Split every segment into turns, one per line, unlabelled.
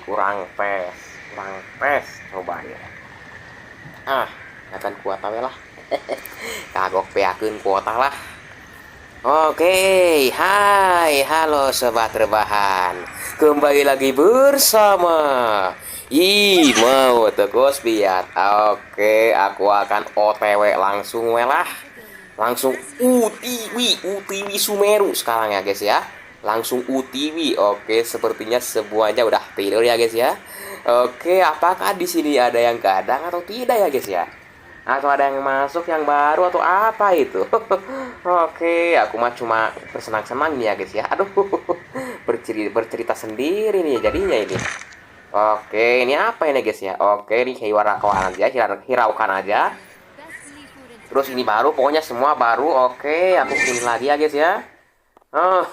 Kurang pes coba ya. Akan kuota we lah. Kagok peakeun kuota lah. Oke, hai, halo sobat rebahan. Kembali lagi bersama mau Tkosbiat. Oke, aku akan OTW langsung we lah. Langsung UTW Sumeru sekarang ya guys ya. Langsung UTW. Oke, sepertinya semuanya udah tidur ya guys ya. Oke, apakah di sini ada yang kadang atau tidak ya guys ya? Atau ada yang masuk yang baru atau apa itu? Oke, aku mah cuma bersenang-senang ya guys ya. Aduh, bercerita sendiri nih jadinya ini. Oke, ini apa ini guys ya? Oke, ini hiraukan aja, hiraukan aja. Terus ini baru, pokoknya semua baru. Oke, aku pilih lagi ya guys ya. Oh,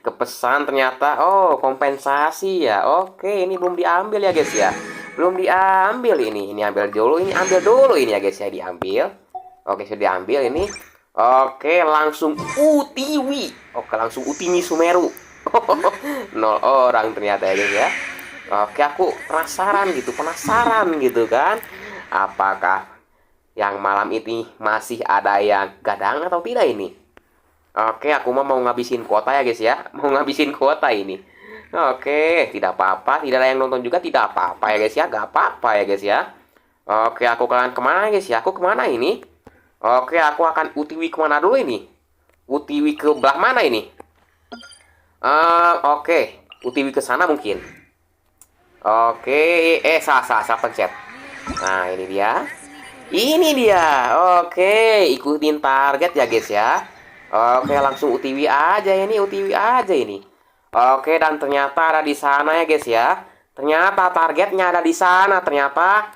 kepesan ternyata. Oh, kompensasi ya. Oke, ini belum diambil ya guys ya. Belum diambil ini ambil dulu, ini ambil dulu ini ya guys ya, diambil. Oke, sudah diambil ini. Oke, langsung utiwi. Oke, langsung utiwi Sumeru. 0 orang ternyata ya guys ya. Oke, aku penasaran gitu kan. Apakah yang malam ini masih ada yang gadang atau tidak ini? Oke, aku mau ngabisin kuota ya guys ya. Mau ngabisin kuota ini. Oke, tidak apa-apa. Tidak ada yang nonton juga, tidak apa-apa ya guys ya. Gak apa-apa ya guys ya. Oke, aku akan kemana guys ya? Aku kemana ini? Oke, aku akan UTW kemana dulu ini? UTW ke belah mana ini? Oke, UTW ke sana mungkin. Oke, salah pencet. Nah, ini dia. Ini dia. Oke, ikutin target ya guys ya. Oke, langsung UTW aja ini, UTW aja ini. Oke, dan ternyata ada di sana ya guys ya. Ternyata targetnya ada di sana ternyata.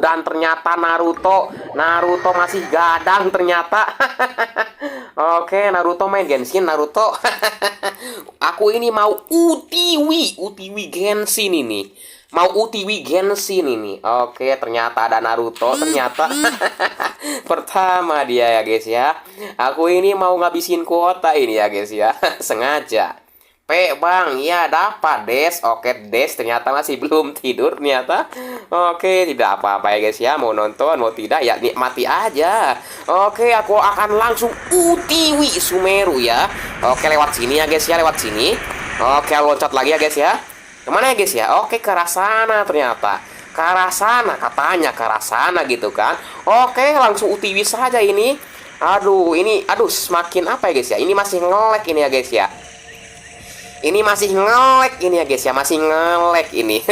Dan ternyata Naruto masih gadang ternyata. Oke, Naruto main Genshin Naruto. Aku ini mau UTW Genshin ini. Mau UTW Genshin ini. Oke, ternyata ada Naruto ternyata. Pertama dia ya guys ya. Aku ini mau ngabisin kuota ini ya guys ya. Sengaja. Bang, ya dapat Des. Oke, Des ternyata masih belum tidur ternyata. Oke, tidak apa-apa ya guys ya. Mau nonton, mau tidak ya nikmati aja. Oke, aku akan langsung UTW Sumeru ya. Oke, lewat sini ya guys ya, lewat sini. Oke, loncat lagi ya guys ya. Kemana ya guys ya? Oke, ke arah sana ternyata. Ke arah sana katanya, ke arah sana gitu kan. Oke, langsung UTW saja ini. Aduh, semakin apa ya guys ya? Ini masih nge-lag ini ya guys ya. Ini masih nge-lag ini ya guys ya, masih nge-lag ini.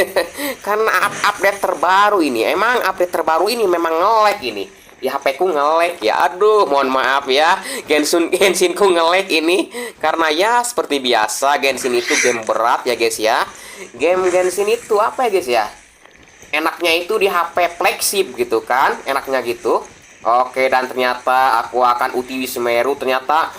Karena update terbaru ini. Emang update terbaru ini memang nge-lag ini. Di HP ku nge-lag ya. Aduh, mohon maaf ya. Genshin ku nge-lag ini. Karena ya seperti biasa Genshin itu game berat ya guys ya. Game Genshin itu apa ya guys ya? Enaknya itu di HP flagship gitu kan. Enaknya gitu. Oke, dan ternyata aku akan UTW Sumeru ternyata.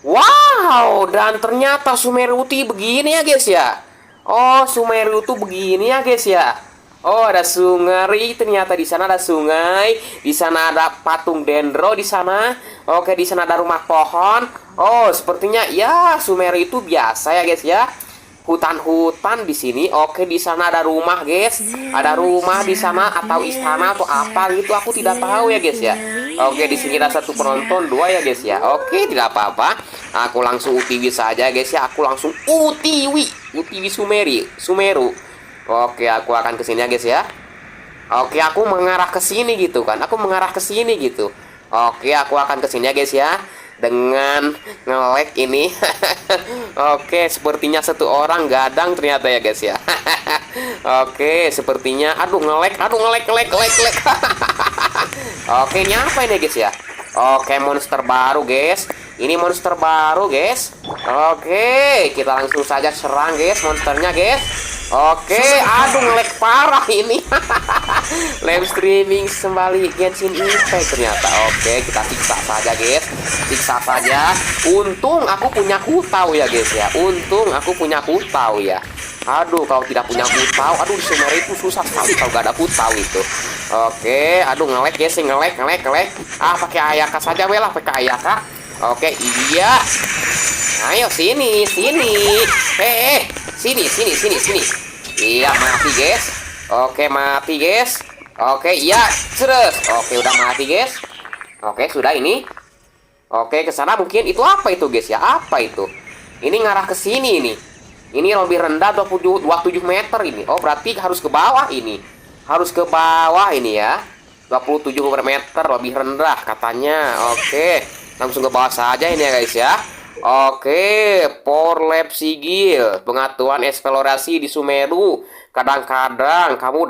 Wow, dan ternyata Sumeru itu begini ya guys ya. Oh, Sumeru itu begini ya guys ya. Oh, ada sungai, ternyata di sana ada sungai, di sana ada patung dendro di sana. Oke, di sana ada rumah pohon. Oh, sepertinya ya Sumeru itu biasa ya guys ya. Hutan-hutan di sini. Oke, di sana ada rumah guys. Ada rumah di sana atau istana atau apa gitu, aku tidak tahu ya guys ya. Oke, di sini ada satu penonton, 2 ya guys ya. Oke, tidak apa-apa. Aku langsung UTW saja guys ya. Aku langsung UTW Sumeru. Oke, aku akan ke sini ya guys ya. Oke, aku mengarah ke sini gitu kan. Aku mengarah ke sini gitu. Oke, aku akan ke sini ya guys ya. Dengan nge-lag ini. Oke, sepertinya satu orang gadang ternyata ya guys ya. Oke, sepertinya nge-lag. Oke, ini apa ini guys ya? Oke, monster baru guys. Ini monster baru guys. Oke, kita langsung saja serang guys monsternya guys. Oke, nge-lag parah ini. Live streaming kembali Genshin Impact ternyata. Oke, kita siksa saja guys. Siksa saja. Untung aku punya kutau ya guys ya. Untung aku punya kutau ya. Aduh, kalau tidak punya kutau, di Sumeru itu susah sekali kalau gak ada kutau itu. Oke, nge-lag guys, nge-lag. Pakai Ayaka saja lah, pakai Ayaka. Oke, iya. Ayo sini. Sini. Iya, mati, guys. Oke, mati, guys. Oke, iya, terus. Oke, udah mati, guys. Oke, sudah ini. Oke, ke sana mungkin. Itu apa itu, guys ya? Apa itu? Ini ngarah ke sini ini. Ini lebih rendah 27 meter ini. Oh, berarti harus ke bawah ini. Harus ke bawah ini ya. 27 meter lebih rendah katanya. Oke, langsung ke bawah saja ini ya, guys ya. Oke, for lab sigil, pengaturan eksplorasi di Sumeru. Kadang-kadang kamu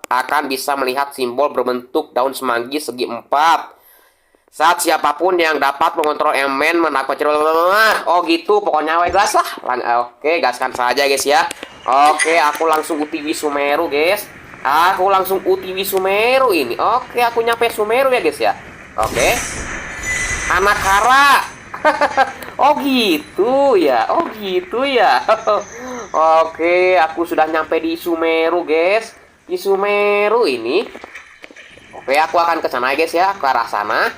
akan bisa melihat simbol berbentuk daun semanggi segi 4. Saat siapapun yang dapat mengontrol elemen mendapat oh gitu, pokoknya gas lah. Oke, gaskan saja, guys ya. Oke, aku langsung UTW Sumeru, guys. Aku langsung UTW Sumeru ini. Oke, aku nyampe Sumeru ya, guys ya. Oke. Anak Kara. Oh gitu ya. Oh gitu ya. Oke, aku sudah nyampe di Sumeru, guys. Di Sumeru ini. Oke, aku akan ke sana, guys ya, ke arah sana.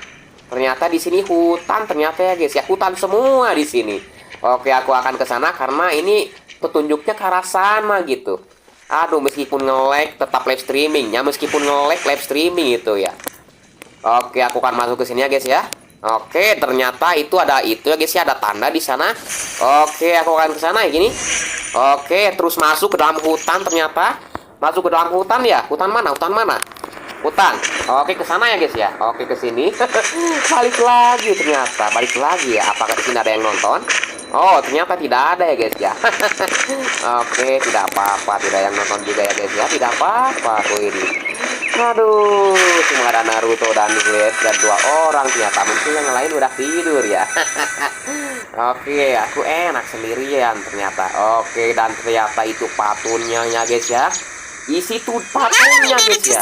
Ternyata di sini hutan ternyata ya, guys ya. Hutan semua di sini. Oke, aku akan ke sana karena ini petunjuknya ke arah sana gitu. Aduh, meskipun nge-lag tetap live streaming ya, meskipun nge-lag live streaming itu ya. Oke, aku akan masuk ke sini ya, guys ya. Oke, ternyata itu ada itu ya, guys ya, ada tanda di sana. Oke, aku akan ke sana ya gini. Oke, terus masuk ke dalam hutan ternyata. Masuk ke dalam hutan ya. Hutan mana? Hutan mana? Hutan. Oke, ke sana ya, guys ya. Oke, ke sini. Balik lagi ternyata. Balik lagi ya. Apakah di sini ada yang nonton? Oh, ternyata tidak ada ya, guys ya. Oke, tidak apa-apa. Tidak yang nonton juga ya, guys ya. Tidak apa-apa. Tuh ini. Aduh, cuma ada Naruto dan guys dan 2 orang ternyata. Mungkin yang lain udah tidur ya. Oke, aku enak sendirian ternyata. Oke, dan ternyata itu patunnya ya, guys ya. Isi tuh patungnya, guys ya.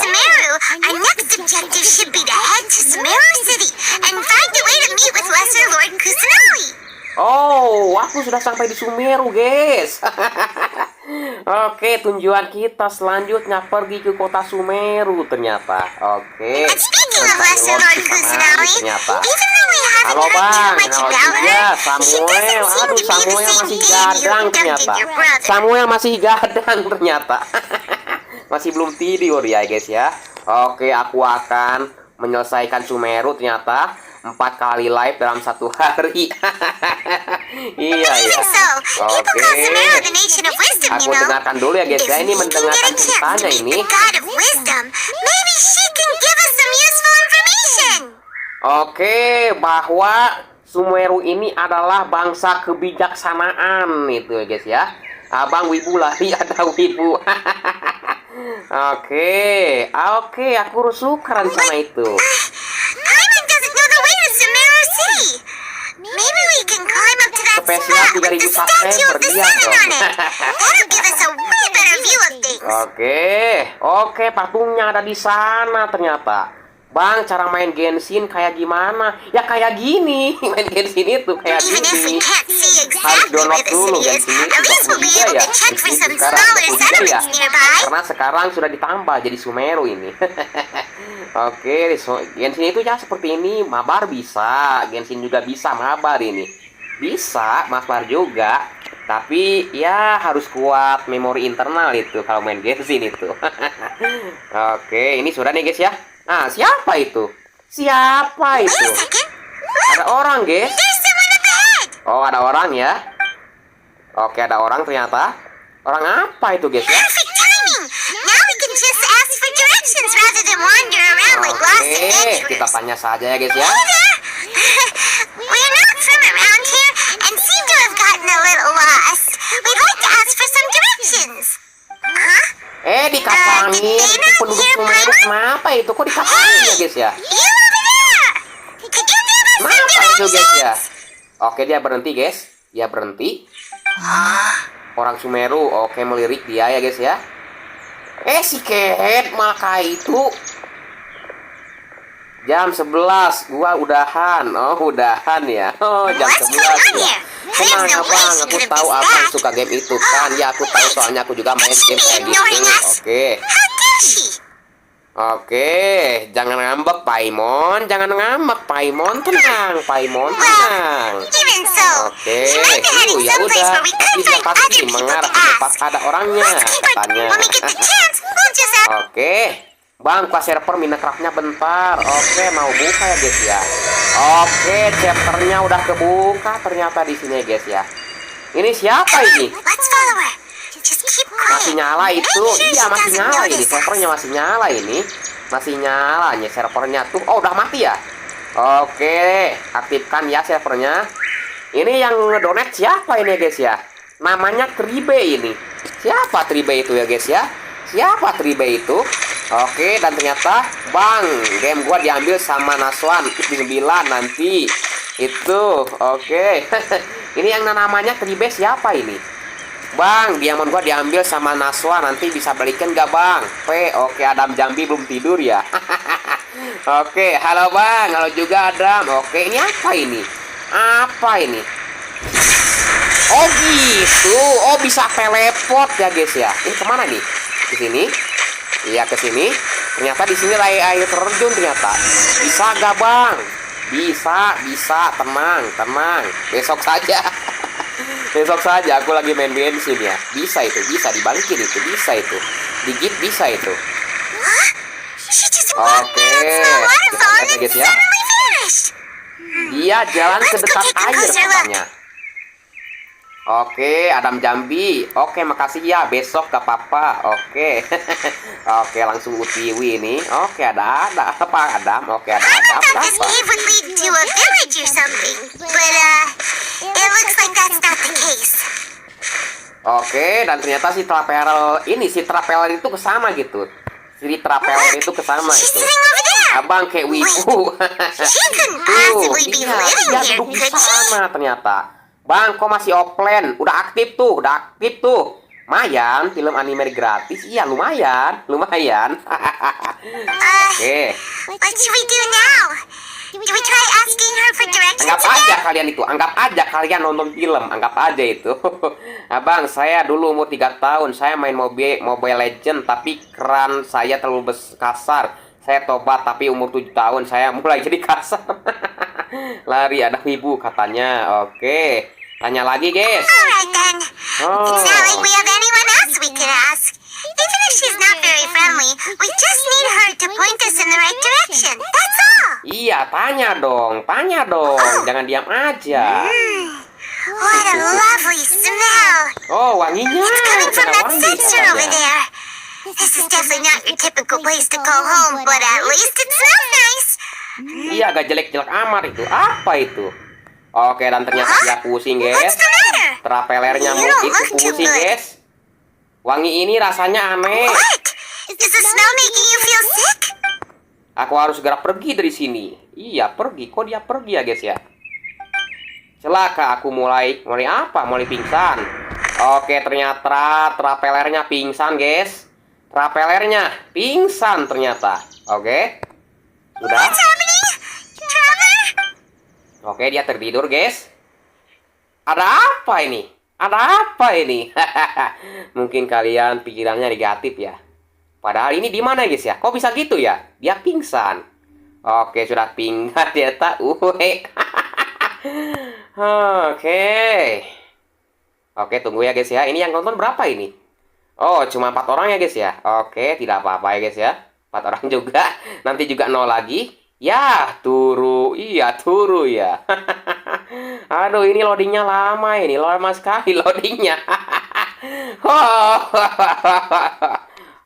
Our next objective should be to head to Sumeru City and find a way to meet with Lesser Lord Kusanagi.
Oh, aku sudah sampai di Sumeru, guys. Oke, tujuan kita selanjutnya pergi ke kota Sumeru ternyata. Oke. Ternyata. Halo bang, halo juga Samuel. Aduh, Samuel masih gadang ternyata. Samuel masih gadang ternyata. Masih belum tidur ya, guys ya. Oke, aku akan menyelesaikan Sumeru ternyata 4 kali live dalam 1 hari. Iya ya. Oke. Aku dengarkan dulu ya, guys ya. Ini mendengarkan ceritanya ini. Oke, bahwa Sumeru ini adalah bangsa kebijaksanaan itu ya, guys ya. Abang wibu lari ada wibu. Oke, aku suka rencana itu. Spesial 3000 subscriber dia dong. Oke, patungnya ada di sana ternyata. Bang, cara main Genshin kayak gimana? Ya kayak gini. Main Genshin itu kayak gini. Harus download dulu Genshin itu. 23 ya. Genshin sekarang 23 ya. Karena sekarang sudah ditambah jadi Sumeru ini. Oke, Genshin itu ya seperti ini. Mabar bisa. Genshin juga bisa mabar ini. Bisa, mabar juga. Tapi ya harus kuat memori internal itu kalau main Genshin itu. Oke, ini sudah nih, guys ya. Nah, siapa itu? Siapa itu? Ada orang, guys. Oh, ada orang ya. Oke, ada orang ternyata. Orang apa itu, guys ya? Oke, kita tanya saja ya, guys ya. Dikacangin penduduk Sumeru, kenapa itu? Kok dikacangin ya, guys ya? Kenapa itu, guys ya? Oke, dia berhenti, guys. Dia berhenti. Orang Sumeru, oke, melirik dia ya, guys ya. Si Ket, maka itu jam 11, gua udahan. Oh, udahan ya. Oh, jam 11 ya. Tenang abang, aku tahu abang suka game itu kan. Ya, aku tahu soalnya aku juga main game kayak gitu. Oke. Oke, jangan ngambek Paimon, jangan ngambek Paimon, tenang, Paimon tenang.
Even so,
Oke,
she might be heading
ya
someplace
udah,
where we could
dia
find
pasti
other people
mengarah
to
ke tempat
ask.
ada orangnya,
Let's keep her.
katanya.
When we get the chance, we'll just ask.
Oke, Bang, buka server Minecraftnya bentar. Oke, mau buka ya guys ya. Oke, chapternya udah kebuka ternyata di sini guys ya. Ini siapa ini?
Let's follow her. Just keep
Masih
quiet.
nyala itu?
Make sure
Iya,
she
masih
doesn't
nyala ini.
notice us.
Servernya masih nyala ini. Masih nyala nih servernya tuh. Oh, udah mati ya? Oke, aktifkan ya servernya. Ini yang ngedonate siapa ini guys ya? Namanya Tribe ini. Siapa Tribe itu ya guys ya? Siapa Tribe itu? Oke, dan ternyata Bang, game gua diambil sama Naswan 9 nanti. Itu, oke. Ini yang namanya Tribe siapa ini? Bang, diamond gua diambil sama Naswa, nanti bisa balikin gak Bang? Oke, Adam Jambi belum tidur ya. Oke, halo Bang, halo juga Adam. Oke, ini apa ini? Apa ini? Oh gitu, oh bisa teleport ya guys ya. Ini kemana nih? Ke sini? Iya ke sini. Ternyata di sini air terjun ternyata. Bisa gak Bang? Bisa, tenang. Besok saja. Besok saja aku lagi main bensin ya. Bisa dibalikin itu, bisa itu. Digit bisa itu.
She just walked
Oke,
down to the waterfall and
kita lihat
then
ya.
suddenly vanished.
Dia jalan ke
Let's go
dekat
take a
air
closer look.
katanya. Oke, Adam Jambi. Oke, makasih ya. Besok gak apa-apa. Oke. Oke, langsung utiwi ini. Oke, ada apa Adam? Oke, ada
I thought
apa?
this cave would lead to a village or something, but it looks like that's not the case.
Oke, dan ternyata si Trapeler itu kesana gitu. Si Trapeler itu kesana
She's
itu.
sitting over there.
Abang kayak wibu.
She couldn't possibly be
Iya,
living
dia
here,
duduk di
could she?
sana ternyata. Bang, kok masih offline? Udah aktif tuh. Lumayan, film anime gratis. Iya, lumayan. Oke.
What should we do now? Do we try asking her for directions
Anggap aja
again?
kalian itu. Anggap aja kalian nonton film. Anggap aja itu. Abang, saya dulu umur 3 tahun. Saya main Mobile Legend. Tapi keran saya terlalu kasar. Saya tobat. Tapi umur 7 tahun saya mulai jadi kasar. Lari ada ibu katanya. Oke. Tanya lagi guys.
Alright then.
Oh.
It's not like we have anyone else we can ask. Even if she's not very friendly, we just need her to point us in the right direction. That's all.
Iya, tanya dong. Jangan diam aja.
What a lovely smell.
Oh, wanginya.
It's coming from
Ada
that
wangi
cistern over
katanya.
there. This is definitely not your typical place to call home, but at least it smells nice.
Iya, agak jelek-jelek amat itu. Apa itu? Oke, dan ternyata dia pusing,
What's
guys.
the matter?
Trapelernya
You don't
itu
look too
pusing,
good.
guys. Wangi ini rasanya aneh.
What? Is the smell making you feel sick?
Aku harus segera pergi dari sini. Iya, pergi. Kok dia pergi ya, guys ya? Celaka, aku mulai apa? Mulai pingsan. Oke, ternyata trapelernya pingsan, guys. Trapelernya pingsan ternyata. Oke. Sudah.
What's happening? Trevor?
Oke, dia tertidur, guys. Ada apa ini? Mungkin kalian pikirannya negatif ya. Padahal ini di mana, guys ya? Kok bisa gitu ya? Dia pingsan. Oke, sudah pingsan dia tak. Oke, tunggu ya, guys ya. Ini yang nonton berapa ini? Oh, cuma 4 orang ya, guys ya. Oke, tidak apa-apa ya, guys ya. 4 orang juga. Nanti juga 0 lagi. Ya, turu. Iya, turu ya. Aduh, ini loadingnya lama ini. Lama sekali loadingnya.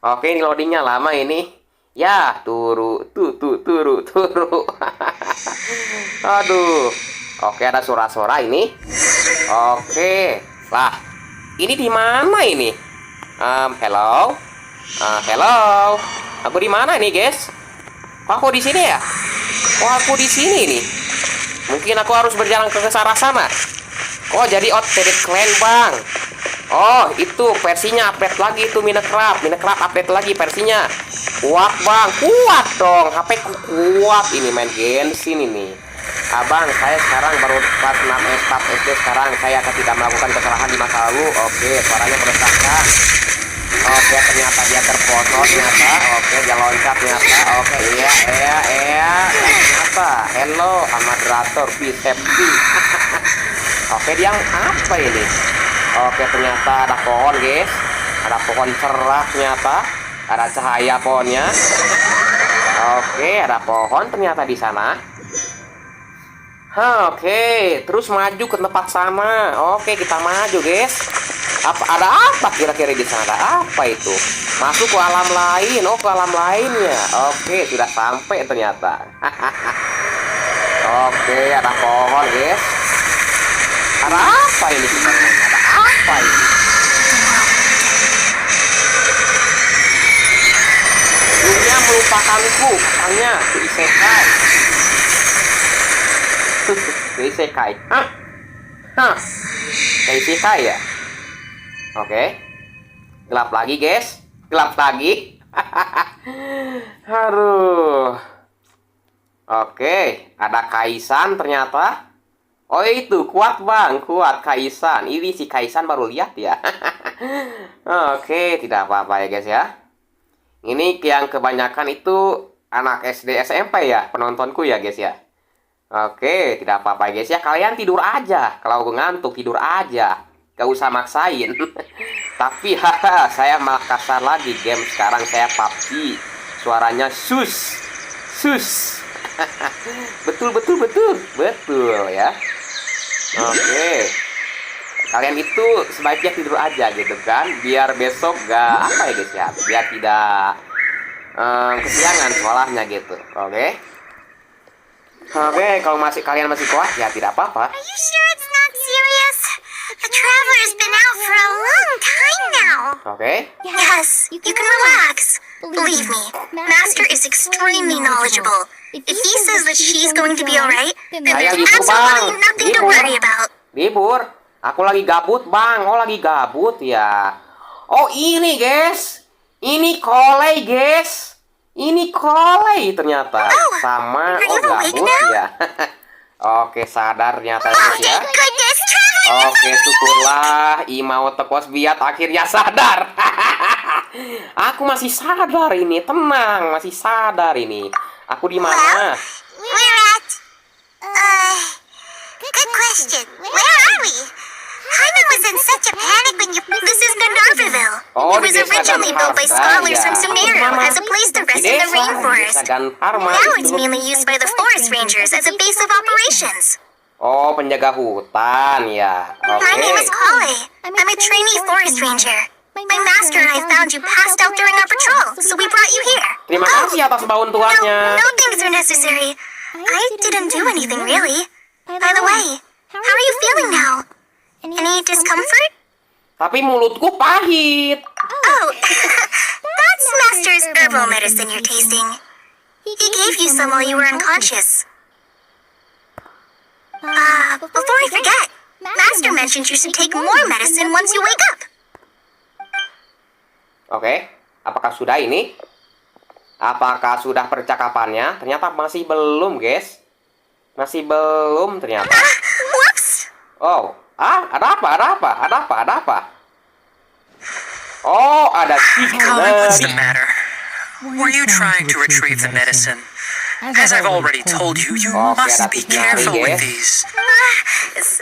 Oke, ini loadingnya lama ini. Ya, turu. Turu. Aduh. Oke, ada suara-suara ini. Oke. Lah, ini di mana ini? Hello. Hello. Aku di mana nih, guys? Kok aku di sini ya? Kok aku di sini nih? Mungkin aku harus berjalan ke arah sana. Oh, jadi outdated clan, Bang. Oh, itu versinya update lagi itu Minecraft update lagi versinya. Kuat, Bang. Kuat dong. HP ku kuat ini main Genshin ini. Abang, saya sekarang baru kelas 6 SD sekarang. Saya akan tidak melakukan kesalahan di masa lalu. Oke, suaranya meresahkan. Oke, ternyata dia terfoto ternyata. Oke, dia loncat ternyata. Oke, iya. Ternyata, hello, moderator, be happy. Oke, dia apa ini? Oke, ternyata ada pohon, guys. Ada pohon cerah ternyata. Ada cahaya pohonnya. Oke, ada pohon ternyata di sana. Oke, terus maju ke tempat sana. Oke, kita maju, guys. Ada apa kira-kira di sana? Ada apa itu? Masuk ke alam lain. Oh, ke alam lainnya. Oke, sudah sampai ternyata. Oke, ada pohon, guys. Ada apa ini sebenarnya? Ada apa ini? Dunia melupakanku, katanya isekai. Isekai. Hah? Isekai ya? Oke. Gelap lagi, guys. Gelap lagi. Aduh. Oke, ada Kaisan ternyata. Oh, itu kuat, Bang. Kuat Kaisan. Ini si Kaisan baru lihat ya. Oke, tidak apa-apa ya, guys ya. Ini yang kebanyakan itu anak SD SMP ya, penontonku ya, guys ya. Oke, tidak apa-apa, guys ya. Kalian tidur aja. Kalau ngantuk tidur aja. Gak usah maksain. Tapi haha, saya malah kasar lagi game sekarang. Saya PUBG, suaranya sus betul ya. Oke, kalian itu sebaiknya tidur aja gitu kan, biar besok gak apa ya, guys ya, biar tidak kesiangan sekolahnya gitu. Oke, kalau kalian masih kuat ya tidak apa-apa.
Are you sure it's not serious? The traveler's been out for a long time now.
Oke.
Yes, you can relax. Believe me, Master is extremely knowledgeable. If he says that she's going to be alright, then
Saya
there's
libur, Bang.
absolutely nothing to worry about.
Libur. Aku lagi gabut, Bang. Oh, lagi gabut ya. Oh, ini, guys. Ini kolej, guys. Ini kolej ternyata. Sama gabut ya. Oke, sadar ternyata, guys ya.
Thank goodness, traveler.
Oke, syukurlah Imau Tkosbiat akhirnya sadar. Aku masih sadar ini, tenang, masih sadar ini. Aku di mana?
We're at... good question. Where are we? Hyman was in such a panic when you... This is Gandharvaville.
Oh,
It was
di desa
originally built by
Gandharva,
scholars
ya.
from Sumeru as a place to rest in the rainforest. Now it's mainly used by the forest rangers as a base of operations.
Oh, penjaga hutan ya.
My name is
Oke.
Kale. I'm a trainee forest ranger. My master and I found you passed out during our patrol, so we brought you here.
Terima kasih atas bantuannya.
No thanks are necessary. I didn't do anything really. By the way, how are you feeling now? Any discomfort?
Tapi mulutku pahit.
Oh, that's Master's herbal medicine you're tasting. He gave you some while you were unconscious. Before I forget, Master mentioned you should take more medicine once you wake up.
Oke, apakah sudah ini? Apakah sudah percakapannya? Ternyata masih belum, guys. Masih belum ternyata.
Whoops!
Oh, ada apa? Oh, ada
Colin, what's the
signal.
matter? Were you trying to retrieve the medicine? As I've already told you, you
Okay,
must
that's
be
it,
careful with
yes.
these.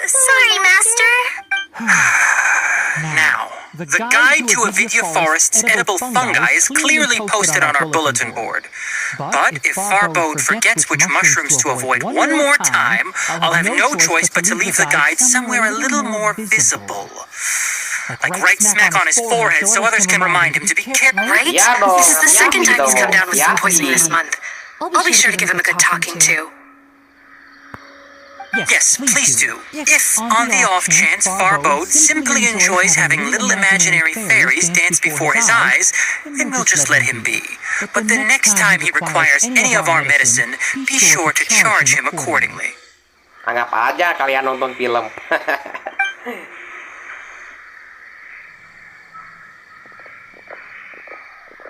Sorry, Master.
Now, the guide to Avidya Forest's edible fungi is clearly posted on our bulletin board. But if Farbode forgets which mushrooms to avoid one more time, I'll have no choice but to leave the guide somewhere a little more visible. Like right smack on his forehead so others can remind him to be careful.
Right?
Ya dong,
This is the second time he's come down with food
hati-hati.
poisoning this month. I'll be sure to give him a good talking to.
Yes, please do. If, on the off chance, Farbode simply enjoys having little imaginary fairies dance before his eyes, then we'll just let him be. But the next time he requires any of our medicine, be sure to charge him accordingly.
Anggap aja kalian nonton film.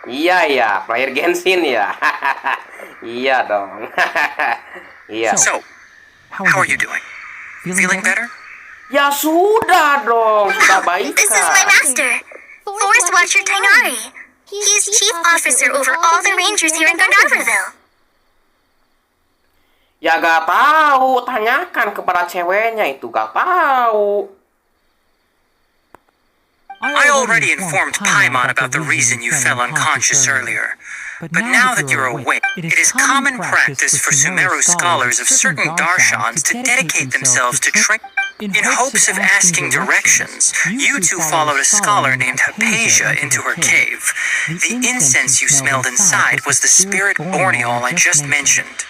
Iya, player Genshin ya. Iya dong. Iya.
So, how are you doing? Feeling better?
Ya sudah dong, sudah baik.
This is my master. Forest Archer Tainari. He's chief officer over all the rangers here in Gandharvaville.
Ya gak tahu, tanyakan kepada ceweknya itu, gak tahu.
I already informed Paimon about the reason you fell unconscious earlier. But now that you're awake, it is common practice for Sumeru scholars of certain darshans to dedicate themselves to training. In hopes of asking directions, you two followed a scholar named Hypatia into her cave. The incense you smelled inside was the spirit borneol I just mentioned.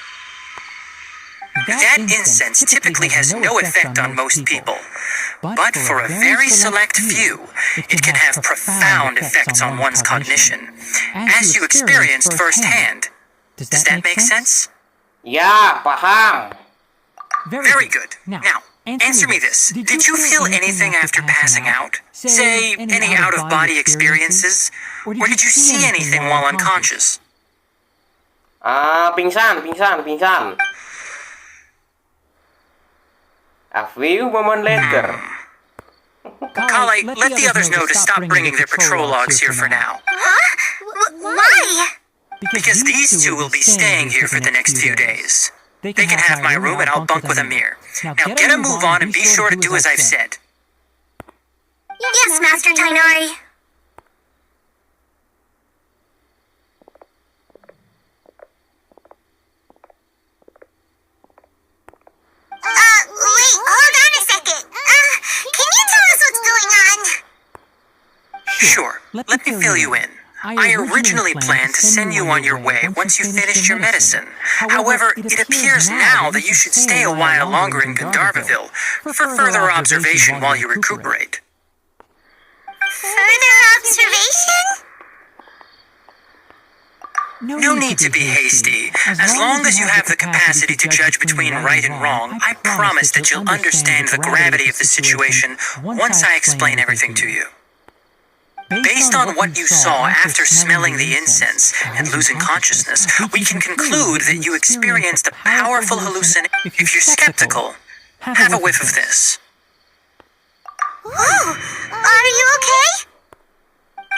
That incense typically has no effect on most people, but for a very select few, it can have profound effects on one's cognition, as you experienced firsthand. Does that make sense?
Ya, paham.
Very good. Now, answer me this. Did you feel anything after passing out? Say, any out-of-body experiences? Or did you see anything while unconscious?
Pingsan. A few moments later.
Kali, let the others know to stop bringing their patrol logs here for now.
Huh? Why?
Because these two will be staying here for the next few days. They can have my room and I'll bunk with Amir. Now get a move on and be sure to do as I've said.
Yes, Master Tainari. Wait, hold on a second. Can you tell us what's going on?
Sure, let me fill you in. I originally planned to send you on your way once you finished your medicine. However, it appears now that you should stay a while longer in Gandharvaville for further observation while you recuperate.
Further observation?
No need to be hasty. As long as you have the capacity to judge between right and wrong, I promise that you'll understand the gravity of the situation once I explain everything to you. Based on what you saw after smelling the incense and losing consciousness, we can conclude that you experienced a powerful hallucination. If you're skeptical, have a whiff of this.
Whoa, are you okay?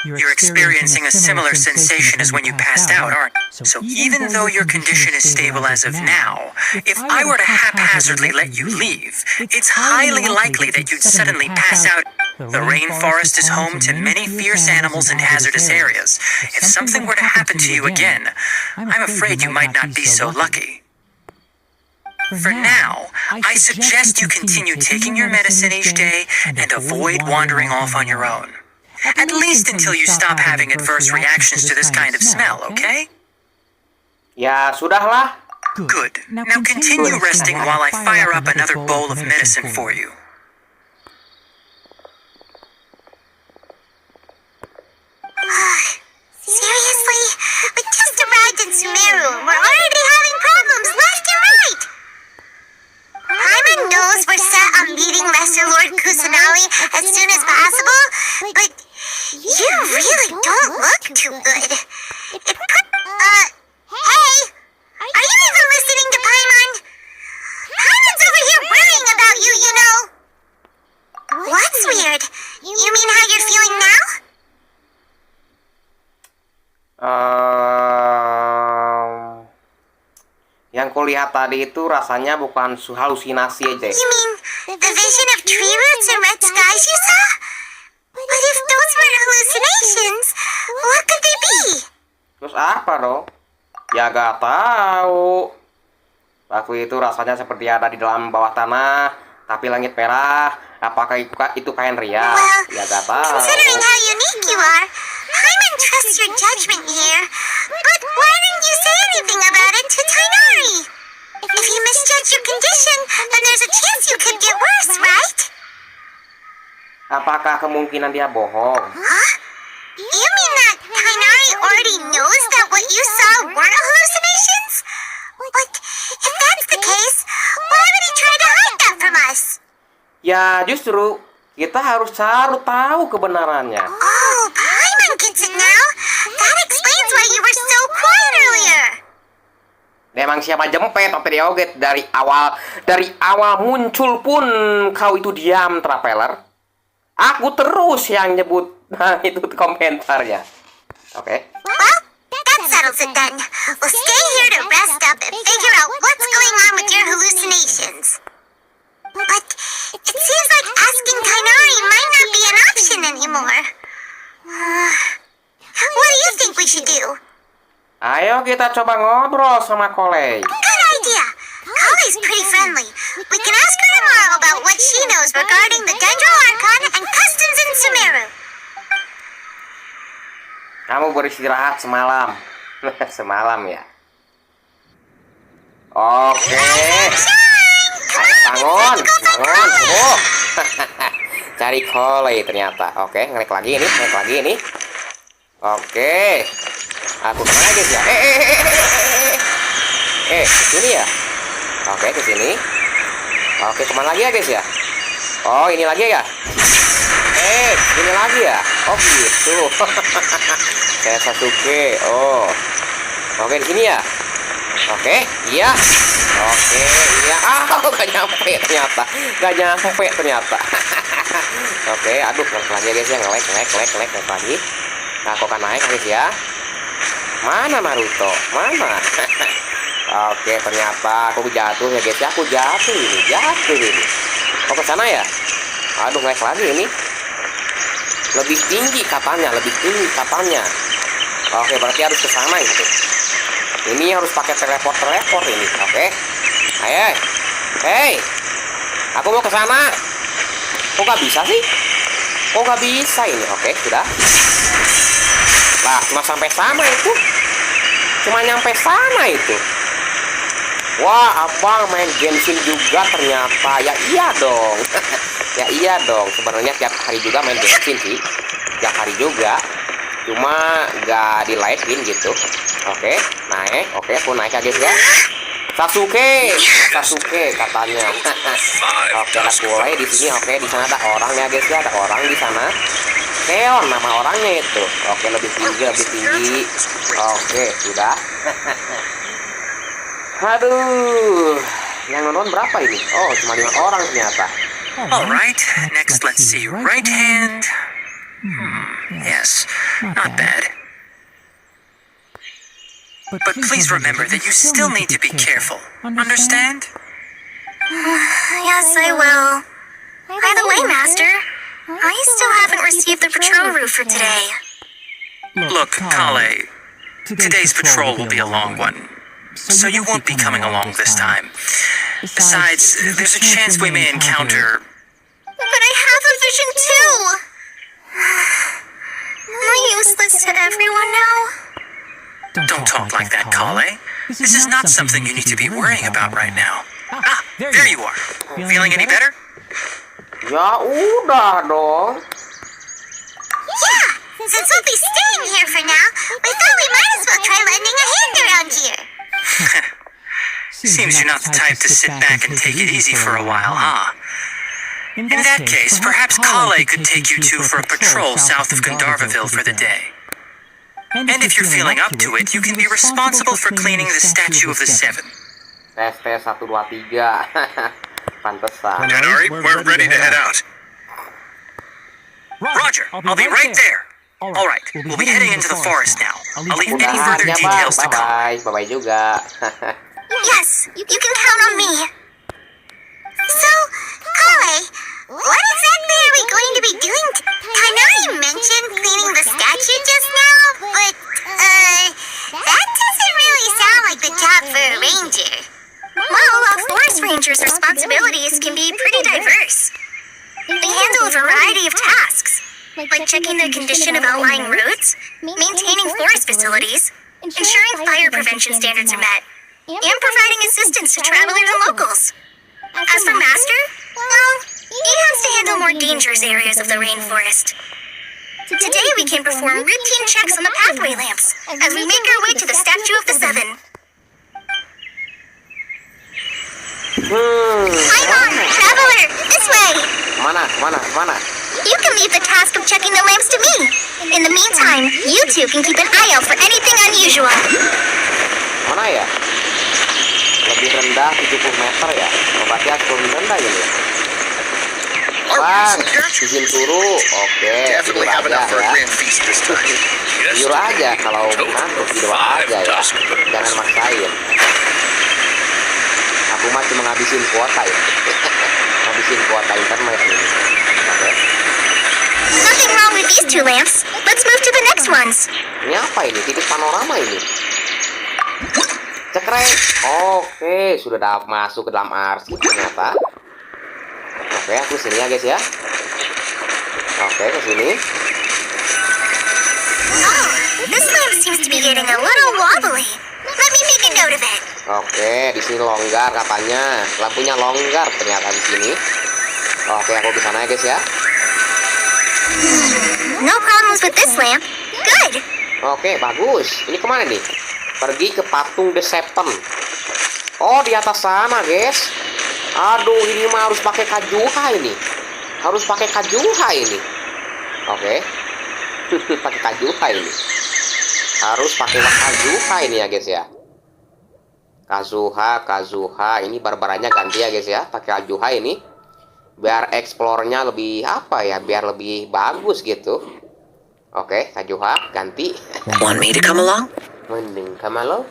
You're experiencing a similar sensation as when you passed out, aren't you? So even though your condition is stable as of now, if I were to haphazardly let you leave, it's highly likely that you'd suddenly pass out. The rainforest is home to many fierce animals and hazardous areas. If something were to happen to you again, I'm afraid you might not be so lucky. For now, I suggest you continue taking your medicine each day and avoid wandering off on your own. At least until you stop having adverse reactions to this kind of smell, okay?
Ya, sudahlah.
Good. Now continue resting while I fire up another bowl of medicine for you.
Seriously? We just arrived in Sumeru. We're already having problems left and right. Paimon knows we're set on meeting Master Lord Kusanali as soon as possible, but you really don't look too good. Hey! Are you even listening to Paimon? Paimon's over here worrying about you, you know. What's weird? You mean how you're feeling now?
Yang kulihat tadi itu rasanya bukan halusinasi aja.
You mean the vision of tree roots and red skies you saw? But if those were hallucinations, what could they be?
Terus apa dong? Ya gak tahu. Waktu itu rasanya seperti ada di dalam bawah tanah, tapi langit merah. Apakah itu kain ria?
Well,
Ya gak tahu.
considering how unique you are, Paimon trusts your judgment here. But why didn't you say anything about it to Tainari? If you misjudge your condition, then there's a chance you could get worse, right?
Apakah kemungkinan dia bohong?
Huh? You mean that Tainari already knows that what you saw were hallucinations? But if that's the case, why would he try to hide that from us?
Ya justru kita harus selalu tahu kebenarannya.
Oh, Paimon gets it now. That explains why you were so quiet earlier.
Memang siapa jempet atau dioget dari awal muncul pun kau itu diam, traveler. Aku terus yang nyebut Nah, itu komentarnya. Oke.
Well, that settles it then. We'll stay here to rest up and figure out what's going on with your hallucinations. But it seems like asking Kainari might not be an option anymore. What do you think we should do?
Ayo kita coba ngobrol sama Kolei.
Good idea. Kali's pretty friendly. We can ask her tomorrow about what she knows regarding the Dendro Archon and customs in Sumeru.
Kamu beristirahat semalam. Semalam ya. Oke. Ayo bangun, bangun. Oh. Cari Kolei ternyata. Oke, ngelik lagi ini. Oke. Aku kemana guys ya? Kesini ya? Oke, kesini. Oke, kemana lagi ya guys ya? Oh, ini lagi ya? Ini lagi ya? Oh gitu. Saya Sasuke. Oh. Oke, di sini ya? Oke, iya. Oke, iya. Gak nyampe ternyata. Oke, aduh, ngelik lagi ya guys ya. Ngelik lagi. Nah, aku akan naik guys ya. Mana Naruto? Mana? Oke, ternyata aku jatuh ya guys ya. Aku jatuh ini. Oh, ke sana ya? Aduh, ngelik lagi ini. Lebih tinggi katanya. Oke, berarti harus ke sana itu. Ini harus pakai teleport ini. Oke. Ayo. Hey. Aku mau ke sana. Kok nggak bisa sih? Kok nggak bisa ini? Oke, sudah. Lah, cuma sampai sana itu. Cuma nyampe sana itu. Wah, abang main Genshin juga ternyata. Ya iya dong. Ya iya dong. Sebenarnya tiap hari juga main Genshin sih. Tiap hari juga. Cuma nggak di live-in gitu. Oke, naik. Oke, aku naik aja ya. Sasuke katanya. Oke, ada Kolei di sini. Oke, di sana ada orang ya guys ya. Ada orang di sana. Keon nama orangnya itu. Oke, lebih tinggi. Oke, sudah. Aduh, yang nonton berapa ini? Oh, cuma 5 orang ternyata.
Alright, next let's see. Right hand. Yes, not bad. But please remember that you still need to be careful. Understand?
Yes, I will. By the way, Master, I still haven't received the patrol route for today.
Look, Kale, today's patrol will be a long one, so you won't be coming along this time. Besides, there's a chance we may encounter...
But I have a vision too! Am I useless to everyone now?
Don't talk like that, Kale. This is not something you need to be worrying about right now. Ah, there you are. Feeling any better?
Ya udah dong.
Yeah! Since we'll be staying here for now, we thought we might as well try lending a hand around here.
Seems you're not the type to sit back and take it easy for a while, huh? In that case, perhaps Kale could take you two for a patrol south of Gandharvaville for the day. And if you're feeling up to it, you can be responsible for cleaning the Statue of the Seven.
Tes 1, 2, 3. Pantesan.
Denari, we're ready to head out.
Roger, I'll be right there. All right, we'll be heading into the forest now. I'll leave any
Udah
further
aja, Bang.
details to come.
Bye-bye juga.
Yes, you can count on me. So, Kale, what exactly are we going to be doing? I know you mentioned cleaning the statue just now, but, that doesn't really sound like the job for a ranger. Well, a forest ranger's responsibilities can be pretty diverse. They handle a variety of tasks, like checking the condition of outlying roads, maintaining forest facilities, ensuring fire prevention standards are met, and providing assistance to travelers and locals. As for Master, well, he has to handle more dangerous areas of the rainforest. Today we can perform routine checks on the pathway lamps as we make our way to the Statue of the Seven. Paimon, traveler, this way!
Mana?
You can leave the task of checking the lamps to me. In the meantime, you two can keep an eye out for anything unusual.
Mana ya? Lebih rendah 70 meter ya? Oh, berarti harus lebih rendah ini. Bang, izin turu. Oke, tidur
Definitely have
aja
enough for a
ya.
grand feast this time.
Tidur aja kalau ngantuk, tidur aja ya. Jangan maksain. Aku mah cuma ngabisin kuota ya. Ngabisin kuota internet ini. Oke.
Nothing wrong with these two lamps. Let's move to the next ones.
Ini apa ini? Titik panorama ini. Cekrek. Oke, sudah masuk ke dalam arsip ternyata. Oke, aku sini ya guys ya. Oke, ke sini.
Oh, this lamp seems to be getting a little wobbly. Let me make a note of it.
Oke, di sini longgar katanya. Lampunya longgar ternyata di sini. Oke, aku ke sana ya guys ya.
No problems with this lamp. Good.
Oke, bagus. Ini kemana nih? Pergi ke patung The Seven. Oh, di atas sana guys. Aduh, ini mah harus pakai kajuha ini. Harus pakai kajuha ini. Oke. Pakai kajuha ini. Harus pakai kajuha ini ya guys ya. Kazuha. Ini barbaranya ganti ya guys ya. Pakai kajuha ini. Biar explore-nya lebih apa ya? Biar lebih bagus gitu. Oke, kajuha ganti.
Want me to come along?
Mending kamalo.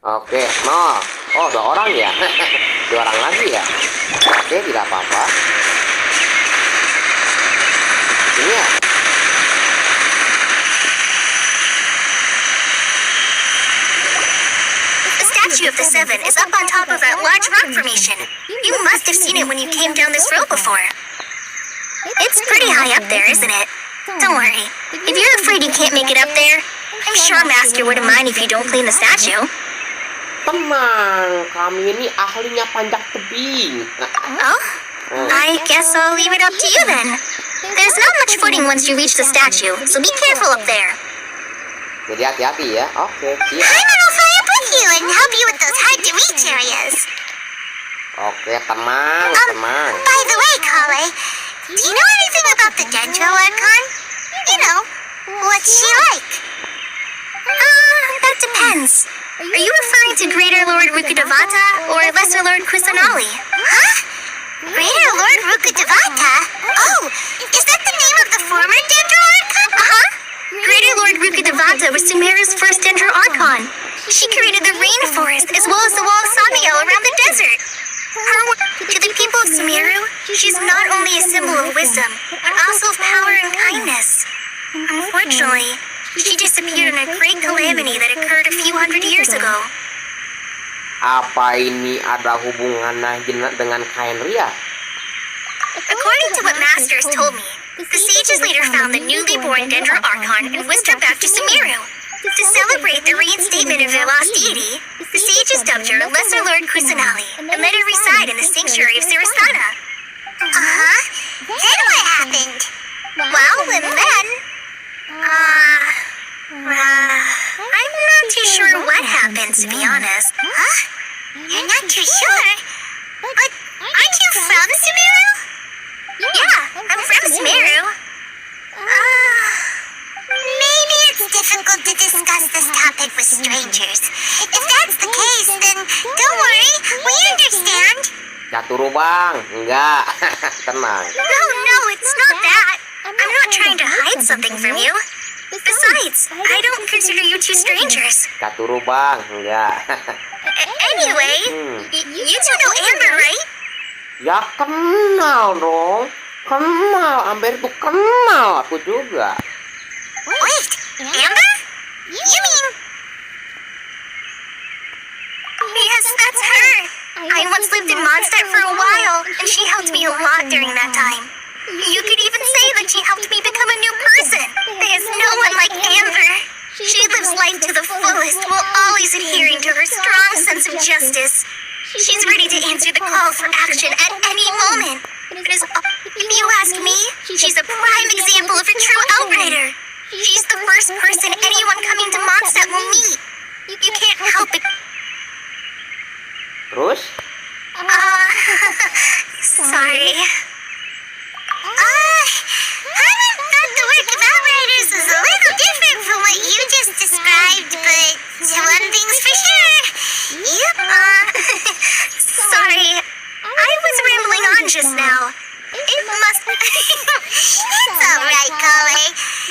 Oke, no. Oh, 2 orang ya. 2 orang lagi ya. Oke, tidak apa-apa. Ini ya.
The statue of the Seven is up on top of that large rock formation. You must have seen it when you came down this road before. It's pretty high up there, isn't it? Don't worry. If you're afraid you can't make it up there, I'm sure Master wouldn't mind if you don't clean the statue.
Tenang, kami ini ahlinya panjat tebing.
Oh? I guess I'll leave it up to you then. There's not much footing once you reach the statue, so be careful up there.
Jadi hati-hati ya. Oke, siap.
Paimon will fly up with you and help you with those hard-to-reach areas.
Oke, tenang.
By the way, Kale, do you know anything about the Dendro Archon? You know, what's she like? That depends. Are you referring to Greater Lord Rukkhadevata or Lesser Lord Kusanali? Huh? Greater Lord Rukkhadevata? Oh, is that the name of the former Dendro Archon? Uh-huh. Greater Lord Rukkhadevata was Sumeru's first Dendro Archon. She created the rainforest as well as the wall of Sabiel around the desert. To the people of Sumeru, she's not only a symbol of wisdom, but also of power and kindness. Unfortunately, she disappeared in a great calamity that occurred a few hundred years ago.
Apa ini ada hubungannya dengan kain ria?
According to what Masters told me, the sages later found the newly born Dendro Archon and whisked her back to Sumeru. To celebrate the reinstatement of their lost deity, the sages dubbed her Lesser Lord Kusanali and let her reside in the sanctuary of Sarasana. Uh-huh. Then what happened? Well, and then... I'm not too sure what happened, to be honest. Huh? You're not too sure? But aren't you from Sumeru? Yeah, I'm from Sumeru. Maybe it's difficult to discuss this topic with strangers. If that's the case, then don't worry, we understand.
Jatuh bang, enggak. Tenang.
No, it's not that. I'm not trying to hide something from you. Besides, I don't consider you two strangers.
Jatuh bang, enggak.
Anyway, you two know Amber, right?
Ya kenal dong. Kenal, Amber itu kenal aku juga.
Wait, Amber? You mean... Yes, that's her. I once lived in Mondstadt for a while, and she helped me a lot during that time. You could even say that she helped me become a new person. There's no one like Amber. She lives life to the fullest while always adhering to her strong sense of justice. She's ready to answer the call for action at any moment. If you ask me, she's a prime example of a true outrider. She's the first person anyone coming to Mondstadt will meet. You can't help it.
Terus?
Sorry. I thought the work of outriders was a little different from what you just described, but one thing's for sure. Yep, sorry. I was rambling on just now.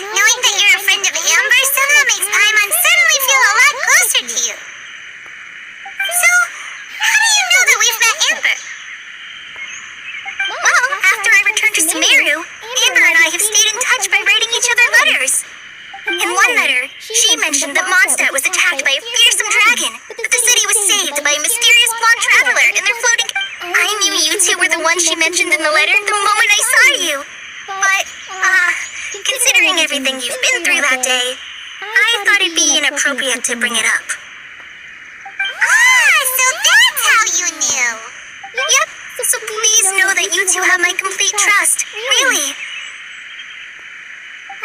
knowing that you're a friend of Amber somehow makes Paimon suddenly feel a lot closer to you. So, how do you know that we've met Amber? Well, after I returned to Sumeru, Amber and I have stayed in touch by writing each other letters. In one letter, she mentioned that Mondstadt was attacked by a fearsome dragon, but the city was saved by a mysterious blonde traveler and their floating... I knew you two were the ones she mentioned in the letter the moment I saw you. But, considering everything you've been through that day, I thought it'd be inappropriate to bring it up. Ah, so that's how you knew. Yep, so please know that you two have my complete trust, really.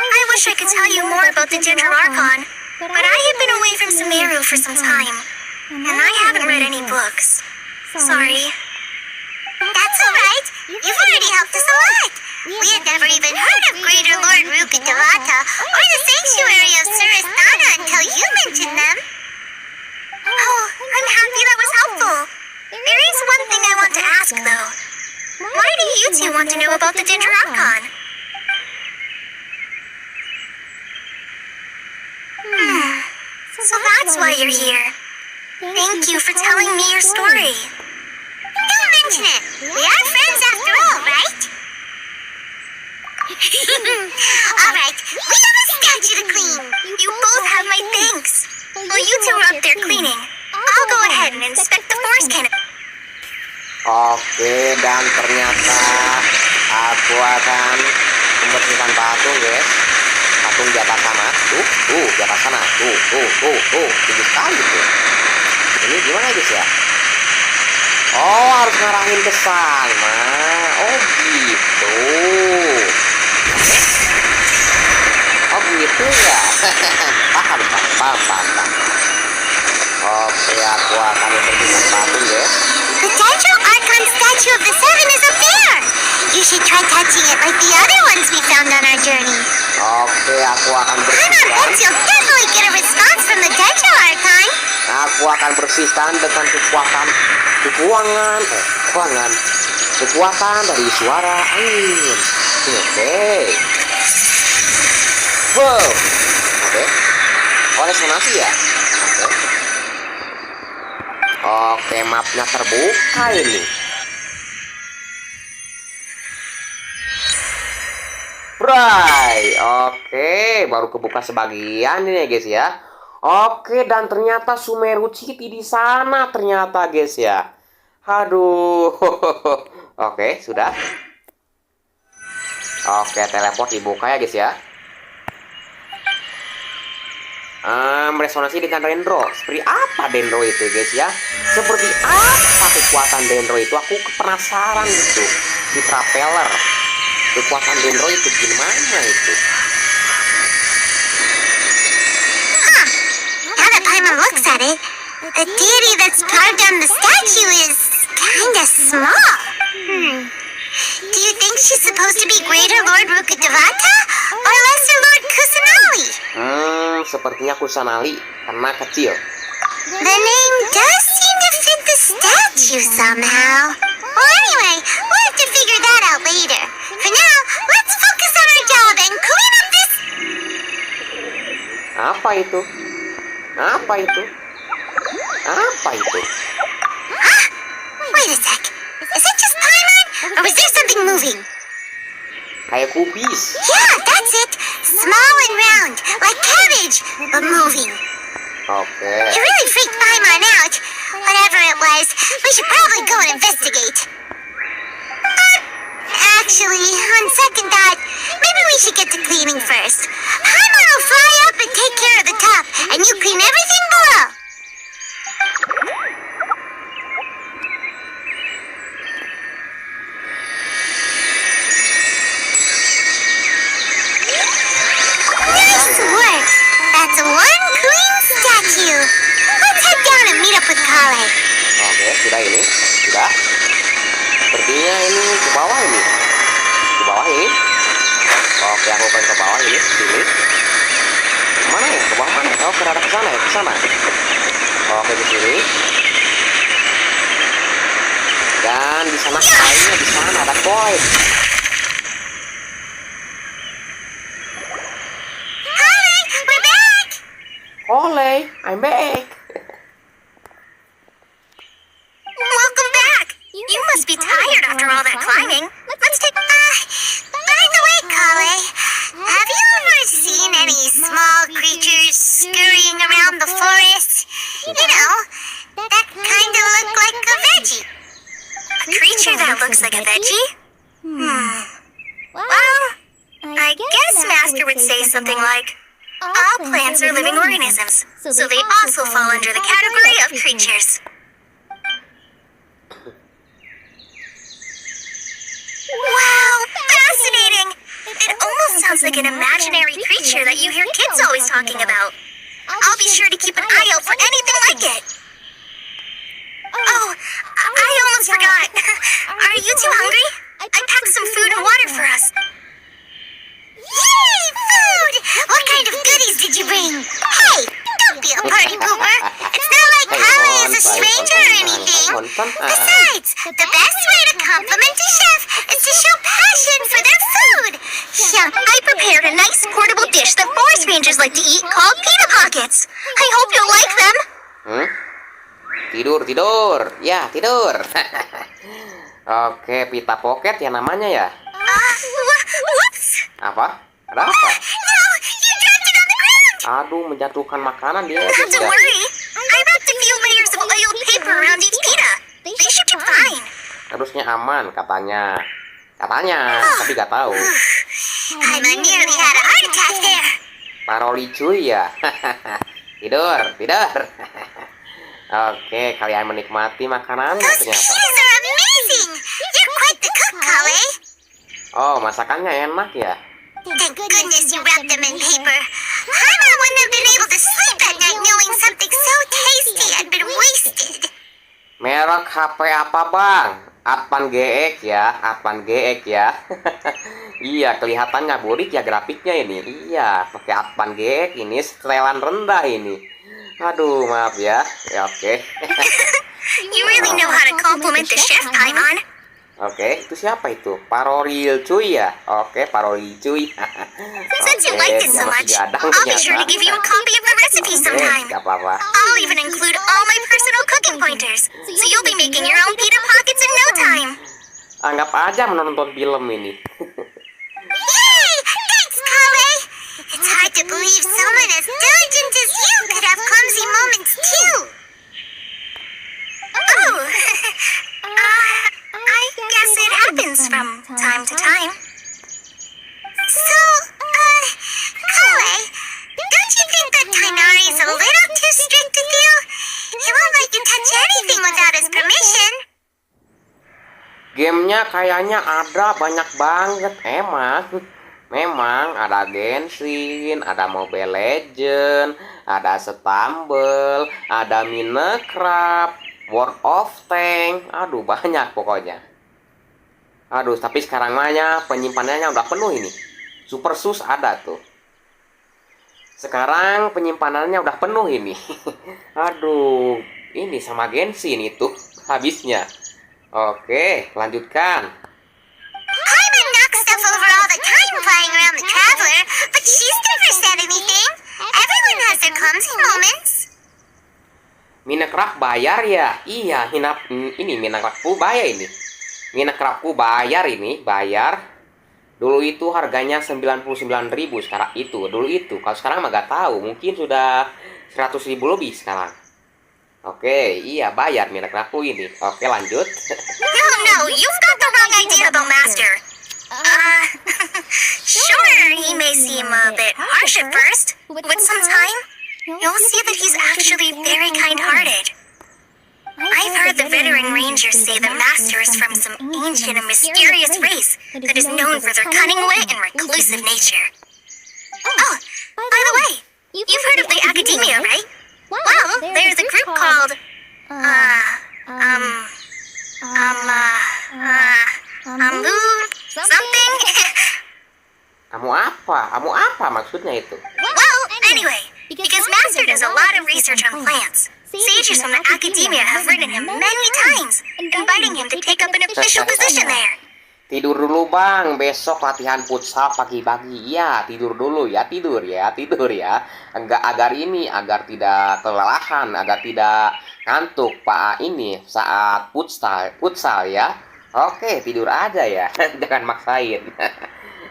I wish I could tell you more about the Ginger Archon, but I have been away from Sumeru for some time, and I haven't read any books. Sorry. That's alright. You've already helped us a lot. We had never even heard of Greater Lord Rukkhadevata or the Sanctuary of Surasthana until you mentioned them. Oh, I'm happy that was helpful. There is one thing I want to ask, though. Why do you two want to know about the Ginger Archon? So that's why you're here. Thank you for telling me your story. Don't mention it. We are friends after all, right? Alright, we have a statue to clean. You both have my thanks. While you two are up there cleaning, I'll go ahead and inspect the forest canopy.
Oke, dan ternyata aku akan membersihkan patung, guys. Patung di atas sana. Tuh, di atas sana. Tuh. Tinggi sekali tuh. Ini gimana, guys ya? Oh, harus ngarahin ke sana. Oh, gitu. Oh, gitu ya. Paham. Oke, aku akan membersihkan patung, guys.
The Dendro Archon statue of the Seven is up there. You should try touching it like the other ones we found on our journey.
Oke, aku akan
I'm on
bersihkan.
bet you'll definitely get a response from the Dendro Archon.
Aku akan bersihkan dengan kekuatan dari suara angin. Oke. Wow. Oke. Oh, resonansi ya. Oke, mapnya terbuka ini. Bray, oke, baru kebuka sebagian ini ya guys ya. Oke, dan ternyata Sumeru City di sana ternyata guys ya. Aduh, oke, sudah. Oke, teleport dibuka ya guys ya. Resonansi dengan dendro. Seperti apa dendro itu guys ya? Seperti apa kekuatan dendro itu? Aku penasaran gitu. Di traveler, kekuatan dendro itu gimana itu?
Now that Paimon looks at it, the deity that's carved on the statue is kinda small. Do you think she's supposed to be Greater Lord Rukkhadevata or Lesser Lord Kusanali?
Sepertinya Kusanali karena kecil.
The name does seem to fit the statue somehow. Well, anyway, we'll have to figure that out later. For now, let's focus on our job and clean up this...
Apa itu? Apa itu? Apa itu?
Huh? Wait a sec. Is it just Paimon? Or was there something moving?
Kayak kubis.
Yeah, that's it. Small and round, like cabbage, but moving.
Oke.
It really freaked Paimon out. Whatever it was, we should probably go and investigate. Actually, on second thought, maybe we should get to cleaning first. Paimon will fly up and take care of the top, and you clean everything below. Nice work! That's one clean statue. Let's head down and meet up with Kale.
Oke, sudah ini. Sudah. Sepertinya ini ke bawah ini. Ke bawah ini. Oke, aku pengen ke bawah ini. Sini. Mana ya? Ke bawah mana? Oh, ke arah sana ya? Ke sana. Oke, di sini. Dan di sana kayaknya di sana ada koin. Oleh, I'm back.
Welcome back. You must be tired after all that climbing. Let's take. By the way, Kale, have you ever seen any small creatures scurrying around the forest? You know, that kind of look like a veggie. A creature that looks like a veggie? Well, I guess Master would say something like, all plants are living organisms, so they also fall under the category of creatures. Wow, fascinating! It almost sounds like an imaginary creature that you hear kids always talking about. I'll be sure to keep an eye out for anything like it. Oh, I almost forgot. Are you two hungry? I packed some food and water for us. Yay, food! What kind of goodies did you bring? Hey, don't be a party pooper. It's not like Kale is a stranger or anything. Besides, the best way to compliment a chef is to show passion for their food. Yeah, I prepared a nice portable dish that forest rangers like to eat called pita pockets. I hope you'll like them.
Tidur. Ya, tidur. Oke, pita pocket ya namanya ya.
Whoops!
Apa? Ada apa?
No, you dropped it on the ground.
Aduh, menjatuhkan makanan dia.
Not to worry. I wrapped a few layers of oiled paper around each pita. They should be fine.
Harusnya aman katanya. Tapi gak tahu.
I nearly had a heart attack there.
Paroli cuy ya. Tidur. Oke, kalian menikmati makanannya
Those
ternyata.
peas are amazing. You're quite the cook, Kale.
Oh, masakannya enak ya.
Thank goodness you wrapped them in paper. Hana wouldn't have been able to sleep at night knowing something so tasty had been wasted.
Merek HP apa bang? Advan GX ya. Iya, kelihatannya burik ya grafiknya ini. Iya, pakai Advan GX ini setelan rendah ini. Aduh, maaf ya. Ya oke.
You really know how to compliment the chef, Paimon.
Oke, itu siapa itu? Paroril cuy ya? Oke, Paroril cuy.
Since you liked it so much, I'll be sure to give you a copy of the recipe sometime.
Gak apa-apa.
I'll even include all my personal cooking pointers, so you'll be making your own pita pockets in no time.
Anggap aja menonton film ini.
Yay! Thanks, Kale! It's hard to believe someone as diligent as you could have clumsy moments too. Oh, I guess it happens from time to time. So, Kale, don't you think that Tainari's a little too strict with you? He won't let you touch anything without his permission.
Gamenya kayaknya ada banyak banget. Memang ada Genshin, ada Mobile Legend, ada Stumble, ada Minecraft, World of Tanks. Aduh, banyak pokoknya. Aduh, tapi sekarang mah penyimpanannya udah penuh ini. Super Sus ada tuh. Sekarang penyimpanannya udah penuh ini. Aduh, ini sama Genshin itu habisnya. Oke, lanjutkan.
Paimon knocks stuff over all the time flying around the Traveler, but she's never said anything. Everyone has their clumsy moments.
Minecraft bayar ya? Iya, ini Minecraftku bayar ini. Minecraftku bayar ini, bayar. Dulu itu harganya 99.000 sekarang itu. Dulu itu, kalau sekarang mah gak tahu, mungkin sudah 100.000 lebih sekarang. Oke, iya bayar Minecraftku ini. Oke, lanjut.
No, you've got the wrong idea about Master. Sure, he may seem a bit harsh at first. With some time, you'll see that he's actually very kind-hearted. I've heard the veteran rangers say that Master is from some ancient and mysterious race that is known for their cunning wit and reclusive nature. Oh, by the way, you've heard of the Academia, right? Well, there's a group called, something?
Kamu apa maksudnya itu?
Well, anyway, because Master does a lot of research on plants, sages from the Academia have written him many times, inviting him to take up an official position there.
Tidur dulu bang, besok latihan futsal pagi-pagi. Iya, tidur dulu ya, tidur ya, tidur ya. Agar tidak kelelahan, agar tidak ngantuk Pak ini saat futsal ya. Oke, tidur aja ya, jangan maksain.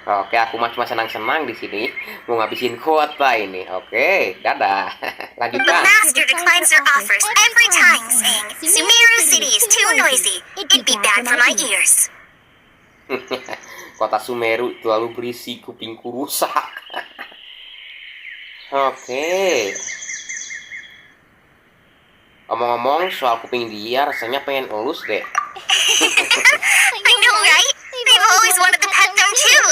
Oke, aku cuma senang-senang di sini, mau ngabisin kuota ini. Oke, dadah.
The
Lanjutkan.
master declines their offers every time, saying, Sumeru City is too noisy. It'd be bad for my ears.
Kota Sumeru terlalu berisi, kupingku rusak. Oke. Ngomong-ngomong soal kuping dia, rasanya pengen elus deh.
I know, right? I've always wanted to pet them too.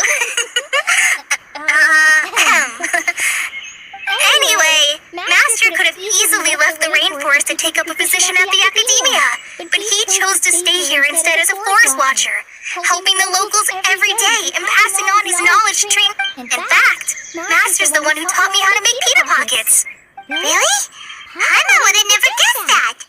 Anyway, Master could have easily left the rainforest to take up a position at the academia, but he chose to stay here instead as a forest watcher, helping the locals every day and passing on his knowledge to train. In fact, Master's the one who taught me how to make pita pockets. Really? Paimon would have never guessed that.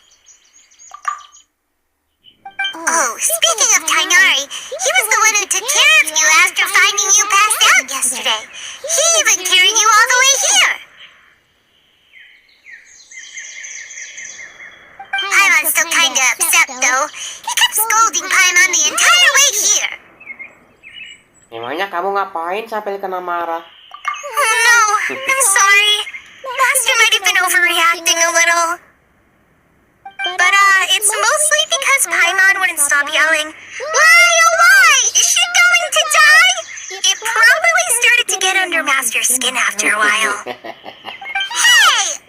Oh, speaking of Tainari, he was the one who took care of you after finding you passed out yesterday. He even carried you all the way here. Paimon's still kinda upset though. He kept scolding Paimon the entire way here.
Emangnya kamu ngapain sampai kena marah?
Oh no, I'm sorry. Master might have been overreacting a little. But it's mostly because Paimon wouldn't stop yelling, "Why, oh why? Is she going to die?" It probably started to get under Master's skin after a while. Hey!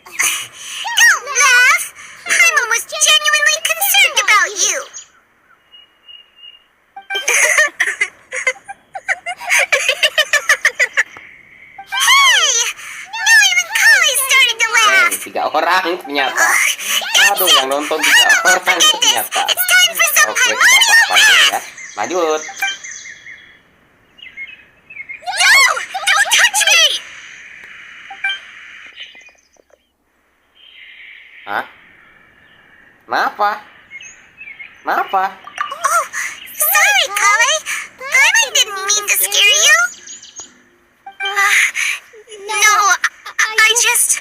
Don't laugh! Paimon was genuinely concerned about you. Hey! Now even Kali started to laugh.
3 orang ternyata. Aduh, yang nonton 3 orang ternyata.
It's time for some
Oke, kita
Paimonial
pas-pasin ya.
laugh!
Lanjut.
No! Don't touch me!
Hah? Kenapa? Kenapa?
Oh, sorry, Kale. Paimon didn't mean to scare you. No, I just...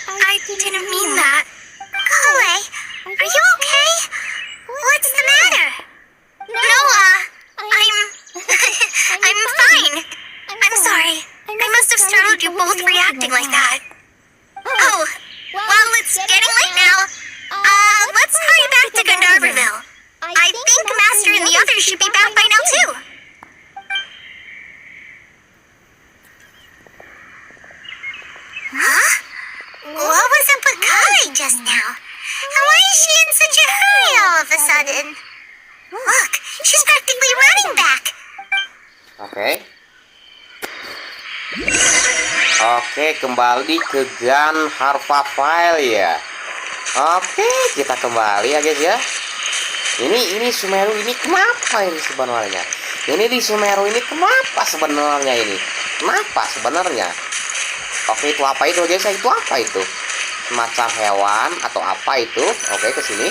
I didn't mean that. Kale, are you okay? What's the matter? No, I'm fine. I'm sorry. I must have startled you both reacting like that. Oh, well, it's getting late now. Let's hurry back to Gandharville. I think Master and the others should be back by now, too. Huh? What was up with Kali just now? And why is she in such a hurry all of a sudden? Look, she's practically running back.
Oke. Oke, kembali ke Gun Harva File ya. Oke, kita kembali ya guys ya. Ini Sumeru ini kenapa ini sebenarnya? Ini di Sumeru ini kenapa sebenarnya ini? Kenapa sebenarnya? Oke, itu apa itu guys? Itu apa itu? Semacam hewan atau apa itu? Oke, ke sini.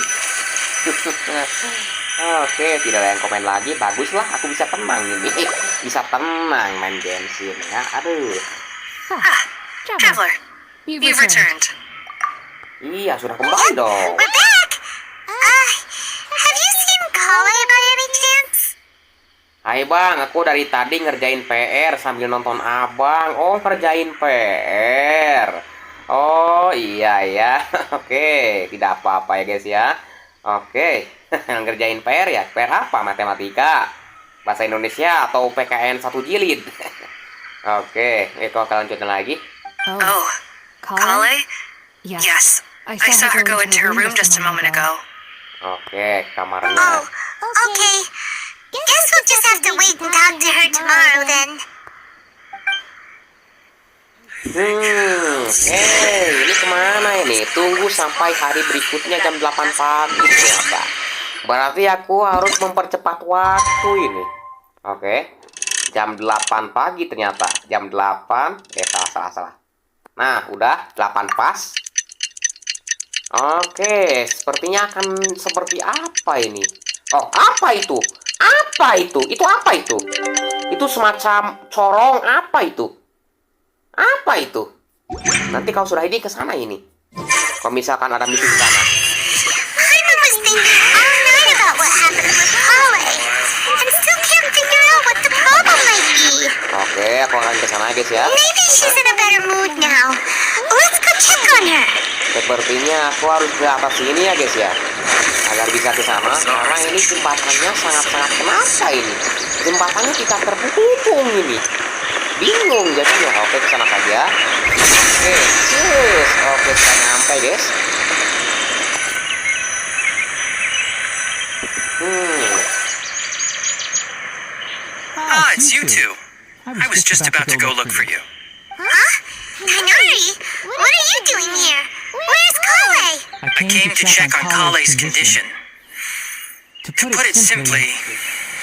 Oke, tidak ada yang komen lagi. Baguslah, aku bisa tenang ini. Bisa tenang main Genshin ya. Aduh.
Traveler, you've returned.
Iya, sudah kembali dong.
We're back! Have you seen Kale by any chance?
Hai bang, aku dari tadi ngerjain PR sambil nonton abang. Oh, ngerjain PR. Oh, iya ya. Oke, tidak apa-apa ya guys ya. Oke, ngerjain PR ya. PR apa? Matematika, bahasa Indonesia, atau PKN 1 jilid? Oke, kok kalian lanjutin lagi?
Oh, Kale? Yes, I saw her go into her room just a moment ago.
Oke, kamarnya.
Oh, okay. Guess we'll just have to wait and talk to her tomorrow then.
Ini kemana ini? Tunggu sampai hari berikutnya jam 8 pagi ternyata. Berarti aku harus mempercepat waktu ini. Oke, jam 8 pagi ternyata. Jam 8, salah. Nah, udah 8 pas. Oke, sepertinya akan seperti apa ini? Oh, apa itu? Apa itu? Itu apa itu? Itu semacam corong apa itu? Apa itu? Nanti kalau sudah ini ke sana ini. Kalau misalkan ada misi di sana.
Paimon was thinking all night about what happened with Kale, and still can't figure out what the problem might be.
Oke, aku akan ke sana guys ya.
Maybe she's in a better mood now. Let's go check on her.
Sepertinya aku harus ke atas sini ya guys ya, agar bisa ke sana. Karena ini jembatannya sangat-sangat kenapa ini? Jembatannya kita terhubung ini. Bingung jadinya. Oke, ke sana saja. Oke, yes. Oke, sudah nyampe guys.
Ah, it's you two. I was just about to go look for you.
Huh? Kainari, what are you doing here? Where's Kale?
I came to check on Kale's condition. To put it simply,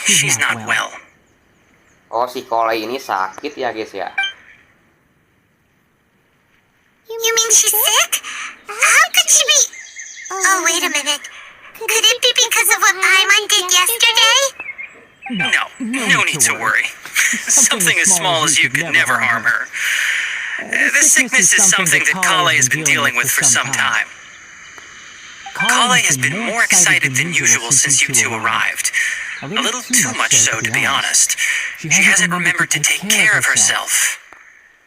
she's not well.
Oh, si Kole ini sakit ya guys ya.
You mean she's sick? How could she be... Oh, wait a minute. Could it be because of what Paimon did yesterday?
No need to worry. Something as small as you could never harm her. The sickness is something that Kale has been dealing with for some time. Kale has been more excited than usual since you two arrived. A little too much so, to be honest. She hasn't remembered to take care of herself.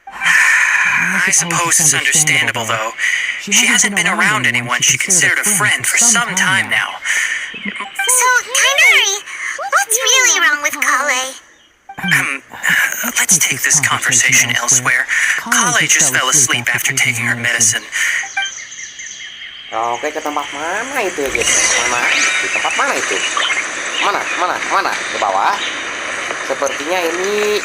I suppose it's understandable, though. She hasn't been around anyone she considered a friend for some time now.
So, Kainari, what's really wrong with Kale?
Let's take this conversation elsewhere. Kale just fell asleep after taking her medicine.
Oke, ke tempat mana itu ya guys? Mana? Di tempat mana itu? Mana? Ke bawah. Sepertinya ini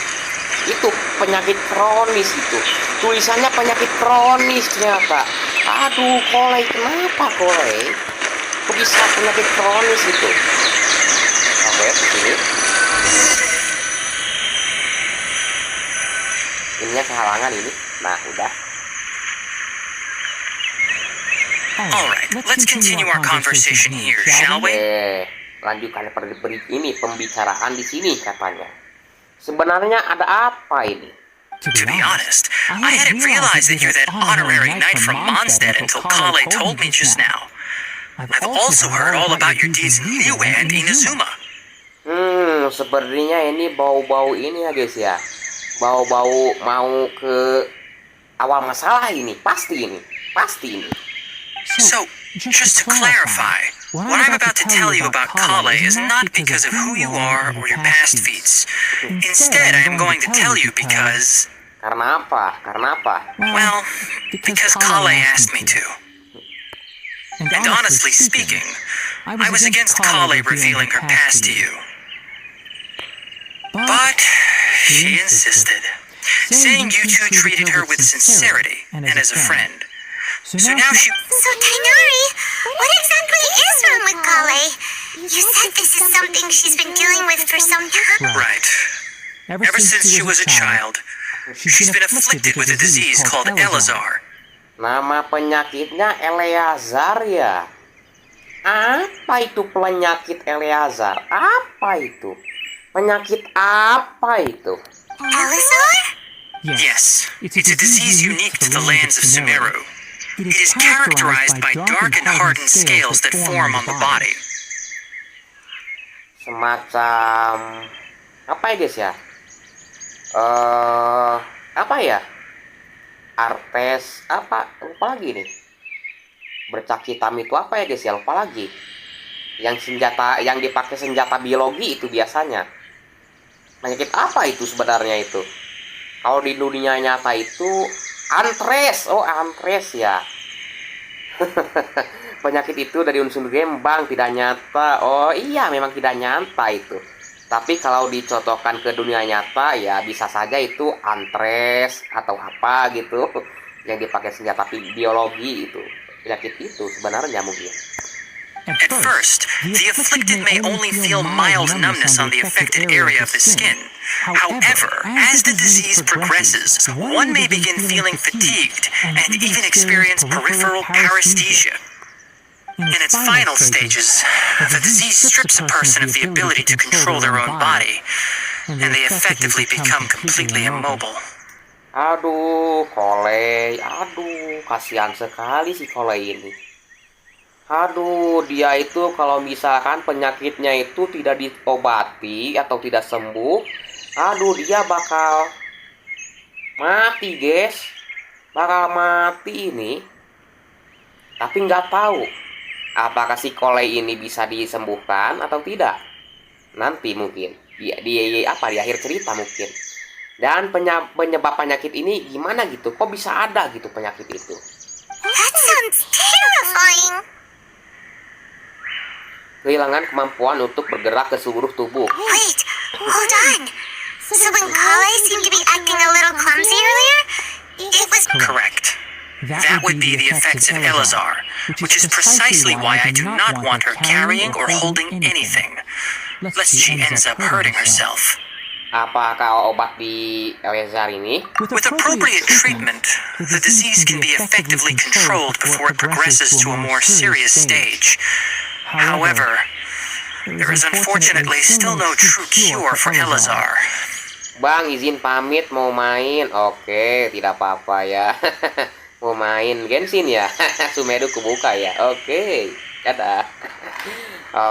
itu penyakit kronis itu. Tulisannya penyakit kronis ternyata. Aduh, Kole, kenapa Kole? Kok bisa penyakit kronis itu? Oke, di sini. Ininya kehalangan ini. Nah, udah.
Alright, let's continue our conversation here, shall we?
Lanjutkan ini pembicaraan di sini katanya. Sebenarnya ada apa ini?
To be honest, I hadn't realized that you're that honorary knight from Mondstadt until Kale told me just now. I've also heard all about your deeds in Liyue and Inazuma.
Sepertinya ini bau-bau ini ya guys ya. Bau-bau mau ke awal masalah ini. Pasti ini.
So, just to clarify, what I'm about to tell you about Kale is not because of who you are or your past feats. Instead, I am going to tell you because...
Karena apa?
Well, because Kale asked me to. And honestly speaking, I was against Kale revealing her past to you. But she insisted, saying you two treated her with sincerity and as a friend. So now she...
So, Kainari, what exactly is wrong with Kale? You said this is something she's been dealing with for some time.
Right. Ever since she was a child, she's been afflicted with a disease called Elazar.
Nama penyakitnya Eleazar ya. Apa itu penyakit Eleazar? Apa itu? Penyakit apa itu?
Elazar?
Yes, it's a disease unique to the lands of Sumeru. It is characterized by dark and hardened scales that form on the body.
Semacam apa ya guys ya? Apa ya? Artes apa? Lupa lagi nih. Bercak hitam itu apa ya guys ya? Lupa lagi. Yang dipakai senjata biologi itu biasanya. Penyakit apa itu sebenarnya itu? Kalau di dunia nyata itu antres. Oh, antres ya. Penyakit itu dari unsur gembang, tidak nyata. Oh iya, memang tidak nyata itu. Tapi kalau dicocokkan ke dunia nyata ya bisa saja itu antres atau apa gitu yang dipakai senjata biologi itu. Penyakit itu sebenarnya mungkin.
At first, the afflicted may only feel mild numbness on the affected area of the skin. However, as the disease progresses, one may begin feeling fatigued and even experience peripheral paresthesia. In its final stages, the disease strips a person of the ability to control their own body, and they effectively become completely immobile.
Aduh, Kolei. Aduh, kasihan sekali si Kolei ini. Aduh, dia itu kalau misalkan penyakitnya itu tidak diobati atau tidak sembuh, aduh, dia bakal mati, guys. Bakal mati ini. Tapi nggak tahu apakah si Kolei ini bisa disembuhkan atau tidak. Nanti mungkin di akhir cerita mungkin. Dan penyebab penyakit ini gimana gitu? Kok bisa ada gitu penyakit itu?
That sounds terrifying.
Kehilangan kemampuan untuk bergerak ke seluruh tubuh.
Wait, hold on. So when Kale seemed to be acting a little clumsy earlier, it was...
Correct. That would be the effects of Elazar, which is precisely why I do not want her carrying or holding anything, lest she ends up hurting herself.
Apakah obat di Elazar ini?
With appropriate treatment, the disease can be effectively controlled before it progresses to a more serious stage. However, there is unfortunately still no true cure for Elazar.
Bang, izin pamit mau main. Oke, tidak apa-apa ya. Mau main Genshin ya. Sumeru kebuka ya. Oke, dadah.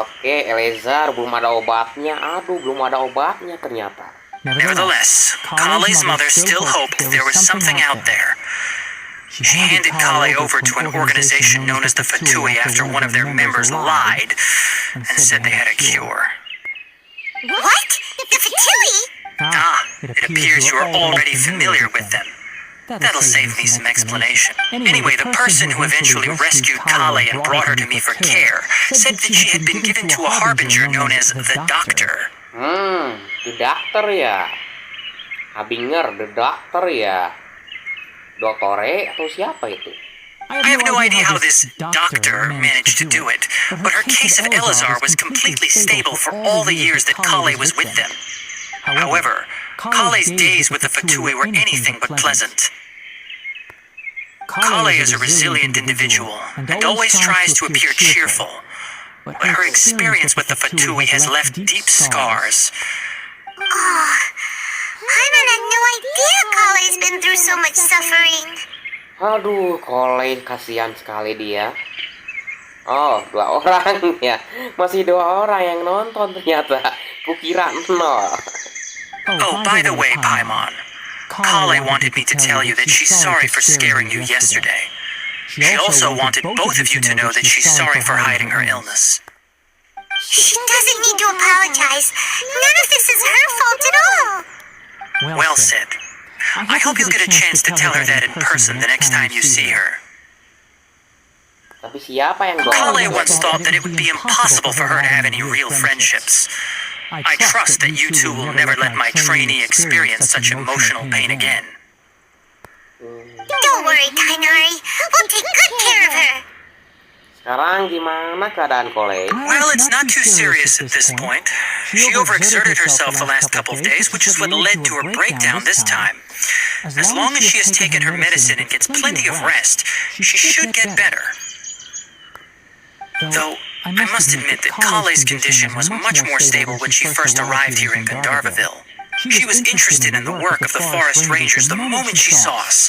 Oke, Elazar belum ada obatnya. Aduh, belum ada obatnya ternyata.
Nevertheless, Kale's mother still hoped there was something out there. She handed Kale over to an organization known as the Fatui after one of their members lied and said they had a cure.
What? The Fatui?
It appears you are already familiar with them. That'll save me some explanation. Anyway, the person who eventually rescued Kale and brought her to me for care said that she had been given to a harbinger known as the Doctor.
The Doctor ya. Habinger, the Doctor ya. Dottore atau siapa itu?
I have no idea how this doctor managed to do it, but her case of Elazar was completely stable for all the years that Kale was with them. However, Kale's days with the Fatui were anything but pleasant. Kale is a resilient individual and always tries to appear cheerful, but her experience with the Fatui has left deep scars.
Oh, Paimon had no idea Kale's been through so much suffering.
Aduh, Kolei kasihan sekali dia. Oh, 2 orang ya. Masih 2 orang yang nonton ternyata. Kukira 0.
Oh, by the way, Paimon, Kale wanted me to tell you that she's sorry for scaring you yesterday. She also wanted both of you to know that she's sorry for hiding her illness.
She doesn't need to apologize. None of this is her fault at all.
Well said. I hope you'll get a chance to tell her that in person the next time you see her.
Tapi siapa yang
Kale once thought that it would be impossible for her to have any real friendships. I trust that you two will never let my trainee experience such emotional pain again.
Don't worry, Kainari. We'll take good care of her.
Sekarang gimana keadaan Kolei?
Well, it's not too serious at this point. She overexerted herself the last couple of days, which is what led to her breakdown this time. As long as she has taken her medicine and gets plenty of rest, she should get better. Though, I must admit that Kale's condition was much more stable when she first arrived here in Gandharvaville. She was interested in the work of the forest rangers the moment she saw us.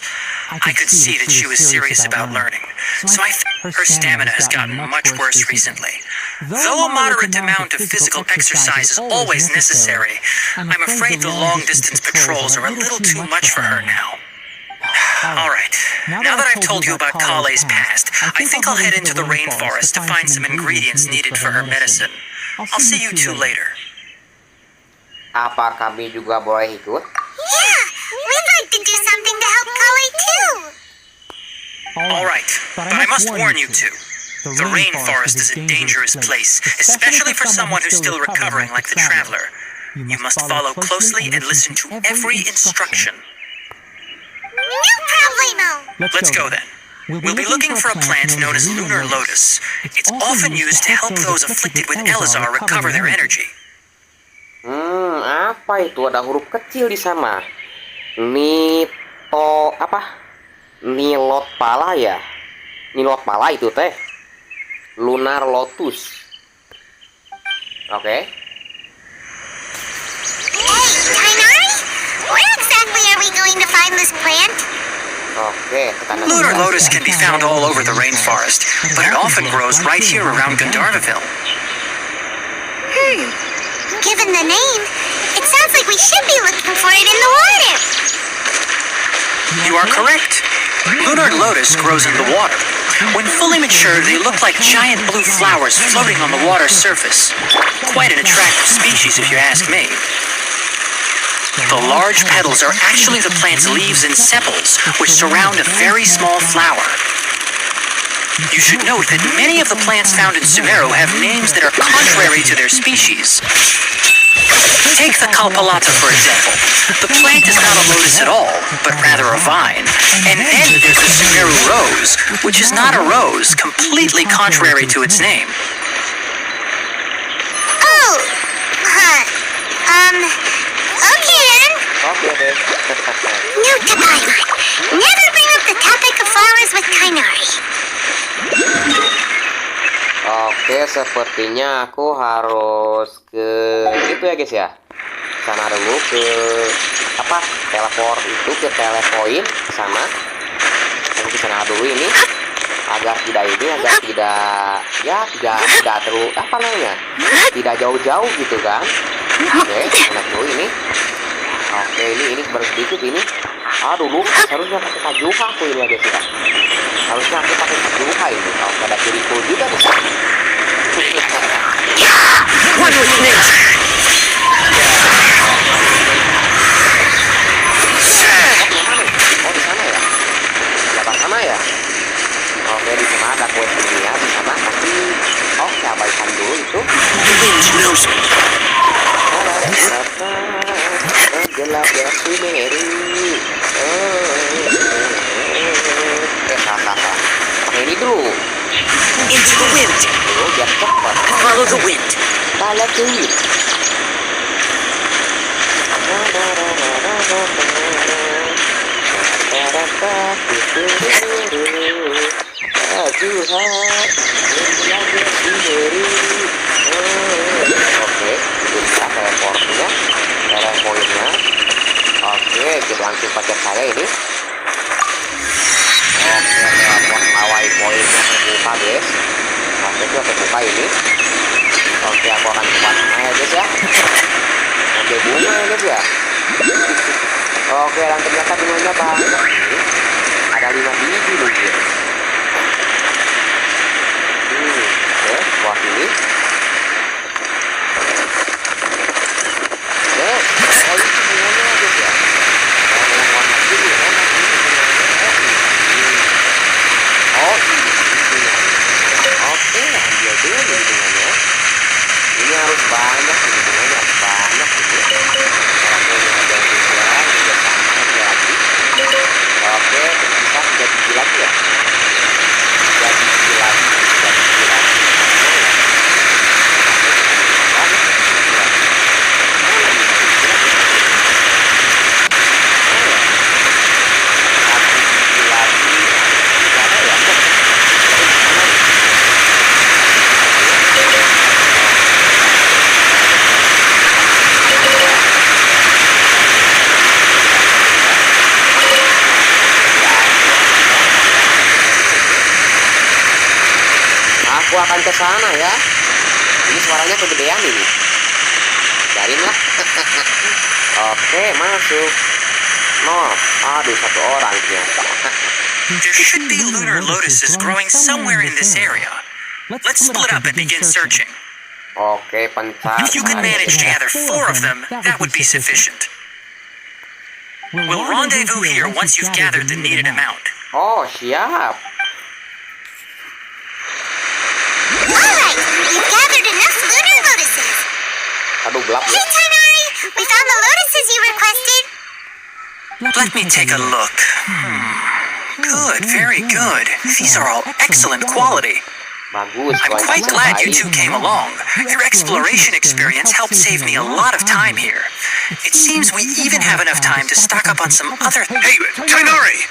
I could see that she was serious about learning, so I think her stamina has gotten much worse recently. Though a moderate amount of physical exercise is always necessary, I'm afraid the long-distance patrols are a little too much for her now. Alright, now that I've told you about Kale's past, I think I'll head into the rainforest to find some ingredients needed for her medicine. I'll see you two later.
Apa kami juga boleh ikut?
Yeah, we'd like to do something to help Kale too.
Alright, but I must warn you two. The rainforest is a dangerous place, especially for someone who's still recovering like the traveler. You must follow closely and listen to every instruction.
No problemo.
Let's go then. We'll be looking for a plant known as lunar lotus. It's often used to help those afflicted with Elazar recover their energy.
Apa itu? Ada huruf kecil di sana. Nito apa? Nilot pala ya? Nilot pala itu teh. Lunar Lotus. Oke.
Hey, Tainari? Where exactly are we going to find this plant?
Oke, tekanan
Lunar lotus can be found all over the rainforest, but it often grows right here around Gandharvaville.
Given the name, it sounds like we should be looking for it in the water.
You are correct. Lunar lotus grows in the water. When fully mature, they look like giant blue flowers floating on the water's surface. Quite an attractive species, if you ask me. The large petals are actually the plant's leaves and sepals, which surround a very small flower. You should note that many of the plants found in Sumeru have names that are contrary to their species. Take the Kalpalata, for example. The plant is not a lotus at all, but rather a vine. And then there's the Sumeru rose, which is not a rose, completely contrary to its name.
Oh, okay then.
Oke deh.
Note to pilot. Never bring up the topic of flowers with Tainari.
Oke, sepertinya aku harus ke itu ya guys ya. Sana dulu ke apa? Teleport itu ke telepoint ke sana. Aku ke sana dulu ini. Agak tidak tidak terlalu apa namanya? Tidak jauh-jauh gitu kan. Oke, enak dulu ini. Oke, ini baru sedikit ini. Aduh, lu harusnya pakai kajuha aku ini ya guys ya. Harusnya aku pakai kajuha ini. Kalau ada kirikul juga di sana.
What was this?
Oh, di sana ya? Sebelah sana ya? Oke, di sana ada quest ini ya. Di sana nanti oke, abaikan dulu itu.
The wind knows me.
Gelap ya Sumeru. Hahaha. Oke, ini dulu.
Into the wind.
Dulu biar cepat.
Follow the wind.
Balik dulu. Oke, itu bisa teleportnya, telepointnya. Oke, kita langsung pakai saya ini. Oke, teleport awal poinnya terbuka guys. Oke, itu terbuka ini. Oke, aku akan buat ya guys ya. Ambil bunga ya guys ya. Oke, dan ternyata bunganya banyak ini. Ada 5 biji mungkin. Oke, buat ini. Oke, ini bunganya guys ya. Yang warna biru, warna biru. Oh, ini bunganya. Oke, ambil dulu nih bunganya. Ini harus banyak ini bunganya, harus banyak ini. Oke, ini ada juga, ini juga sama ada lagi. Oke, tersisa 3 biji lagi ya. 3 biji lagi, 3 biji lagi. Aku akan ke sana ya. Ini suaranya kegedean ini. Biarin lah. Oke, masuk. Aduh, 1 orang ternyata.
There should be lunar lotuses growing somewhere in this area. Let's split up and begin searching.
Oke, pencari.
If you can manage to gather 4 of them, that would be sufficient. We'll rendezvous here once you've gathered the needed amount.
Oh, siap.
Alright, we've gathered enough lunar lotuses.
Aduh, gelap
Hey,
ya.
Tainari, we found the lotuses you requested.
Let me take a look. Good, very good. These are all excellent quality.
Bagus.
I'm quite glad you two came along. Your exploration experience helped save me a lot of time here. It seems we even have enough time to stock up on some other...
Hey, Tainari!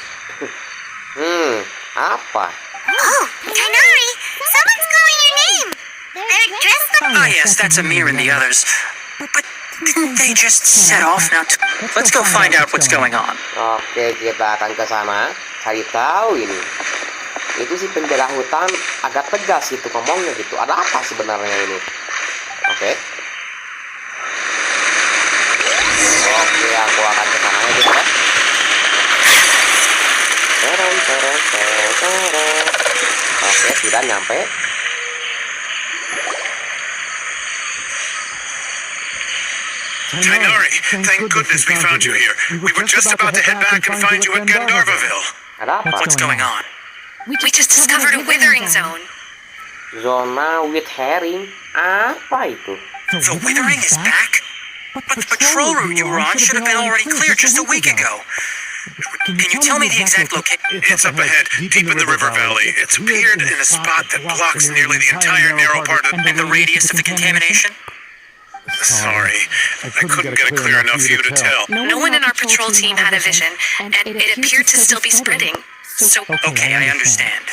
Apa?
Oh, Tainari, someone's calling your Their dress look
Ah, yes, that's Amir and the others. But didn't they just set off now? Let's go find out what's going on.
Oke, kita akan ke sana cari tahu ini. Itu si penjaga hutan agak tegas itu ngomongnya gitu. Ada apa sebenarnya ini? Oke. Oke, aku akan ke sana ya gitu ya. Oke, sudah nyampe.
Tainari, thank goodness we found you here. We were just about to head back and find you at Gandharvaville.
Ada apa?
What's going on?
We just discovered a withering zone.
Zona with herring. Apa itu?
The withering is back? But the patrol route you were on should have been already cleared just a week ago. Can you tell me the exact location?
It's up ahead, deep in the river valley. It's appeared in a spot that blocks nearly the entire narrow part of...
And the radius of the contamination?
Sorry, I couldn't get a clear enough view to tell.
No one in our patrol team had a vision, and it appeared to still be spreading. So,
Okay, I understand.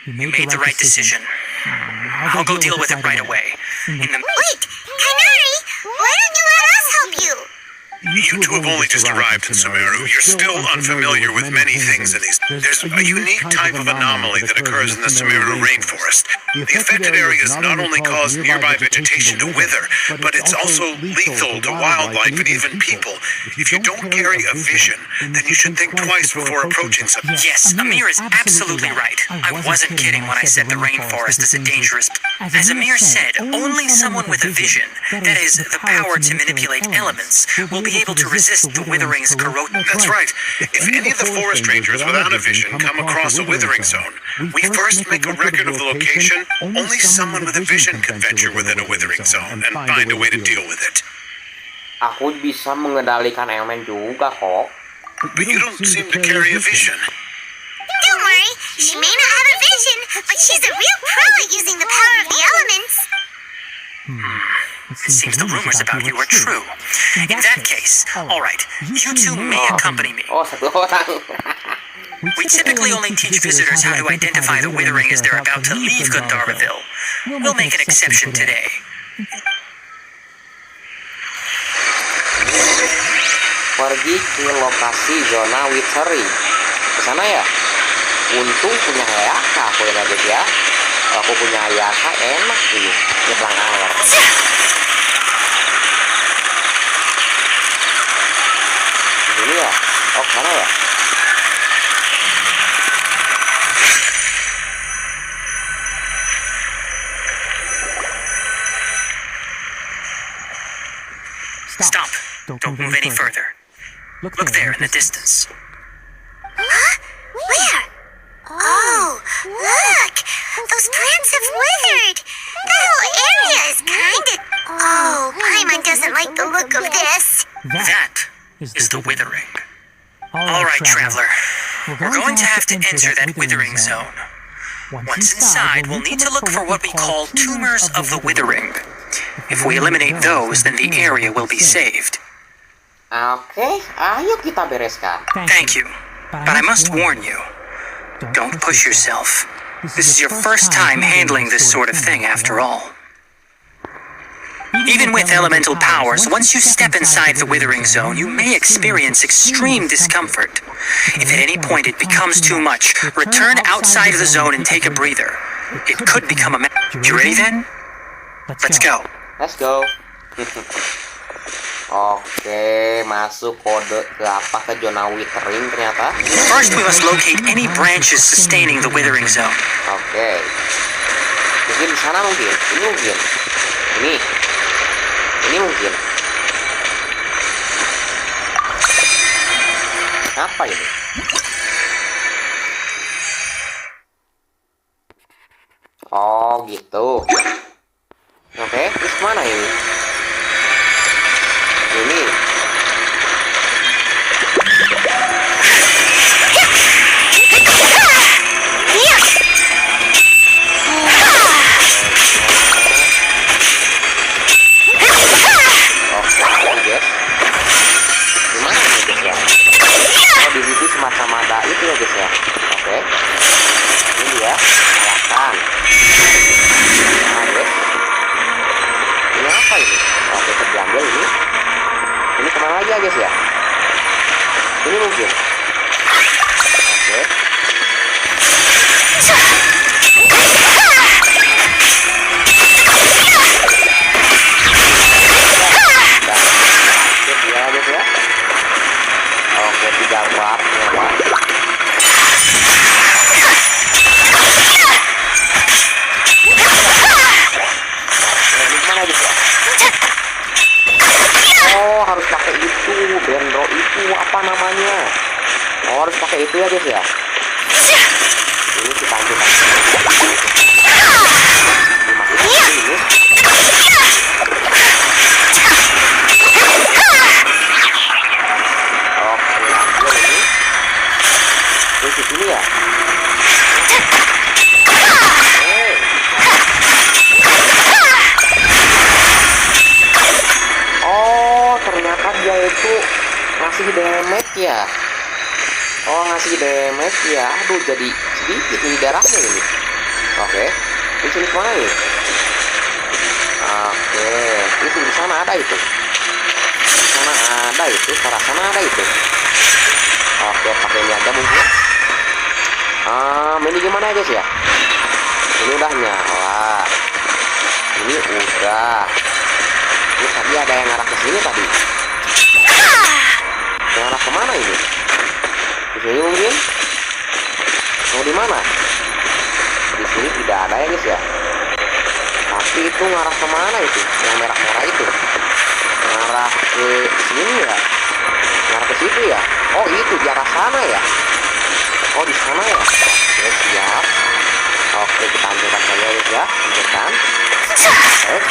You made the right decision. I'll go deal with it right away.
Wait, Tainari, why don't you let us help you?
You two have only just arrived in Sumeru. You're still unfamiliar with many things in these. There's a unique type of anomaly that occurs in the Sumeru rainforest. The affected areas not only cause nearby vegetation to wither, but it's also lethal to wildlife and even people. If you don't carry a vision, then you should think twice before approaching something.
Yes, Amir is absolutely right. I wasn't kidding when I said the rainforest is a dangerous... As Amir said, only someone with a vision, that is, the power to manipulate elements, will be able to resist the withering's corrosive...
That's right. If any of the forest rangers without a vision come across a withering zone, we first make a record of the location. Only someone with a vision can venture within a withering zone and find a way to deal with it.
Aku bisa mengendalikan elemen juga kok.
But you don't seem to carry a vision.
Don't worry, she may not have a vision, but she's a real pro at using the power of the elements.
It seems the rumors about you are true. In that case, all right, you two may accompany me.
Oh, satu orang.
We typically only teach visitors how to identify the withering as they're about to leave Gandharvaville. We'll make an exception today.
Pergi ke lokasi zona withering. Ke sana ya. Untung punya Ayaka aku ya guys ya. Kalau aku punya Ayaka enak ini. Nyeblang air. Ini ya. Oh, mana ya?
Stop. Don't move any further. Look there in the distance.
Huh? Where? Oh, look! Those plants have withered! The whole area is kinda... Oh, Paimon doesn't like the look of this.
That is the withering. All right, traveler. We're going to have to enter that withering zone. Once inside, we'll need to look for what we call tumors of the withering. If we eliminate those, then the area will be saved.
Oke, ayo kita bereskan.
Thank you. But I must warn you, don't push yourself. This is your first time handling this sort of thing after all. Even with elemental powers, once you step inside the withering zone, you may experience extreme discomfort. If at any point it becomes too much, return outside of the zone and take a breather. It could become a... You ready then? Let's go.
Let's go. Oke, masuk kode ke apa ke zona withering ternyata.
First, we must locate any branches sustaining the withering zone.
Oke. Mungkin di sana mungkin. Ini mungkin. Ini. Ini mungkin. Apa ini? Oh, gitu. Oke, terus mana ini? Ini. Semacam ada itu ya guys ya. Oke. Ini dia. Nyalakan. Nah, Oh, harus pakai itu ya guys ya. Ini kita ambil ini ini. Oke, ambil ini. Terus di sini ya. Oh, ternyata dia itu ngasih damage ya. Oh, ngasih damage ya. Aduh, jadi sedikit nih darahnya ini. Oke, di sini kemana nih? Oke, itu di sana ada itu. Di sana ada itu, sana ada itu. Oke, pakai ini aja mungkin. Ini gimana ya guys ya? Ini udah nyala. Ini udah. Ini tadi ada yang ngarah ke sini tadi. Yang ngarah kemana ini? Di sini mungkin? Mau di mana? Di sini tidak ada ya guys ya. Tapi itu ngarah kemana itu? Yang merah-merah itu? Ngarah ke sini ya? Ngarah ke situ ya? Oh itu di arah sana ya? Oh di sana ya? Oke siap. Oke kita ambilkan saja guys ya. Ambilkan. Oke.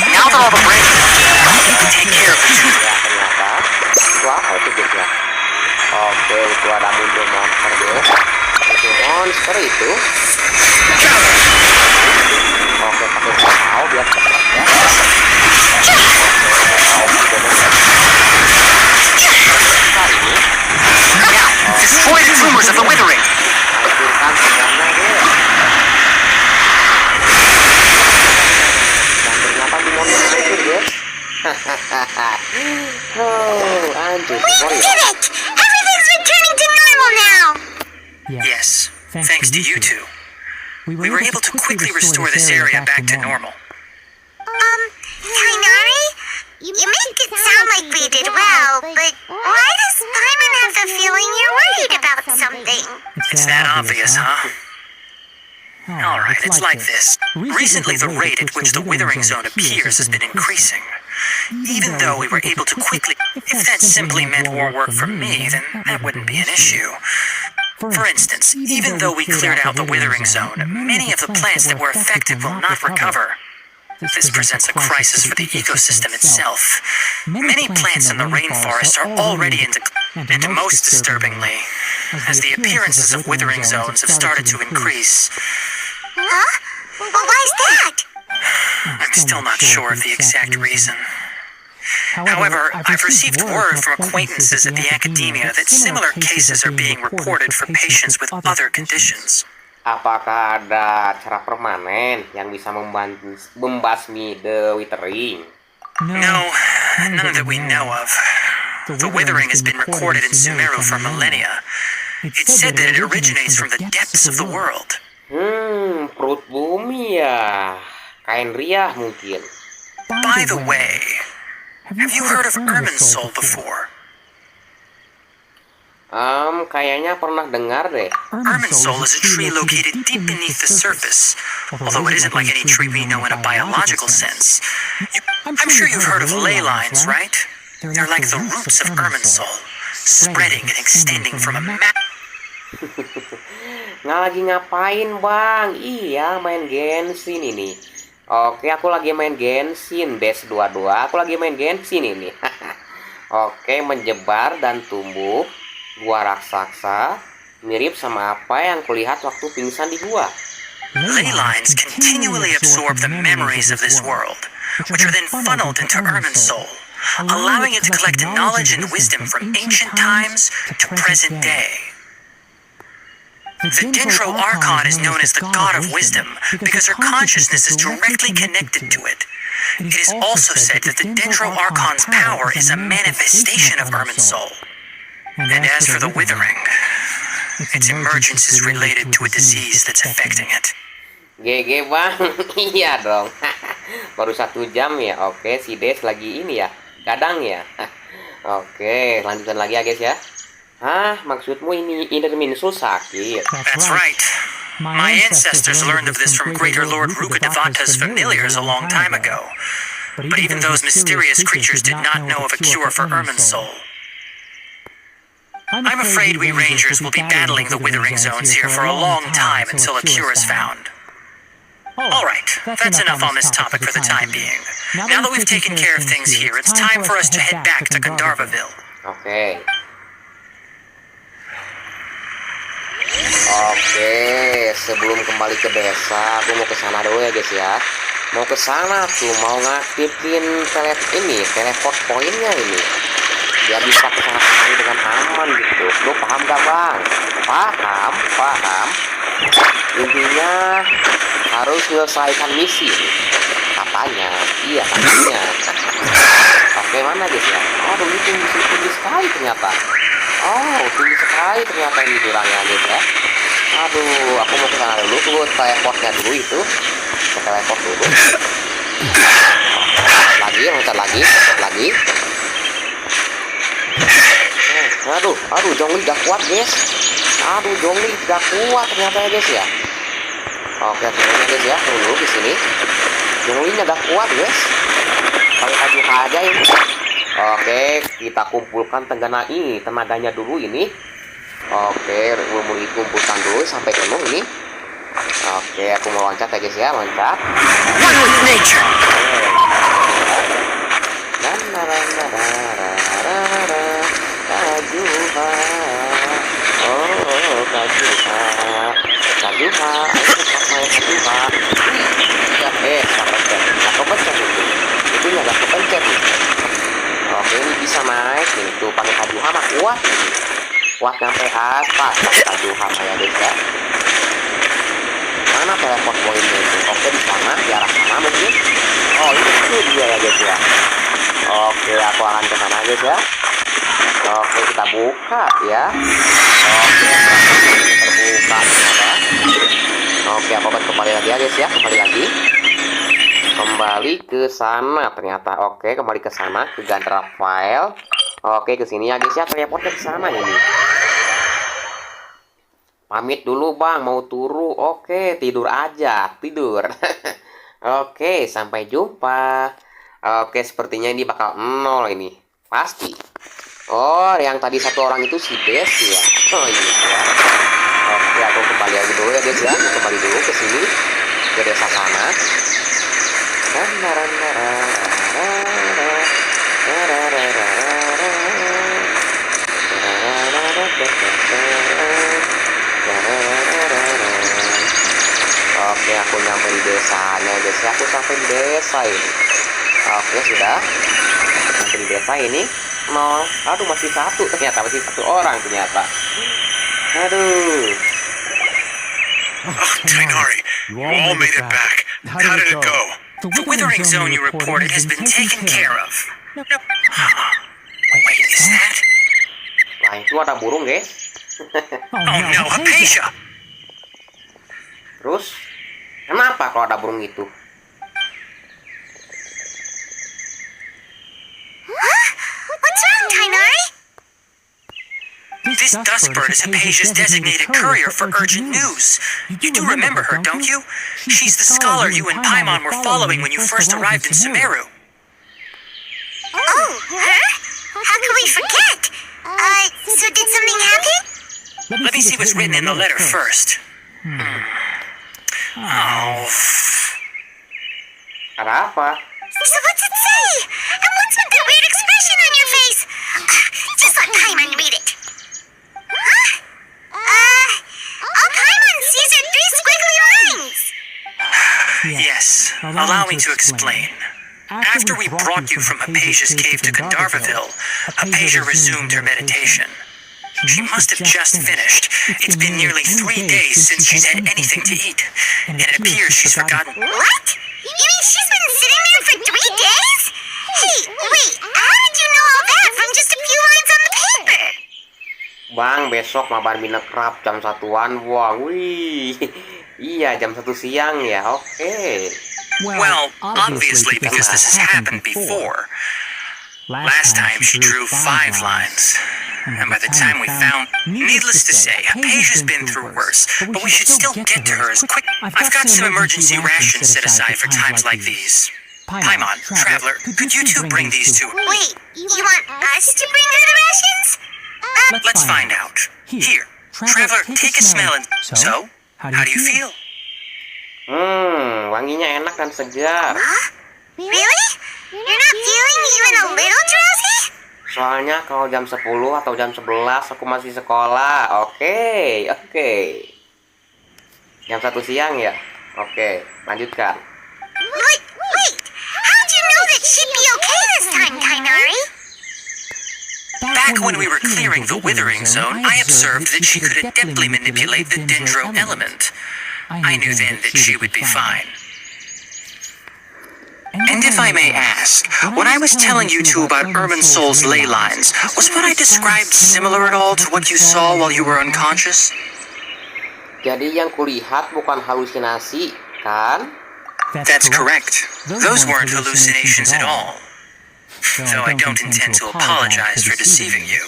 Now that all the brains are take care of it.
Ya ternyata itu apa itu guys ya? Oke itu ada muncul monster guys. Itu monster itu. Oke pakai pisau biar cepat ya.
Now, destroy the tumors of the withering.
Hancurkan semuanya guys. Dan ternyata demonnya hancur guys. Oh, hancur
We
semua ya.
did it! Everything's returning to normal now!
Yes, thanks to you two. We were able to quickly restore this area back to normal.
Kainari? You make it sound like we did well, but why does Paimon have the feeling you're worried about something?
It's that obvious, huh? Alright, it's like this. Recently, the rate at which the withering zone appears has been increasing. Even though we were able to quickly... If that simply meant more work for me, then that wouldn't be an issue. For instance, even though we cleared out the withering zone, many of the plants that were affected will not recover. This presents a crisis for the ecosystem itself. Many plants in the rainforest are already into... And most disturbingly, as the appearances of withering zones have started to increase,
Huh? Well, why is that?
I'm still not sure of the exact reason. However, I've received word from acquaintances at the academia that similar cases are being reported for patients with other conditions.
Apakah ada cara permanen yang bisa membasmi the withering?
No, none that we know of. The withering has been recorded in Sumeru for millennia. It's said that it originates from the depths of the world.
Perut bumi ya. Kain riah mungkin.
By the way, have you heard of Irminsul before?
Kayaknya pernah dengar deh.
Irminsul is a tree located deep beneath the surface, although it isn't like any tree we know in a biological sense. I'm sure you've heard of ley lines, right? They're like the roots of Irminsul, spreading and extending from a map.
Nggak lagi ngapain bang? Iya main Genshin ini. Oke aku lagi main Genshin Dash 22. Aku lagi main Genshin ini. Oke menyebar dan tumbuh. Gua raksasa mirip sama apa yang kulihat waktu pingsan di gua.
Ley lines continually absorb the memories of this world, which are then funneled into Irminsul, allowing it to collect knowledge and wisdom from ancient times to present day. The Dendro Archon is known as the God of Wisdom because her consciousness is directly connected to it. It is also said that the Dendro Archon's power is a manifestation of Irminsul. And as for the withering, its emergence is related to a disease that's affecting it.
GG bang. Iya dong. Baru 1 jam ya. Oke si Des lagi ini ya. Kadang ya. Oke lanjutkan lagi ya guys ya. Hah, maksudmu ini Irminsul sakit?
That's right. My ancestors learned of this from Greater Lord Rugadevata's familiars a long time ago. But even those mysterious creatures did not know of a cure for Irmin's soul. I'm afraid we Rangers will be battling the Withering Zones here for a long time until a cure is found. Alright, that's enough on this topic for the time being. Now that we've taken care of things here, it's time for us to head back to Gandharvaville.
Oke. Oke, sebelum kembali ke desa, aku mau ke sana dulu ya guys ya. Mau ke sana tuh, mau ngaktifin teleport poinnya ini. Biar bisa ke sana dengan aman gitu. Lu paham gak bang? Paham. Intinya harus menyelesaikan misi katanya. Iya katanya. Oke, mana guys ya? Aduh, ini tinggi sekali ternyata. Oh, tinggi sekali ternyata ini jurangnya guys ya. Aduh, aku mau ke sana dulu. Tunggu teleportnya dulu itu. Ke teleport dulu. Loncat lagi. Aduh, Zhongli gak kuat guys. Zhongli gak kuat ternyata ya guys ya. Oke, turunnya guys ya, turun dulu di sini. Zhonglinya gak kuat guys. Pakai baju aja ini. Oke, kita kumpulkan tenaganya dulu ini. Oke, mau dikumpulkan dulu sampai penuh ini. Oke, aku mau loncat ya guys ya, loncat.
One with nature!
Kajuha, itu nggak kepencet. Oke, ini bisa naik nih tuh pakai Kajuha mah kuat sampai atas pakai Kajuha ya guys ya. Mana teleport poinnya itu? Oke, di sana, di arah sana mungkin. Oh, itu dia ya guys ya. Oke, aku akan ke sana guys ya. Oke, kita buka ya. Oke, terbuka ternyata. Oke, aku akan kembali lagi ya guys ya, kembali ke sana ternyata. Oke, kembali ke sana ke Gandharvaville. Oke, ke sini ya guys ya, teleportnya ke sana ini. Pamit dulu bang, mau turu. Oke, tidur aja, tidur. Oke, sampai jumpa. Oke, sepertinya ini bakal 0 ini, pasti. Oh, yang tadi satu orang itu si Des ya. Oh iya ya. Oke, aku kembali lagi dulu ya guys ya. Aku kembali dulu ke sini, ke desa sana. Oke, aku nyampe di desanya guys ya. Aku sampai di desa ini. Oke, sudah sampai di desa ini. Aduh, masih satu ternyata, masih satu orang ternyata. Aduh.
Oh, Tainari, you all made it back. How did it go?
The Withering Zone you reported has been taken care of. Wait, is that?
Nah, itu ada burung guys.
Oh no, Hypatia!
Terus kenapa kalau ada burung itu?
What's wrong, Tainari?
This dustbird is Hypatia's designated courier for urgent news. You do remember her, don't you? She's the scholar you and Paimon were following when you first arrived in Sumeru.
Oh, her? How could we forget? So did something happen?
Let me see what's written in the letter first. Oh.
Ada apa?
So what's it say? And what's with that weird expression on your face? Just let Paimon read it. All Paimon sees are 3 squiggly lines.
Yes, allow me to explain. After we brought you from Hypatia's cave to Gandharvaville, Hypatia resumed her meditation. She must have just finished. It's been nearly 3 days since she's had anything to eat, and it appears she's forgotten.
What? You mean she's been sitting there for 3 days? Hey, wait, how did you know all that from just a few lines on the paper?
Bang, besok mabar minekrab jam 1-an, Bang. Wih. Iya, jam 1 siang ya. Oke.
Well, obviously because this has happened before. Last time she drew 5 lines. And by the time we found... Needless to say, Hypatia's been through worse, but we should still get to her as quick... I've got some emergency rations set aside for times like these. Paimon, Traveler, could you two bring these two?
Wait, you want us to bring her the rations?
Let's find out. Here, Traveler, take a smell and... So, how do you feel?
Wanginya enak dan segar.
Huh? Really? You're not feeling even a little drowsy?
Soalnya kalau jam 10 atau jam 11 aku masih sekolah. Oke. Jam 1 siang ya? Oke, lanjutkan.
Wait, how'd you know that she'd be okay this time, Kainari?
Back when we were clearing the withering zone, I observed that she could adeptly manipulate the dendro element. I knew then that she would be fine. And if I may ask, when I was telling you two about Irminsul's ley lines, was what I described similar at all to what you saw while you were unconscious?
Jadi yang kulihat bukan halusinasi, kan?
That's correct. Those weren't hallucinations at all. Though I don't intend to apologize for deceiving you.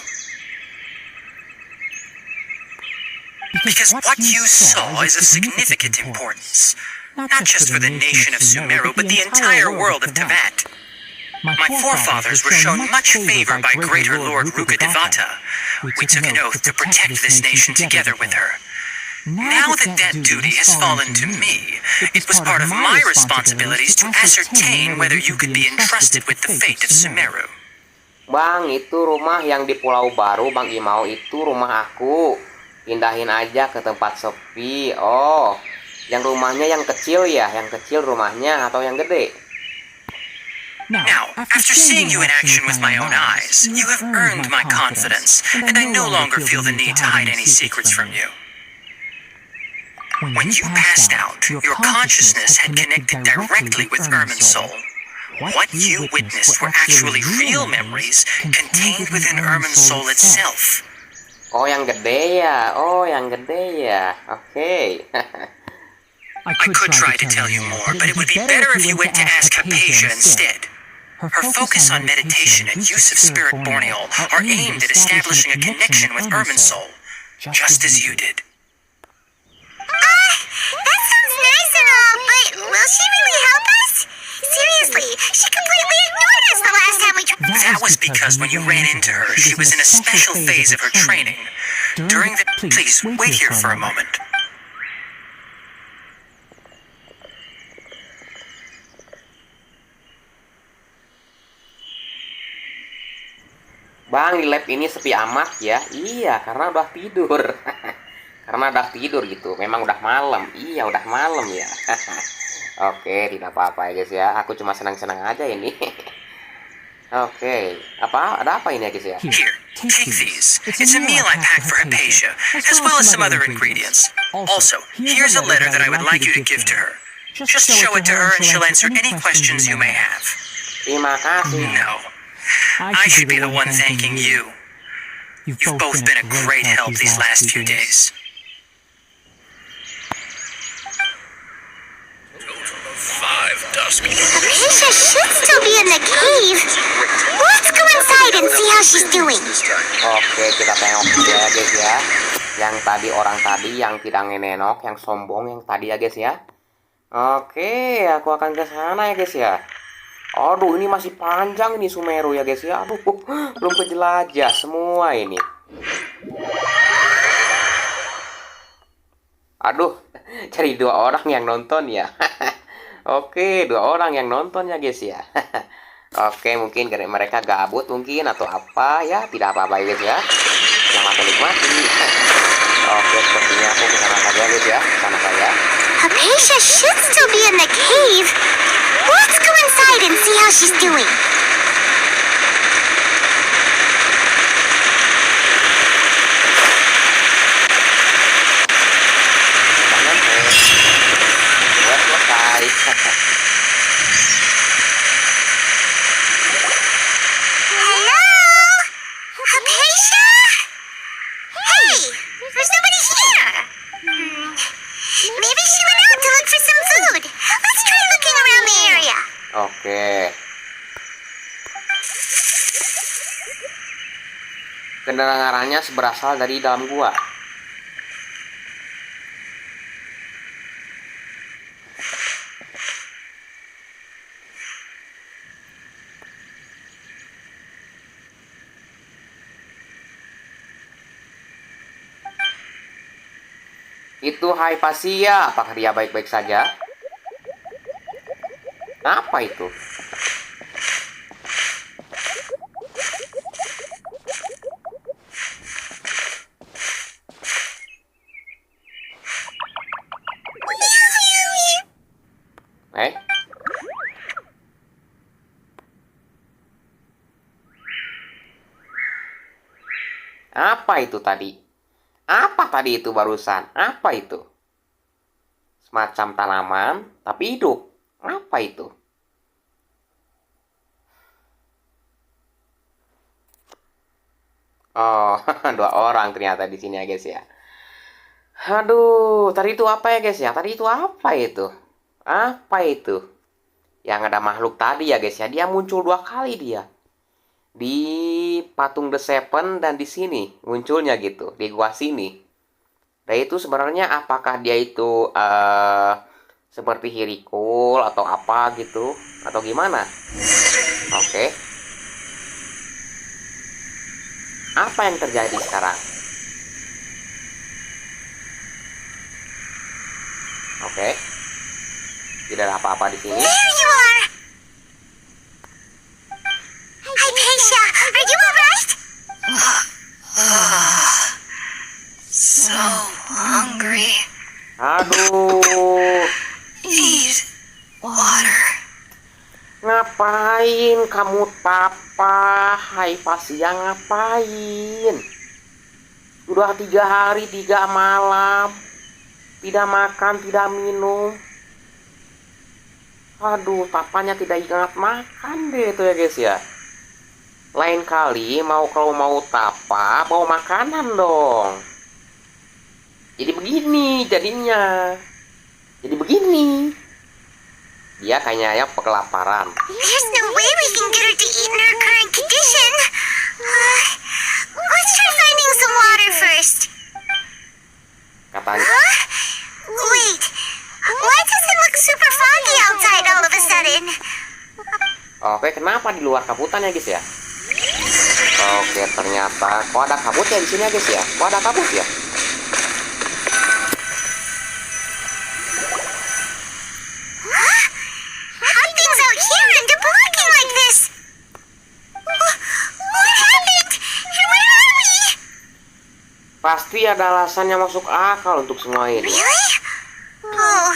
Because what you saw is of significant importance. Not just for the nation of Sumeru, but the entire world of Teyvat. My forefathers were shown much favor by Greater Lord Rukkhadevata. We took an oath to protect this nation together with her. Now that that duty has fallen to me, it was part of my responsibilities to ascertain whether you could be entrusted with the fate of Sumeru.
Bang, itu rumah yang di Pulau Baru, Bang Imau, itu rumah aku. Pindahin aja ke tempat sepi. Oh, yang rumahnya yang kecil ya? Yang kecil rumahnya atau yang gede?
Now, after seeing you in action with my own eyes, you have earned my confidence, and I no longer feel the need to hide any secrets from you. When you passed out, your consciousness had connected directly with Irminsul. What you witnessed were actually real memories contained within Irminsul itself.
Oh, yang gede ya? Oke.
I could try to tell you more, but it would be better if you went to ask Hypatia instead. Her focus on meditation and use of Spirit Borneol are aimed at establishing a connection with Irminsul, just as you did.
That sounds nice and all, but will she really help us? Seriously, she completely ignored us the last time we tried.
That was because when you ran into her, she was in a special phase of her training. Please, wait here for a moment.
Bang, di lab ini sepi amat ya? Iya, karena udah tidur. Karena udah tidur gitu. Memang udah malam. Iya, udah malam ya. Oke, tidak apa-apa ya guys ya. Aku cuma senang-senang aja ini. Oke, ada apa ini ya guys ya?
Here, take these. It's a meal I packed for Hypatia, as well as some other ingredients. Also, here's a letter that I would like you to give to her. Just show it to her and she'll answer any questions you may have.
Terima kasih.
No, I should be the one thanking you. You've both been a great help these last few days.
Hypatia should still be in the cave. Let's go inside and see how she's doing.
Oke, kita tengok ya guys ya. Yang tadi orang tadi yang tidak ngenenok, yang sombong yang tadi ya guys ya. Oke, aku akan ke sana ya guys ya. Aduh, ini masih panjang ini Sumeru ya guys ya. Aduh, belum kejelajah semua ini. Aduh, cari 2 orang yang nonton ya. Oke, 2 orang yang nonton ya guys ya. Oke, mungkin mereka gabut mungkin atau apa ya. Tidak apa-apa ya guys ya. Selamat menikmati. Oke, sepertinya aku ke sana saja guys ya. Ke sana saja.
Hypatia should still be in the cave. Let's go inside and see how she's doing. Hello? Hypatia? Hey, there's nobody here. Maybe she went out to look for some food. Let's try looking around the area.
Oke. Kedengarannya berasal dari dalam gua. Itu Hypatia, apakah dia baik-baik saja? Apa itu? Eh? Apa itu tadi? Apa tadi itu barusan? Apa itu? Semacam tanaman, tapi hidup. Apa itu? Oh, dua orang ternyata di sini ya guys ya. Aduh, tadi itu apa ya guys ya? Tadi itu apa itu? Apa itu? Yang ada makhluk tadi ya guys ya. Dia muncul dua kali dia. Di patung The Seven dan di sini munculnya gitu. Di gua sini. Dan itu sebenarnya apakah dia itu seperti Hirikul atau apa gitu? Atau gimana? Oke. Apa yang terjadi sekarang? Oke. Tidak ada apa-apa di sini.
There you are! Hypatia, are you alright?
So hungry.
Aduh.
Need water.
Ngapain kamu papa? Hypatia ngapain? Udah 3 hari 3 malam. Tidak makan, tidak minum. Aduh, papanya tidak ingat makan deh itu ya guys ya. Lain kali kalau mau tapa, bawa makanan dong. Jadi begini jadinya. Jadi begini. Dia kayaknya kelaparan.
There's no way we can get her to eat in her current condition. Let's try finding some water first.
Katanya.
Huh? Wait, why does it look super foggy outside all of a sudden?
Oke, kenapa di luar kabutan ya guys ya? Oke, ternyata kok ada kabut ya di sini ya guys ya? Kok ada kabut ya?
Huh? How things out here end up looking like this? What happened? And where are we?
Pasti ada alasannya masuk akal untuk semua ini.
Really? Oh,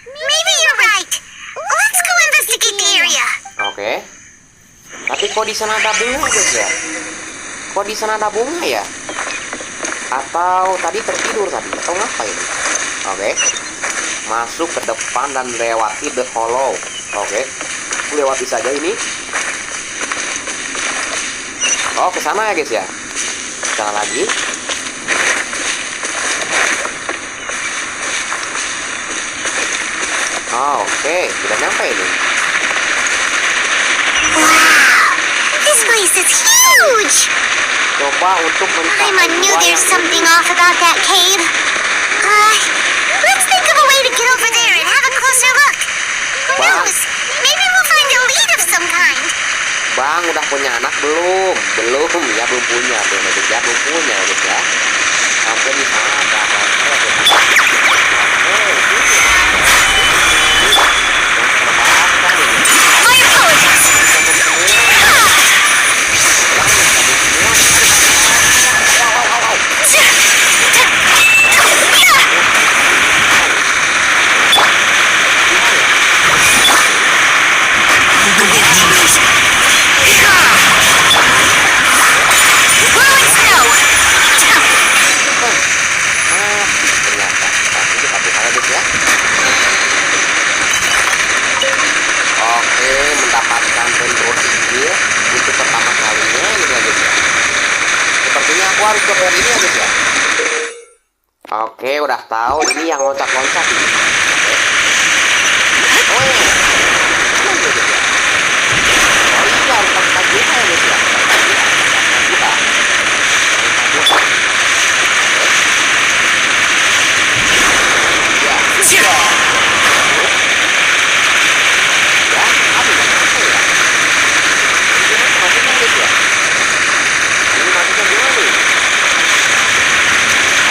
maybe you're right. Let's go investigate the area.
Oke. Tapi kok di sana ada bunga guys ya? Kok di sana ada bunga ya? Atau tadi tertidur tadi? Atau ngapain? Oke. Masuk ke depan dan lewati the hollow. Oke. Lewati saja ini. Oh, ke sana ya guys ya. Ke sana lagi. Oh, oke, sudah nyampe ini.
This place is huge.
Coba untuk
I knew there's something off about that cave. Let's think of a way to get over there and have a closer look. Who knows? Maybe we'll find a lead of some kind.
Bang, udah punya anak belum? Belum, ya belum punya tuh, ya belum punya ya. Oke, di sana ada
My apologies. Blowing snow.
ternyata. Pasti kita buka ya guys ya. Oke, mendapatkan bentuk kecil untuk pertama kalinya gitu ya guys ya. Sepertinya aku harus ke ini ya guys ya. Oke, udah tahu ini yang loncat-loncat ini. Oke. Oh iya. Oh iya, harus pakai juga ya guys ya.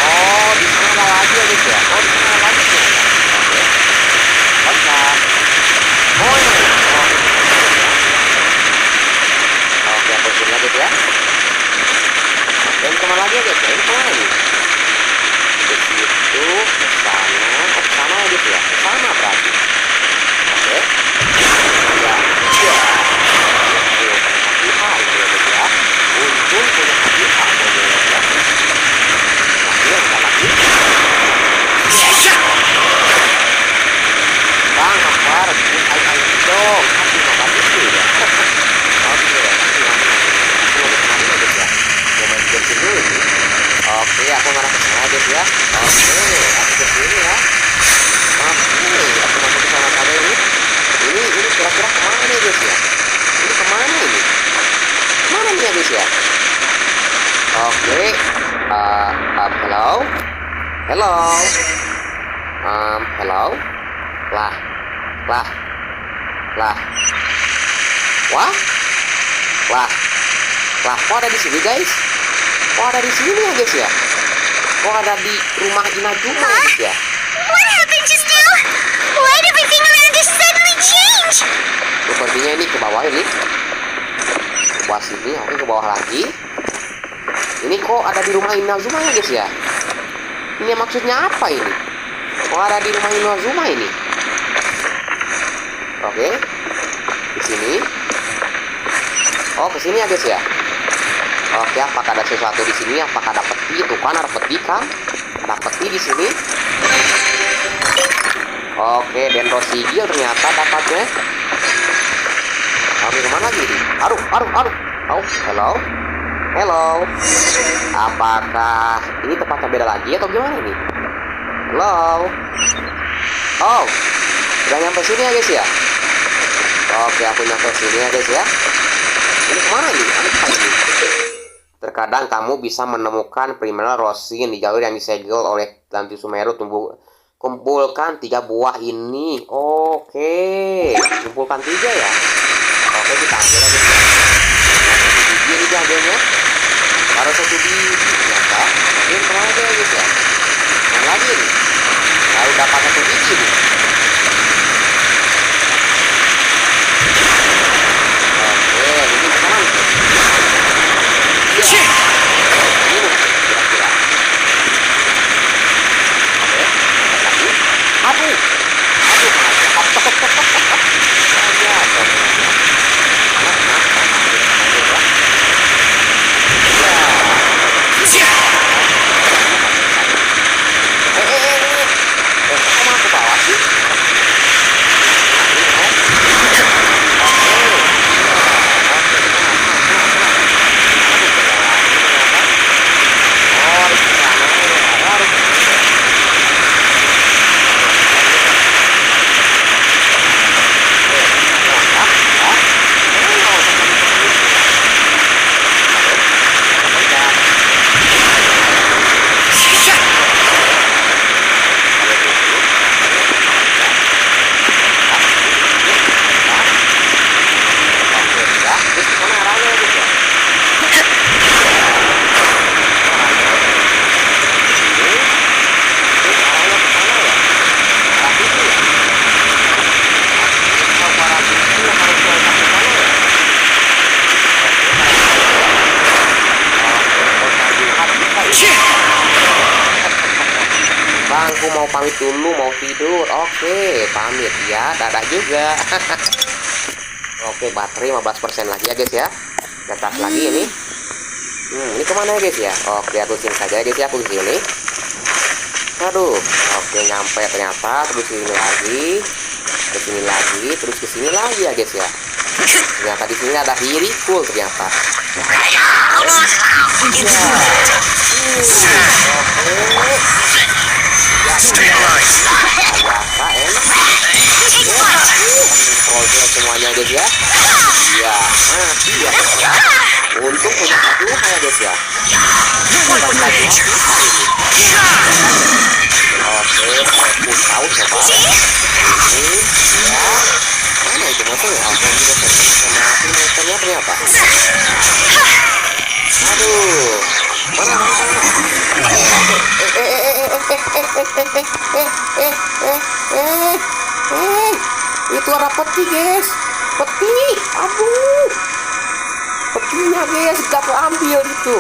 Oh, di sana ada lagi ya guys ya. Oh guys ya. Ini kemana nih? Ke situ, ke sana. Oh, ke sana ya guys ya. Ke sana berarti. Oke. Ya. Ya. Hadiah ini ya guys ya. Untung punya hadiah ya. Lagi yang lagi. Bang, apa? Ayo dong. Kasih makan itu ya. Oke, mau main Genshin dulu nih. Oke, aku ngarah ke sana guys ya. Oke, aku ke sini ya. Oke, aku masuk ke sana saja ini. Ini kira-kira kemana nih guys ya? Ini kemana ini? Kemana nih ya guys ya? Oke, hello, hello, hello, lah, wah, kok ada di sini guys? Kok ada di sini ya guys ya? Kok ada di rumah Inazuma ya guys ya?
What happened just now? Why did everything around us suddenly change?
Sepertinya ini ke bawah ini. Ke bawah sini, oke ke bawah lagi. Ini kok ada di rumah Inazuma ya guys ya? Ini maksudnya apa ini? Kok ada di rumah Inazuma ini? Oke. Di sini. Oh, ke sini ya guys ya. Oke, apakah ada sesuatu di sini? Apakah ada peti? Tuh kan ada peti kan? Ada peti di sini. Oke, dendrosigil ternyata dapatnya. Oke, kemana lagi nih? Aduh. Oh, hello. Apakah ini tempatnya beda lagi atau gimana nih? Hello. Oh, udah nyampe sini ya guys ya. Oke, aku nyampe sini ya guys ya. Ini kemana nih? Apa ini? Terkadang kamu bisa menemukan primal rosin di jalur yang disegel oleh Langsung Sumeru. Kumpulkan 3 buah ini. Oke, kumpulkan 3 ya. Oke, kita ambil aja. Biji ini diambilnya. Baru 1 biji ternyata. Ini kemana aja ya guys ya? Yang lagi nih. Baru dapat 1 biji nih. Aku mau pamit dulu, mau tidur. Oke, pamit ya. Dadah juga. Oke, baterai 15% lagi ya guys ya. Kita tes lagi ini. Ini kemana ya guys ya? Oke, aku sini saja ya guys ya. Aku sini. Aduh, oke nyampe ternyata. Terus sini lagi, ke sini lagi, terus ke sini lagi ya guys ya. Ternyata di sini ada hirikul ternyata.
Stay alive.
Kontrol semuanya guys ya. Iya, mati ya guys ya. Untung punya satu ya guys ya. Oke, aku tahu coba. Ini ya. Mana itu motornya? Oke, ini sama motornya ternyata. Aduh, mana? Itu ada peti guys, peti, aduh, petinya guys, gak aku ambil itu.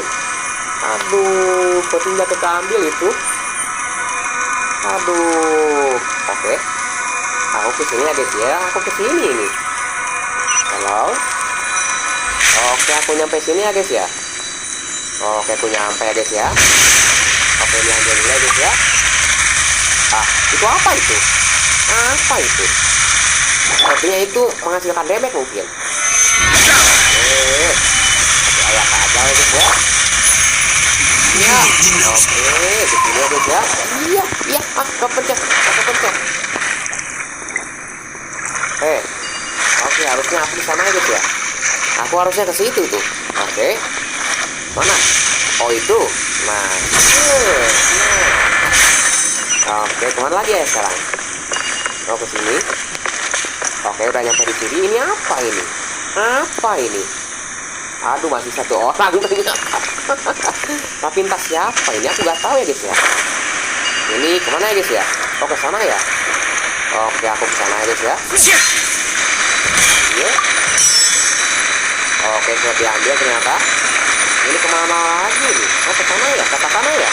Aduh, sepertinya keambil itu. Aduh, oke. Aku kesini ya guys ya, aku kesini ini. Halo. Oke, aku nyampe sini ya guys ya. Oke, aku nyampe ya guys ya. Oke, diambil dulu ya guys ya. Ah, itu apa itu? Apa itu? Sepertinya itu menghasilkan damage mungkin. Oke, ayah aja ya guys ya. Iya, oke, begini ya guys ya. Iya, kepencet. Oke, harusnya aku di sana ya guys ya. Aku harusnya ke situ tuh. Oke, mana? Oh itu. Nah. Oke, kemana lagi ya sekarang? Oh, ke sini. Oke, udah nyampe di sini. Ini apa ini? Apa ini? Aduh, masih satu orang ternyata. Tapi entah siapa ini, aku nggak tahu ya guys ya. Ini kemana ya guys ya? Oh, ke sana ya. Oke, aku ke sana ya guys ya. Iya. Oke, sudah diambil ternyata. Ini kemana lagi nih? Oh, ke sana ya, ke sana ya.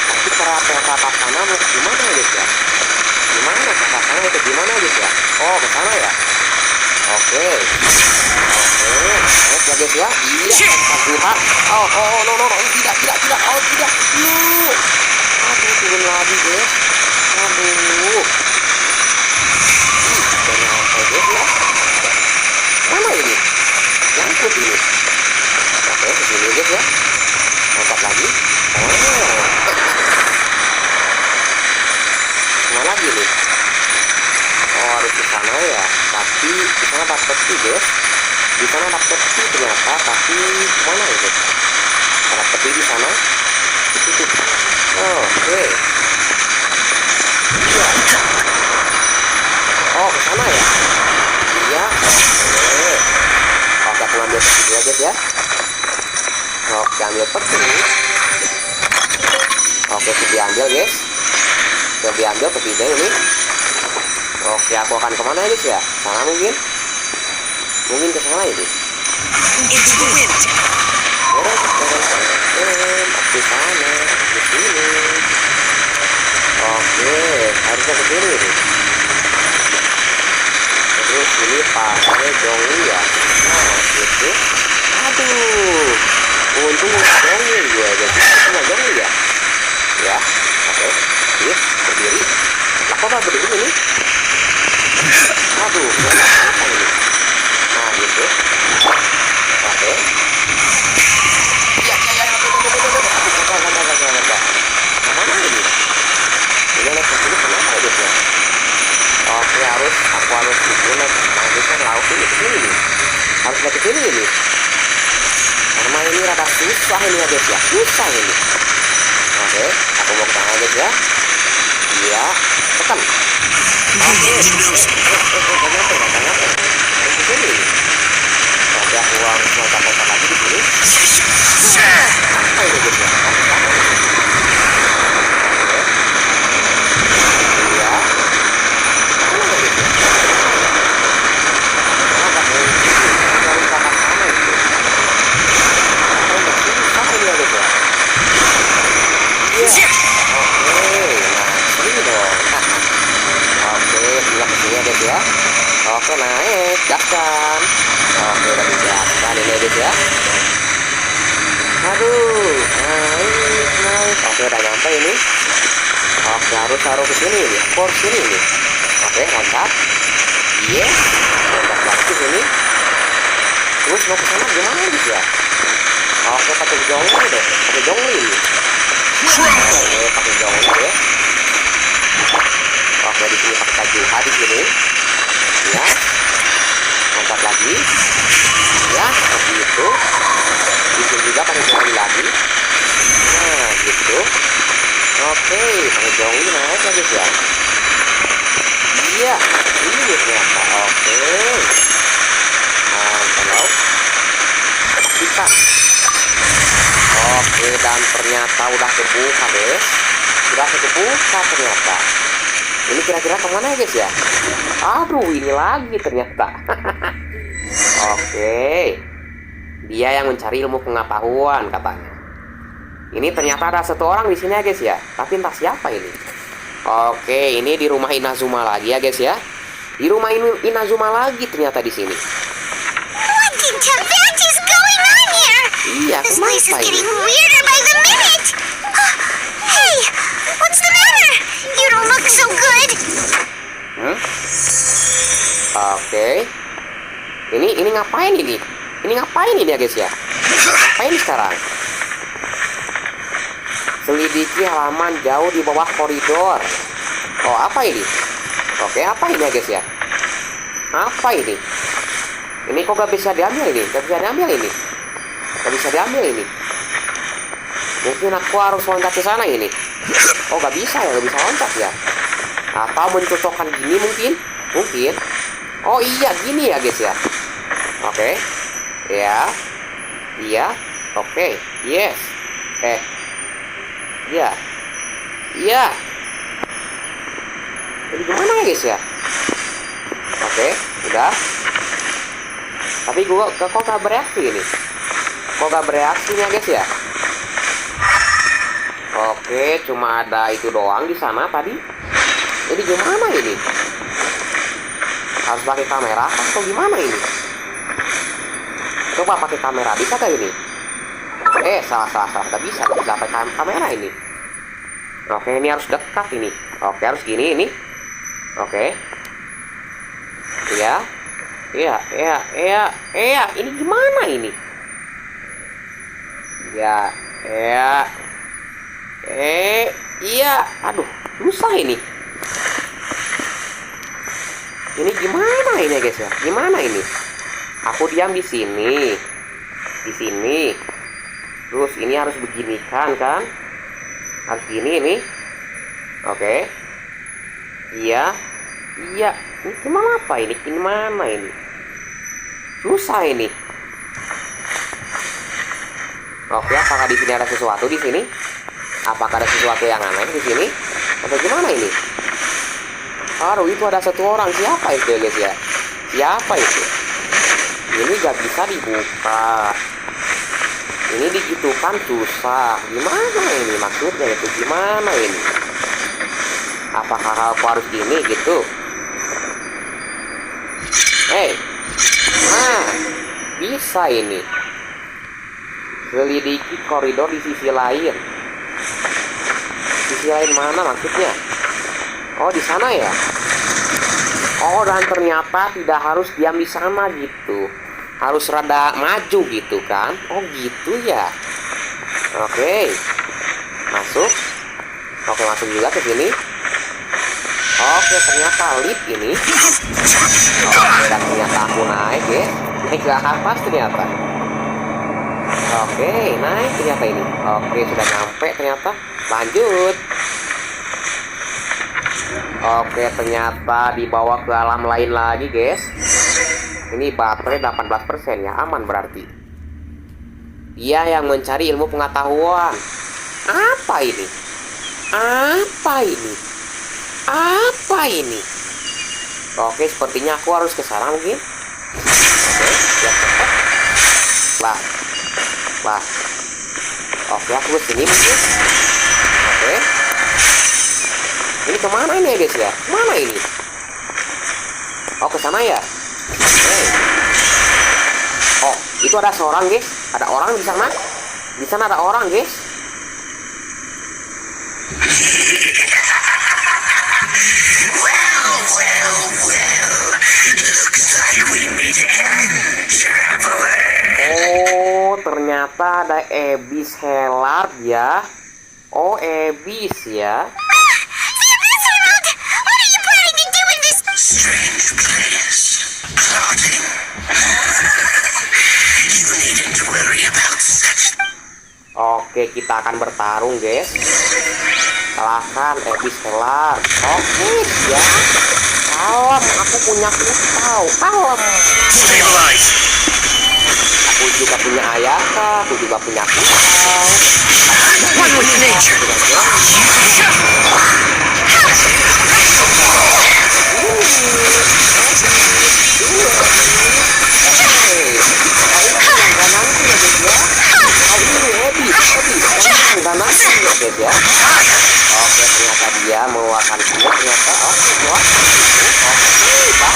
Tapi cara ke atas sana mau gimana ya guys ya? Gimana ke atas sana itu gimana guys ya? Oh, ke sana ya. Oke, naik ya guys ya. Iya, Tuhan. Oh, no, tidak. Oh, tidak. No. Aduh, turun lagi guys. Aduh. Udah nyampe guys ya. Mana ini? Nyangkut ini. Oke, kesini guys ya. Lompat lagi. Mana lagi nih? Oh, harus ke sana ya. Tapi di sana dapat peti guys. Di sana dapat peti ternyata. Tapi mana itu? Ada peti di sana. Itu. Oh, oke. Iya. Oh, ke sana ya. Iya. Oke. Oke, aku ambil peti dulu guys ya. Oke, ambil peti. Oke, diambil guys. Sudah diambil petinya ini. Oke, aku akan kemana ya guys ya? Sana mungkin? Mungkin ke sana ini.
Into the wind.
Ke sana, ke sini. Oke, harusnya ke sini nih. Terus ini pakai jongli ya. Nah, gitu. Aduh, untung jongli gue jadi cuma jongli ya. Ya, oke. Berdiri. Lah, kok nggak berdiri ini? Aduh, apa ini? Nah, gitu. Oke. Ya. Kemana ini? Ini naik ke sini kenapa ya guys ya? Oke, aku harus itu naik. Harusnya laut ini ke sini nih. Harus naik ke sini ini. Karena ini rada susah ini ya guys ya. Susah ini. Oke, aku mau ke sana guys ya. Iya, tekan. Oke, banyak. Ke sini. Oke, aku harus loncat lagi di sini. Apa ini guys ya? Iya. Mana ya guys ya? Apa ini? Harus ke atas sana itu. Apa ini ya guys ya? Iya. Oke, nah sini dong. Oke, lihat sini ya guys ya. Oke, naik, gaskan. Oke, udah digaskan ini ya guys ya. Aduh, naik. Oke, udah nyampe ini. Oke, harus taruh ke sini nih. Ke sini nih. Oke, loncat. Iya. Loncat lagi ke sini. Terus mau ke sana gimana guys ya? Oke, pakai jongli deh. Pakai jongli ini. Oke, pakai jongli ya. Oke, di sini pakai KJH di sini. Ya. Loncat lagi. Ya, seperti itu. Di sini juga pakai jongli lagi. Nah, gitu. Oke, pakai jongli naik ya guys ya. Iya, ini ternyata. Oke. Kalau kita. Oke, dan ternyata udah kebuka guys. Udah kebuka ternyata. Ini kira-kira kemana ya guys ya? Aduh, ini lagi ternyata. Oke. Dia yang mencari ilmu pengetahuan katanya. Ini ternyata ada satu orang di sini ya guys ya. Tapi entah siapa ini. Oke, ini di rumah Inazuma lagi ya guys ya. Di rumah Inazuma lagi ternyata di sini.
What in Tibet is going on here?
Iya,
This place is
kenapa
getting
ini?
weirder by the minute. Hey, what's the matter? You don't look so good.
Oke. Ini ngapain ini? Ini ngapain ini ya guys ya? Ngapain sekarang? Selidiki halaman jauh di bawah koridor. Oh, apa ini? Oke, apa ini ya guys ya? Apa ini? Ini kok gak bisa diambil ini? Gak bisa diambil ini? Gak bisa diambil ini? Mungkin aku harus loncat ke sana ini. Oh, gak bisa ya? Gak bisa loncat ya? Atau mencocokkan gini mungkin? Mungkin. Oh iya, gini ya guys ya. Oke. Ya. Iya. Oke. Yes. Iya. Iya. Jadi gimana ya guys ya? Oke, udah. Tapi gua kok gak bereaksi ini? Kok gak bereaksi ya guys ya? Oke, cuma ada itu doang di sana tadi. Jadi gimana ini? Harus pakai kamera atau gimana ini? Coba pakai kamera, bisa gak ini? Salah. Gak bisa pakai kamera ini. Oke, ini harus dekat ini. Oke, harus gini ini. Oke. Iya. Ini gimana ini? Iya. Aduh, susah ini. Ini gimana ini guys ya? Gimana ini? Aku diam di sini. Di sini. Terus ini harus beginikan kan? Harus gini ini. Oke. Iya. Ini gimana apa ini? Gimana ini? Susah ini. Oke, apakah di sini ada sesuatu di sini? Apakah ada sesuatu yang aneh di sini? Atau gimana ini? Aduh, itu ada satu orang. Siapa itu guys ya? Siapa itu? Ini gak bisa dibuka. Ini digitukan susah. Gimana ini maksudnya itu? Gimana ini? Apakah aku harus gini gitu? Bisa ini. Selidiki koridor di sisi lain. Sisi lain mana maksudnya? Oh, di sana ya? Oh, dan ternyata tidak harus diam di sana gitu. Harus rada maju gitu kan? Oh, gitu ya. Oke. Masuk. Oke, masuk juga ke sini. Oke, ternyata lift ini. Oke, dan ternyata aku naik ya. Naik ke atas ternyata. Oke, naik ternyata ini. Oke, sudah nyampe ternyata. Lanjut. Oke, ternyata dibawa ke alam lain lagi guys. Ini baterai 18% ya, aman berarti. Dia yang mencari ilmu pengetahuan. Apa ini? Apa ini? Apa ini? Oke, sepertinya aku harus ke sana mungkin. Oke, siap cepat. Lah. Oke, aku ke sini mungkin. Oke. Ini kemana ini ya guys ya? Kemana ini? Oh, ke sana ya. Oke. Oh, itu ada seorang guys. Ada orang di sana. Di sana ada orang guys. Oh, ternyata ada Ebis Helard ya. Oh, Ebis ya.
What are you planning to do in this
Strange place. Plotting. You needn't worry about such.
Oke, kita akan bertarung guys. Kalahkan Ebis Helard. Oke ya. Kalem, aku punya pisau. Kalem.
Stabilize.
Aku juga punya ayaka, aku juga punya pisau.
One with nature.
guys ya. Oke, ternyata dia mengeluarkan kuat ternyata. Oke, kuat.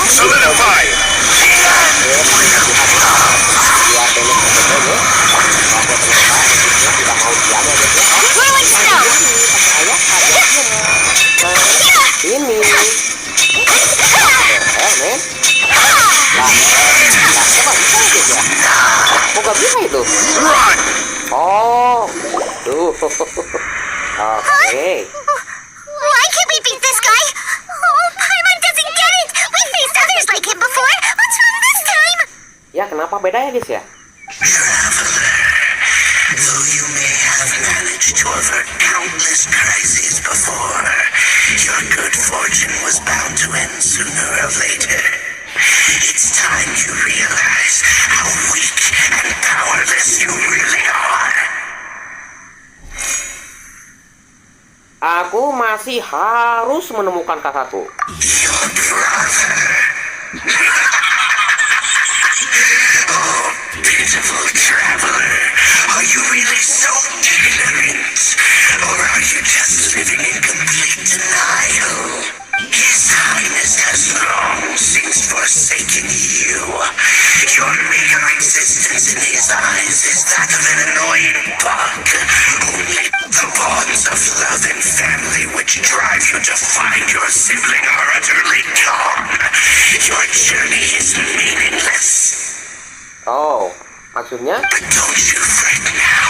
Solidify!
Dia pendek saja ya. Oke, ternyata musuhnya tidak mau diam ya guys ya.
Rolling snow!
Ayah kagetnya. Nah, ini. Men. Lah, coba bisa ya guys ya. Kok gak bisa itu?
Run!
Oh, tuh. Oke.
Why can't we beat this guy? Oh, Paimon doesn't get it! We faced others like him before! What's wrong this time?
Ya, kenapa beda ya guys ya?
Though you may have managed to avert countless crises before, your good fortune was bound to end sooner or later. It's time you realize how weak and powerless you really are.
Aku masih harus menemukan kakakku.
Your brother. Oh, pitiful traveler. Are you really so ignorant? Or are you just living in complete denial? His Highness has long since forsaken you. Your meager existence in his eyes is that of an annoying bug. Only the bonds of love and family which drive you to find your sibling are utterly gone. Your journey is meaningless.
Oh, maksudnya?
But don't you fret now.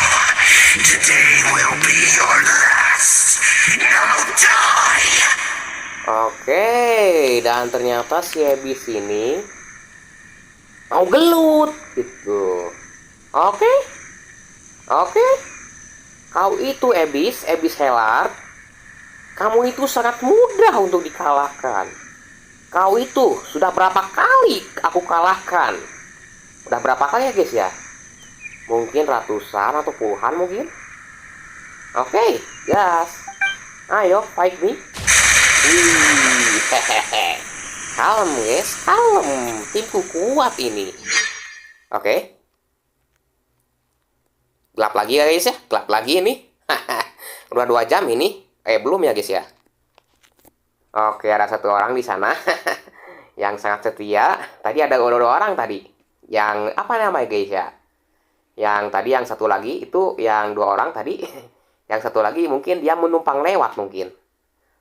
Today will be your last. Now die.
Oke, dan ternyata si Ebis ini mau gelut gitu. Oke. Kau itu Ebis Helard. Kamu itu sangat mudah untuk dikalahkan. Kau itu sudah berapa kali aku kalahkan? Udah berapa kali ya guys ya? Mungkin ratusan atau puluhan mungkin. Oke, gas. Ayo fight me. Hehehe. Kalem guys, kalem. Timku kuat ini. Oke. Gelap lagi ya guys ya, gelap lagi ini. Udah 2 jam ini. Belum ya guys ya. Oke, ada satu orang di sana yang sangat setia. Tadi ada 2 orang tadi. Yang apa namanya guys ya? Yang tadi yang satu lagi itu yang 2 orang tadi. Yang satu lagi mungkin dia menumpang lewat mungkin.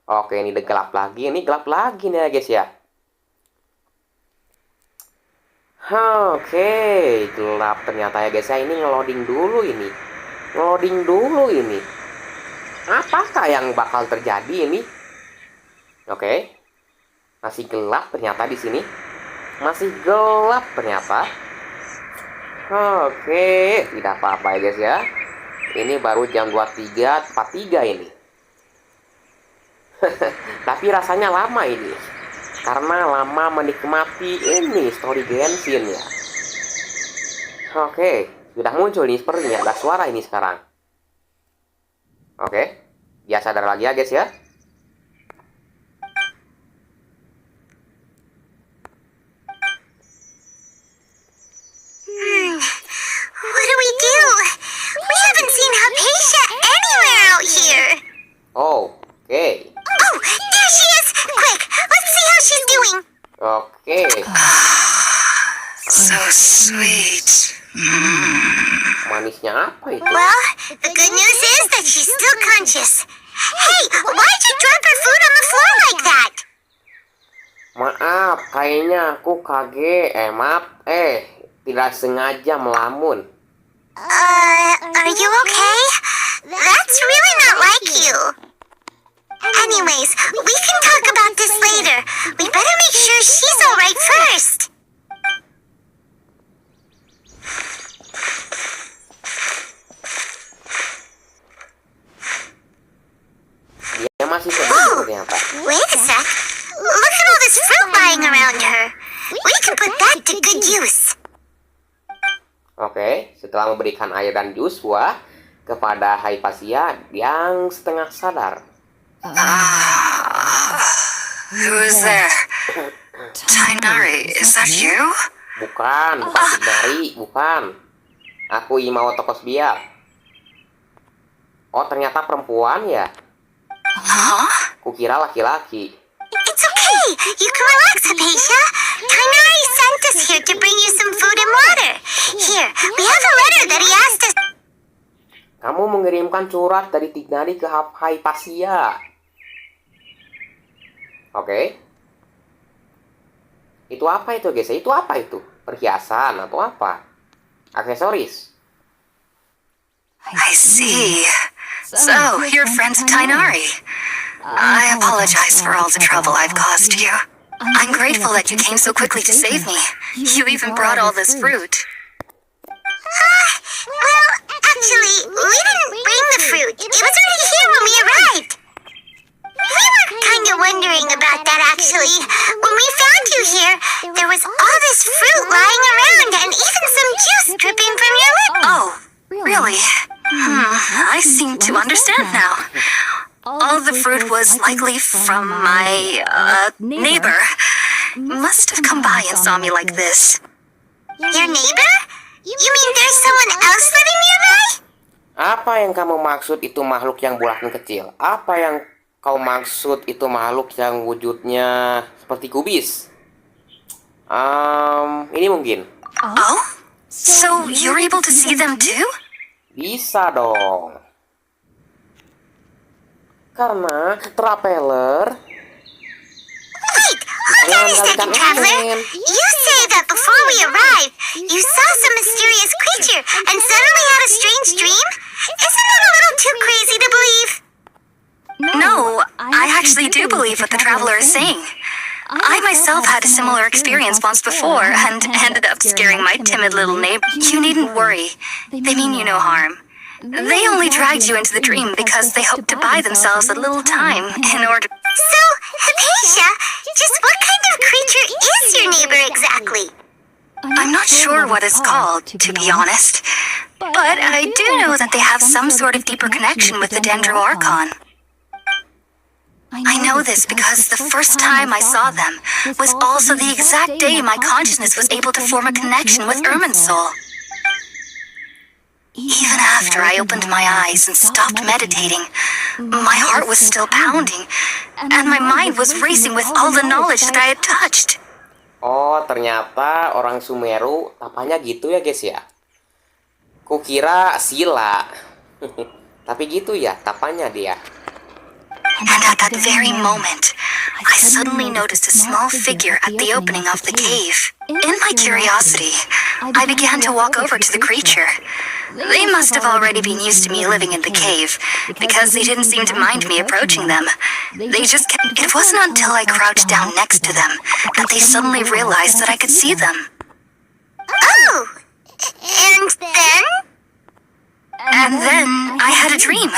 Oke, ini gelap lagi. Ini gelap lagi nih ya guys ya. Oke, gelap ternyata ya guys ya. Ini ngeloading dulu ini. Apakah yang bakal terjadi ini? Oke. Masih gelap ternyata di sini. Masih gelap ternyata. Oke, tidak apa-apa ya guys ya. Ini baru jam 23.43 ini. Tapi rasanya lama ini. Karena lama menikmati ini story Genshin ya. Oke, sudah muncul nih sepertinya. Ada suara ini sekarang. Oke, dia sadar lagi ya guys ya.
What do we do? We haven't seen Hypatia anywhere out here.
Oh, oke.
Oh, there she is! Quick, let's see how she's doing.
Oke.
So sweet.
Manisnya apa itu?
Well, the good news is that she's still conscious. Hey, why'd you drop her food on the floor like that?
Maaf, kayaknya aku kaget. Tidak sengaja melamun.
Are you okay? That's really not like you. Anyways, we can talk about this later. We better make sure she's alright first.
Dia masih sedih ternyata.
Wait a sec. Look at all this fruit lying around her. We can put that to good use.
Oke, setelah memberikan air dan jus buah kepada Hypatia yang setengah sadar.
Who is there? Tainari, is that you?
Bukan Tainari, bukan. Aku Imau Tkosbiat. Oh, ternyata perempuan ya.
Huh?
Kukira laki-laki.
It's okay. You can relax, Hypatia. Kainari sent us here to bring you some food and water. Here, we have a letter that he asked us.
Kamu mengirimkan surat dari Tignari ke Hypatia. Oke. Itu apa itu, guys? Itu apa itu? Perhiasan atau apa? Aksesoris.
I see. So, you're friends of Tainari. I apologize for all the trouble I've caused you. I'm grateful that you came so quickly to save me. You even brought all this fruit.
Well, actually, we didn't bring the fruit. It was already here when we arrived. We were kind of wondering about that, actually. When we found you here, there was all this fruit lying around and even some juice dripping from your lips.
Oh, really? I seem to understand now. All the fruit was likely from my, neighbor. Must have come by and saw me like this.
Your neighbor? You mean there's someone else living nearby?
Apa yang kamu maksud itu makhluk yang bulat dan kecil? Apa yang kau maksud itu makhluk yang wujudnya seperti kubis? Ini mungkin.
Oh? So, you're able to see them too?
Bisa dong. Karena traveler.
Wait, hold on a second, Traveler. You say that before we arrived, you saw some mysterious creature and suddenly had a strange dream? Isn't that a little too crazy to believe?
No, I actually do believe what the traveler is saying. I myself had a similar experience once before and ended up scaring my timid little neighbor. You needn't worry. They mean you no harm. They only dragged you into the dream because they hoped to buy themselves a little time in order.
So, Hypatia, just what kind of creature is your neighbor exactly?
I'm not sure what it's called, to be honest. But I do know that they have some sort of deeper connection with the Dendro Archon. I know this because the first time I saw them was also the exact day my consciousness was able to form a connection with Irmin's soul. Even after I opened my eyes and stopped meditating, my heart was still pounding, and my mind was racing with all the knowledge that I had touched.
Oh, ternyata orang Sumeru tapanya gitu ya, guys ya. Kukira sila. Tapi gitu ya, tapanya dia.
And at that very moment, I suddenly noticed a small figure at the opening of the cave. In my curiosity, I began to walk over to the creature. They must have already been used to me living in the cave, because they didn't seem to mind me approaching them. They just kept... It wasn't until I crouched down next to them that they suddenly realized that I could see them.
Oh! And then?
And then I had a dream.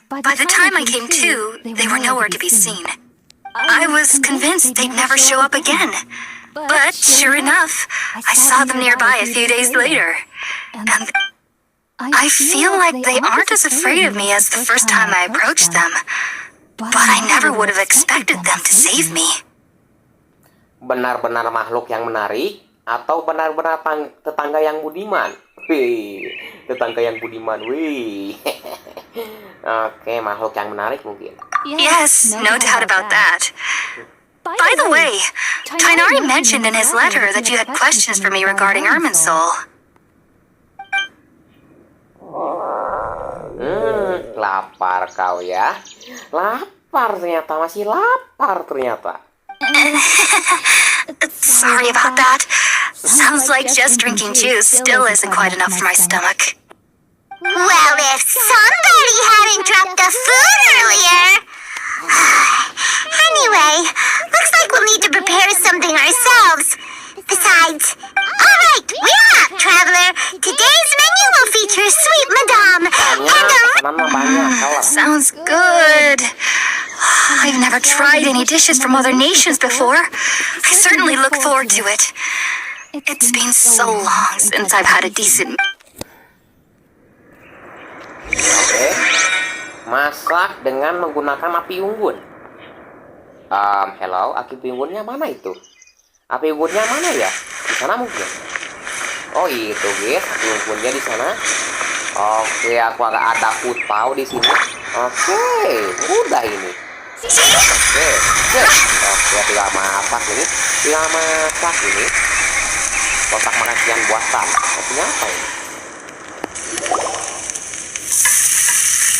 By the time I came to, they were nowhere to be seen. I was convinced they'd never show up again. But sure enough, I saw them nearby a few days later. And I feel like they aren't as afraid of me as the first time I approached them. But I never would have expected them to save me.
Benar-benar makhluk yang menarik atau benar-benar tetangga yang budiman? Wih, tetangga yang budiman, wih. Oke, makhluk yang menarik mungkin.
Yes, no doubt about that. By the way, Tainari mentioned in his letter that you had questions for me regarding Irmin's soul.
Lapar kau ya. Lapar ternyata, masih lapar ternyata.
Sorry about that. Sounds like just drinking juice still isn't quite enough for my stomach.
Well, if somebody hadn't dropped the food earlier... Anyway, looks like we'll need to prepare something ourselves. Besides... Alright, we're up, Traveler. Today's menu will feature Sweet Madame and
Sounds good. I've never tried any dishes from other nations before. I certainly look forward to it. It's been so long since I've had a decent...
Oke. Masak dengan menggunakan api unggun. Hello, api unggunnya mana itu? Api unggunnya mana ya? Di sana mungkin. Oh itu guys, api unggunnya di sana. Oke, aku agak ada putau di sini. Oke, mudah ini. Oke, tinggal masak ini. Kotak makan siang buatan. Artinya apa ini?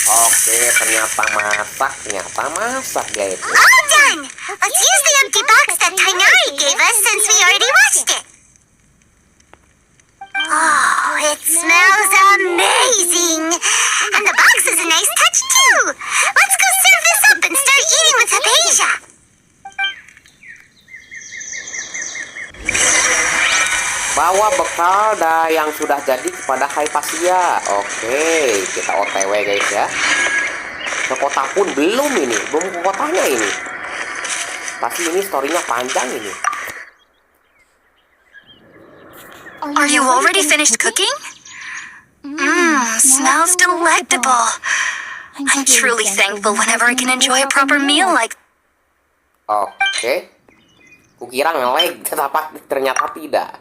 Oke, ternyata masak guys.
All done! Let's use the empty box that Tainari gave us since we already watched it. Oh, it smells amazing! And the box is a nice touch too! Let's go serve this up and start eating with Hypatia!
Bawa bekal yang sudah jadi kepada Hypatia. Oke, kita OTW guys ya. Ke kota pun belum ke kotanya ini. Pasti ini storynya panjang ini.
Are you already finished cooking? Smells delectable. I'm truly thankful whenever I can enjoy a proper meal like.
Oke. Kukira nge-lag, ternyata tidak.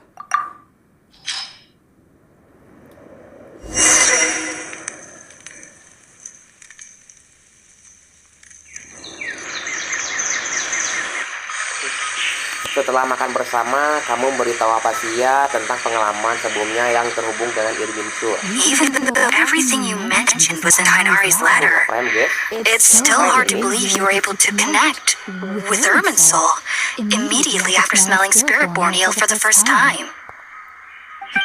Setelah makan bersama, kamu memberitahu Hypatia tentang pengalaman sebelumnya yang terhubung dengan Irminsul.
Even though everything you mentioned was in Hainari's letter, it's still hard to believe you were able to connect with Irminsul immediately after smelling spirit-born eel for the first time.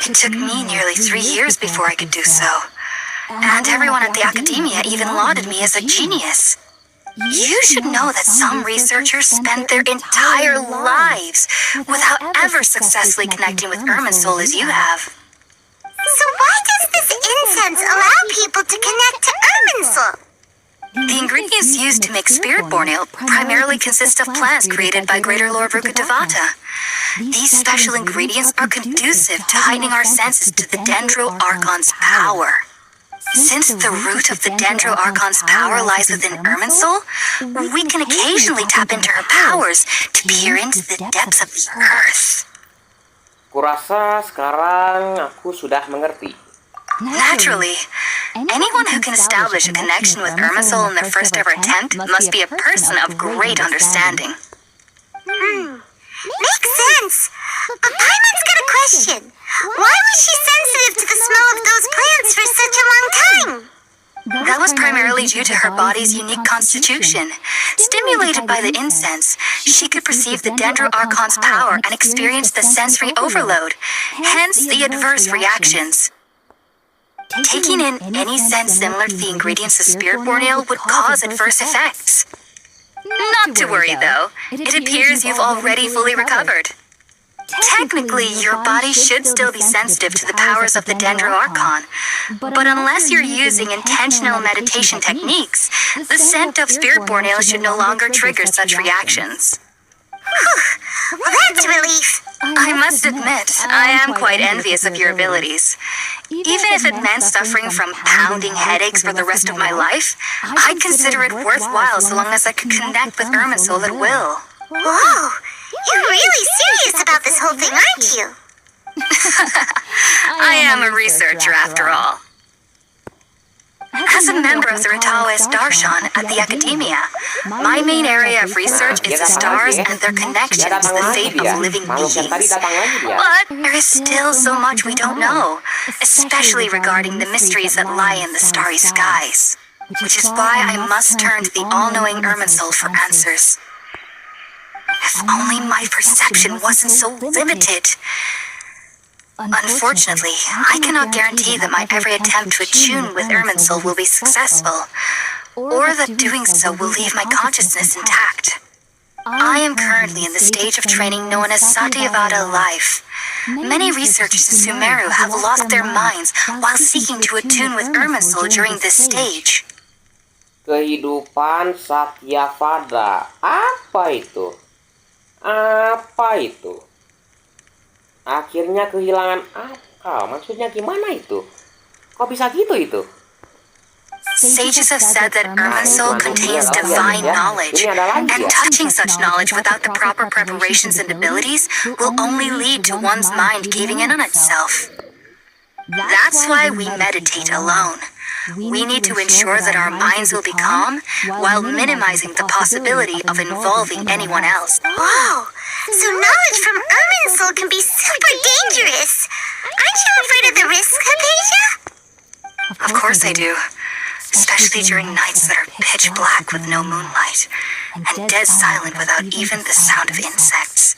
It took me nearly 3 years before I could do so, and everyone at the academia even lauded me as a genius. You should know that some researchers spend their entire lives without ever successfully connecting with Irminsul as you have.
So why does this incense allow people to connect to Irminsul?
The ingredients used to make spirit-born ale primarily consist of plants created by Greater Lord Rukkhadevata. These special ingredients are conducive to heightening our senses to the Dendro Archon's power. Since the root of the Dendro Archon's power lies within Irminsul, we can occasionally tap into her powers to peer into the depths of the earth.
Kurasa sekarang aku sudah mengerti.
Naturally, anyone who can establish a connection with Irminsul in their first ever attempt must be a person of great understanding.
Makes sense. But Paimon's got a question. Why was she sensitive to the smell of those plants for such a long time?
That was primarily due to her body's unique constitution. Stimulated by the incense, she could perceive the Dendro Archon's power and experience the sensory overload, hence the adverse reactions. Taking in any scent similar to the ingredients of spirit-born ale would cause adverse effects. Not to worry though, it appears you've already fully recovered. Technically, your body should still be sensitive to the powers of the Dendro Archon, but unless you're using intentional meditation techniques, the scent of spirit-born ale should no longer trigger such reactions.
Well, that's a relief.
I must admit, I am quite envious of your abilities. Even if it meant suffering from pounding headaches for the rest of my life, I'd consider it worthwhile so long as I could connect with Irminsul at will.
Whoa, you're really serious about this whole thing, aren't you?
I am a researcher after all. As a member of the Ritaoes Darshan at the Academia, my main area of research is the stars and their connection to the fate of living beings. But there is still so much we don't know, especially regarding the mysteries that lie in the starry skies, which is why I must turn to the all-knowing Irminsul for answers. If only my perception wasn't so limited. Unfortunately, I cannot guarantee that my every attempt to attune with Irminsul will be successful, or that doing so will leave my consciousness intact. I am currently in the stage of training known as Satyavada life. Many researchers in Sumeru have lost their minds while seeking to attune with Irminsul during this stage.
Kehidupan Satyavada. Apa itu? Apa itu? Akhirnya kehilangan akal. Maksudnya gimana itu? Kok bisa gitu itu?
Sages have said that Irminsul contains divine knowledge, and touching such knowledge without the proper preparations and abilities will only lead to one's mind caving in on itself. That's why we meditate alone. We need to ensure that our minds will be calm while minimizing the possibility of involving anyone else.
Whoa! So knowledge from Irminsul can be super dangerous. Aren't you afraid of the risks, Hypatia?
Of course I do. Especially during nights that are pitch black with no moonlight, and dead silent without even the sound of insects.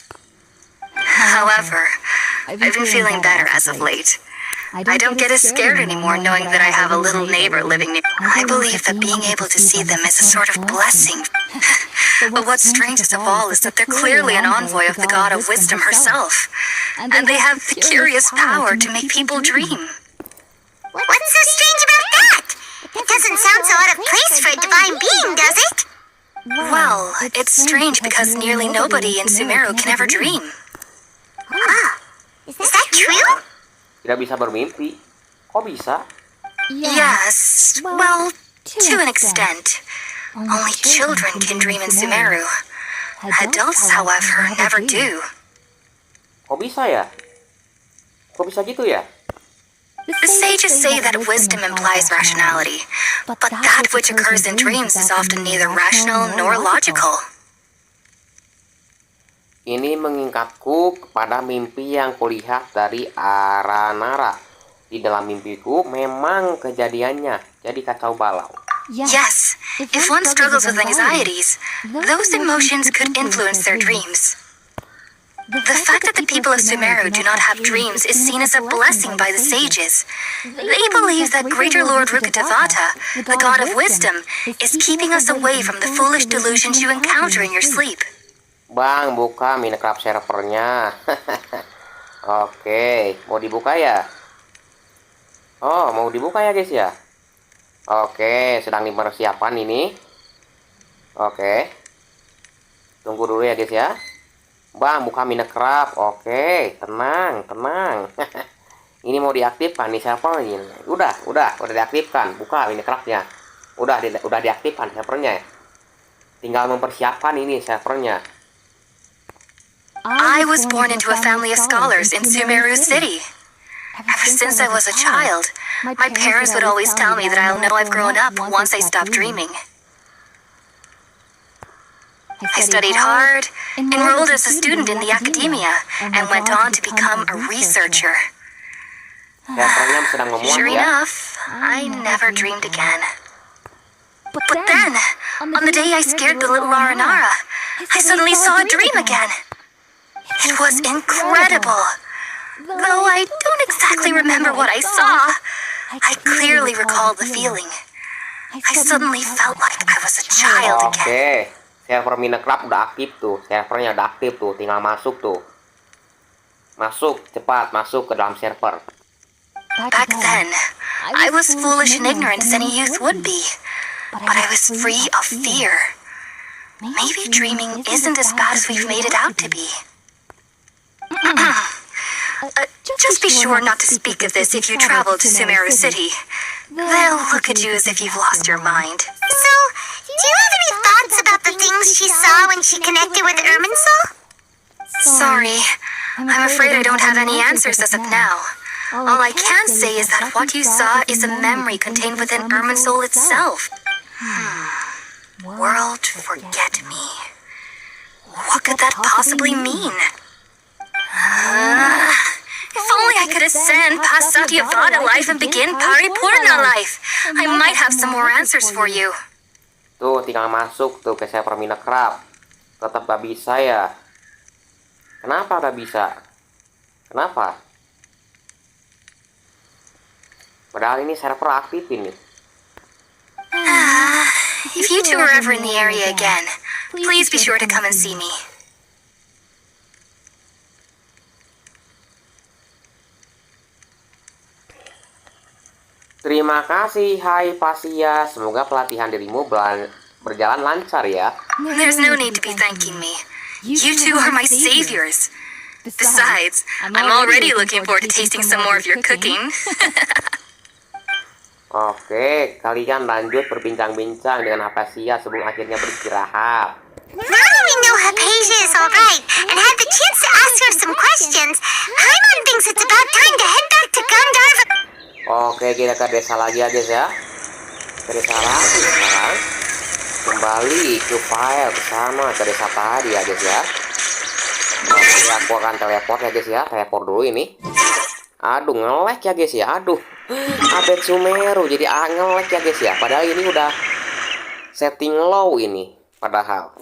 However, I've been feeling better as of late. I don't get as scared anymore knowing that I have a little neighbor living near. I believe that being able to see them is a sort of blessing. But what's strangest of all is that they're clearly an envoy of the god of wisdom herself, and they have the curious power to make people dream.
What's so strange about that? It doesn't sound so out of place for a divine being, does it?
Well, it's strange because nearly nobody in Sumeru can ever dream.
Is that true?
Tidak bisa bermimpi. Kok bisa?
Yes, well, to an extent. Only children can dream in Sumeru. Adults, however, never do.
Kok bisa ya? Kok bisa gitu ya?
The sages say that wisdom implies rationality, but that which occurs in dreams is often neither rational nor logical.
Ini mengingatku kepada mimpi yang kulihat dari Aranara. Di dalam mimpiku memang kejadiannya jadi kacau balau.
Yes, if one struggles with anxieties, those emotions could influence their dreams. The fact that the people of Sumeru do not have dreams is seen as a blessing by the sages. They believe that Greater Lord Rukkhadevata, the god of wisdom, is keeping us away from the foolish delusions you encounter in your sleep.
Bang, buka Minecraft servernya. Oke, mau dibuka ya? Oh, mau dibuka ya guys ya? Oke, sedang dipersiapkan ini. Oke. Tunggu dulu ya guys ya. Bang, buka Minecraft. Oke, tenang, tenang. Ini mau diaktifkan nih servernya. Udah diaktifkan. Buka Minecraftnya. Udah diaktifkan servernya. Tinggal mempersiapkan ini servernya.
I was born into a family of scholars in Sumeru City. Ever since I was a child, my parents would always tell me that I'll know I've grown up once I stop dreaming. I studied hard, enrolled as a student in the academia, and went on to become a researcher.
Servernya sedang memuat
Sure
ya.
enough, I never dreamed again. But then, on the day I scared the little Aranara, I suddenly saw a dream again. It was incredible. Though I don't exactly remember what I saw, I clearly recall the feeling. I suddenly felt like I was a child again.
Oke, server Minecraft udah aktif tuh. Servernya udah aktif tuh, tinggal masuk tuh. Masuk, cepat masuk ke dalam server.
Back then, I was foolish and ignorant as any youth would be, but I was free of fear. Maybe dreaming isn't as bad as we've made it out to be. Just be sure not to speak of this if you travel to Sumeru City. They'll look at you as if you've lost your mind.
So, do you have any thoughts about the things she saw when she connected with Irminsul?
Sorry, I'm afraid I don't have any answers as of now. All I can say is that what you saw is a memory contained within Irminsul itself. World forget me. What could that possibly mean? If only I could ascend past Satyavada life and begin Paripurna life, I might have some more answers for you.
Tuh, tinggal masuk tuh ke server Minecraft. Tetap gak bisa ya. Kenapa gak bisa? Kenapa? Padahal ini server aktif ini.
If you two are ever in the area again, please be sure to come and see me.
Terima kasih, hai Pasia. Semoga pelatihan dirimu berjalan lancar ya.
There's no need to be thanking me. You two are my saviors. Besides, I'm already looking forward to tasting some more of your cooking.
Oke, kalian lanjut berbincang-bincang dengan Pasia sebelum akhirnya beristirahat.
Now that we know Hypatia is alright and had the chance to ask her some questions, Paimon thinks it's about time to head back to Gandharva.
Oke, kita ke desa lagi ya guys ya. Ke desa lagi sekarang. Kembali ke file bersama ke desa tadi ya guys ya. Oke, aku akan teleport ya guys ya. Teleport dulu ini. Aduh, nge-lag ya guys ya. Aduh, Otw Sumeru jadi nge-lag ya guys ya. Padahal ini udah setting low ini. Padahal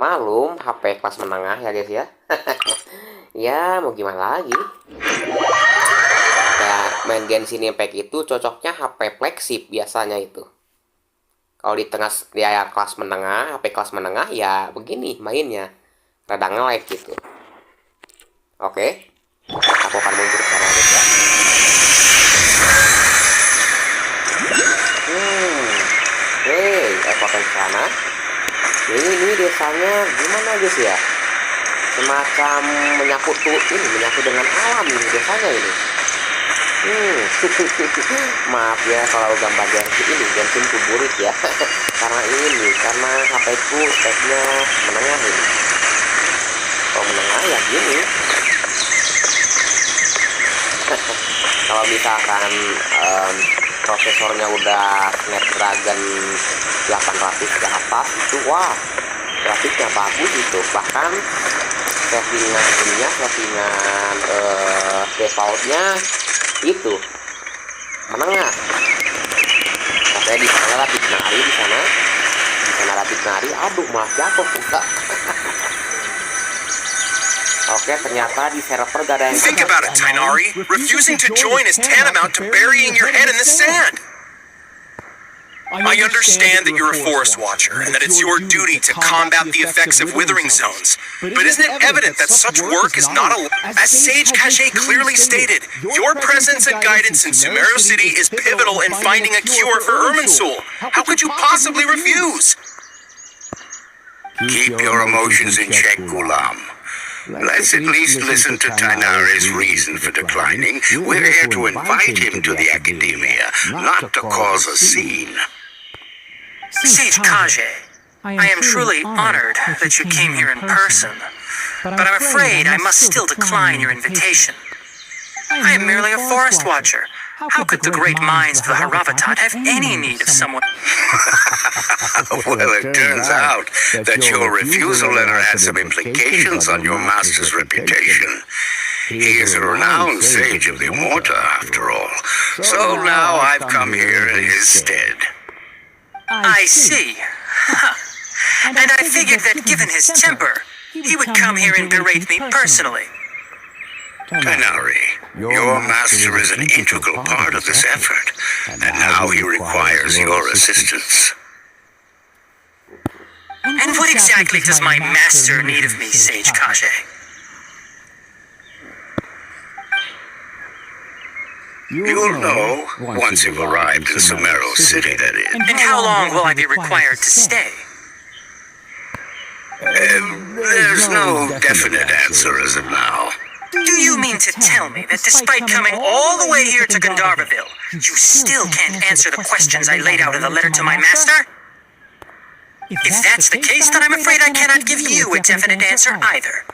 malum HP kelas menengah ya guys ya. Ya mau gimana lagi. Ya main Genshin Impact itu cocoknya HP flagship biasanya itu. Kalau di tengah ya kelas menengah, HP kelas menengah ya begini mainnya. Rada nge-lag gitu. Oke. Aku akan muncul ke sana guys ya. Aku akan ke sana. Ini desanya gimana guys ya? Semacam menyatu dengan alam ini desanya ini. Maaf ya kalau gambar ini Genshin kuburit ya. karena HP ku speknya menengah ini. Kalau menengah ya gini. Kalau misalkan prosesornya udah Snapdragon 800 ke atas itu wah grafiknya bagus itu, bahkan settingan defaultnya itu menengah. Oke, di sana rapid nari, aduh malah jatuh pula. Oke, ternyata di server gak ada yang
Think about it, Tainari. Refusing to join is tantamount to burying your head in the sand. I understand that you're a forest watcher and that it's your duty to combat the effects of withering zones. But isn't it evident that such work is not allowed? As Sage Kashe clearly stated, your presence and guidance in Sumeru City is pivotal in finding a cure for Irminsul. How could you possibly refuse?
Keep your emotions in check, Gulam. Let's at least listen to Tainari's reason for declining. We're here to invite him to the academia, not to cause a scene.
Sage Kashe, I am truly honored that you came here in person, but I'm afraid I must still decline your invitation. I am merely a forest watcher. How could the great minds of the Haravatat have any need of someone?
Well, it turns out that your refusal letter had some implications on your master's reputation. He is a renowned sage of the Morta, after all. So now I've come here in his stead.
I see. And I figured that given his temper, he would come here and berate me personally.
Tainari, your master is an integral part of this effort, and now he requires your assistance.
And what exactly does my master need of me, Sage Kashe?
You'll know once you've arrived in Sumeru City, that is.
And how long will I be required to stay?
There's no definite answer as of now.
Do you mean to tell me that despite coming all the way here to Gandharvaville, you still can't answer the questions I laid out in the letter to my master? If that's the case, then I'm afraid I cannot give you a definite answer either.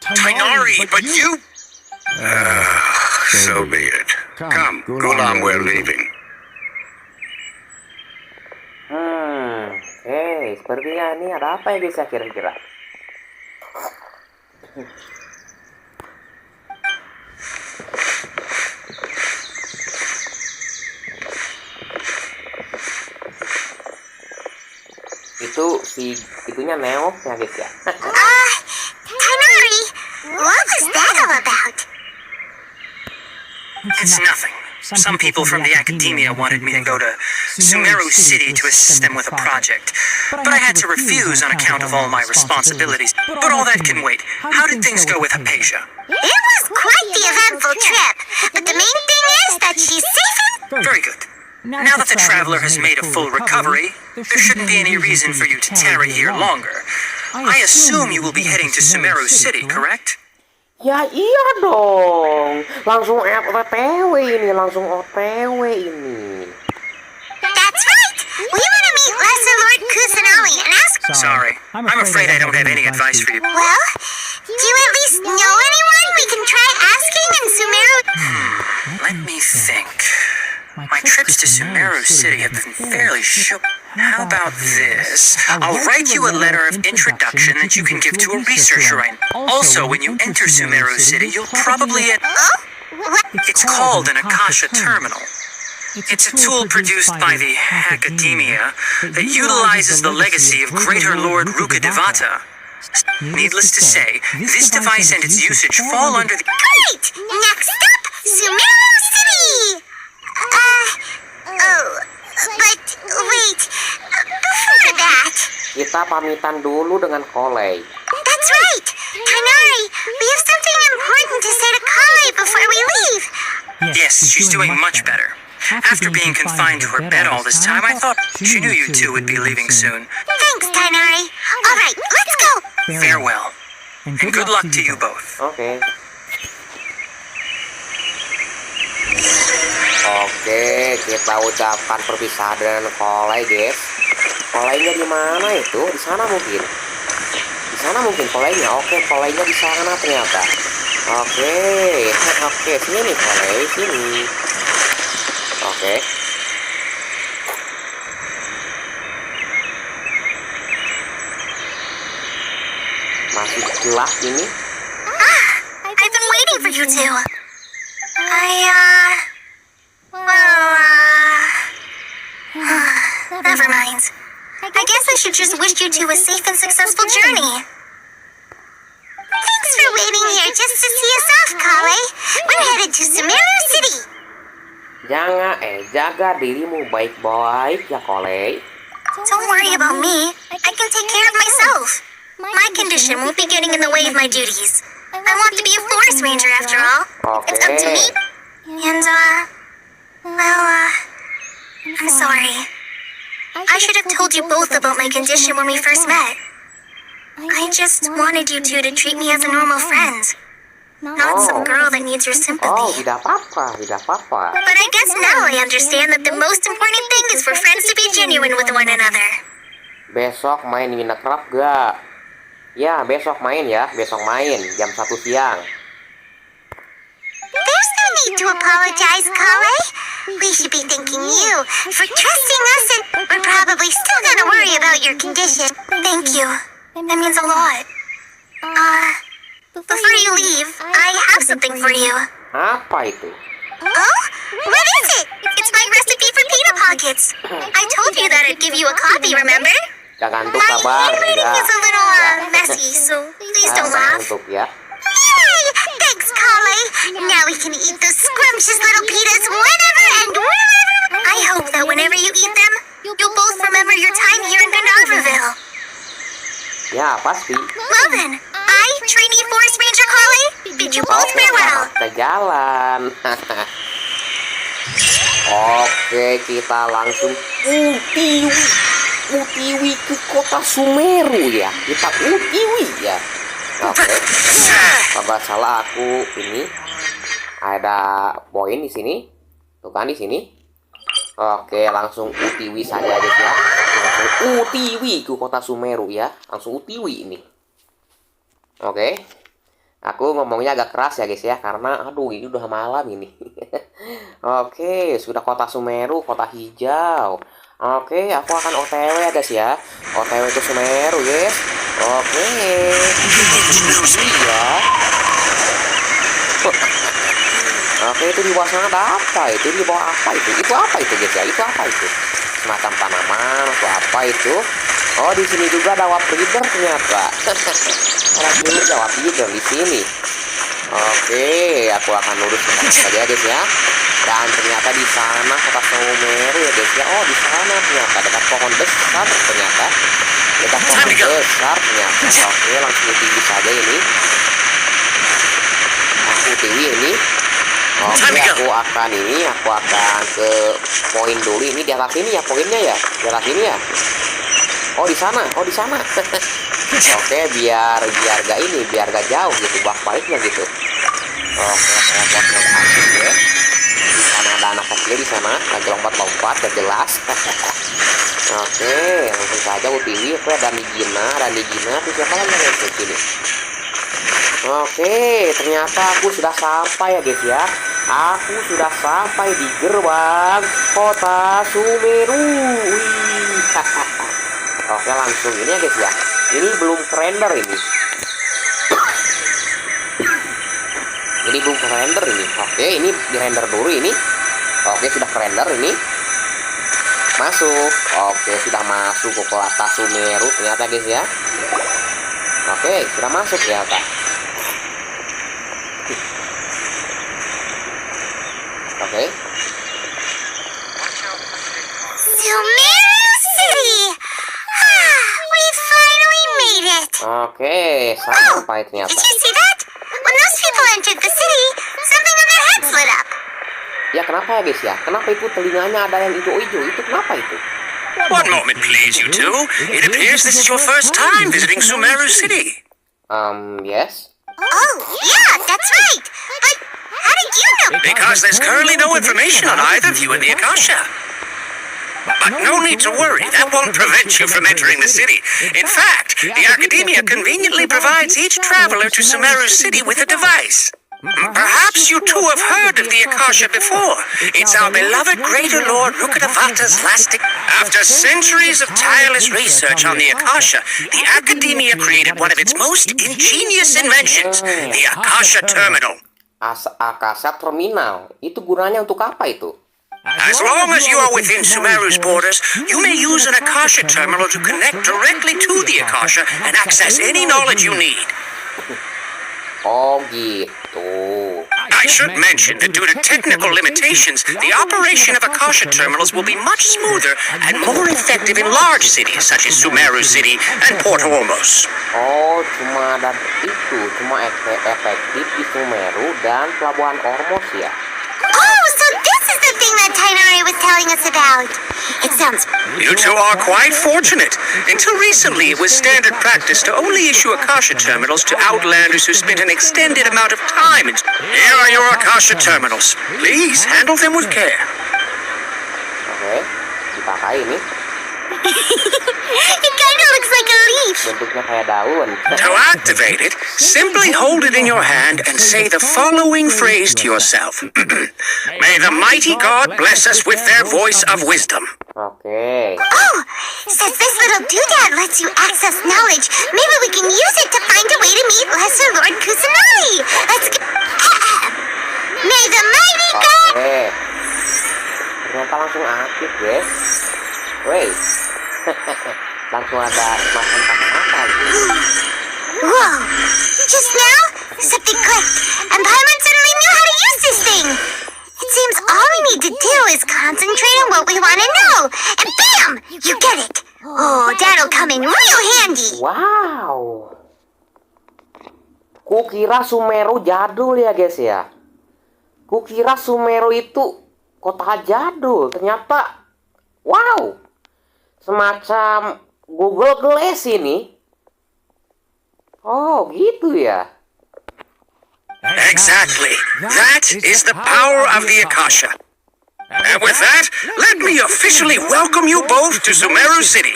Tainari, but you...
So be it. Come, Gulam, we're leaving.
Sepertinya ini ada apa ya guys ya kira-kira? Itunya neok ya guys ya.
Tainari, what was that all about?
It's nothing. Some people from the academia wanted me to go to Sumeru City to assist them with a project, but I had to refuse on account of all my responsibilities. But all that can wait. How did things go with Hypatia?
It was quite the eventful trip, but the main thing is that she's safe and...
Very good. Now that the traveler has made a full recovery, there shouldn't be any reason for you to tarry here longer. I assume you will be heading to Sumeru City, correct?
Ya iya dong, langsung OTW ini.
That's right! We want to meet Lesser Lord Kusanali and ask...
Sorry, I'm afraid I don't have any advice for you.
Well, Do you at least know anyone we can try asking in Sumeru?
Let me think. My trips to Sumeru City have been fairly short. How about this? I'll write you a letter of introduction that you can give to a researcher. Also, when you enter Sumeru City, you'll probably...
Oh? What?
It's called an Akasha terminal. It's a tool produced by the academia that utilizes the legacy of Greater Lord Rukadevata. Needless to say, this device and its usage fall under the...
Great! Next up, Sumeru City! But wait, before that...
Kita pamitan dulu dengan Kolei.
That's right! Kanari, we have something important to say to Kale before we leave.
Yes, she's doing much better. After being confined to her bed all this time, I thought she knew you two would be leaving soon.
Thanks, Kanari. All right, let's go!
Farewell, and good luck to you both.
Oke. Oke, kita ucapkan perpisahan dengan Kolei, guys. Koleinya di mana itu? Di sana mungkin. Di sana mungkin Koleinya. Oke, Koleinya di sana ternyata. Oke, oke, sini nih Kolei, sini. Oke. Masih gelap ini.
I've been waiting for you two. Never mind. I guess I should just wish you two a safe and successful journey. Thanks for waiting here just to see us off, Kale. We're headed to Sumeru City.
Jaga dirimu baik-baik ya, Kolei.
Don't worry about me. I can take care of myself. My condition won't be getting in the way of my duties. I want to be a forest ranger after all. It's up to me. And, I'm sorry. I should have told you both about my condition when we first met. I just wanted you two to treat me as a normal friend. Not some girl that needs your
Oh,
sympathy.
tidak apa-apa, tidak apa-apa.
But I guess now I understand that the most important thing is for friends to be genuine with one another.
Besok main Winner Club gak? Ya, besok main ya. Besok main jam 1 siang.
There's no need to apologize, Kale. We should be thanking you for trusting us, and we're probably still gonna worry about your condition. Thank you. That means a lot. Before you leave, I have something for you.
Apa itu?
Oh? What is it? It's my recipe for pita pockets. I told you that I'd give you a copy, remember?
Jangan tuh
My
kabar.
handwriting is a little, messy, so please don't laugh.
Untuk ya.
Yay! Thanks, Kale. Now we can eat those scrumptious little pitas whenever and wherever. I hope that whenever you eat them, you'll both remember your time here in Gandharvaville.
Ya, pasti.
Well then, I, trainee forest ranger Kale, bid you both
Oke,
farewell.
selamat kita jalan. Oke, kita langsung utiwi ke kota Sumeru ya. Kita utiwi ya. Oke. Kalau salah aku ini ada poin di sini. Tuh kan di sini. Oke, langsung utiwi saja guys ya. Langsung utiwi ke kota Sumeru ya. Langsung utiwi ini. Oke. Aku ngomongnya agak keras ya guys ya, karena aduh ini udah malam ini. Oke, sudah kota Sumeru, kota hijau. Oke, aku akan OTW ya guys ya. OTW ke Sumeru guys. Oke. Iya. Oke, itu di bawah sana ada apa itu? Di bawah apa itu? Itu apa itu guys ya? Itu apa itu? Semacam tanaman atau apa itu? Oh, di sini juga ada wap leader ternyata. Orang ini ada wap leader di sini. Oke, aku akan lurus ke sana saja guys ya. Dan ternyata di sana kota Sumeru ya guys ya. Oh, di sana ternyata dekat pohon besar ternyata. Dekat pohon besar ternyata. Oke, langsung tinggi saja ini. Aku tinggi ini. Oke, aku akan ke poin dulu. Ini di atas ini ya poinnya ya. Di atas ini ya. Oh, di sana. Oke, biar gak jauh gitu, baliknya gitu. Oke, saya asik ya. Di sana ada anak kecil di sana, lagi lompat-lompat, gak jelas. Oke, langsung saja UTW. Oke, ada Nigina, terus siapa lagi yang ke sini? Oke, ternyata aku sudah sampai ya guys ya. Aku sudah sampai di gerbang kota Sumeru. Wih. Oke, langsung ini ya guys ya. Ini belum render ini. Ini belum render ini. Oke, ini di render dulu ini. Oke, sudah render ini. Masuk. Oke, sudah masuk ke kota Sumeru ternyata guys ya. Oke, sudah masuk ternyata. Oke.
Sumeru City! We finally made it!
Oke, sampai ternyata.
Did you see that? When those people entered the city, something on their heads lit up.
Ya kenapa ya guys ya? Kenapa itu telinganya ada yang hijau-hijau? Itu kenapa itu?
One moment, please, you two. It appears this is your first time visiting Sumeru City.
Yes.
Oh, yeah, that's right. But how did you know?
Because there's currently no information on either of you in the Akasha. But no need to worry, that won't prevent you from entering the city. In fact, the Academia conveniently provides each traveler to Sumeru City with a device. Perhaps you two have heard of the Akasha before. It's our beloved Greater Lord Rukkhadevata's last... After centuries of tireless research on the Akasha, the Academia created one of its most ingenious inventions, the Akasha Terminal.
Akasha Terminal. Itu gunanya untuk apa itu?
As long as you are within Sumeru's borders, you may use an Akasha Terminal to connect directly to the Akasha and access any knowledge you need.
Oh gitu.
I should mention that due to technical limitations, the operation of Akasha terminals will be much smoother and more effective in large cities such as Sumeru City and Port Ormos.
Oh, cuma efektif di Sumeru dan Pelabuhan Ormos ya.
Oh, so this is the thing that Tainari was telling us about. It sounds...
You two are quite fortunate. Until recently, it was standard practice to only issue Akasha terminals to outlanders who spent an extended amount of time in... Here are your Akasha terminals. Please handle them with care.
Oke, dipakai ini.
It kind of looks like a leaf.
Bentuknya kayak daun.
To activate it, simply hold it in your hand and say the following phrase to yourself. May the mighty God bless us with their voice of wisdom.
Oke.
Oh, since this little doodad lets you access knowledge, maybe we can use it to find a way to meet Lesser Lord Kusanagi. Let's go. May the mighty God...
Oke. Ternyata langsung aktif guys. Wait. Langsung ada semacam kata-kata gitu.
Whoa! Just now, something clicked, and Paimon suddenly knew how to use this thing. It seems all we need to do is concentrate on what we want to know, and bam! You get it. Oh, that'll come in real handy.
Wow. Kukira Sumeru jadul ya guys ya. Kukira Sumeru itu kota jadul. Ternyata, wow. Semacam Google Glass ini. Oh, gitu ya.
Exactly. That is the power of the Akasha. And with that, let me officially welcome you both to Sumeru City.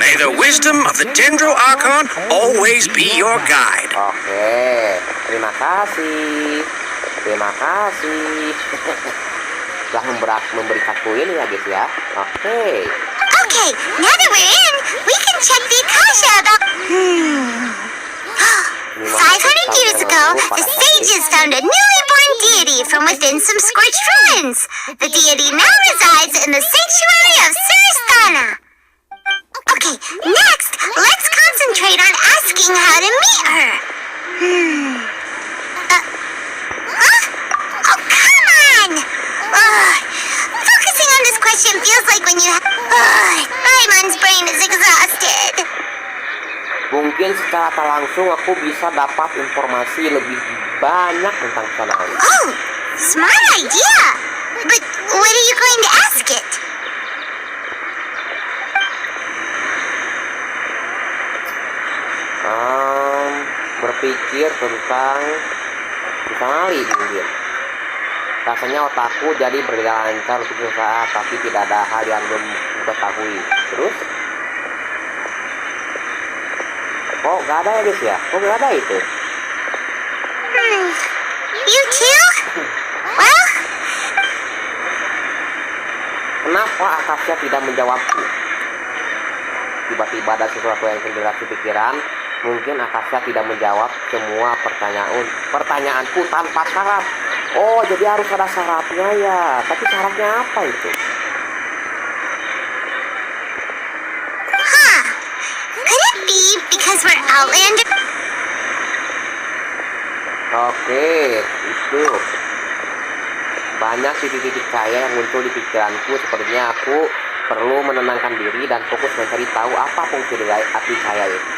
May the wisdom of the Dendro Archon always be your guide.
Oke, terima kasih. Terima kasih. Telah memberikanku ini ya guys ya. Oke.
Okay, now that we're in, we can check the Akasha about... 500 years ago, the sages found a newly born deity from within some scorched ruins. The deity now resides in the sanctuary of Surasthana. Okay, next, let's concentrate on asking how to meet her. Huh? Oh, come on! Focusing on this question feels like when you... Raimon's brain is exhausted.
Mungkin secara tak langsung aku bisa dapat informasi lebih banyak tentang Kusanagi.
Oh, smart idea. But what are you going to ask it?
Berpikir tentang Kusanagi mungkin. Rasanya otakku jadi berjalan lancar untuk sesaat, tapi tidak ada hal yang belum ketahui. Terus? Kok gak ada ya guys ya? Kok gak ada itu?
You too? Well,
Kenapa Akasha tidak menjawabku? Tiba-tiba ada sesuatu yang tergerak di pikiran. Mungkin Akasha tidak menjawab semua pertanyaanku tanpa syarat. Oh, jadi harus ada syaratnya ya. Tapi syaratnya apa itu?
could it be because we're outlander?
Oke, itu. Banyak titik-titik cahaya yang muncul di pikiranku. Sepertinya aku perlu menenangkan diri dan fokus mencari tahu apa fungsi dari api cahaya itu.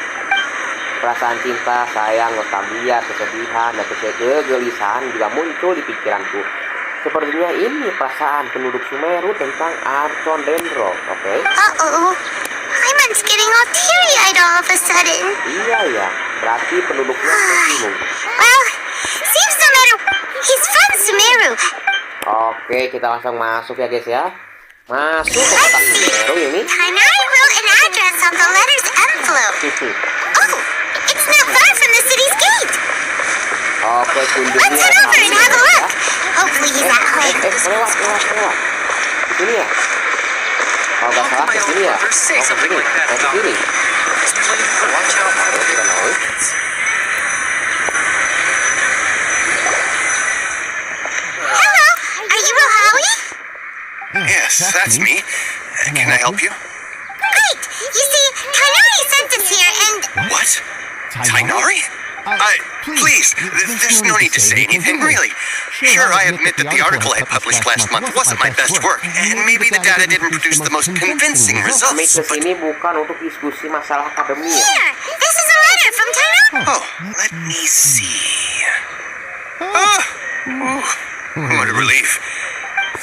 Perasaan cinta, sayang, nostalgia, kesedihan, dan kegelisahan juga muncul di pikiranku. Sepertinya ini perasaan penduduk Sumeru tentang Archon Dendro. Oke.
Uh-oh. Hyman's getting all teary-eyed all of a sudden.
Iya ya, berarti penduduknya bingung.
Well, seems no matter... He's from Sumeru.
Oke, kita langsung masuk ya guys ya. Masuk ke kota Sumeru ini.
Tainari wrote an address on the letter's envelope. Oh, it's not far from the city's gate.
Oke, kunjungi
Let's head over and have a look. Hopefully he's at home.
lewat. Di sini ya? Kalau nggak salah ke sini ya?
Say
Oh, ke
something
sini.
like that
Ke
about
sini.
Just watch out for
Oke, kita naik.
Hello, are you Rohawi?
Yes, that's me. Can I help you?
Great. You see, Tainari sent us here and...
What? Tainari? Please, there's no need to say anything, really. Sure, I admit that the article I published last month wasn't my best work, and maybe the data didn't produce the most convincing
Kami
results, but...
kesini bukan untuk diskusi masalah akademi ya.
Here, this is a letter from Tainari.
Oh, let me see. What a relief.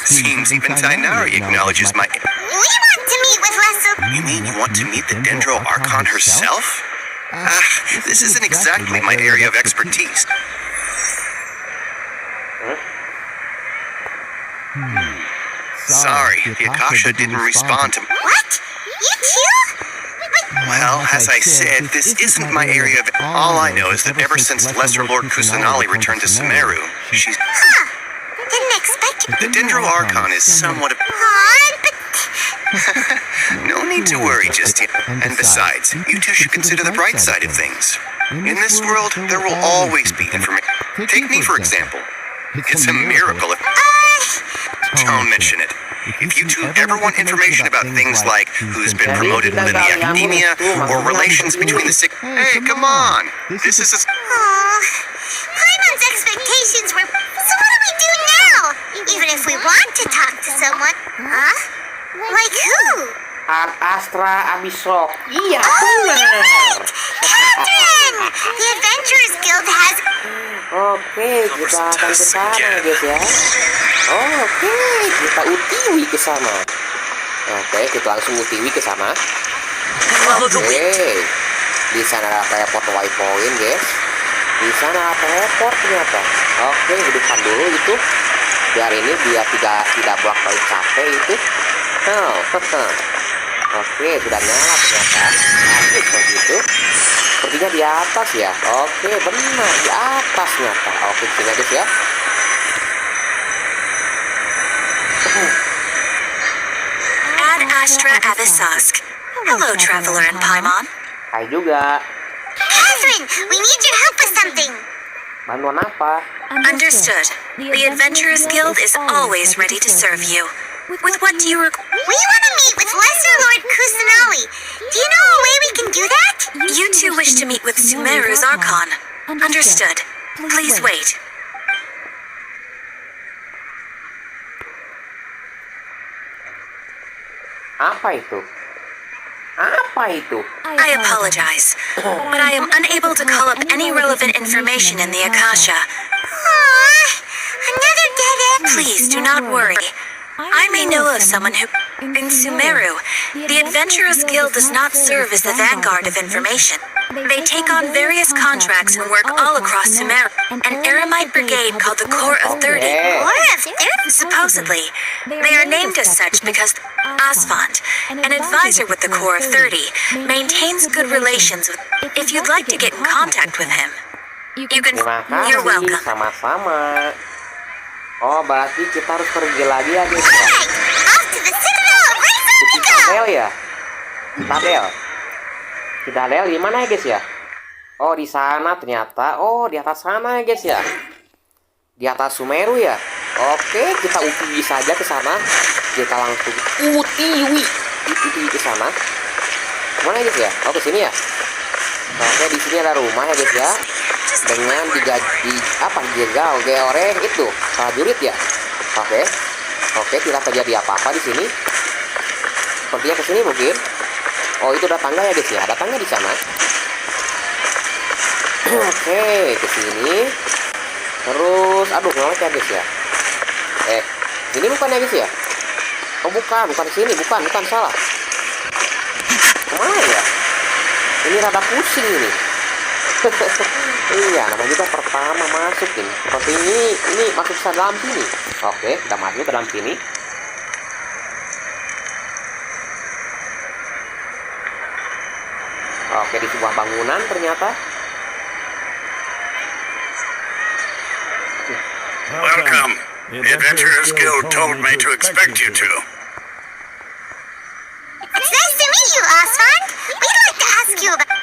Seems even Tainari acknowledges my...
We want to meet with Leslie.
You mean you want to meet the Dendro Archon herself? This isn't exactly my area of expertise. Sorry, the Akasha didn't respond to...
What? You too?
Well, as I said, this isn't my area of... All I know is that ever since Lesser Lord Kusanali returned to Sumeru, she's...
Didn't expect you.
The Dendro Archon is somewhat of...
But...
No need to worry just yet. And besides, you two should consider the bright side of things. In this world, there will always be information. Take me, for example. It's a miracle if... Don't mention it. If you two ever want information about things like who's been promoted within the academia, or relations between the sick... Hey, come on! This is a...
Paimon's expectations were... So what do we do now? Even if we want to talk to someone. Huh? Like who?
Art Astra Abyssal. Iya,
Oh,
benar.
you're right! Catherine! The Adventurers Guild has...
Oke, kita akan ke sana guys ya. Oke, kita utiwi ke sana. Oke, kita langsung utiwi ke sana. Oke, di sana ada teleport waypoint guys. Di sana ada teleport ternyata. Oke, hidupkan dulu itu. Biar ini dia tidak bolak-balik capek itu. Oh, oke, sudah nyala ternyata. Bagus begitu. Sepertinya di atas ya. Oke, benar di atas nyata. Oke, sini guys ya.
Ad Astra Avisask. Hello, Traveler and Paimon.
Hai juga.
Catherine, we need your help with something.
Bantuan apa?
Understood. The Adventurers Guild is always ready to serve you. With what do you require?
We want to meet with Lesser Lord Kusanali. Do you know a way we can do that?
You two wish to meet with Sumeru's Archon. Understood. Please wait.
Apa itu? Apa itu?
I apologize, but I am unable to call up any relevant information in the Akasha.
Aww, another dead end.
Please do not worry. I may know of someone who... In Sumeru, the Adventurers Guild does not serve as the vanguard of information. They take on various contracts and work all across Sumeru. An Eremite brigade called the Corps of 30. Supposedly, they are named as such because Asfant, an advisor with the Corps of 30, maintains good relations with... If you'd like to get in contact with him. You can.
Terima
You're
kasih,
welcome.
sama-sama. Oh, berarti kita harus pergi lagi ya, guys. Ya?
Off to the Citadel of Langsung we go!
Citadel ya? Citadel. Citadel di mana ya, guys ya? Oh, di sana ternyata. Oh, di atas sana ya, guys ya. Di atas Sumeru ya. Oke, kita utiwi saja ke sana. Kita langsung utiwi ke sana. Mana ya, guys ya? Oh, ke sini ya. Oke, di sini ada rumah ya, guys ya. Dengan dijegal georeng itu prajurit ya. Oke, tidak terjadi apa-apa di sini. Sepertinya ke sini mungkin. Oh, itu ada tangga ya, guys ya. Ada tangga di sana. Oke, ke sini. Terus, aduh, ngelek ya, guys ya. Ini bukan ya, guys ya? Oh, bukan di sini, bukan salah. Kemana ya? Ini rada pusing ini. Iya, namanya juga pertama masuk ini. Seperti ini masuk ke dalam sini. Oke, kita masuk ke dalam sini. Oke, di sebuah bangunan ternyata.
Welcome. The Adventurers Guild told me to expect you two.
It's nice to meet you, Osmond. We'd like to ask you about...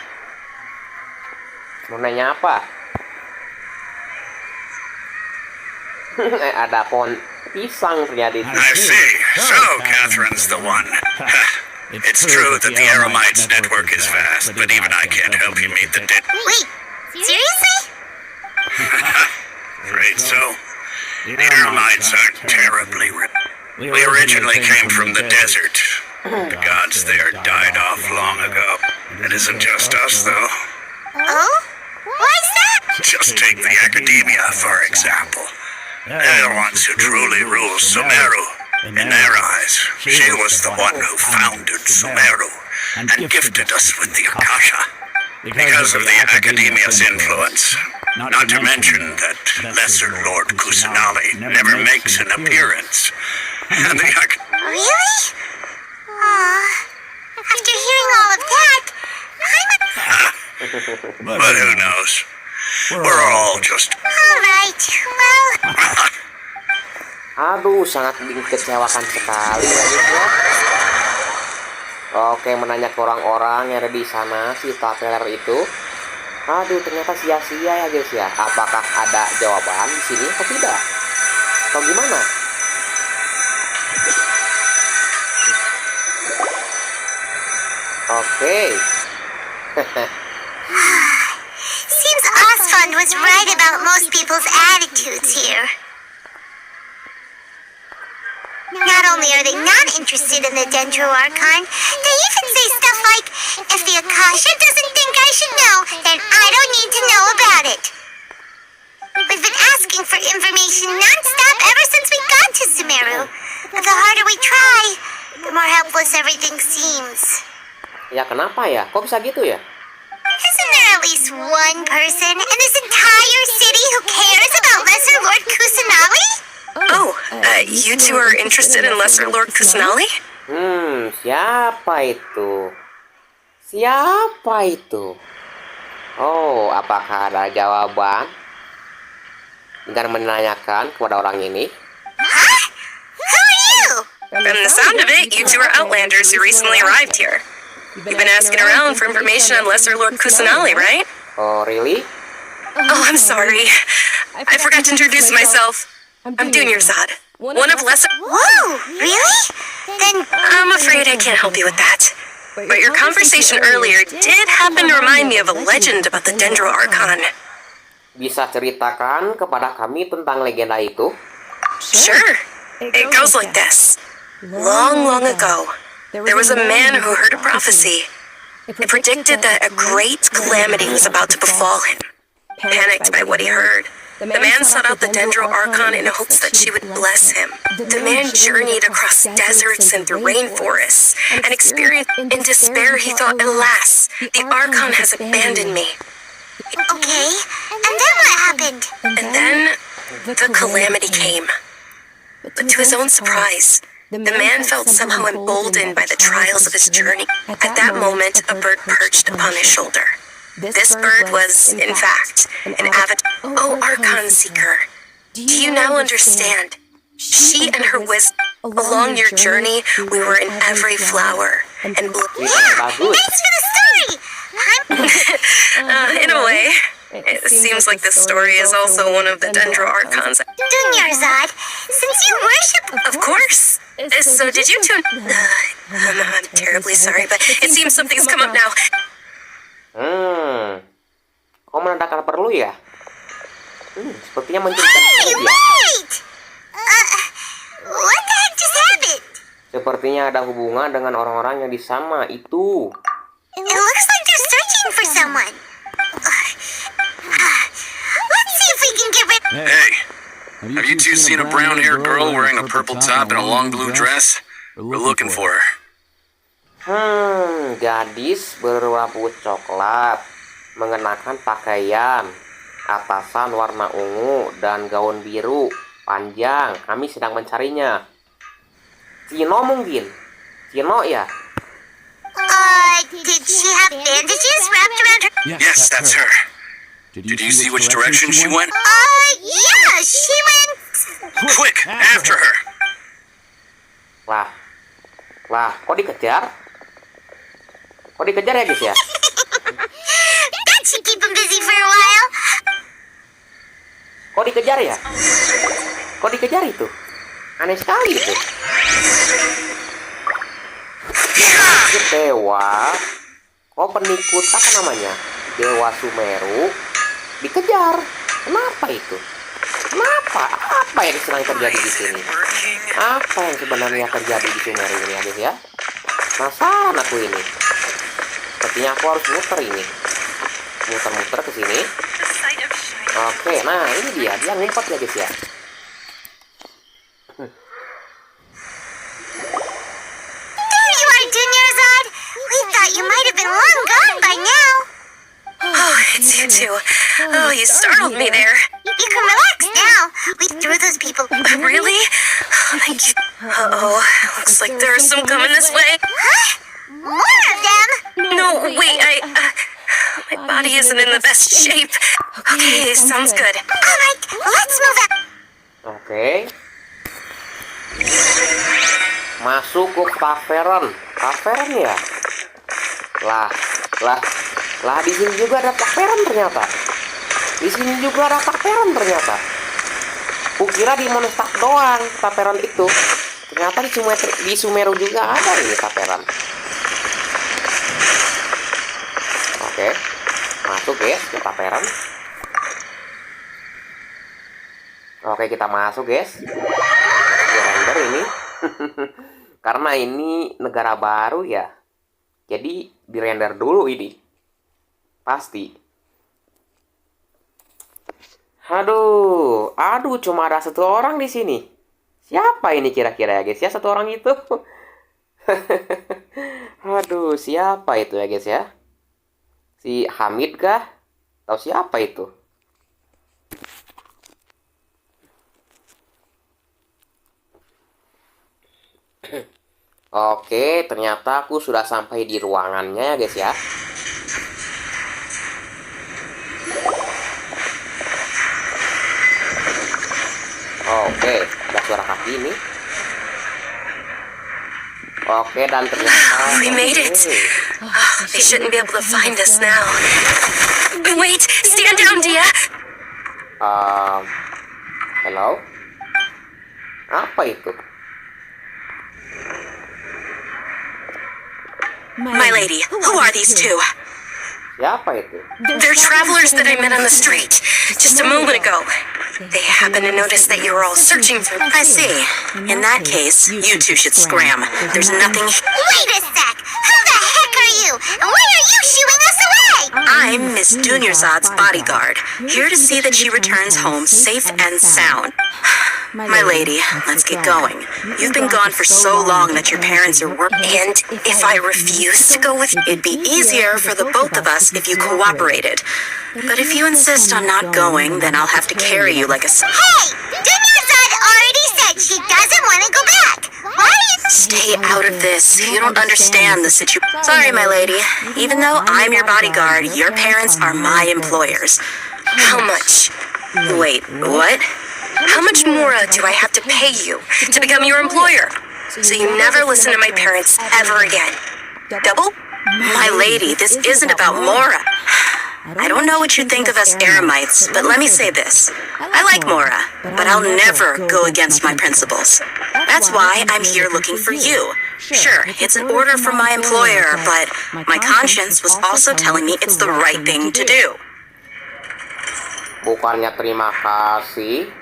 Mau nanya apa? Ada pohon pisang ternyata di
I
sini.
see. So, Catherine's the one. It's true that the Eremites network is vast, but even I can't help you meet the dead.
Wait, seriously?
Afraid so. The Eremites aren't terribly rich. We originally came from the desert. The gods there died off long ago. It isn't just us, though.
Oh? Why's that?
Just take the Academia, for example. They're the ones who truly rule Sumeru. In their eyes, she was the one who founded Sumeru and gifted us with the Akasha. Because of the Academia's influence, not to mention that Lesser Lord Kusanali never makes an appearance. And the
Really? After hearing all of that,
But who knows? We're all just...
Alright, well...
Aduh, sangat dikecewakan sekali ya, guys ya. Oke, menanya ke orang-orang yang ada di sana, si traveler itu. Aduh, ternyata sia-sia ya, guys ya. Apakah ada jawaban di sini atau tidak? Atau gimana? Oke.
Seems Osfond was right about most people's attitudes here. Not only are they not interested in the Dendro Archon, they even say stuff like, if the Akasha doesn't think I should know, then I don't need to know about it. We've been asking for information non-stop ever since we got to Sumeru. But the harder we try, the more helpless everything seems.
Ya kenapa ya? Kok bisa gitu ya?
Isn't there at least one person in this entire city who cares about Lesser Lord Kusanali?
Oh, you two are interested in Lesser Lord Kusanali?
Siapa itu? Siapa itu? Oh, apakah ada jawaban? Dengan menanyakan kepada orang ini.
Huh? Who are you?
From the sound of it, you two are Outlanders who recently arrived here. You've been asking around for information on Lesser Lord Kusanali, right?
Oh, really?
Oh, I'm sorry. I forgot to introduce myself. I'm Junior Zod, one of Lesser...
Whoa, really? Then
I'm afraid I can't help you with that. But your conversation earlier did happen to remind me of a legend about the Dendro Archon.
Bisa ceritakan kepada kami tentang legenda itu?
Sure. It goes like this. Long, long ago, there was a man who heard a prophecy. It predicted that a great calamity was about to befall him. Panicked by what he heard, the man sought out the Dendro Archon in hopes that she would bless him. The man journeyed across deserts and through rainforests, and experienced in despair he thought, alas, the Archon has abandoned me.
okay, and then what happened?
And then the calamity came. But to his own surprise, the man felt somehow emboldened by the trials of his journey. At that moment, a bird perched upon his shoulder. This bird was, in fact, an avid AKAN seeker. Do you now understand? She and her wisdom. Along your journey, we were in every flower and
Yeah, thanks for the story.
in a way, it seems like this story is also one of the Dendro Archons.
Dunyarzad, since you worship...
Of course. So did you tune? I'm terribly sorry, but it seems something's come up now.
Kok menandakan perlu ya? Sepertinya menceritakan
Hey,
ya.
wait! What the heck just happened?
Sepertinya ada hubungan dengan orang-orang yang di sama itu.
It looks like they're searching for someone. Let's see if we can get rid...
Hey, have you two seen a brown-haired girl wearing a purple top and a long blue dress? We're looking for her.
Gadis berrambut coklat, mengenakan pakaian atasan warna ungu dan gaun biru panjang. Kami sedang mencarinya. Cino mungkin? Cino ya?
Did she have bandages wrapped around her?
Yes, that's her. Did you see which direction she went?
Yeah, she went...
Quick, after her!
Lah, kok dikejar? Kok dikejar ya guys ya?
That should keep him busy for a while.
Kok dikejar ya? Kok dikejar itu? Aneh sekali itu. Itu dewa. Oh, penikut apa namanya? Dewa Sumeru dikejar. Kenapa itu? Kenapa? Apa yang sedang terjadi di sini? Apa yang sebenarnya terjadi di Sumeru ini ya guys ya? Penasaran aku ini. Sepertinya aku harus muter ini. Muter-muter ke sini. Oke, nah ini dia ngumpet ya guys ya.
There you are, Dunyarzad. We thought you might have been long gone by now.
Oh, it's you two. Oh, you startled me there.
You can relax now. We threw those people...
Really? Oh, thank you. Uh-oh, looks like there are some coming this way.
Huh? More of them?
No, wait, my body isn't in the best shape. Okay, sounds good.
All right, let's move out.
Oke. Masuk ke tavern. Tavern ya? Lah di sini juga ada tavern ternyata. Di sini juga ada tavern ternyata. Kukira di Mondstadt doang tavern itu. Ternyata di Sumeru juga ada ini tavern. Oke. Masuk guys ke tavern. Oke, kita masuk guys. Render ini. Karena ini negara baru ya. Jadi dirender dulu ini. Pasti. Aduh, cuma ada satu orang di sini. Siapa ini kira-kira ya guys ya, satu orang itu? Aduh, siapa itu ya guys ya? Si Hamid kah? Atau siapa itu? Oke, ternyata aku sudah sampai di ruangannya ya guys ya. Oke, ada suara kaki ini. Oke, dan ternyata
We made it. Oh, they shouldn't be able to find us now. Wait, stand down, Dia.
Hello? Apa itu?
My lady, who are these two?
Siapa itu?
They're travelers that I met on the street just a moment ago. They happened to notice that you were all searching for... I see. In that case, you two should scram. There's nothing...
Wait a sec. Who the heck are you? And why are you shooing us away?
I'm Miss Dunyarzad's bodyguard, here to see that she returns home safe and sound. My lady, let's get going. You've been gone for so long that your parents are working. And if I refuse to go with you, it'd be easier for the both of us if you cooperated. But if you insist on not going, then I'll have to carry you like a...
Hey! Dunyarzad already said she doesn't want to go back. Why are you...
Stay out of this. You don't understand the situation. Sorry, my lady. Even though I'm your bodyguard, your parents are my employers. How much? Wait, what? How much more do I have to pay you to become your employer? So you never listen to my parents ever again. Double? My lady, this isn't about Mora. I don't know what you think of us Eremites, but let me say this. I like Mora, but I'll never go against my principles. That's why I'm here looking for you. Sure, it's an order from my employer, but my conscience was also telling me it's the right thing to do.
Bukannya terima kasih,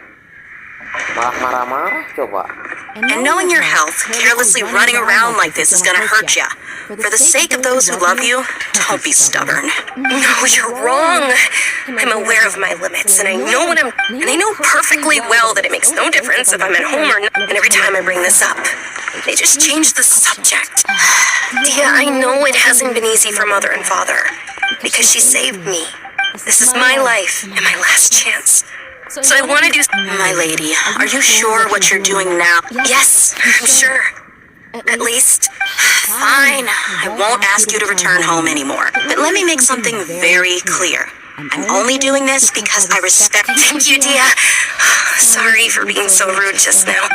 malah marah-marah coba.
And knowing your health, carelessly running around like this is gonna hurt ya. For the sake of those who love you, don't be stubborn. No, you're wrong. I'm aware of my limits, and I know perfectly well that it makes no difference if I'm at home or not. And every time I bring this up, they just change the subject. Dia, I know it hasn't been easy for Mother and Father, because she saved me. This is my life and my last chance. So I want to do... My lady, are you sure what you're doing now? Yes, I'm sure. At least... Fine, I won't ask you to return home anymore. But let me make something very clear. I'm only doing this because I respect... Thank you, Dia. Sorry for being so rude just now.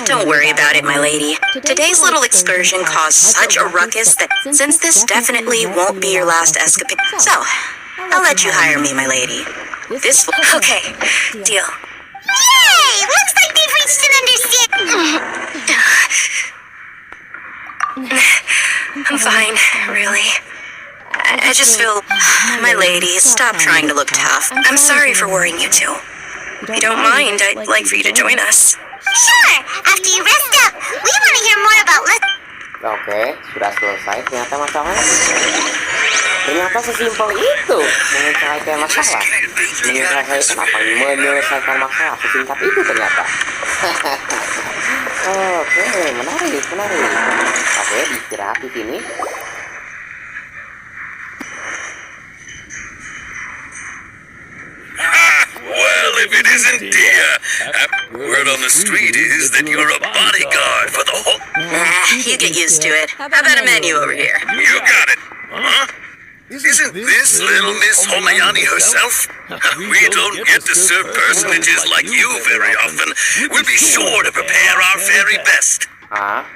Don't worry about it, my lady. Today's little excursion caused such a ruckus that since this definitely won't be your last escapade... So, I'll let you hire me, my lady. This... Okay, deal.
Yay! Looks like they've reached an understanding.
I'm fine, really. I just feel... My lady, stop trying to look tough. I'm sorry for worrying you two. If you don't mind, I'd like for you to join us.
Sure, after you rest up, we want to hear more about...
Oke, sudah selesai ternyata masalahnya. Ternyata sesimpel itu menyelesaikan masalah. Menyelesaikan masalah sesingkat itu ternyata. Oke, menarik. Oke, istirahat di sini.
Well, if it isn't Dia, word on the street is that you're a bodyguard for the whole...
You get used to it. How about a menu over here?
You got it. Huh? Isn't this little Miss Homayani herself? We don't get to serve personages like you very often. We'll be sure to prepare our very best.
Ah,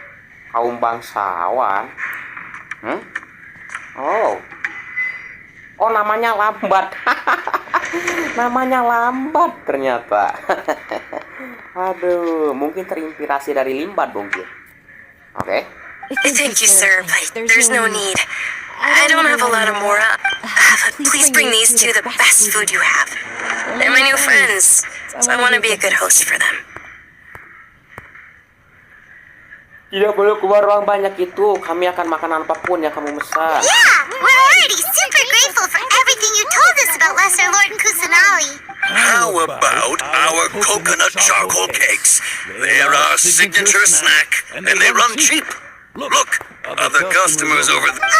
kaum bangsawan. Oh, namanya lambat. Namanya lambat ternyata. Aduh, mungkin terinspirasi dari limbat mungkin. Oke.
Thank you, sir, but there's no need. I don't have a lot of Mora. Please bring these two the best food you have. They're my new friends, so I want to be a good host for them.
Tidak boleh keluar uang banyak itu. Kami akan makan apapun yang kamu pesan.
Yeah, we're already super grateful for everything you told us about Lesser Lord Kusanali.
How about our coconut charcoal cakes? They're our signature snack, and they run cheap. Look, other customers over there.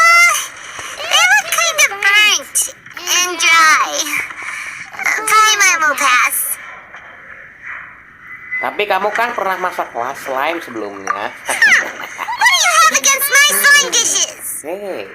They look kind of burnt and dry. Paimon will pass.
Tapi kamu kan pernah masak slime sebelumnya.
What do you have against my slime dishes?
Hey.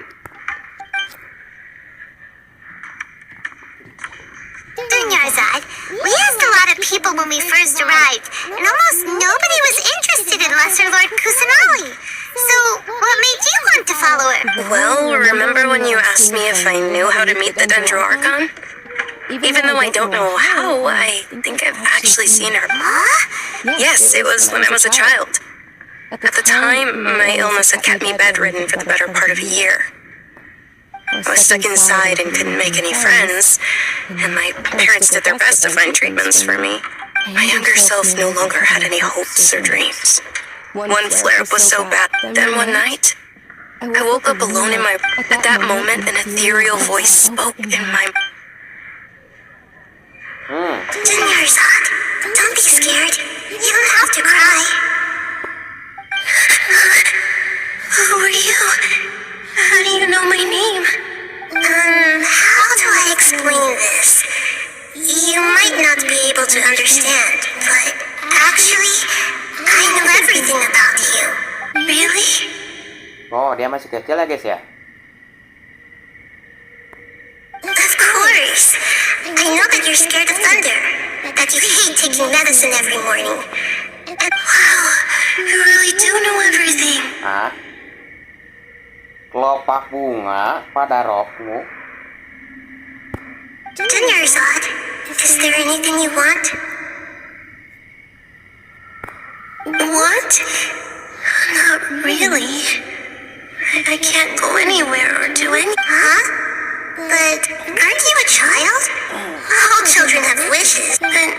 Dunyarzad, we asked a lot of people when we first arrived, and almost nobody was interested in Lesser Lord Kusanali. So, what made you want to follow her?
Well, remember when you asked me if I knew how to meet the Dendro Archon? Even though I don't know how, I think I've actually seen her. Yes, it was when I was a child. At the time, my illness had kept me bedridden for the better part of a year. I was stuck inside and couldn't make any friends, and my parents did their best to find treatments for me. My younger self no longer had any hopes or dreams. One flare-up was so bad. Then one night, I woke up alone in my... At that moment, an ethereal voice spoke in my...
Dunyarzad, don't be scared. You don't have to cry.
Who are you? How do you know my name?
How do I explain this? You might not be able to understand, but actually, everything about you.
Really?
Oh, dia masih kecil ya guys ya.
Of course. I know that you're scared of thunder, that you hate taking medicine every morning. Wow, you really do know everything.
Hah? Kelopak bunga pada rokmu.
Dinner is hot. Is there anything you want? What? Not really. I can't go anywhere or do any. Huh? But aren't you a child? All children have wishes. And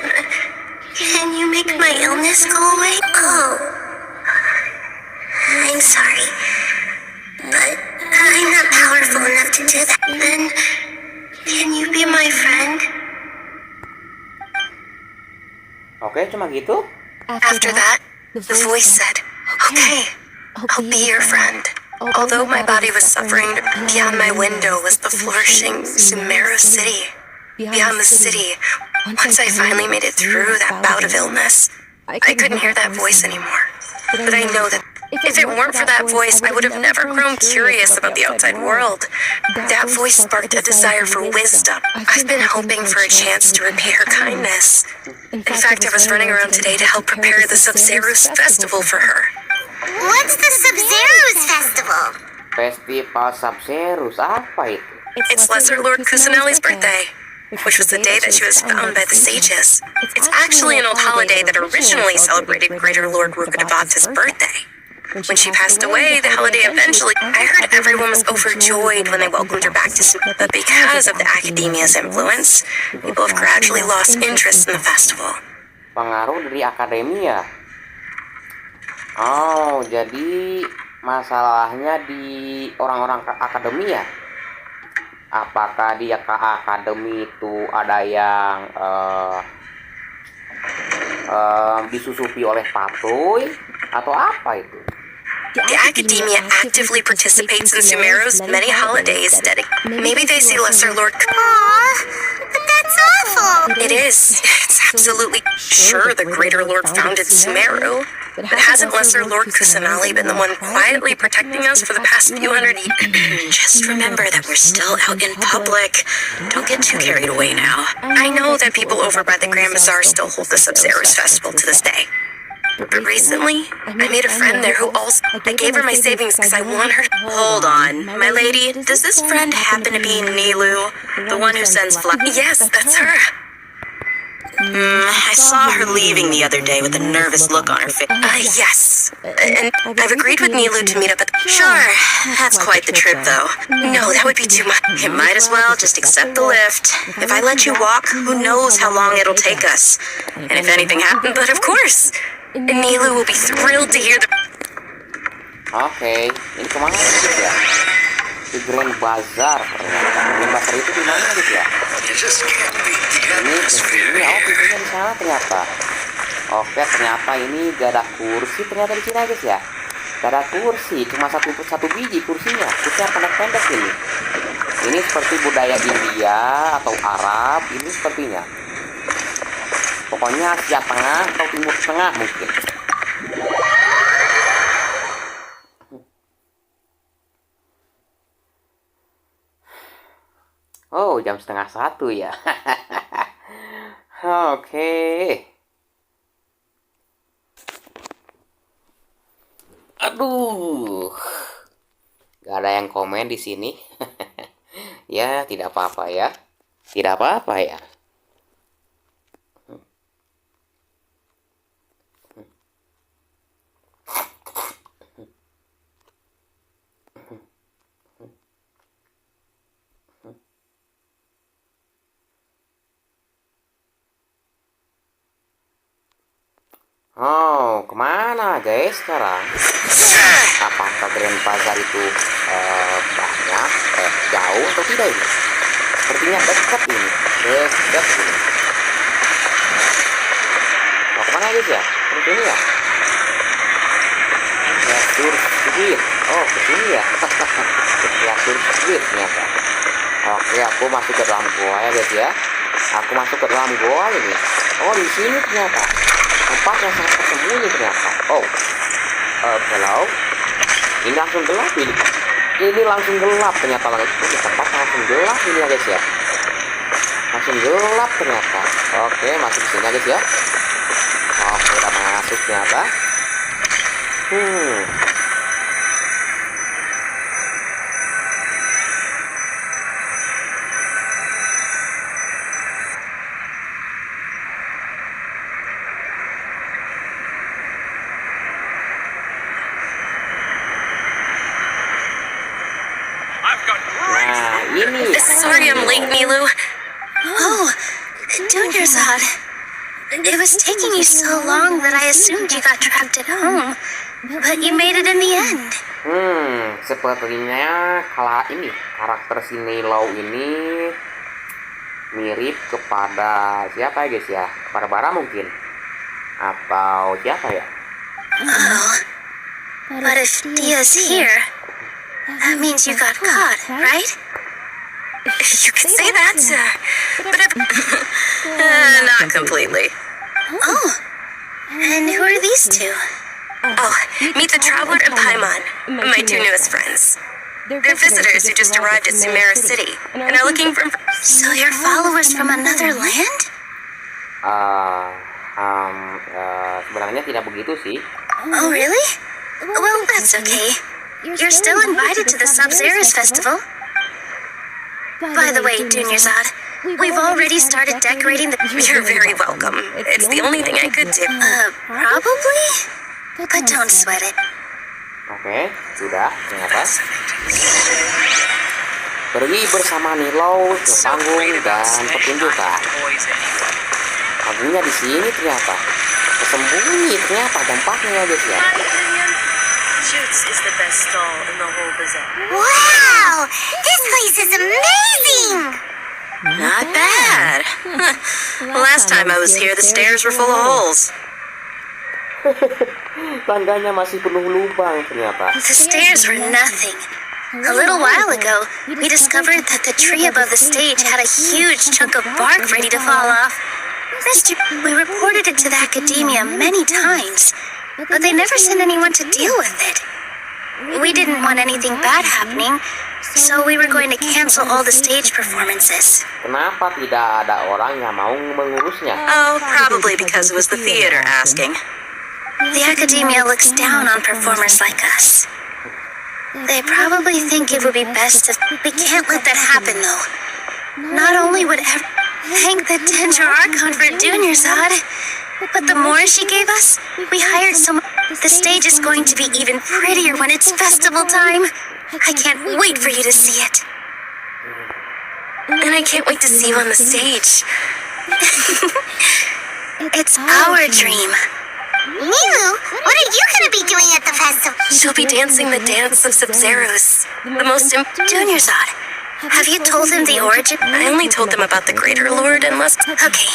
can you make my illness go away? Oh. I'm sorry. But I'm not powerful enough to do that. Then can you be my friend?
Oke, cuma gitu.
After that, the voice said, "Okay, I'll be your friend." Although my body was suffering, beyond my window was the flourishing Sumeru city. Beyond the city, once I finally made it through that bout of illness, I couldn't hear that voice anymore. But I know that if it weren't for that voice, I would have never grown curious about the outside world. That voice sparked a desire for wisdom. I've been hoping for a chance to repay her kindness. In fact, I was running around today to help prepare the Sub-Zero's festival for her.
What's the Sub-Zero's festival?
Festival Sub-Zerus apa itu?
It's Lesser Lord Kusanali's birthday, which was the day that she was found by the sages. It's actually an old holiday that originally celebrated Greater Lord Rukkhadevata's birthday. When she passed away, the holiday eventually... I heard everyone was overjoyed when they welcomed her back to Sumeru, but because of the academia's influence, people have gradually lost interest in the festival.
Pengaruh dari akademia. Oh, jadi masalahnya di orang-orang akademia. Apakah di akademi itu ada yang disusupi oleh patuy atau apa itu?
The academia actively participates in Sumeru's many holidays. Maybe they see Lesser Lord...
Aw, but that's awful.
It is. It's absolutely sure the Greater Lord founded Sumeru. But hasn't Lesser Lord Kusanali been the one quietly protecting us for the past few hundred years? Just remember that we're still out in public. Don't get too carried away now. I know that people over by the Grand Bazaar still hold the Sub-Zero's festival to this day. But recently, I made a friend there who also... I gave her my savings because I want her... Hold on, my lady, does this friend happen to be Nilu? The one who sends Yes, that's her. I saw her leaving the other day with a nervous look on her face. Yes. And I've agreed with Nilu to meet up at... Sure, that's quite the trip, though. No, that would be too much. You might as well just accept the lift. If I let you walk, who knows how long it'll take us. And if anything happens, but of course... Nilu will be thrilled to hear the...
Oke, ini kemana guys ya? Di Grand Bazaar ternyata. Grand Bazaar itu di mana guys ya? Ini pintunya di sana ternyata. Oke, ternyata ini gak ada kursi ternyata di sini guys ya. Gak ada kursi, cuma satu biji kursinya. Kursinya pendek-pendek ini. Ini seperti budaya India atau Arab, ini sepertinya. Pokoknya Asia Tengah atau Timur Tengah mungkin. Oh, jam 12:30 ya. Oke. Aduh. Gak ada yang komen di sini. Ya, tidak apa-apa ya. Tidak apa-apa ya. Oh, kemana guys sekarang? Apakah Grand Bazaar itu banyak, jauh atau tidak ini? Sepertinya dekat ini, dekat ini. Mau kemana guys ya? Terus ini ya? Langsung Otw. Oh, kesini ya? Langsung Otw ternyata. Oke, aku masuk ke dalam goa ya guys ya. Aku masuk ke dalam goa ini. Oh, di sini ternyata. Tempat yang sangat tersembunyi ternyata. Oh, Hello. Ini langsung gelap ini. Ini langsung gelap ternyata di tempat langsung gelap ini ya guys ya. Langsung gelap ternyata. Oke, masuk sini ya guys ya. Oke, udah masuk ternyata. Nah, ini.
Sorry I'm late, Milu. Oh, Dunyarzad. It was taking you so long that I assumed you got trapped at home. But you made it in the end.
Sepertinya kalau ini karakter si Nilo ini mirip kepada siapa ya guys ya? Kepada Bara mungkin? Atau siapa ya?
Oh, but if Dia's here, that means you got caught, right? You could say that, sir. But if... not completely. Oh, and who are these two? Oh, meet the Traveler and Paimon, my two newest friends. They're visitors who just arrived at Sumeru City and are looking for... So you're followers from another land?
Sebenarnya tidak begitu sih.
Oh, really? Well, that's okay. You're still invited to the Sub-Zerus Festival. By the way, Dunyarzad, we've already started decorating the... You're very welcome. It's the only thing I could do. Probably? But don't sweat it.
Oke, sudah ternyata. Pergi bersama Nilo ke panggung dan pertunjukan. Panggungnya di sini ternyata. Tersembunyi ternyata dampaknya guys ya.
Is the best stall in the whole bazaar.
Wow! This place is amazing!
Not bad. Last time I was here, the stairs were full of holes.
Tangganya masih penuh lubang ternyata.
The stairs were nothing. A little while ago, we discovered that the tree above the stage had a huge chunk of bark ready to fall off. We reported it to the academia many times, but they never sent anyone to deal with it. We didn't want anything bad happening, so we were going to cancel all the stage performances.
Kenapa tidak ada orang yang mau mengurusnya?
Oh, probably because it was the theater asking. The academia looks down on performers like us. They probably think it would be best if... We can't let that happen, though. Not only would thank the Danger Archon for Dunyarzad, but the more she gave us, we hired someone. The stage is going to be even prettier when it's festival time. I can't wait for you to see it. And I can't wait to see you on the stage. It's our dream.
Milu, what are you gonna be doing at the festival?
She'll be dancing the dance of Sub-Zerus, the most Dunyarzad. Have you told them the origin? I only told them about the Greater Lord and Lust. Okay.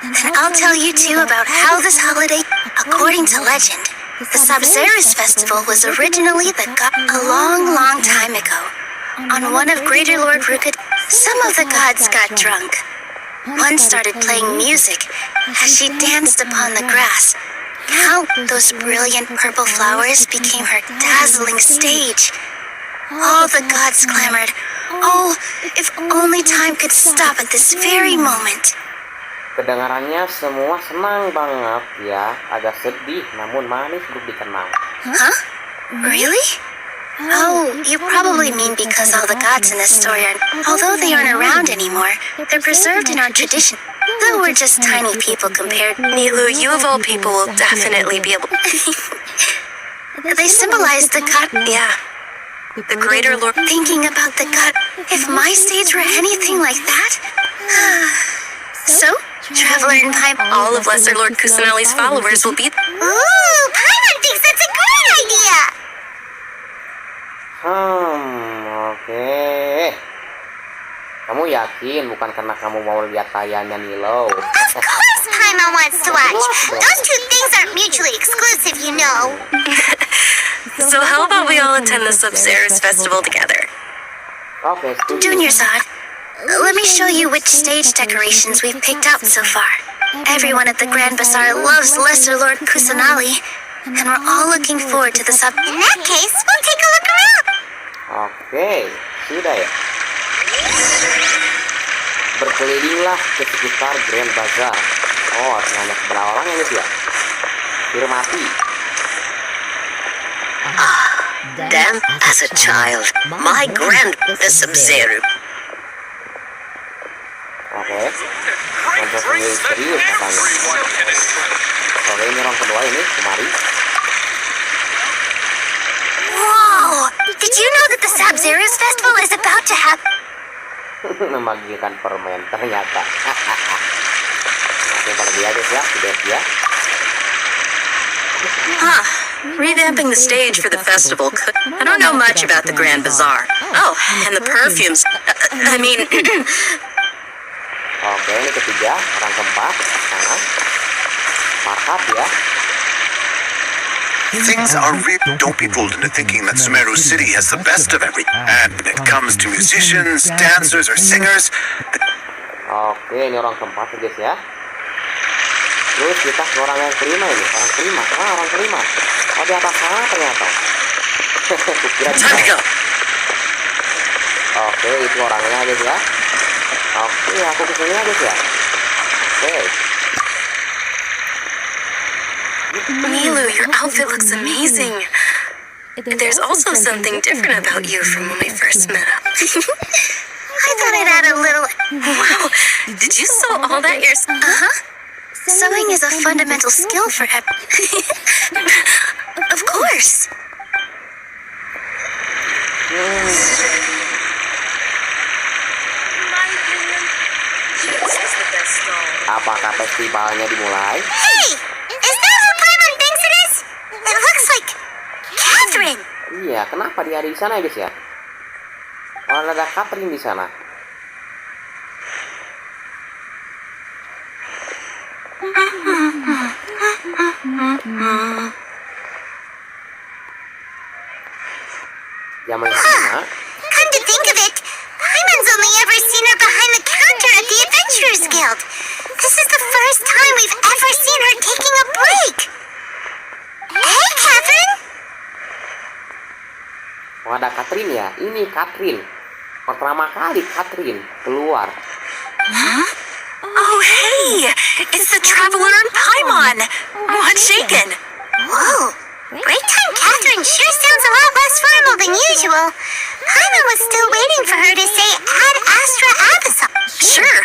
Then I'll tell you too about how this holiday, according to legend, the Sub-Zerus festival was originally the god a long, long time ago. On one of Greater Lord Rukid, some of the gods got drunk. One started playing music as she danced upon the grass. Count those brilliant purple flowers became her dazzling stage. All the gods clamored, "Oh, if only time could stop at this very moment."
Kedengarannya semua senang banget ya, agak sedih namun manis untuk dikenang.
Huh? Really? Oh, you probably mean because all the gods in this story are, although they aren't around anymore, they're preserved in our tradition. Though we're just tiny people compared. Nilu, you of all people will definitely be able. They symbolize the god. Yeah. The Greater Lord. Thinking about the god. If my stage were anything like that. So, Traveler and Paimon, all of Lesser Lord Kusanali's followers will be.
Ooh, Paimon thinks that's a great idea!
Oke. Kamu yakin bukan karena kamu mau lihat tayangan Nilo?
Of course Paimon wants to watch! Those two things aren't mutually exclusive, you know.
So how about we all attend the Sub-Zerus festival together?
Oke, setuju.
Dunyarzad, let me show you which stage decorations we've picked out so far. Everyone at the Grand Bazaar loves Lesser Lord Kusanali,
and we're all looking forward to the sub. In that case, we'll take a look around.
Oke, sudah ya. Berkelilinglah ke sekitar Grand Bazaar. Oh, ternyata sebelah orang ini sih ya. Firmati.
Then, as a child, my Sumeru.
Oke. Mantap serius katanya. Oke, ini orang kedua ini kemari.
Whoa! Did you know that the Sabzerus Festival is about to happen?
Membagikan permen ternyata. Oke, pada dia guys ya, sudah ya.
Huh. Revamping the stage for the festival. I don't know much about the Grand Bazaar. Oh, and the perfumes. I mean...
Oke, ini ketiga, orang keempat. Sana. Markup ya.
Things are real. Don't be fooled into thinking that Sumeru City has the best of everything. And when it comes to musicians, dancers, or singers,
Oke, ini orang keempat ya guys ya. Terus kita ke orang yang kelima ini, orang kelima. Orang kelima. Oh, di atas sana ternyata. Kukira di
Time to go.
bawah. Oke, itu orangnya guys ya. Oke, aku kesini ya guys ya. Oke.
Milu, your outfit looks amazing. There's also something different about you from when we first met up.
I thought I'd add a little.
Wow, did you sew all that yourself?
Uh-huh. Sewing is a fundamental skill for Of course.
This is the best stall.
Apakah festivalnya dimulai?
Hey! Is that who Paimon thinks it is? It looks like Catherine.
Iya, kenapa dia ada di sana ya guys ya? Oh, ada Catherine di sana. Zaman sana.
Come to think of it, Paimon's only ever seen her behind the counter at the Adventurers Guild. This is the first time we've ever seen her taking a break. Hey, Catherine!
Oh, ada Catherine ya? Ini Catherine. Pertama kali Catherine keluar.
Oh, hey! It's the Traveler and Paimon! What's shaken?
Whoa! Break time Catherine sure sounds a lot less formal than usual. Paimon was still waiting for her to say Ad Astra Abyssal.
Sure.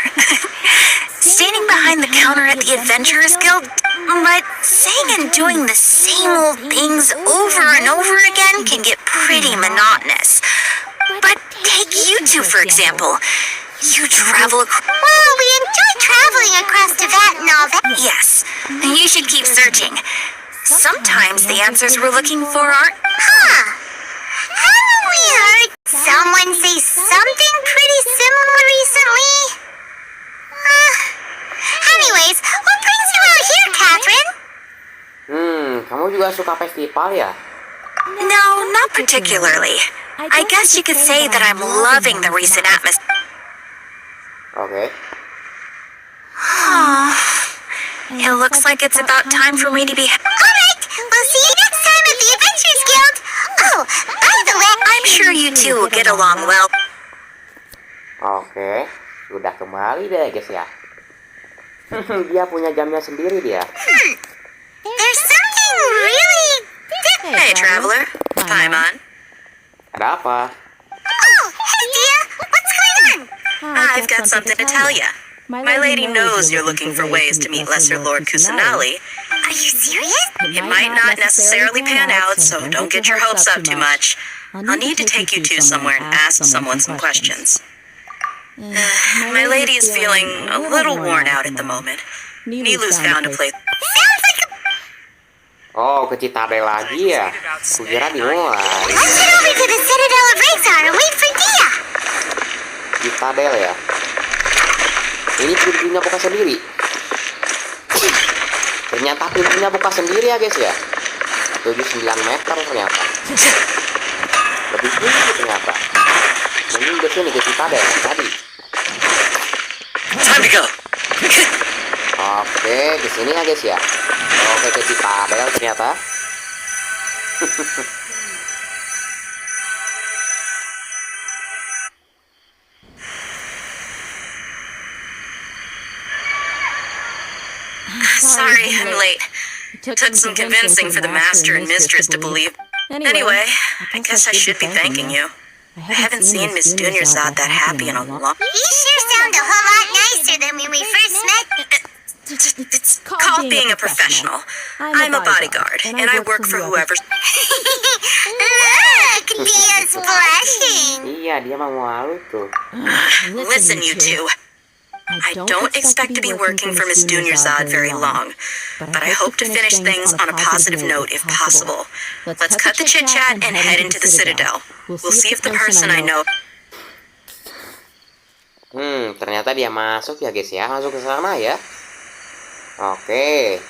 Standing behind the counter at the Adventurers Guild, but saying and doing the same old things over and over again can get pretty monotonous. But take you two, for example. You travel
Well, we enjoy traveling across Tibet and all that.
Yes, and you should keep searching. Sometimes the answers we're looking for aren't...
Huh. Haven't we heard someone say something pretty similar recently? Anyways, what brings you out here, Catherine?
Kamu juga suka festival ya?
No, not particularly. I guess you could say that I'm loving the recent atmosphere.
Oke.
It looks like it's about time for me to be...
Alright, we'll see you next time at the Adventurers Guild. Oh, by the way,
I'm sure you two will get along well.
Oke. Sudah kembali deh guys ya. Dia punya jamnya sendiri dia.
there's something really different.
Hey, Traveler. Paimon.
Ada apa?
Oh, hey, Dia, what's going on?
I've got something to tell you. My lady knows you're looking for ways to meet Lesser Lord Kusanali.
Are you serious?
It might not necessarily pan out, so don't get your hopes up too much. I'll need to take you two somewhere and ask someone some questions. My lady is feeling a little worn out at the moment. Nilu's found a place.
Sounds like a...
Oh, ke Citadel lagi ya? Kukira dimulai.
Let's head over to the Citadel of Rexar and wait for Dia.
Citadel ya? Ini pintunya buka sendiri. Ternyata pintunya buka sendiri ya guys ya. 79 meter ternyata. Lebih tinggi ternyata. Mungkin ke sini ke Citadel tadi.
Time to go.
Oke, ke sini ya guys ya. Oke, ke Citadel ternyata.
Sorry, I'm late. Took some convincing for the master and mistress to believe. Anyway, I guess I should be thanking you. I haven't seen Miss Dunyarzad that happy in a long...
You sure sound a whole lot nicer than when we first met.
It's called being a professional. I'm a bodyguard, and I work for whoever's...
Look, Dia's blushing.
Iya, dia mah malu tuh.
Listen, you two. I don't expect to be working for Miss Dunyarzad very long, but I hope to finish things on a positive note if possible. Let's cut the chit-chat and head into the Citadel. We'll see if the person I know...
Ternyata dia masuk ya guys ya. Masuk ke sana ya. Oke.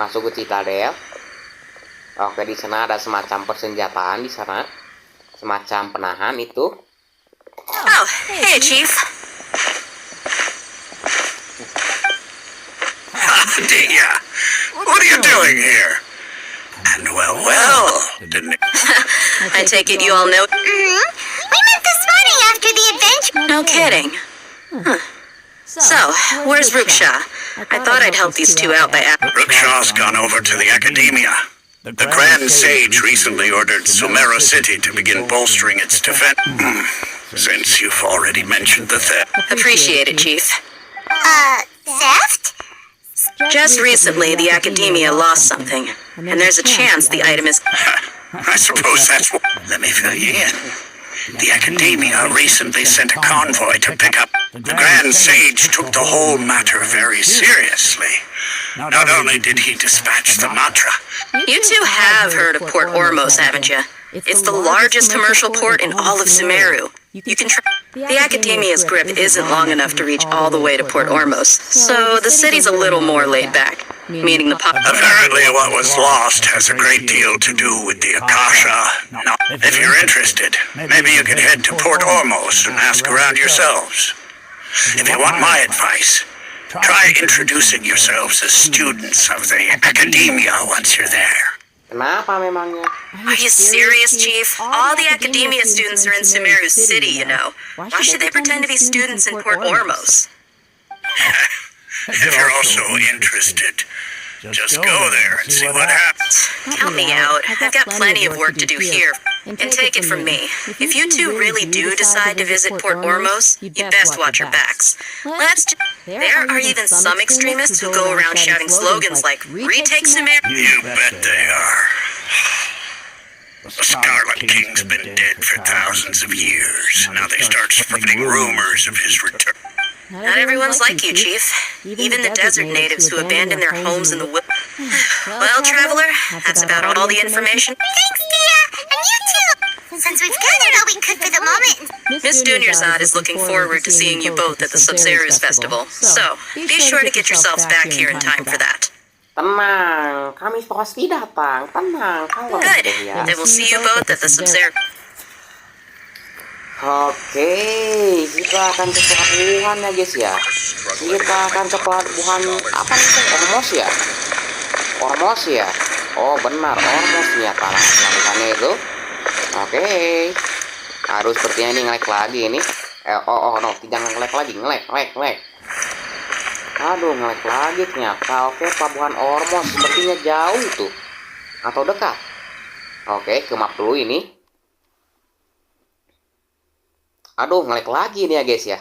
Masuk ke Citadel. Oke, di sana ada semacam persenjataan di sana. Semacam penahan itu.
Oh, hey, Chief.
Dia, what are you doing here? And well, didn't it?
I take it you all know...
We met this morning after the adventure.
No kidding. So, where's Ruksha? I thought I'd help these two out by...
Rukshaw's gone over to the academia. The Grand Sage recently ordered Sumeru City to begin bolstering its defense. Since you've already mentioned the theft.
Appreciate it, Chief.
Theft?
Just recently, the Academia lost something, and there's a chance the item is...
I suppose that's what... Let me fill you in. The Academia recently sent a convoy to pick up... The Grand Sage took the whole matter very seriously. Not only did he dispatch the mantra...
You two have heard of Port Ormos, haven't you? It's the largest commercial port in all of Sumeru. You can try... The Academia's grip isn't long enough to reach all the way to Port Ormos, so the city's a little more laid back, meaning the pop...
Apparently what was lost has a great deal to do with the Akasha. Now, if you're interested, maybe you could head to Port Ormos and ask around yourselves. If you want my advice, try introducing yourselves as students of the Academia once you're there.
Kenapa memangnya?
Are you serious, Chief? All the Academia students are in Sumeru City, you know. Why should they pretend to be students in Port Ormos?
If you're also interested, just go there and see what happens.
Count me out. I've got plenty of work to do here. And take it from me, if you two really do decide to visit Port Ormos, you best watch your backs. There are even some extremists who go around shouting slogans like, "Retake Sumeru."
You bet they are. The Scarlet King's been dead for thousands of years. Now they start spreading rumors of his return.
Not everyone's like you, Chief. Even the desert natives who abandon their homes in the woods. Well, Traveler, that's about all the information.
Thanks, Dia. And you too. Since we've gathered all we could for the moment.
Miss Dunyarzad is looking forward to seeing you both at the Sub-Zero's festival, so be sure to get yourselves back here in time for that.
Tenang, kami pasti datang. Tenang, kalem
Good.
deh ya.
Then we'll see you both at the Sub-Zero.
Oke, kita akan ke pelabuhan ya guys ya. Kita akan ke pelabuhan apa nih? Ormos ya? Ormos ya? Oh benar, Ormos ternyata pelabuhannya itu. Oke. Harus sepertinya ini nge-lag lagi ini. No, tidak nge-lag lagi, nge-lag. Aduh, nge-lag lagi ternyata. Oke, pelabuhan Ormos sepertinya jauh tuh. Atau dekat. Oke, ke map dulu ini. Aduh, nge-lag lagi nih ya guys ya.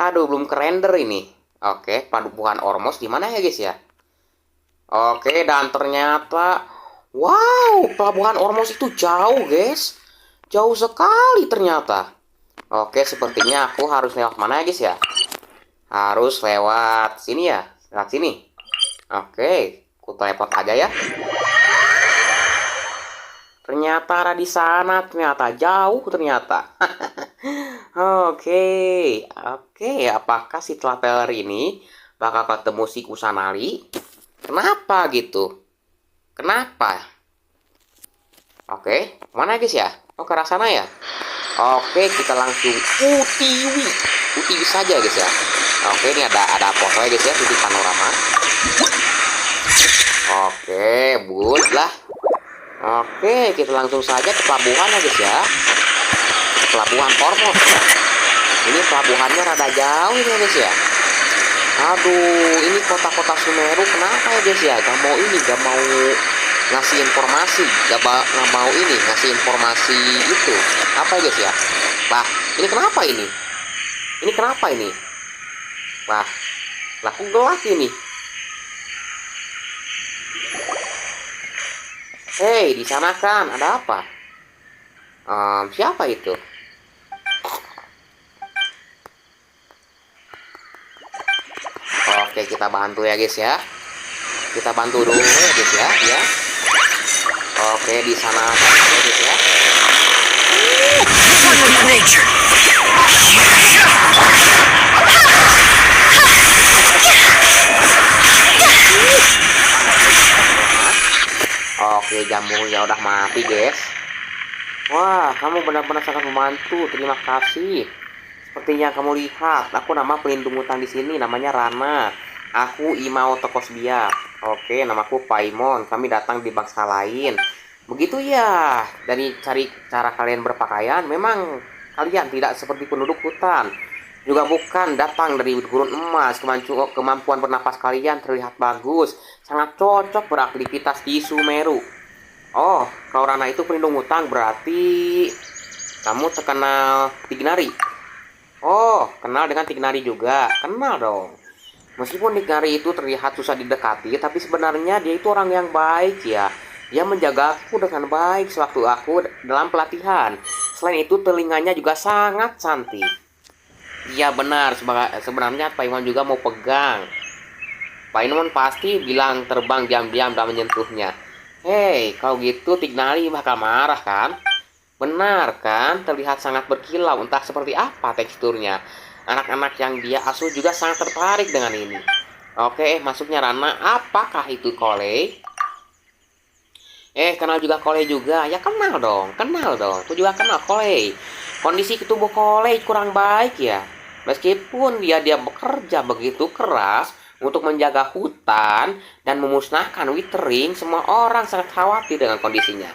Aduh, belum ke-render ini. Oke, pelabuhan Ormos di mana ya guys ya? Oke, dan ternyata wow, pelabuhan Ormos itu jauh guys. Jauh sekali ternyata. Oke, sepertinya aku harus lewat mana ya guys ya? Harus lewat sini ya. Lewat sini. Oke, aku teleport aja ya. Ternyata ada di sana, ternyata jauh ternyata. Oke, apakah si traveler ini bakal ketemu si Kusanali? Kenapa gitu? Kenapa? Oke, mana guys ya? Oh, ke arah sana ya? Oke, kita langsung utiwi saja guys ya. Oke, ini ada fotonya guys ya, titik panorama. Oke, but lah. Oke, kita langsung saja ke pelabuhan ya guys ya. Pelabuhan Ormos ya. Ini pelabuhannya rada jauh ya guys ya. Aduh, ini kota-kota Sumeru kenapa ya guys ya? Gak mau ngasih informasi, gak mau ngasih informasi itu. Apa ya guys ya? Wah, ini kenapa ini? Ini kenapa ini? Wah, kok gelap ini? Hei, di sana kan ada apa? Siapa itu? Oke, kita bantu ya guys ya. Kita bantu dulu ya guys ya. Ya. Oke, di sana ada ya guys ya.
Nature.
Oke, jamurnya udah mati guys. Wah, kamu benar-benar sangat membantu. Terima kasih. Seperti yang kamu lihat, aku nama pelindung hutan di sini namanya Rana. Aku Imau Tkosbiat. Oke, namaku Paimon. Kami datang di bangsa lain. Begitu ya. Dari cara kalian berpakaian, memang kalian tidak seperti penduduk hutan. Juga bukan datang dari gurun emas. Kemampuan bernapas kalian terlihat bagus. Sangat cocok beraktivitas di Sumeru. Oh, kalau Rana itu pelindung hutan, berarti kamu terkenal Tignari. Oh, kenal dengan Tignari juga. Kenal dong. Meskipun Tignari itu terlihat susah didekati, tapi sebenarnya dia itu orang yang baik ya. Dia menjagaku dengan baik sewaktu aku dalam pelatihan. Selain itu, telinganya juga sangat cantik. Iya benar, sebenarnya Paimon juga mau pegang. Paimon pasti bilang terbang diam-diam dan menyentuhnya. Hei, kalau gitu Tignari bakal marah kan? Benar kan? Terlihat sangat berkilau, entah seperti apa teksturnya. Anak-anak yang dia asuh juga sangat tertarik dengan ini. Oke, masuknya Rana. Apakah itu Kole? Kenal juga Kole juga. Ya kenal dong. Aku juga kenal Kole. Kondisi tubuh Kole kurang baik ya. Meskipun dia bekerja begitu keras untuk menjaga hutan dan memusnahkan withering, semua orang sangat khawatir dengan kondisinya.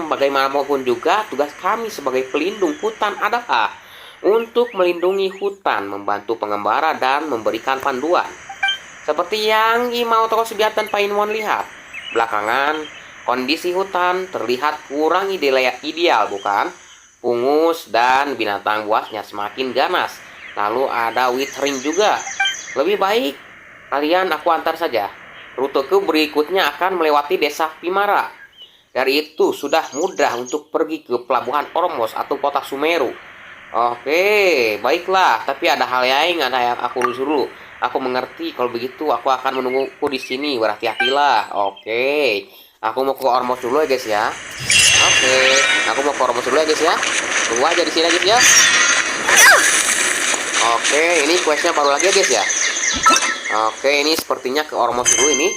Bagaimanapun juga tugas kami sebagai pelindung hutan adalah untuk melindungi hutan, membantu pengembara dan memberikan panduan. Seperti yang Imau Tkosbiat dan Paimon lihat, belakangan kondisi hutan terlihat kurang ideal bukan? Pungus dan binatang buasnya semakin ganas. Lalu ada withering juga. Lebih baik kalian aku antar saja. Ruteku berikutnya akan melewati desa Pimara. Dari itu sudah mudah untuk pergi ke pelabuhan Ormos atau kota Sumeru. Oke, baiklah. Tapi ada hal yang aku urus dulu. Aku mengerti. Kalau begitu aku akan menungguku di sini. Berhati-hatilah. Oke. Aku mau ke Ormos dulu ya guys ya. Oke. Aku mau ke Ormos dulu ya guys ya. Tunggu aja di sini guys ya. Oke, ini questnya baru lagi ya guys ya. Oke, ini sepertinya ke Ormos dulu ini.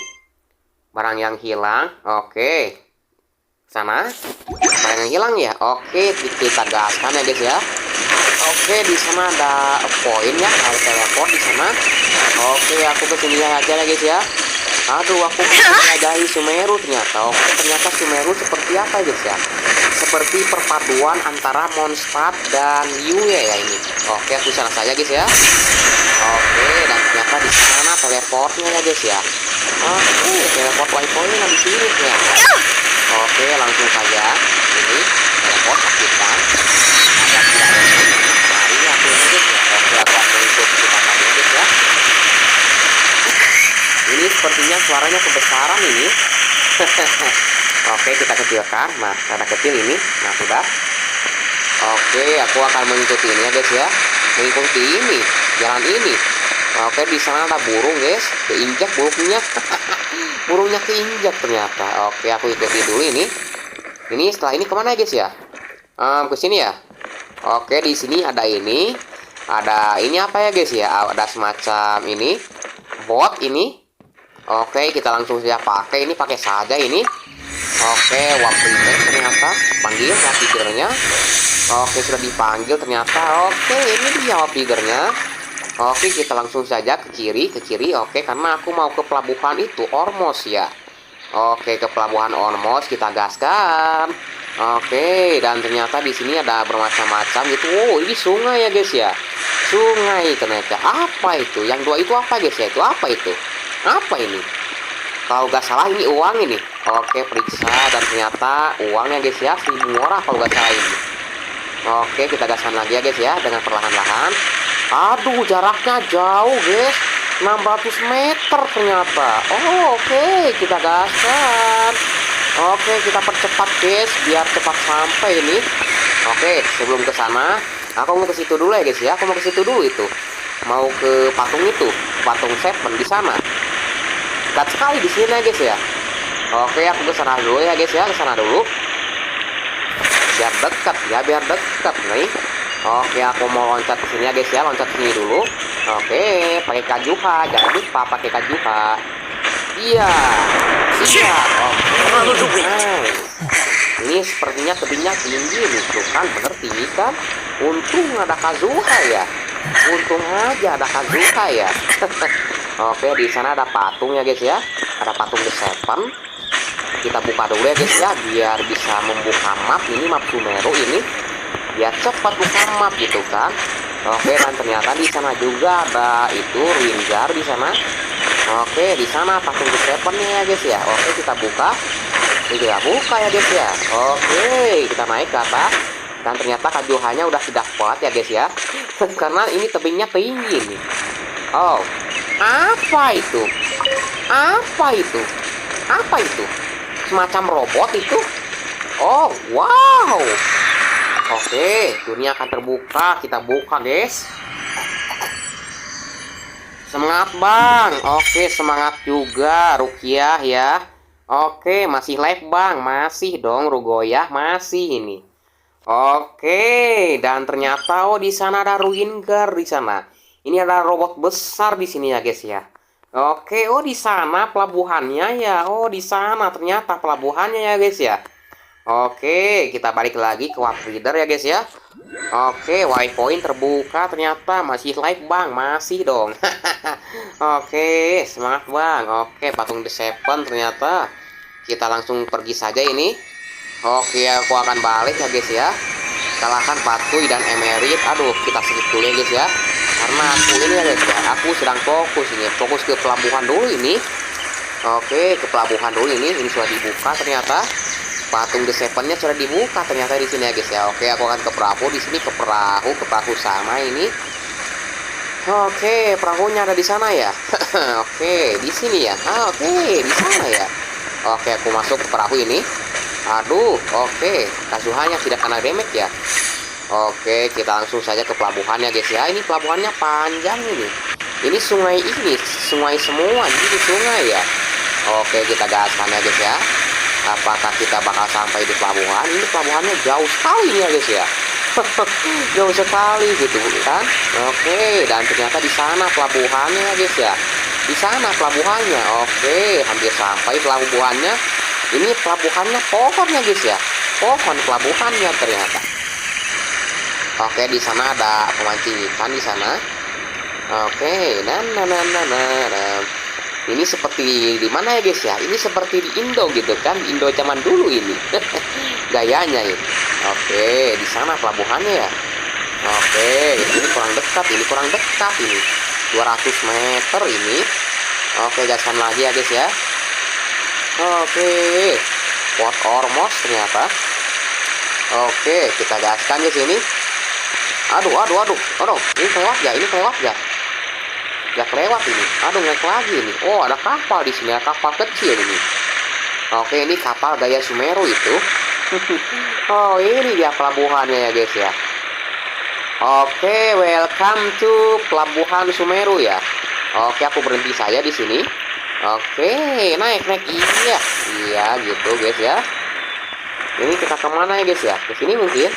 Barang yang hilang. Oke. Sana. Barang yang hilang ya. Oke, kita gaskan ya guys ya. Oke, di sana ada poin ya, ada teleport di sana. Oke, aku kesini aja ya guys ya. Aduh, aku menjelajahi Sumeru ternyata. Oke, ternyata Sumeru seperti apa guys ya? Seperti perpaduan antara Mondstadt dan Yue ya ini. Oke, aku sana saja guys ya. Oke, dan ternyata di sana teleportnya ya guys ya. Oke, teleport waypointnya di sini ternyata. Oke, langsung saja ini teleport aktifkan. Ada tidak mari aku ini guys ya. Oke, aku akan ikut kesempatannya guys ya. Ini sepertinya suaranya kebesaran ini. Oke, kita kecilkan. Nah, karena kecil ini. Nah, sudah. Oke, aku akan mengikuti ini ya guys ya. Mengikuti ini, jalan ini. Oke, di sana ada burung guys. Keinjak burungnya. Burungnya keinjak ternyata. Oke, aku ikuti dulu ini. Ini setelah ini kemana ya guys ya? Ke sini ya. Oke, di sini ada ini. Ada ini apa ya guys ya? Ada semacam ini. Bot ini. Oke, kita langsung saja pakai ini, pakai saja ini. Oke, waprider ternyata panggil wapridernya. Oke, sudah dipanggil ternyata. Oke, ini dia wapridernya. Oke, kita langsung saja ke kiri. Oke, karena aku mau ke pelabuhan itu Ormos ya. Oke, ke pelabuhan Ormos kita gaskan. Oke, dan ternyata di sini ada bermacam-macam gitu. Oh, ini sungai ya guys ya. Sungai ternyata. Apa itu? Yang dua itu apa guys ya? Itu apa itu? Apa ini? Kalau nggak salah ini uang ini. Oke, periksa dan ternyata uangnya guys ya 1000 ora kalau nggak salah ini. Oke, kita gaskan lagi ya guys ya dengan perlahan-lahan. Aduh, jaraknya jauh guys. 600 meter ternyata. Oh, oke, kita gaskan. Oke, kita percepat guys biar cepat sampai ini. Oke, sebelum ke sana, aku mau ke situ dulu ya guys ya. Aku mau ke situ dulu itu. Mau ke patung itu, patung Seven di sana. Dekat sekali di sini ya guys ya. Oke, aku ke sana dulu ya guys ya, ke sana dulu. Biar dekat ya, biar dekat nih. Oke, aku mau loncat ke sini ya guys ya, loncat sini dulu. Oke, pakai kajuha, jangan lupa pakai kajuha. Iya, iya. Oke, nice. Ini sepertinya tebingnya tinggi nih, tuh kan bener tinggi kan? Untung ada kazuha ya. Untung aja ada kazuha ya. Oke, di sana ada patung ya guys ya. Ada patung The Seven. Kita buka dulu ya guys ya, biar bisa membuka map ini, map Sumeru ini. Biar cepat buka map gitu kan. Oke, dan ternyata di sana juga ada itu Rinjar di sana. Oke, di sana patung The Seven ya guys ya. Oke, kita buka. Kita buka ya guys ya. Oke, kita naik ke atas. Dan ternyata kajuhanya udah tidak kuat ya guys ya. Karena ini tebingnya tinggi nih. Oh, apa itu? Apa itu? Apa itu? Semacam robot itu? Oh, wow. Oke, dunia akan terbuka. Kita buka guys. Semangat bang. Oke, semangat juga Rukiah ya. Oke, masih live bang. Masih dong Rugoyah, masih ini. Oke, dan ternyata oh di sana ada Ruingar di sana. Ini ada robot besar di sini ya guys ya. Oke, oh di sana pelabuhannya ya. Oh di sana ternyata pelabuhannya ya guys ya. Oke, kita balik lagi ke Warp Reader ya guys ya. Oke, waypoint terbuka ternyata masih live bang, masih dong. Oke, semangat bang. Oke, patung The Seven ternyata. Kita langsung pergi saja ini. Oke, aku akan balik ya guys ya. Kalahkan Patui dan Emerit. Aduh, kita skip dulu ya guys ya. Karena aku ini ya guys ya, aku sedang fokus ini. Fokus ke pelabuhan dulu ini. Oke, ke pelabuhan dulu ini. Ini sudah dibuka ternyata. Patung The Seven-nya sudah dibuka ternyata di sini ya guys ya. Oke, aku akan ke perahu di sini, ke perahu sama ini. Oke, perahunya ada di sana ya. Oke, di sini ya. Oke, di sana ya. Oke, aku masuk ke perahu ini. Aduh, oke, kazuhanya tidak kena damage ya. Oke, kita langsung saja ke pelabuhan ya guys ya. Ini pelabuhannya panjang ini. Ini sungai semua. Ini sungai ya. Oke, kita gaskan ya guys ya. Apakah kita bakal sampai di pelabuhan? Ini pelabuhannya jauh sekali ya guys ya. Jauh sekali gitu kan. Oke, dan ternyata di sana pelabuhannya ya guys ya. Di sana pelabuhannya. Oke, hampir sampai pelabuhannya. Ini pelabuhannya pohonnya guys ya. Pohon pelabuhannya ternyata. Oke, di sana ada pemancing ikan di sana. Oke, ini seperti di mana ya guys ya? Ini seperti di Indo gitu kan? Indo zaman dulu ini. Gayanya ini. Oke, di sana pelabuhannya ya. Oke, ini kurang dekat ini. 200 meter ini. Oke, gaskan lagi ya guys ya. Oke, Port Ormos ternyata. Oke, kita gaskan di sini. Aduh, ini kelewat ya. Gak kelewat ini. Aduh, nggak lagi ini. Oh, ada kapal di sini, ada kapal kecil ini. Oke, ini kapal gaya Sumeru itu. Oh, ini dia pelabuhannya ya guys ya. Oke, welcome to pelabuhan Sumeru ya. Oke, aku berhenti saja di sini. Oke, naik. Iya gitu guys ya. Ini kita kemana ya guys ya? Ke sini mungkin?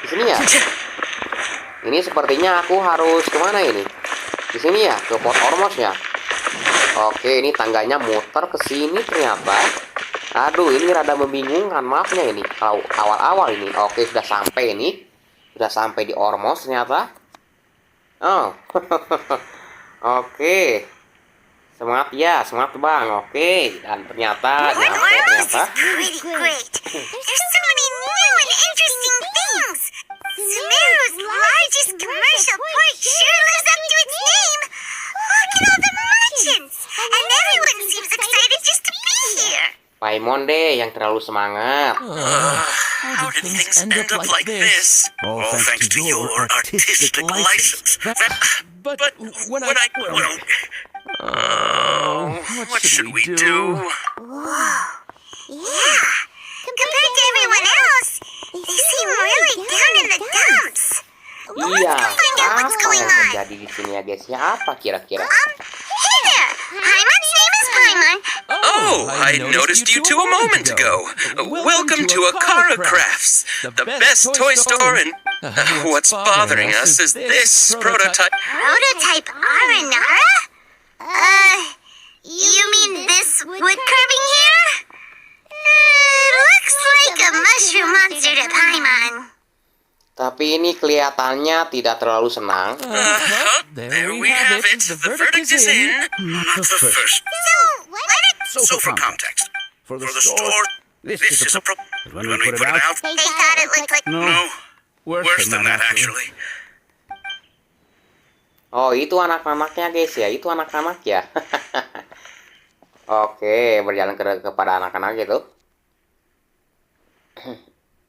Di sini ya. Ini sepertinya aku harus kemana ini? Di sini ya, ke Port Ormos ya. Oke, ini tangganya muter ke sini ternyata. Aduh, ini rada membingungkan mapnya ini. Kalau awal-awal ini. Oke, sudah sampai ini. Sudah sampai di Ormos ternyata. Oh. Oke. Semangat ya, semangat bang. Oke, dan ternyata nyampe
Ormos
ternyata.
is pretty great. There's so many new and interesting things. Sumeru's largest commercial port sure lives up to its name. Look at all the merchants. And everyone seems excited just to be here.
Paimon deh yang terlalu semangat.
How did things end up like this?
All thanks to your artistic license.
But when I
What should we do?
Yeah. Compared to everyone else, they seem really down in the dumps.
Iya,
find out what's
apa
going
yang
on.
terjadi di sini ya guys? Ya apa kira-kira?
Hey there. Paimon's name is Paimon.
Oh, I noticed you two a moment ago. Welcome to Akara Crafts, the best toy store in... What's bothering us is this prototype...
Prototype Aranara? You mean this wood carving here? Looks like a mushroom monster to Paimon.
Tapi ini kelihatannya tidak terlalu senang.
There we have it. The verdict is in.
Not the first. So for context, for the store, this is a pro... When we put it out,
They thought it looked like...
no, worse than that actually.
Oh, itu anak-anaknya guys ya. Itu anak-anak ya. Oke, berjalan kepada anak-anak gitu.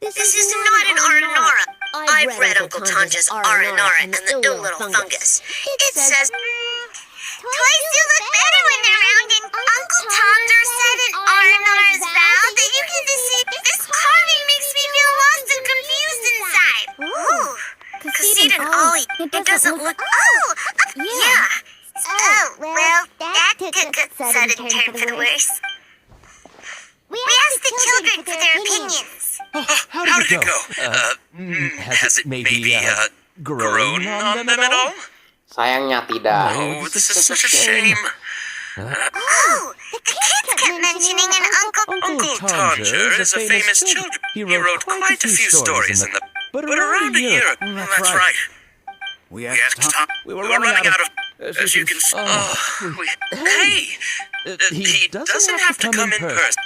This is not an Aranara. I've read Uncle Tanja's Aranara and the ill little fungus. It says...
Toys do look better when they're round, and Uncle Tonder said in Aranara's vow that you can deceive. This carving makes me feel lost and confused inside. Ooh.
Kasid and Ollie, it doesn't look...
Oh,
Yeah.
Oh, well, that took a sudden turn for the worse. We asked the children for their opinions.
How did it go? Has it maybe grown on them at all?
Sayangnya tidak.
Oh, this is such a shame.
Oh, the kids kept mentioning an uncle.
Uncle Tanja is a famous children. He wrote quite a few stories in the... But around a year...
That's right. We asked Tom. We were running out of... As you can see.
Hey! He doesn't have to come in person.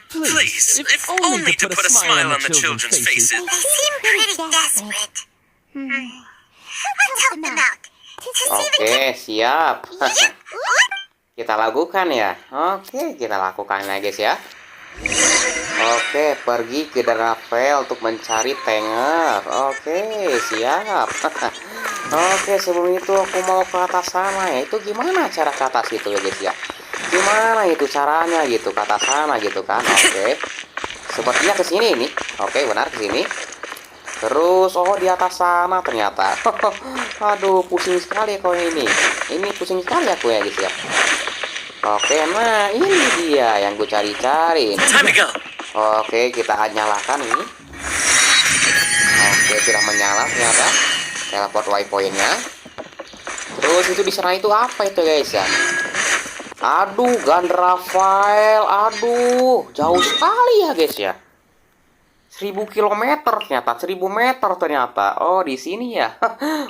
Please, if only to put a smile on the children's faces.
They seem pretty desperate. Let's help them out. To see the
Oke, siap.
kids.
Kita lakukan ya. Oke, kita lakukan ya guys ya. Oke, pergi ke Daravel untuk mencari Tenger. Oke, siap. Oke, sebelum itu aku mau ke atas sana ya. Itu gimana cara ke atas itu ya guys ya? Gimana itu caranya gitu ke atas sana gitu kan? Oke. Sepertinya ke sini nih. Oke, benar ke sini. Terus oh di atas sana ternyata. Aduh, pusing sekali kau ini. Ini pusing sekali aku ya guys ya. Oke, nah ini dia yang gue cari-cari.
Time to go.
Oke, kita nyalakan ini. Oke, sudah menyala ternyata. Teleport waypointnya. Terus itu di sana itu apa itu guys ya? Aduh, Gandrafile. Aduh, jauh sekali ya guys ya. 1000 km ternyata, 1000 meter ternyata. Oh, di sini ya.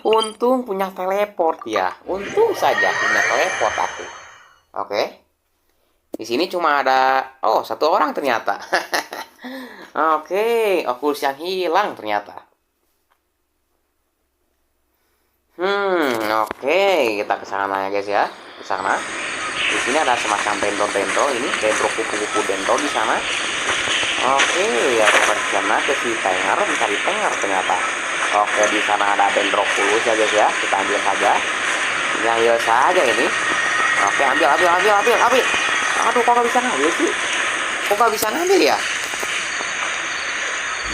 Untung punya teleport ya. Untung saja punya teleport aku. Oke. Di sini cuma ada satu orang ternyata. Oke, Oculus yang hilang ternyata. Oke, kita ke sana ya guys ya. Ke sana. Di sini ada semacam dendro ini, dendro kupu-kupu dendro di sana. Oke, ya kita di sana ke si Tenger, mencari Tenger ternyata. Oke, di sana ada dendroculus ya guys ya. Kita ambil saja. Ini ambil saja ini. Oke, ambil. Aduh, kok gak bisa ngambil sih? Kok gak bisa ngambil ya?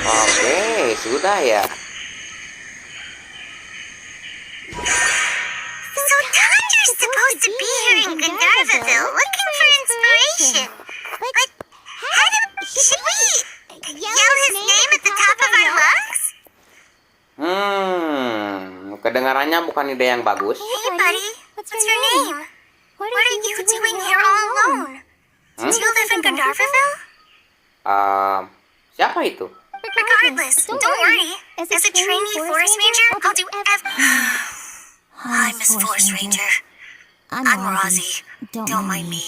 Oke, sudah ya.
So Tanger's supposed to be here in Gandharvaville looking for inspiration. But should we yell his name at the top of our lungs?
Kedengarannya bukan ide yang bagus.
Hey buddy, what's your name? What are you doing here all alone? Do you live in Gandharvaville?
Siapa itu?
Regardless, don't worry. As a trainee forest ranger, I'll do I'm his forest ranger.
I'm Rosie. Don't mind me.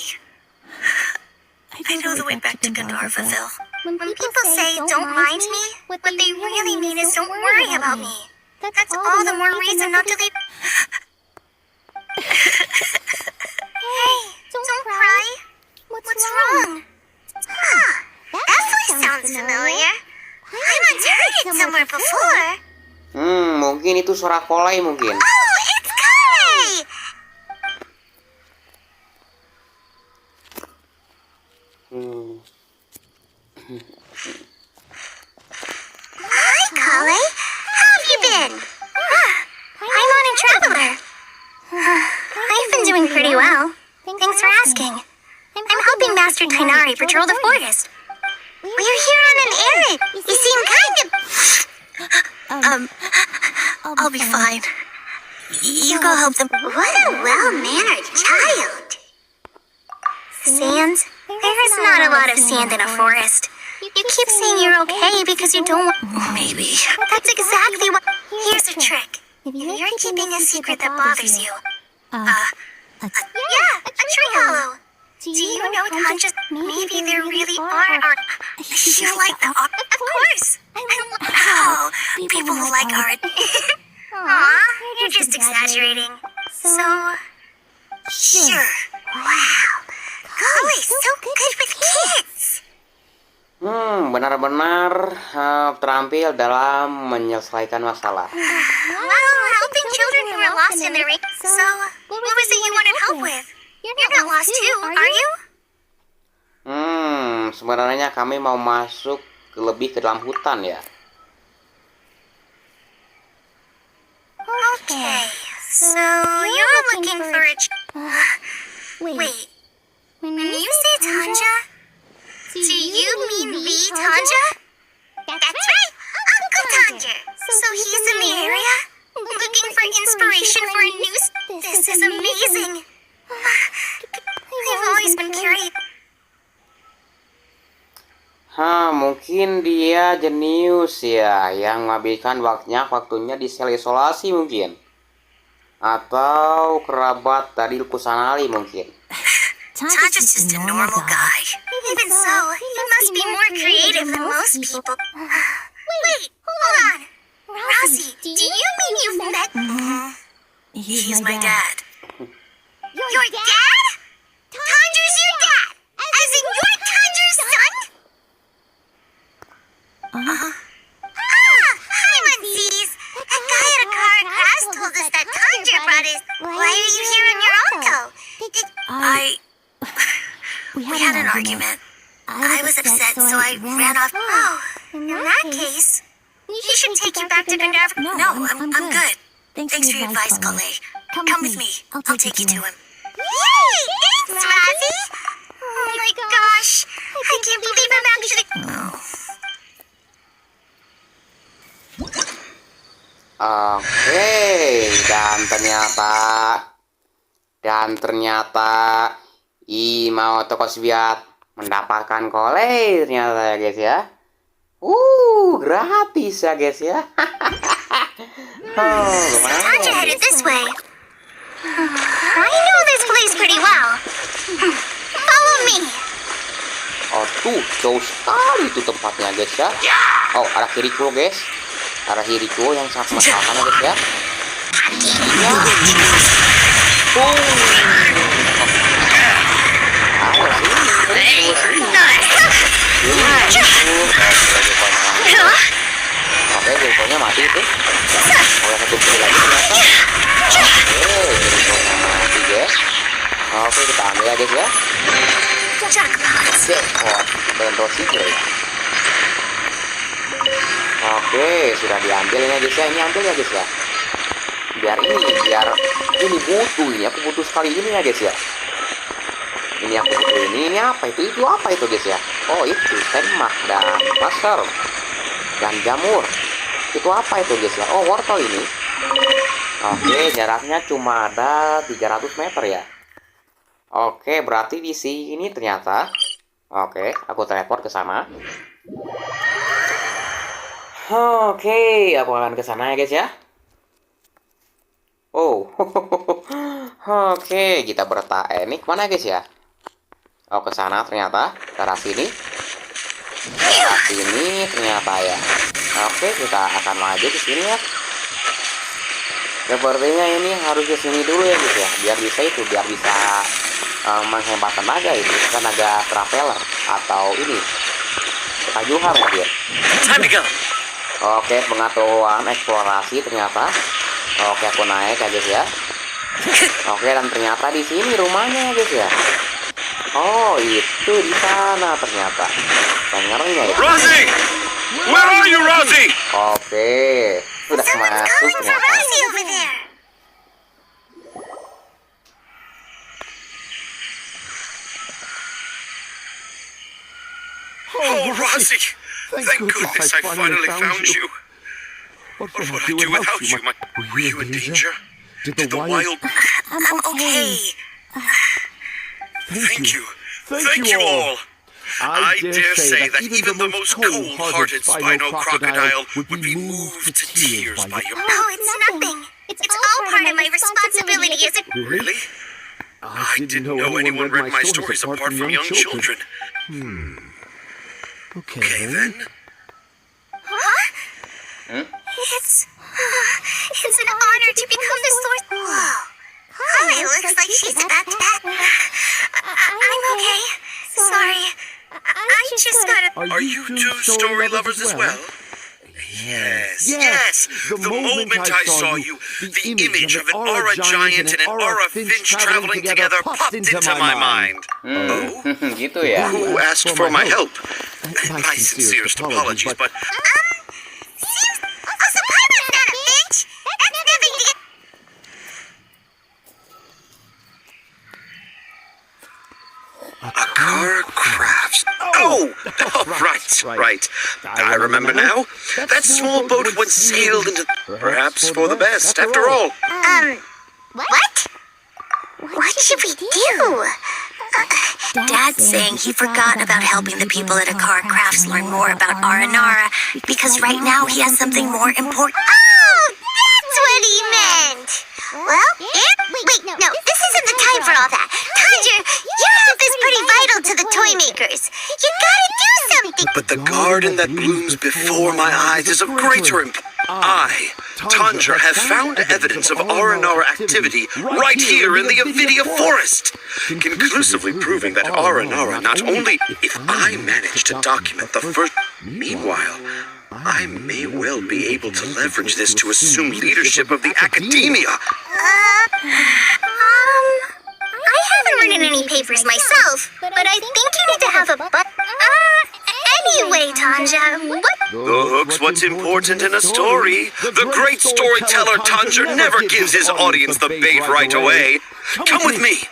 I know the way back to Gandharvaville.
When people say don't mind me, what they really mean is don't worry about me. That's all the more reason not to leave. Hey, don't cry. What's wrong? Huh, that voice sounds familiar. I once heard it somewhere before.
Mungkin itu suara Kolei mungkin.
Oh, it's Kale! Hi, Kale. How have you been? I'm on a traveler. I've been doing pretty well. Thanks for asking. I'm helping Master Tainari patrol the forest. We're here on an errand. You seem kind of...
I'll be fine. You go help them.
What a well-mannered child. Sand? There's not a lot of sand in a forest. You keep saying you're okay because you don't want...
Maybe.
That's exactly what... Here's a trick. If you're keeping a secret that bothers you... Yeah, a tree hollow. Do you know Tanjas? Maybe there really are art...
You like the art?
Of course.
Oh, people who like art.
Aw, you're just exaggerating. So...
Sure.
Wow. Chloe's so good with kids.
Benar-benar terampil dalam menyelesaikan masalah.
Well, helping children who are lost in their... So, what was it you wanted help with? You're not lost too, are you?
Sebenarnya kami mau masuk lebih ke dalam hutan ya.
Okay, so you're looking for a... Wait, when you say Tanja, do you mean V Tanja? That's right, Uncle Tanja. So he's in the area, looking for inspiration for a new... This is amazing. I've always been curious.
Mungkin dia jenius ya, yang menghabiskan waktunya di sel isolasi mungkin. Atau kerabat dari Kusanali mungkin.
Tanja's just a normal guy.
Even so, he must be more creative than most people. Wait, hold on. Rosie, do you mean you've met...
He's my dad.
Your dad? Tanja's your dad? As in you're Tanja's son? Hi, Manzies. That guy at a car crash told us that Tanja brought his... Why are you here on your own, though?
We had an argument. I was upset, so I ran off.
Oh, in that case,
He should take you back to Gandharva. No, I'm good. Thanks for your advice, Kale. Come with me. I'll take you to him.
Yay! Thanks, Rosie! Oh my gosh! I can't believe I'm actually...
Oke, dan ternyata Imao Tkosbiat mendapatkan Kolei ternyata ya guys ya. Gratis ya guys ya.
Tanja headed this way. I know this place pretty well. Follow me.
Tuh jauh sekali itu tempatnya guys ya. Arah kiriku guys. Arah kiriku yang sangat masalahkan ya guys ya. Oke, jericonya mati itu. Yang satu kiri lagi ternyata. Jericonya mati guys. Oke, kita ambil ya guys ya. Jackpot dan Rosie ya. Oke, sudah diambil ya guys ya. Ini ambil ya guys ya. Biar ini butuh ini. Aku butuh sekali ini ya guys ya. Ini aku butuh ini apa itu apa itu guys ya. Itu semak dan masker dan jamur. Itu apa itu guys ya. Wortel ini. Oke, jaraknya cuma ada 300 meter ya. Oke, berarti di sini ternyata. Oke, aku teleport ke sana. Oke, aku akan ke sana ya guys ya. Oke, kita ini kemana guys ya? Oh, ke sana ternyata, ke arah sini. Ke arah sini ternyata ya. Oke, kita akan maju ke sini ya. Sepertinya ini harus ke sini dulu ya guys ya, biar bisa menghemat tenaga itu, tenaga traveler atau ini tajuhan mungkin.
Time to go.
Oke, pengetahuan eksplorasi ternyata. Oke, aku naik ya guys ya. Oke, dan ternyata di sini rumahnya guys ya. Oh, itu di sana ternyata. Dengarnya itu.
Rosie! Where are you, Rosie?
Oke, sudah
Someone's
masuk
calling for
ternyata.
Rosie over there.
Oh, Rosie! Thank goodness I finally found you. What would I do without you? Were you in danger? Did the wild...
I'm okay.
Thank you. Thank you all. I dare say that even the most cold-hearted Spino crocodile would be moved to tears by your...
Oh, it's nothing. It's all part of my responsibility as a...
Really? I didn't know anyone read my stories apart from young children. Okay, then.
Huh? It's an honor to become the source. Whoa. Oh, it looks like she's about to... I'm okay. Sorry. I just gotta...
Are you two story lovers as well? Yes. The moment I saw you, the image of an aura giant and an aura finch traveling together popped into my mind. Oh?
Gitu ya.
Who asked for my help? My sincerest apologies, but...
Seems... Also, Piper's not a finch. That's nothing to get...
AKAN crafts. Oh, right. I remember now. That small boat once sailed into... Perhaps for the best, after all.
What? What should we do?
Dad's saying he forgot about helping the people at AKAN Crafts learn more about Aranara because right now he has something more important.
Oh, that's what he meant. Well, wait, no, this isn't the time for all that. Tanja, your help is pretty vital to the toy makers. You gotta do something.
But the garden that blooms before my eyes is of greater importance. I, Tanja, have found evidence of Aranara activity right here in the Avidia forest, conclusively proving that Aranara not only, if I manage to document the first... Meanwhile, I may well be able to leverage this to assume leadership of the academia.
I haven't written any papers myself, but I think you need to have a anyway, Tanja, what?
The hook's what's important in a story. The great storyteller Tanja never gives his audience the bait right away. Come with me.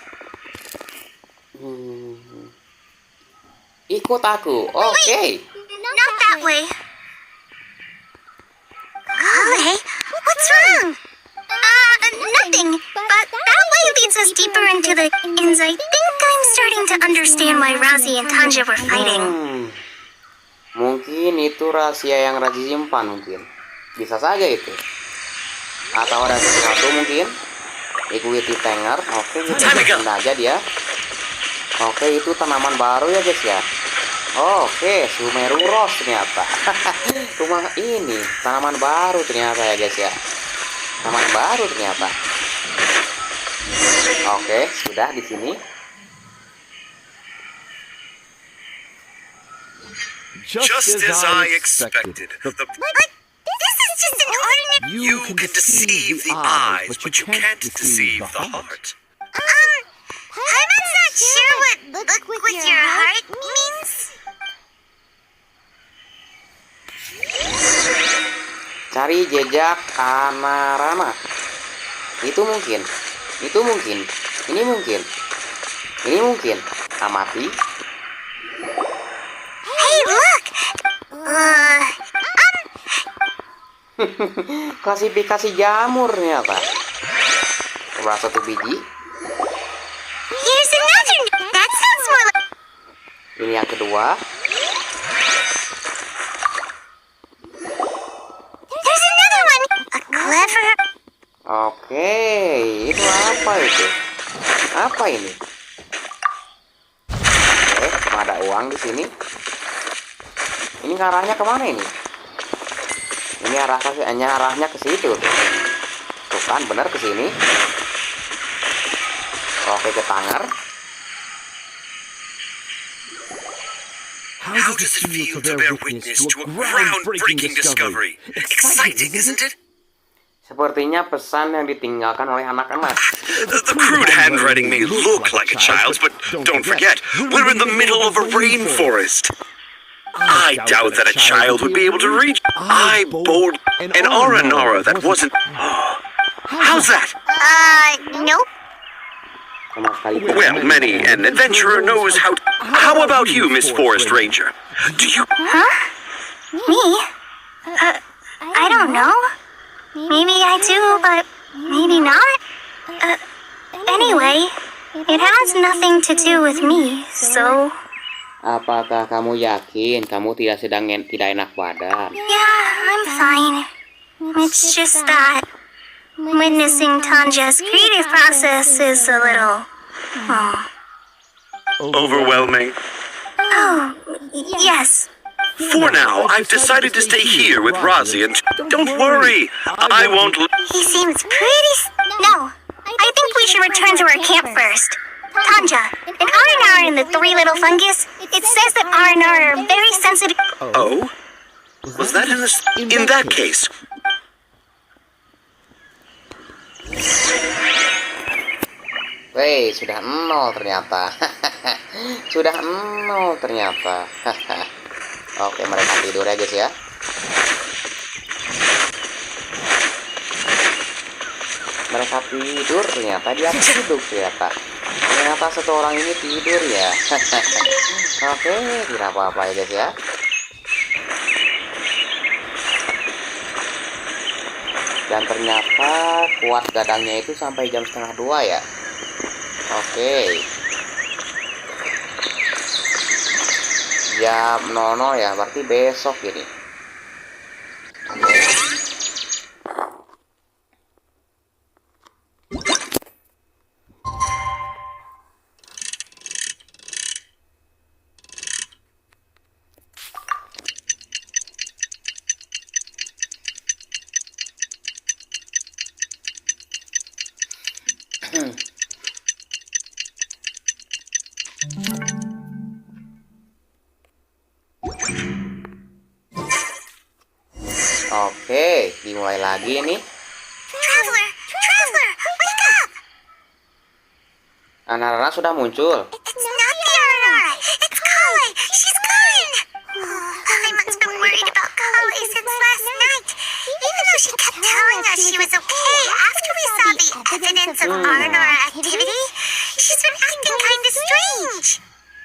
Ikut aku. Oke.
Not that way. Golly, what's wrong? Nothing. But that way leads us deeper into the ins. I think I'm starting to understand why Razi and Tanja were fighting.
Mungkin itu rahasia yang Razi simpan mungkin. Bisa saja itu. Atau ada sesuatu mungkin. Ikuti Tenger. Oke, kita pindah aja dia. Oke, itu tanaman baru ya guys ya. Oke, Sumeru Rose ternyata. Rumah ini tanaman baru ternyata ya guys ya. Tanaman baru ternyata. Oke, sudah di sini.
Just as I expected.
But this is just an ordinary...
You can deceive the eyes, but you can't deceive the heart.
I'm not sure what look with your heart means.
Cari jejak Anarana. Itu mungkin. Ini mungkin. Amati.
Hey, look!
Klasifikasi jamur ternyata. Coba satu biji.
Here's another. That sounds more like...
Ini yang kedua.
There's another one. A clever...
Oke, itu apa itu? Apa ini? Ada uang di sini. Ini arahnya kemana ini? Ini arahnya ke situ. Tuh kan, benar ke sini. Oke, ke Tanger.
How does it feel to bear witness to a groundbreaking discovery? Exciting, isn't it?
Sepertinya pesan yang ditinggalkan oleh anak-anak.
The crude handwriting may look like a child's, but don't forget, we're in the middle of a rainforest. I doubt that a child would be able to reach. I bowled an Aranara that wasn't. How's that?
Nope.
Sama sekali.
Well, many an adventurer knows how. How about you, Miss Forest Ranger? Do you?
Me? I don't know. Maybe I do, but maybe not. Anyway, it has nothing to do with me, so...
Apakah kamu yakin kamu tidak enak badan?
Yeah, I'm fine. It's just that witnessing Tanja's creative process is a little...
Overwhelming.
Oh, yes.
For now, I've decided to stay here with Razi, and don't worry, I won't.
He seems pretty... No, I think we should return to our camp first. Tanja, in Aranara and the three little fungus, it says that Aranara are very sensitive...
Oh? Was that in that case?
Weh, sudah 0 ternyata. Sudah 0 ternyata. Oke, mereka tidur ya guys ya. Mereka tidur ternyata, dia tidur ternyata. Ternyata satu orang ini tidur ya. Oke, tidak apa-apa ya guys ya. Dan ternyata kuat gadangnya itu sampai jam 1:30 ya. Oke. Jam 00 ya, berarti besok ini. Oke, dimulai lagi nih.
Traveler, wake up!
Anak-anak sudah muncul.
It's not the Aranara. It's Kale. She's gone. Paimon's been worried about Kale since last night. Even though she kept telling us she was okay after we saw the evidence of Aranara activity, she's been acting kind of strange.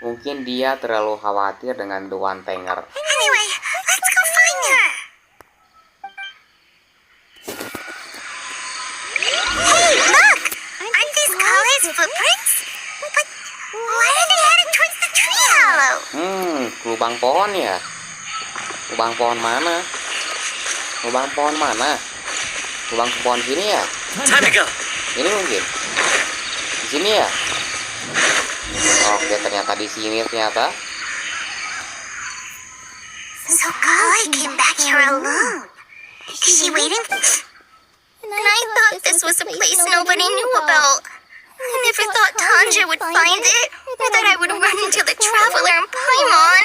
Mungkin dia terlalu khawatir dengan Tuan Tenger.
Anyway, let's go find her. Hey, look! Aren't these Kale's footprints? But why are they headed towards the tree hollow?
Lubang pohon ya. Lubang pohon mana? Lubang pohon mana? Lubang pohon sini ya?
Time to go.
Ini mungkin. Di sini ya? Oke, ternyata di sini ternyata.
So Kale came back here alone. Is she waiting? And I thought this was a place nobody knew about. I never thought Tanja would find it, or that I would run into the Traveler and Paimon.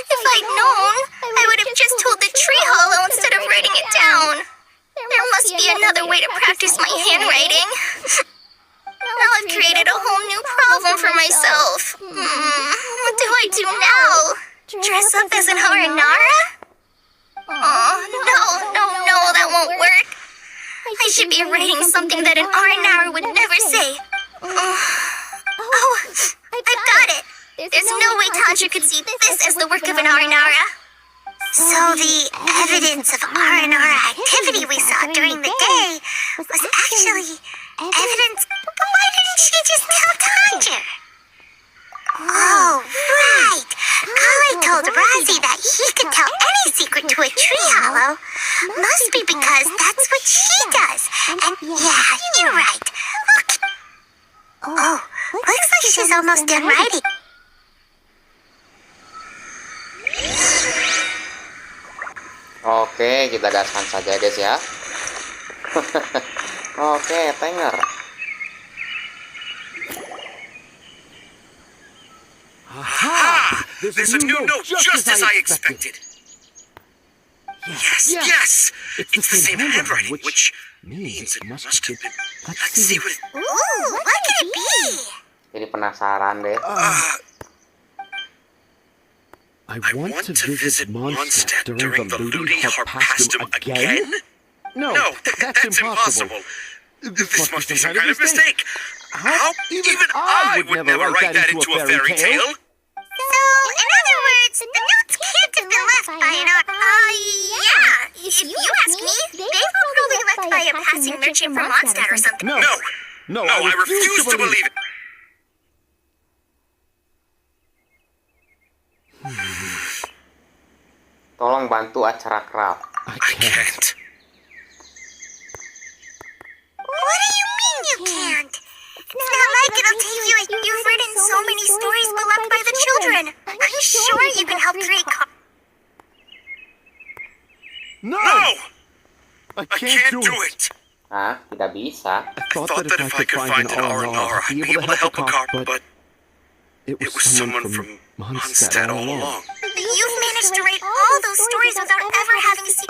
If I'd known, I would have just told the tree hollow instead of writing it down. There must be another way to practice my handwriting. Now I've created a whole new problem for myself. What do I do now? Dress up as an Aranara? Oh, no, that won't work. I should be writing something that an Aranara would never say. Oh, I've got it. There's no way Tanja could see this as the work of an Aranara. So the evidence of Aranara activity we saw during the day was actually evidence. But why didn't she just tell Tanja? Oh, right. Kale told Razi that he could tell any secret to a tree hollow. Must be because that's what she does. And yeah, you're right. almost done writing.
Oke, kita gaskan saja guys ya. Oke, Tenger.
Aha! There's a new note just as I expected. Yes! It's the same handwriting, which means it must have been... Let's see what it...
Ooh, what could it be?
Jadi penasaran deh.
I want to visit Mondstadt during the Ludi Harpastum again?
No, that's impossible. This must be some kind of mistake. How? Even I would never write that into a fairy tale.
So, in other words, the notes can't have been left by an yeah. If you ask me, they were probably left by a passing merchant from Mondstadt or something.
No, I refuse to believe it.
Tolong bantu acara craft.
I can't.
What do you mean you can't? It's not like it'll take you. You've written so many stories beloved by the children. I'm sure you can help create.
No! I can't do it.
Ah, tidak bisa.
I thought that if I could find an R&R, I'd be able to help a car, but it was someone from Mondstadt all along.
You've managed to write all those stories without ever having seen.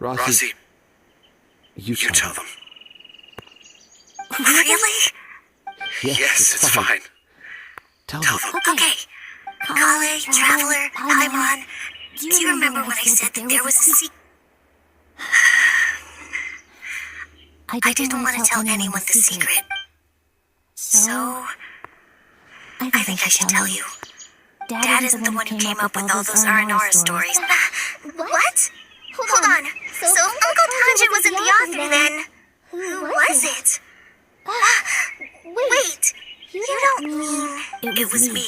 Rosie, you tell them.
Really?
Yes, it's fine. Tell them.
Okay. Kale, Traveler, Paimon. Do you remember when I said that there was a secret? I didn't want to tell anyone the secret. So, I think I should tell you. Dad isn't the one who came up with all those R&R stories. What? Hold on. So Uncle Tanjin wasn't the author then. Who was it? Wait. You don't mean it was me?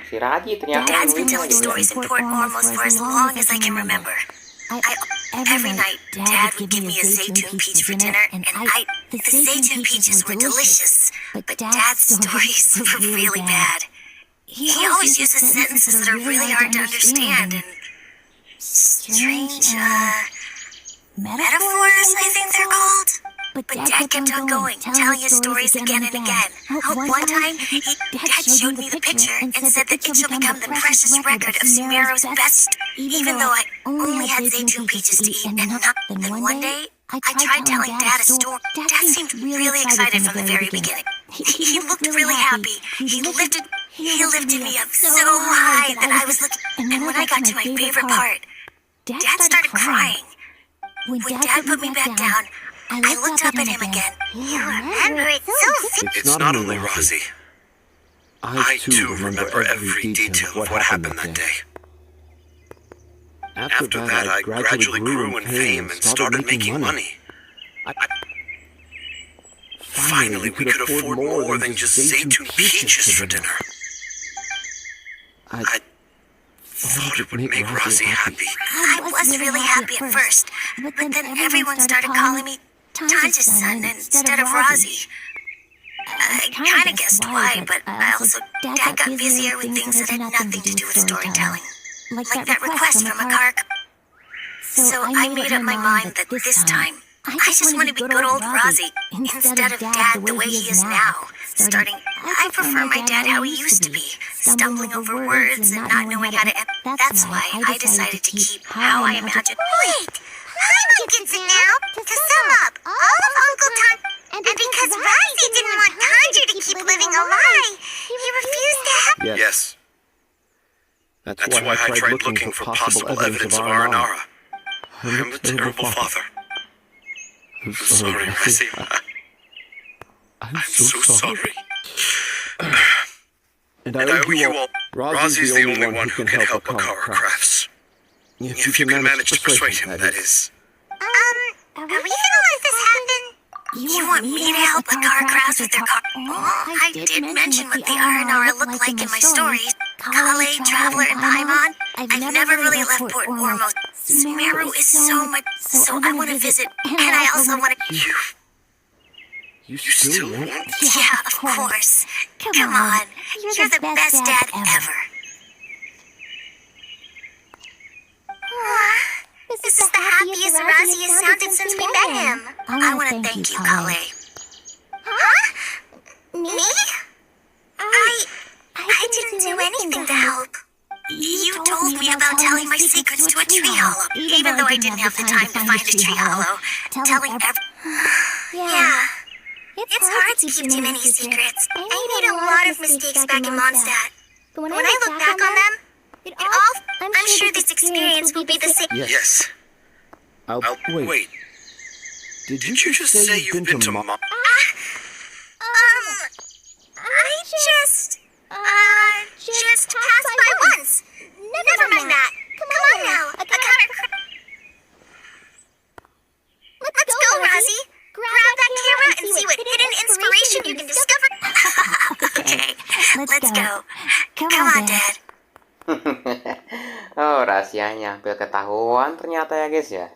Si Raji ternyata.
Dad's been telling stories in Port Ormos for as long as I can remember. Every night, Dad would give me a Zaytun peach for dinner, and the Zaytun peaches were delicious. But Dad's stories were really bad. He always uses sentences that are really hard to understand, and strange, metaphors, I think they're called. But Dad kept on going, telling his stories again and again. One time, Dad showed me the picture and said that it shall become the precious record of Sumeru's best, even though I only had Zaytun peaches to eat. And then one day, I tried telling Dad a story. Dad seemed really excited from the very beginning. He looked really happy. He lifted me up so high that I was looking. And when I got to my favorite part, Dad started crying. When Dad put me back down, I looked up at him again. You remember it so vividly.
It's not only Rosie. I too remember every detail of what happened that day. After that, I gradually grew in fame and started making money. Finally, we could afford more than just Zaytun peaches for dinner. I thought it would make Rosie happy.
I was really happy at first, but then everyone started calling me Tanja's son instead of Rosie. I kind of guessed why, but Dad got busier with things that had nothing to do with storytelling. Like that request from Akark. So I made up my mind that this time, I just want to be good old Rosie, instead of Dad the way he is now. I prefer my dad how he used to be, stumbling over words and not knowing how to end. That's why I decided to keep how I imagined. Wait! I'm Genshin now! To sum up, all of Uncle and because Rosie didn't want Tanjiro to keep living a lie, he refused to have...
Yes. That's why I tried looking for possible evidence of Aranara. I'm a terrible father. I'm sorry, Rosie. I'm so sorry. And I owe you all. Rosie's the only one who can help Akara Crafts. If you can manage to persuade him, that is.
Are we gonna let this happen? You want me to help Akara Crafts with their car? Oh, I did mention what the Aranara look like in my stories. Kale, Traveler, and Paimon. I've never really left Port Ormos, Sumeru is so much, so I want to visit, and I also want to...
You still want?
Yeah, of course. Come on, you're the best dad ever. This is the happiest Razi has sounded since we met him. I want to thank you, Kale. Huh? Me? I didn't do anything to help. You told me about telling my secrets to a tree hollow, even though I didn't have the time to find a tree hollow. Telling Yeah. It's hard to keep too many secrets. I made a lot of mistakes back in Mondstadt. But when I look back on them, I'm sure this experience will be the same.
Yes. Wait. Did you just say you've been to Mom?
I just passed by once. Never mind that. Come on now. Let's go, Razi. Grab that camera and see what hidden inspiration you can discover. Okay, let's go. Come on, Dad.
Oh, rahasianya hampir ketahuan ternyata ya guys ya.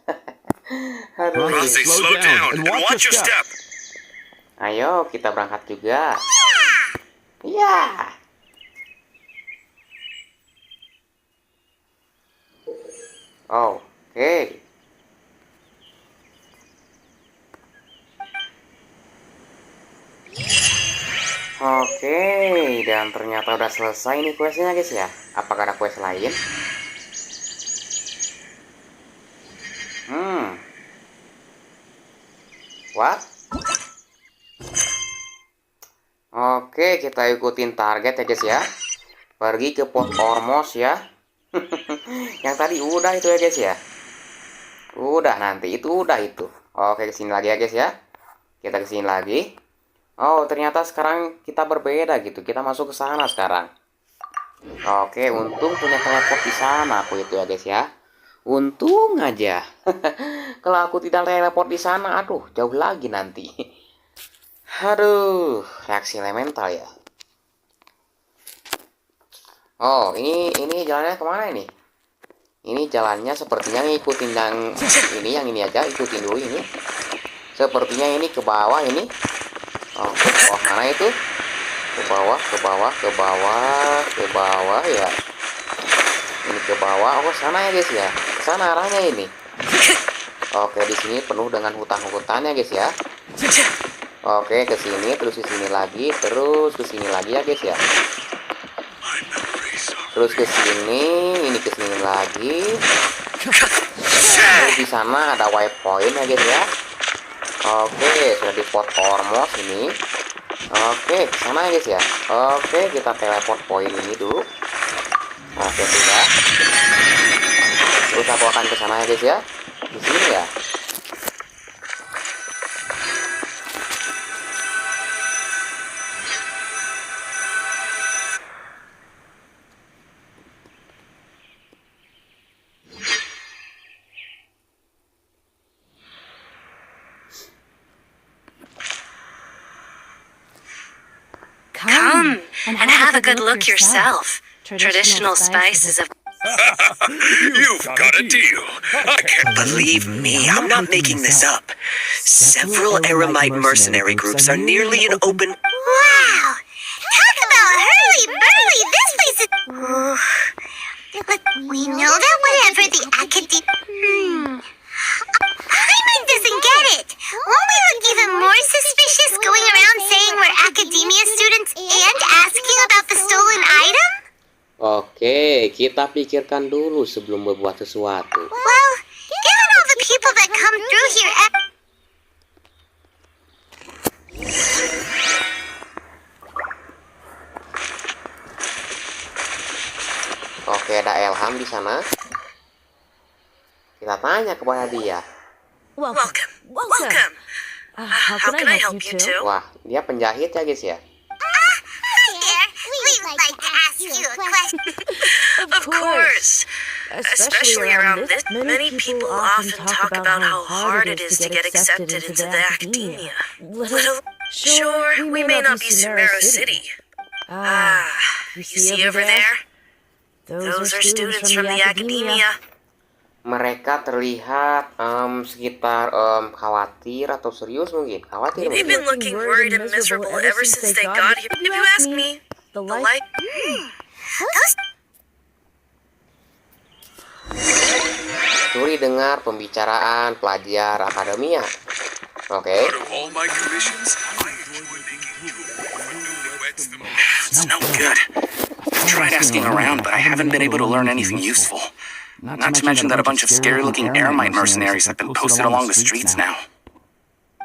Aduh.
Razi, slow down and watch your step.
Ayo kita berangkat juga. Ya. Oh, oke. Oke, dan ternyata udah selesai nih questnya guys ya. Apakah ada quest lain? What? Oke, kita ikutin target ya guys ya. Pergi ke Port Ormos ya. Yang tadi udah itu ya guys ya. Udah nanti itu udah itu. Oke, kesini lagi ya guys ya. Kita kesini lagi. Oh, ternyata sekarang kita berbeda gitu. Kita masuk ke sana sekarang. Oke, untung punya teleport di sana aku itu ya guys ya. Untung aja. Kalau aku tidak teleport di sana, aduh, jauh lagi nanti. Aduh, reaksi elemental ya. Oh, ini jalannya kemana ini? Ini jalannya sepertinya ngikutin yang ini aja, ikutin dulu ini. Sepertinya ini ke bawah ini. Oh, mana itu? Ke bawah ya. Ini ke bawah. Oh, sana ya guys ya. Sana arahnya ini. Oke, di sini penuh dengan hutan-hutan ya guys ya. Oke, ke sini, terus ke sini lagi, terus ke sini lagi ya guys ya. Terus ke sini, ini ke sini lagi. Terus di sana ada waypoint ya guys ya. Oke, sudah di Port Ormos ini. Oke, ke sana ya guys ya. Oke, kita teleport point ini dulu. Oke, sudah. Terus aku akan ke sana ya guys ya. Di sini ya.
Come and have a good look yourself. Traditional spices of...
You've got a deal. I can't
Believe me, I'm not making this up. Several Eremite mercenary groups are nearly an open...
Wow! Talk about hurly-burly! This place is... But we know that whatever the Paimon doesn't get it! Won't we look even more suspicious going around saying we're academia students and asking about the stolen item?
Oke, kita pikirkan dulu sebelum berbuat sesuatu.
Well, given all the people that come through here...
Oke, ada Elham di sana. Kita tanya kepada dia.
Welcome. How can I help you too?
Wah, dia penjahit ya guys ya.
Hi there. We'd like to ask you a question.
Of course. Especially around this many people often talk about how hard it is to get accepted into the academia. Sure, we may not be Sumeru City. You see over there? Those are students from the academia.
mereka terlihat sekitar khawatir atau serius mungkin. Khawatir
They've
mungkin.
been looking worried and miserable ever since they got here. If you ask me, the light.
Curi dengar pembicaraan pelajar akademia. Oke.
Out of all my commissions, I enjoy making new newlyweds the most.
It's no good. I've tried asking around, but I haven't been able to learn anything useful. Not to mention that a bunch of scary-looking Eremite mercenaries have been posted along the streets now.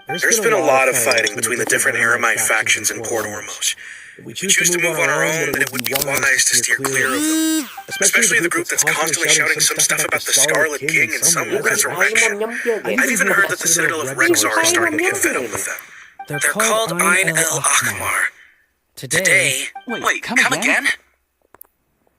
There's been a lot of fighting between the different Eremite factions in Port Ormos. If we choose to move on our own, then it would be wise to steer clear of them. Especially the group that's constantly shouting some stuff about the Scarlet King and some resurrection. I've even heard that the Citadel of Rexar is starting to get fed up with them. They're called Ein El Akhmar. Today...
Wait, come again?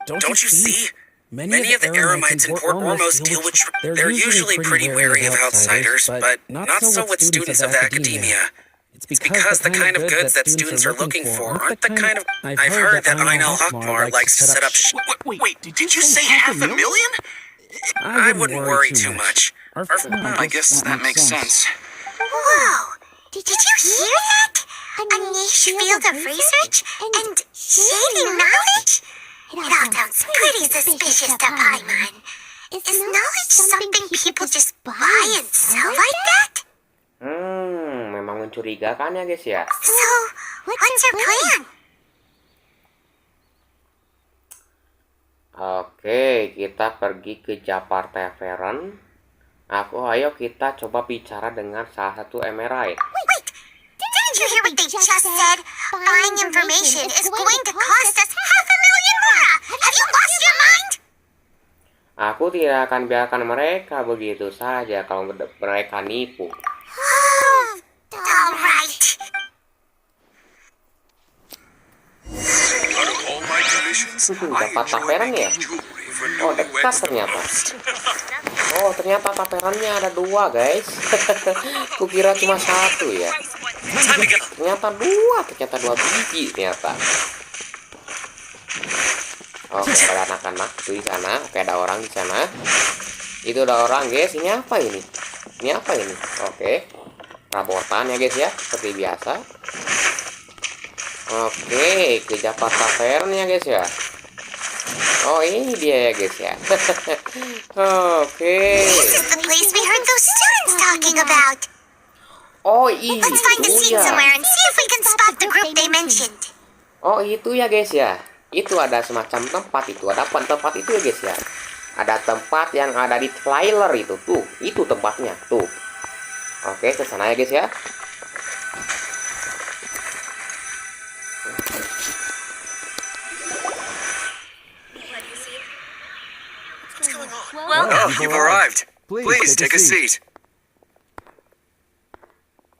Don't you see? Many of the Eremites in Port Ormos deal with... They're usually pretty wary of outsiders, but not so with students of the academia. It's because the kind of goods that students are looking for aren't the kind of... I've heard that Ein El Akhmar likes to set up...
Wait, did you say 500,000?
I wouldn't worry too much.
I guess that makes sense.
Whoa! Did you hear that? A niche field of research and shady knowledge? It all sounds pretty suspicious to Paimon. Is knowledge something people just buy and sell like that?
Memang mencurigakan ya guys ya.
So, what's your plan?
Oke, kita pergi ke Japar Tavern. Ayo kita coba bicara dengan salah satu Emerald.
Wait! Didn't you hear what they just said? Buying information is going to cost us 500,000 mora! Have you lost your mind?
Aku tidak akan biarkan mereka begitu saja kalau mereka nipu.
All right.
Out of all my commissions, I
Dapat
enjoy
taperan ya?
making jewelry for
Oh, dekat
newlyweds the
ternyata.
most.
Oh, ternyata taperannya ada 2 guys. Kukira cuma 1 ya. Ternyata 2 biji ternyata. Oke, ada anak-anak tuh di sana. Oke, ada orang di sana. Itu ada orang guys. Ini apa ini? Ini apa ini? Oke. Rabotan ya guys ya, seperti biasa. Oke, ke Japar Tavern ya guys ya. Oh, ini dia ya guys ya. Oke.
This is the place we heard those students talking about.
Oh, itu
Let's find a seat
ya.
somewhere and see if we can spot the group they mentioned.
Oh, itu ya guys ya. Itu ada semacam tempat itu. Ada tempat itu ya guys ya. Ada tempat yang ada di trailer itu tuh. Itu tempatnya tuh. Oke, ke sana ya guys ya.
Oh, you've arrived. Please take a seat.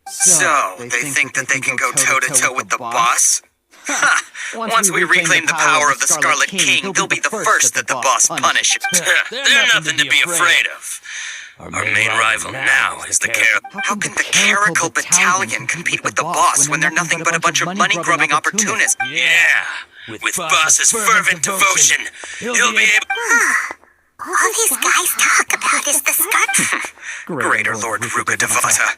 So, they think that they can go toe-to-toe with the boss? Ha! Once we reclaim the power of the Scarlet King, they'll be the first that the boss punishes.
They're nothing to be afraid of.
Our main rival now is the How can the Caracal Battalion compete with the boss when they're nothing but a bunch of money-grubbing opportunists?
Yeah, with boss's fervent devotion, he'll be able...
All these guys talk about is the Scarlet.
Greater Lord Ruka Devata.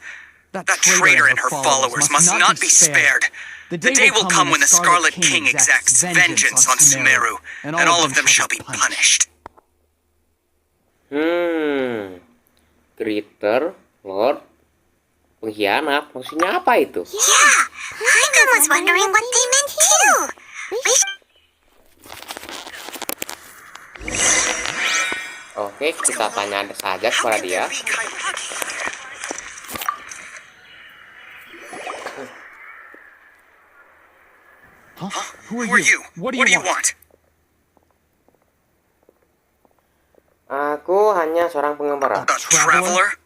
That traitor and her followers must not be spared. The day will come when the Scarlet King exacts vengeance on Sumeru, and all of them shall be punished.
Greater Lord pengkhianat. Maksudnya apa itu?
Yeah, Paimon was wondering what they meant too.
Oke, kita tanya saja kepada dia.
Who are you? What do you want?
Aku hanya seorang pengembara.
A traveler?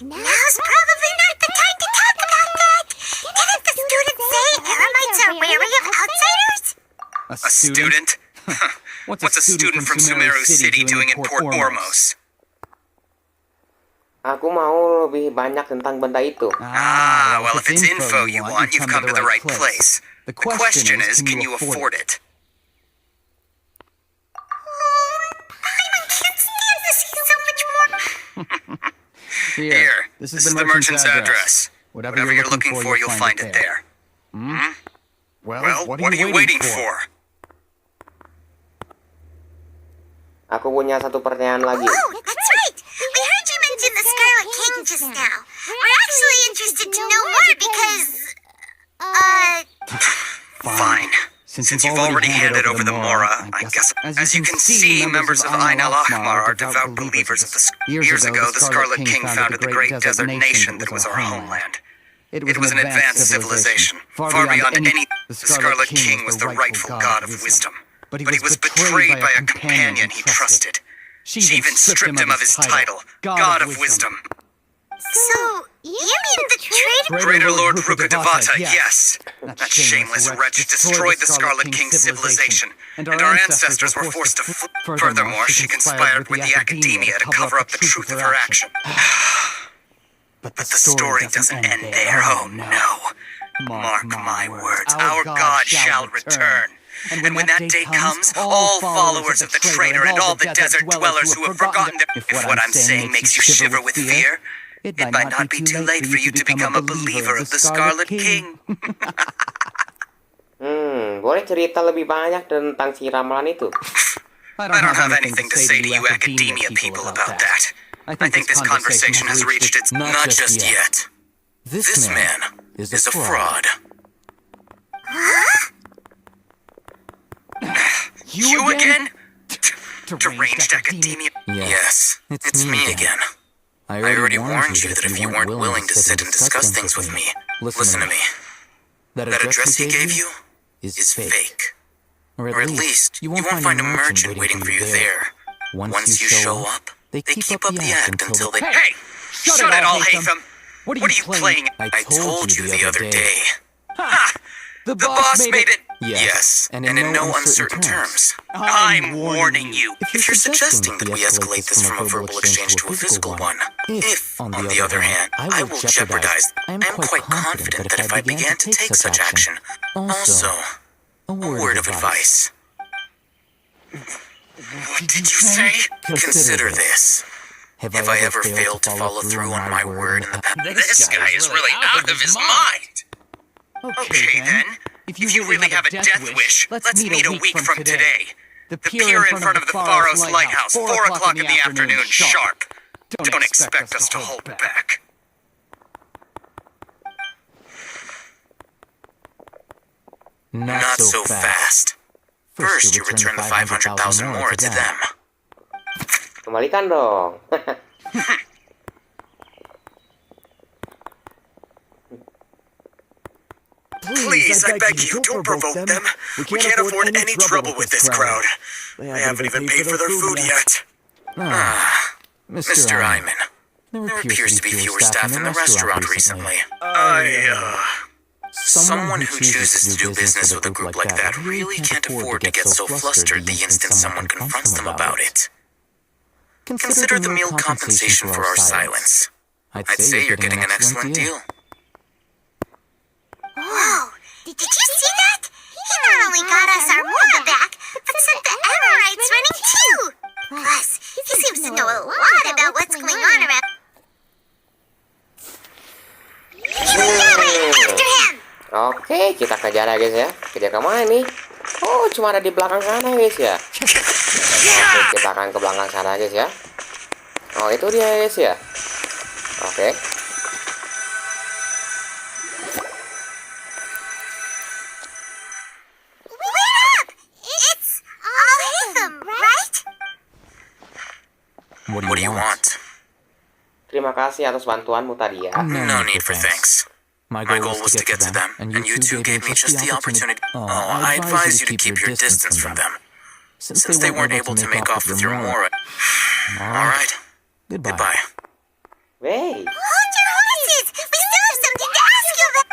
Now's probably not the time to talk about that. Didn't the students say Eremites are wary of outsiders?
A student? What's a student from Sumeru City doing in Port Ormos?
Aku mau lebih banyak tentang benda itu.
Well, if it's info you want, you've come to the right place. The question is, can you afford it?
Paimon can't stand to see so
Here, this is the merchant's address. Whatever you're looking for, you'll find it there.
Well, what are you waiting for?
Aku punya satu pertanyaan lagi.
Oh, that's right. We heard you mention the Scarlet King just now. We're actually interested to know more because,
Fine. Since you've already handed over the Mora, I guess, as you can see, members of Ain al-Ahmar are devout believers of the... Years ago, the Scarlet King founded the great desert nation that was our homeland. It was an advanced civilization, far beyond any... The Scarlet King was the rightful god of wisdom. But he was betrayed by a companion he trusted. She even stripped him of his title, God of Wisdom.
so you mean the traitor?
Greater Lord Rukkhadevata, yes. That shameless wretch destroyed the Scarlet King's civilization, and our ancestors were forced to flee. Furthermore, she conspired with the academia to cover up the truth of her action. But the story doesn't end there, oh no. Mark my words, our God shall return. And when that day comes, all followers of the traitor and all the desert dwellers who have forgotten their... If what I'm saying makes you shiver with fear, it might not be too late for you to become a believer of the Scarlet King.
Boleh cerita lebih banyak tentang si ramalan itu?
I don't have anything to say to you academia people about that. I think this conversation has reached its... Not just yet. This man is a fraud. You again? Deranged academia? Yes, it's me again. I already warned you that if you weren't willing to sit and discuss things with me, listen to me. That address he gave you is fake. Or at least, you won't find a merchant waiting for you there. Once you show up, they keep up the act until they... Hey! Shut it all, Hatham! What are you playing? I told you the other day. Ha! The boss made it... Yes, and in no uncertain terms. I'm warning you. If you're suggesting that we escalate this from a verbal exchange to a physical one, if, on the other hand, I will jeopardize... I am quite confident that if I began to take such action... Also, a word of advice. What did you say? Consider this. Have I ever failed to follow through on my word in the past? This guy is really out of his mind! Okay then, if you really have a death wish, let's meet a week from today. The pier in front of the Faros Lighthouse, 4 o'clock in the afternoon, sharp. Don't expect us to hold back. Not so fast. First, you return the 500,000 more to them.
Kembalikan dong.
Please, I beg you, don't provoke them. We can't afford any trouble with this crowd. They haven't even paid for their food yet.
Mr. Iman, there appears to be fewer staff in the restaurant recently. Someone who chooses to do business with a group like that really can't afford to get so flustered the instant someone confronts them about it. Consider the meal compensation for our silence. I'd say you're getting an excellent deal.
Whoa! Did you see that? He not only got us our Mora back, but sent the Amorites running too! Plus, he seems to know a lot about what's going on around... After him!
Oke, kita kejar ya guys ya. Kejar kemana nih? Oh, cuma ada di belakang sana guys ya. Oke, kita akan ke belakang sana guys ya. Oh, itu dia guys ya. Oke.
What do you want?
Terima kasih atas bantuanmu tadi ya.
No need for thanks. My goal was to get to them, and you two gave me just the opportunity. I advise you to keep your distance from them, since they weren't able to make off with your Mora. All right. Goodbye.
Wey.
Hold your horses! We still have something to ask you about...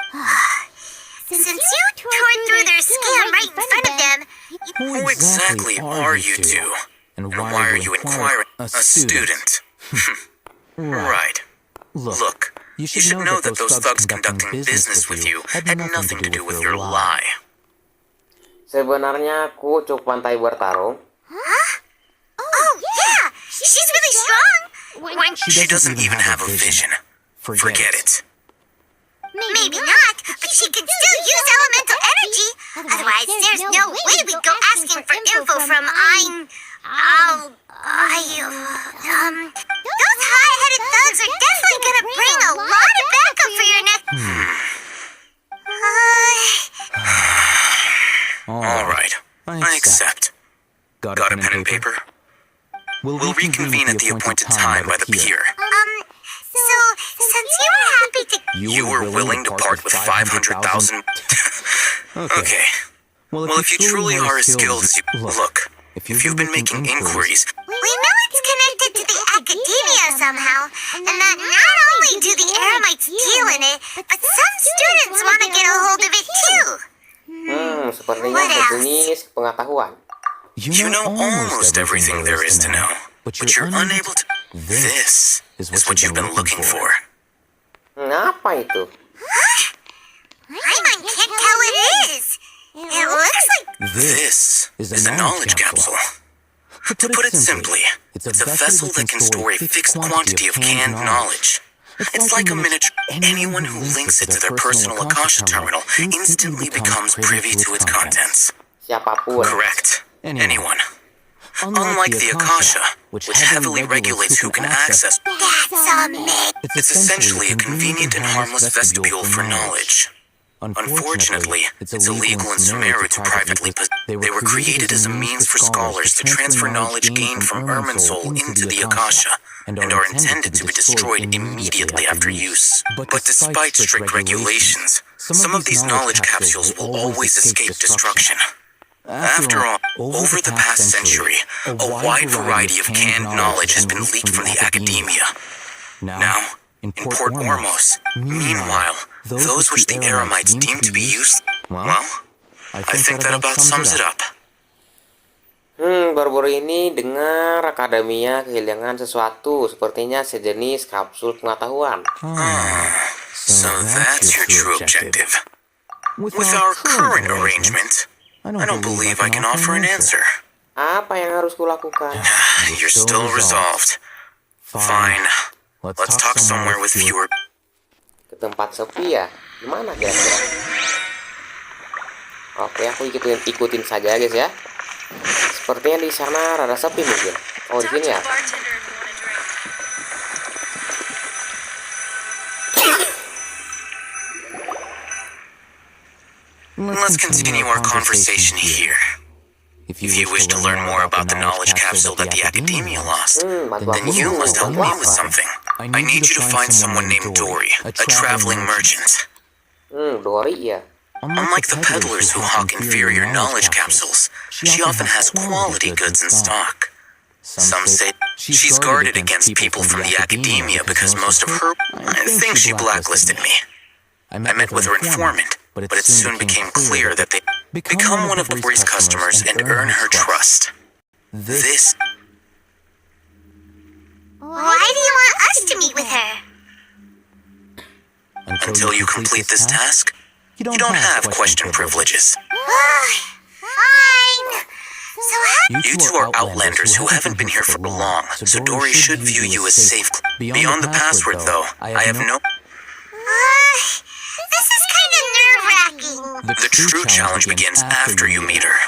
Since you tore through their scam right in front of them...
Who exactly are you two? And why are you inquiring? A student. Right. Look, you should know that those thugs conducting business with you had nothing to do with your lie.
Sebenarnya aku cukup pandai bertarung.
Huh? Oh, yeah! She's really strong! When
She doesn't even have a vision. Forget it.
Maybe not, but she can still use elemental energy. Otherwise, there's no way we'd go asking for info from those high-headed thugs are definitely gonna bring a lot of backup for your next.
All right. I accept. Got a pen and paper? We'll reconvene at the appointed time by the pier.
So, since you were happy to...
You were willing to part with 500,000? Okay. Well, if you truly are as skilled as you... Look, if you've been making inquiries...
We know it's connected to the academia somehow, and that not only do the Eremites deal in it, but some students want to get a hold of it too.
Sepertinya sejenis pengetahuan.
You know almost everything there is to know, but you're unable to... This is what you've been looking for.
Apa itu?
Paimon can't tell what it is. It looks like...
This is a knowledge capsule. To put it simply, it's a vessel that can store a fixed quantity of canned knowledge. It's like a miniature. Anyone who links it to their personal Akasha terminal instantly becomes privy to its contents.
Siapapun.
Correct. Anyone. Unlike the Akasha, which heavily regulates who can access,
That's amazing.
it's essentially a convenient and harmless vestibule for knowledge. Unfortunately, it's illegal in Sumeru to privately possess. They were created as a means for scholars to transfer knowledge gained from Irminsul into the Akasha, and are intended to be destroyed immediately after use. But despite strict regulations, some of these knowledge capsules will always escape destruction. After all, over the past century, a wide variety of canned knowledge has been leaked from the academia. Now, in Port Ormos, meanwhile, those which the Eremites deem to be useless, well, I think that about sums it up.
Baru-baru ini dengar akademia kehilangan sesuatu, sepertinya sejenis kapsul pengetahuan.
So that's your true objective. With our current arrangement, I don't believe I can offer an answer.
Apa yang harus kulakukan?
You're still resolved. Fine. Let's talk somewhere with fewer...
Ke tempat sepi ya? Gimana kira-kira? Oke, aku ikutin saja guys ya. Sepertinya di sana rada sepi mungkin. Oh, di sini ya.
Let's continue our conversation here. If you wish to learn more about the knowledge capsule that the academia lost, then you must help me with something. I need you to find someone named Dory, a traveling merchant.
Dory ya.
Unlike the peddlers who hawk inferior knowledge capsules, she often has quality goods in stock. Some say she's guarded against people from the academia because most of her... I think she blacklisted me. I met with her informant, but it soon became clear that they become one of Dory's customers and earn her trust. This...
Why do you want us to meet with her?
Until you complete this task, you don't have question privileges.
Fine. So how...
You two are outlanders who haven't been here for long, so Dory should view you as safe. Beyond the password, though, I have no...
This is kind of nerve-wracking.
The true challenge begins after you meet her.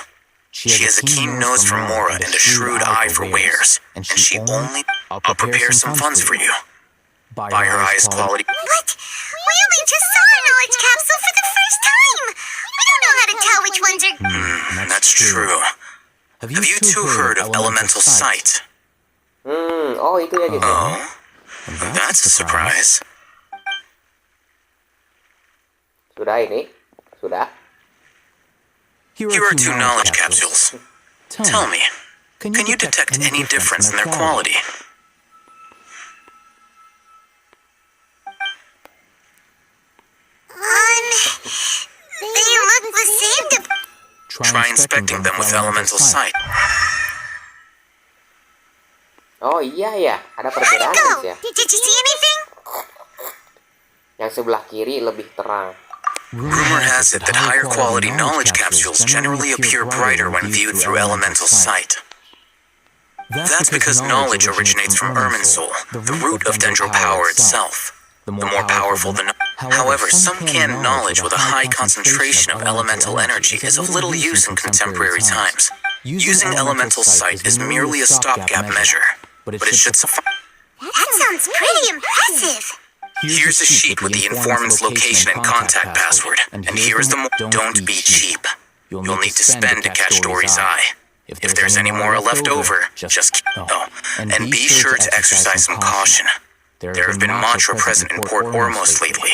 She has a keen nose for Mora and a shrewd eye for wares, and she only... I'll prepare some funds for you. Buy her highest quality...
What? We only just saw a knowledge capsule for the first time. We don't know how to tell which ones are...
That's true. Have you two heard of elemental sight?
Oh itu ya gitu.
Oh? That's a surprise.
Sudah ini? Sudah?
Here are two knowledge capsules. Tell me, can you detect any difference in their quality?
They look the same to...
Try inspecting them with elemental sight.
Oh iya ya, ada perbedaan guys ya.
Did you see anything?
Yang sebelah kiri lebih terang.
Rumor has it that higher quality knowledge capsules generally appear brighter when viewed through elemental sight. That's because knowledge originates from Irminsul, the root of Dendro power itself. The more powerful the However, some canned knowledge with a high concentration of elemental energy is of little use in contemporary times. Using elemental sight is merely a stopgap measure, but it should suffice.
That sounds pretty impressive.
Here's a sheet with the informant's location and contact password, and here's the don't be cheap. You'll need to spend to catch Dory's eye. If there's any more left over, just keep. Oh, and be sure to exercise some caution. There have been mantra present in Port Ormos lately.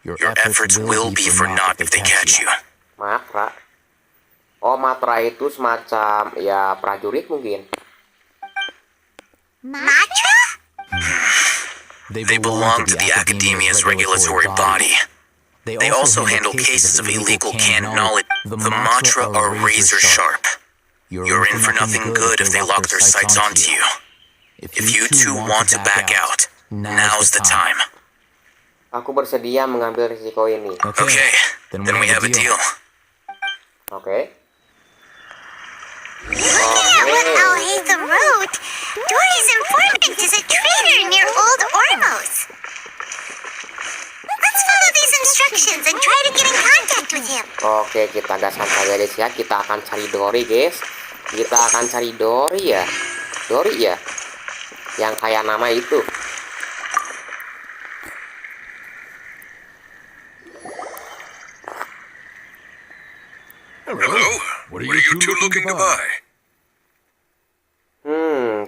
Your efforts will be for naught if they catch you.
Matra. Oh, Matra itu semacam ya prajurit mungkin.
Mantra?
They belong to the Academia's regulatory body. They also handle cases of illegal canned knowledge. The mantra are razor sharp. You're in for nothing good if they lock their sights onto you. If you two want to back out, now's the time.
Aku bersedia mengambil risiko ini.
Okay, then we have a deal.
Oke.
Looking at what Al-Haytham wrote, Dory's informant is a traitor near Old Ormos. Let's follow these instructions and try to get in contact with him.
Oke, kita gaskan saja guys ya. Kita akan cari Dory guys. Kita akan cari Dory ya. Dory ya. Yang kayak nama itu.
Hello? What are you two looking to buy?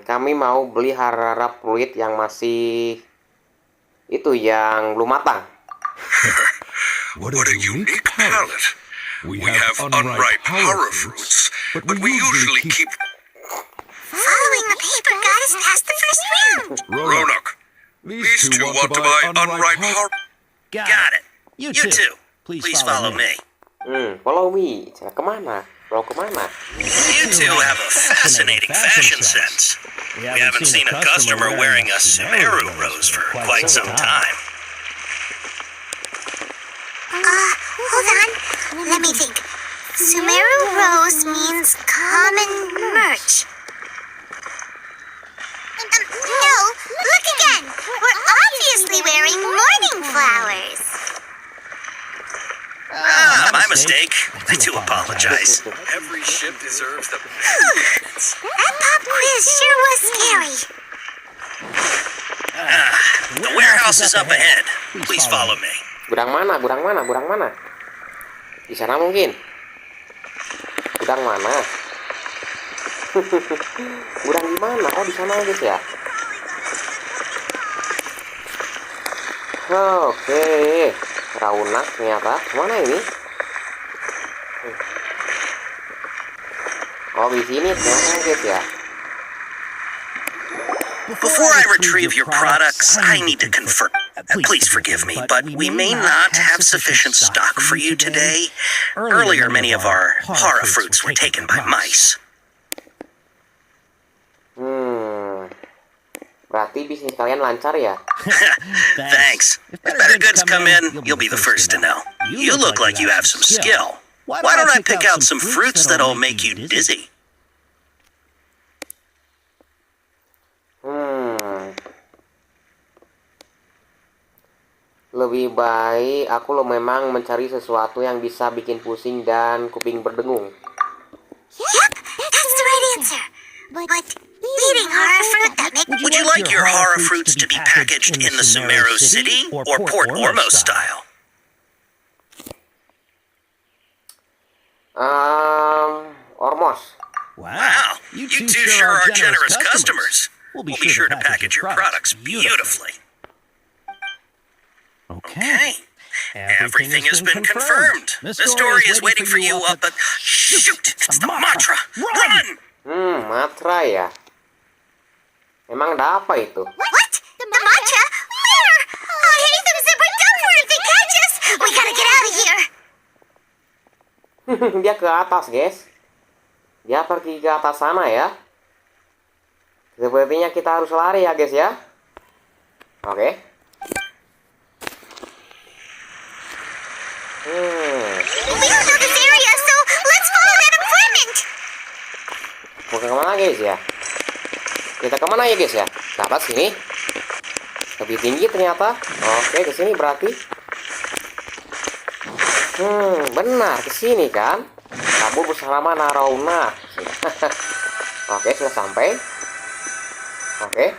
Kami mau beli harap fluid yang masih itu yang belum matang.
What a unique palette. We have unripe power fruits, but we usually keep...
Following the paper got us past the first round.
Ronak, these two want to buy unripe power...
Got it. You too. Please follow me.
Follow me. Saya kemana? Follow kemana?
You two have a fascinating fashion sense. We haven't seen a customer wearing a Sumeru rose for quite some time.
Hold on. Let me think. Sumeru rose means common merch. No, look again. We're obviously wearing morning flowers.
My mistake. I do apologize.
Every ship deserves the...
That pop quiz sure was scary.
The warehouse is up ahead. Please follow me.
Gudang mana? Gudang mana? Gudang mana? Di sana mungkin. Gudang mana? Gudang di mana? Oh, di sana guys ya. Oke. Raunak ternyata. Mana ini? Oh, di sini ternyata guys ya.
Before I retrieve your products, I need to confirm. Please forgive me, but we may not have sufficient stock for you today. Earlier, many of our hara fruits were taken by mice.
Berarti bisnis kalian lancar ya?
Thanks. If better goods come in, you'll be the first to know. You look like you have some skill. Why don't I pick out some fruits that'll make you dizzy?
Lebih baik aku memang mencari sesuatu yang bisa bikin pusing dan kuping berdengung.
Yep, that's the right answer. But eating hara fruit that makes...
Would you like your hara fruits to be packaged in the Sumeru City or Port Ormos style?
Ormos.
Wow, you two sure are generous customers. We'll be sure to package your products beautifully. Okay. Everything has been confirmed. Miss Dory is waiting for you up at... Shoot! It's the mantra! Run!
Matra ya. Emang ada apa itu?
What? The mantra? Where? Oh, hey, them said we're done for if they catch us. We gotta get out of here.
Dia ke atas, guys. Dia pergi ke atas sana ya. Sepertinya kita harus lari ya, guys ya. Oke.
We don't know this area, so let's follow that informant.
Mau ke kemana, guys ya? Kita kemana ya guys ya? Ke atas sini. Lebih tinggi ternyata. Oke, ke sini berarti. Benar ke sini kan? Kabur bersama Narauna. Oke, sudah sampai. Oke.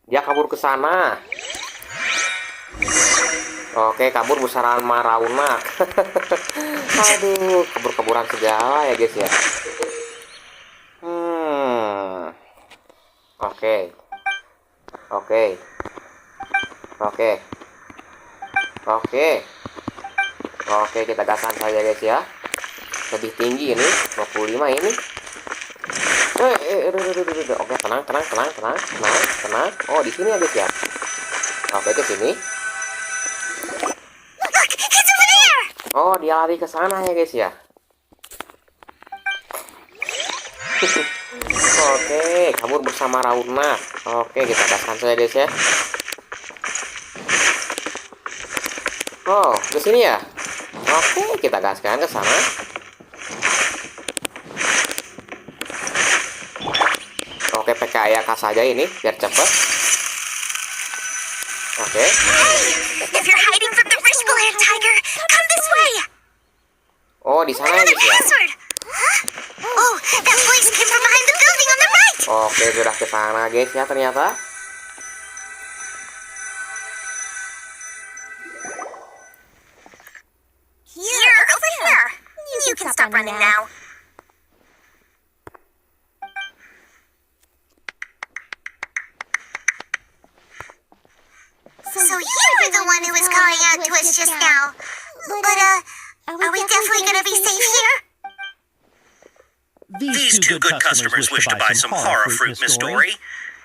Dia kabur ke sana. Oke, kabur bersama Narauna. Aduh, kabur-kaburan segala ya guys ya. Oke. Oke. Oke. Oke. Oke, kita gaskan saja guys ya. Lebih tinggi ini, 25 ini. Oke, tenang. Oh, di sini ya guys ya. Oke, ke sini. Oh, dia lari ke sana ya guys ya. Oke, kabur bersama Rauna. Oke, kita gaskan saja guys ya. Oh, ke sini ya. Oke, kita gaskan ke sana. Oke, pakai AKAN saja ini biar cepet. Oke.
If you're hiding from the Rishbalair tiger, come this way.
Oh, di sana ya guys ya.
Password. Oh, that voice came from behind the building on the right.
Oke, sudah ke sana guys ya ternyata.
Here, over here. You can stop running now. So you were the one who was calling out to us just now. But, are we definitely gonna be safe here?
These two good customers wish to buy some horror fruit, Miss Dory.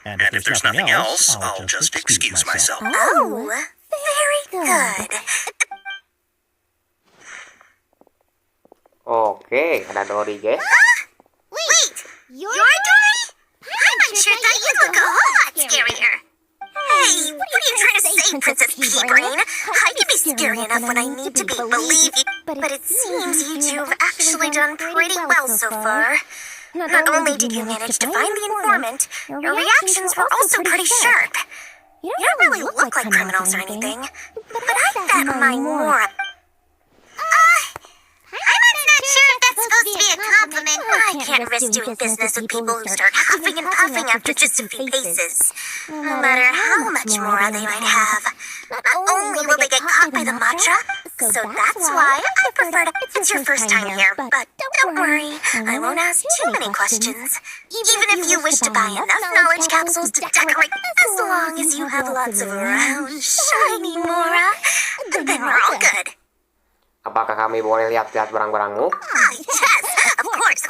And if there's nothing else, I'll just excuse myself.
Oh, very good.
Oke, ada Dory guys.
Wait, you're Dory? I sure thought you looked a whole lot scarier. Hey, what are you trying to say, Princess Pea-Brain? I can be scary enough when I need to be, believe you. But it seems you two have actually done pretty well so far. Not only did you manage to find the informant, your reactions were also pretty sharp. You don't really look like criminals or anything, but I bet my more... I'm not sure if that's supposed to be a compliment. I can't risk doing business with people who start huffing and puffing after just a few paces. No matter how much more they might have. Not only will they get caught by the matcha, so that's why I prefer to... It's your first time here, but don't worry, I won't ask too many questions. Even if you wish to buy enough knowledge capsules to decorate, as long as you have lots of round, shiny Mora, then we're all good.
Apakah kami boleh lihat-lihat barang-barangmu?
Yes, of course.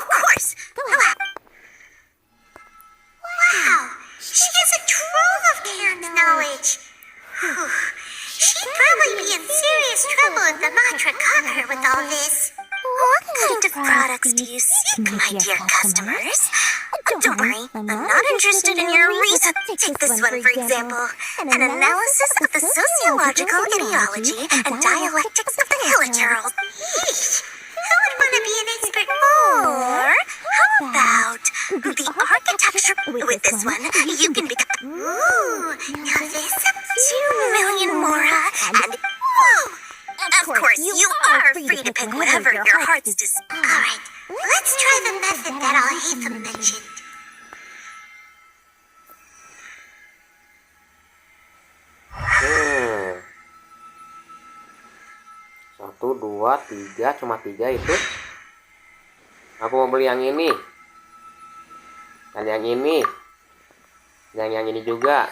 Wow, she has a trove of canned knowledge. Whew. She'd probably be in serious trouble if the mantra caught her with all this. What kind of products do you seek, my dear customers? Don't worry, I'm not interested in your reason. Take this one, for example. An analysis of the sociological ideology and dialectics of the Hilichurls. Who would want to be an expert? Or how about the architecture? With this one, you can become... Ooh, now this up 2 million Mora and... Whoa! Of course, you are free to pick whatever your heart's desire. Alright, let's try the method that Al-Haytham mentioned.
Satu, dua, tiga, cuma 3 itu. Aku mau beli yang ini. Dan yang ini. Dan yang ini juga.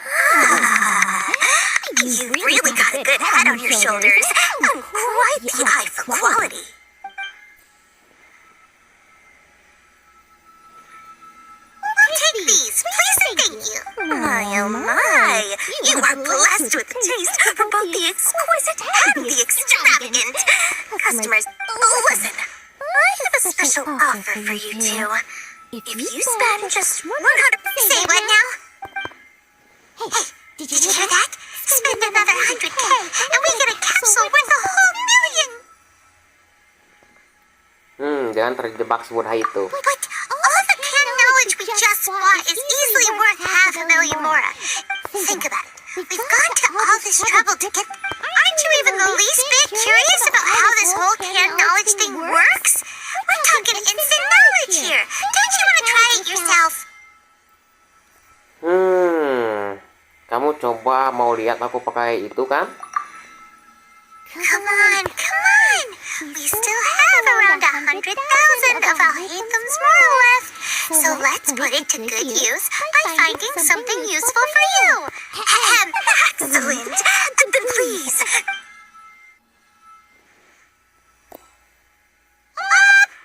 You really got a good head on your shoulders, and quite the eye for quality. Take these, please and thank you. My oh my, you are blessed with taste for both the exquisite and the extravagant. Customers, listen, I have a special offer for you two. If you spend just 100... Say what now? Hey, did you hear that? Spend another 100K, and we get a capsule worth a whole million.
Jangan terjebak semudah itu.
But all of the Think about it. We've gone to all this trouble to get... Aren't you even the least bit curious about how this whole canned knowledge thing works? We're talking instant knowledge here. Don't you want to try it yourself?
Kamu coba mau lihat aku pakai itu kan?
Come on, come on. We still have around 100,000 of Al-Haytham's moral left. So let's put it to good use by finding something useful for you. Excellent. Please.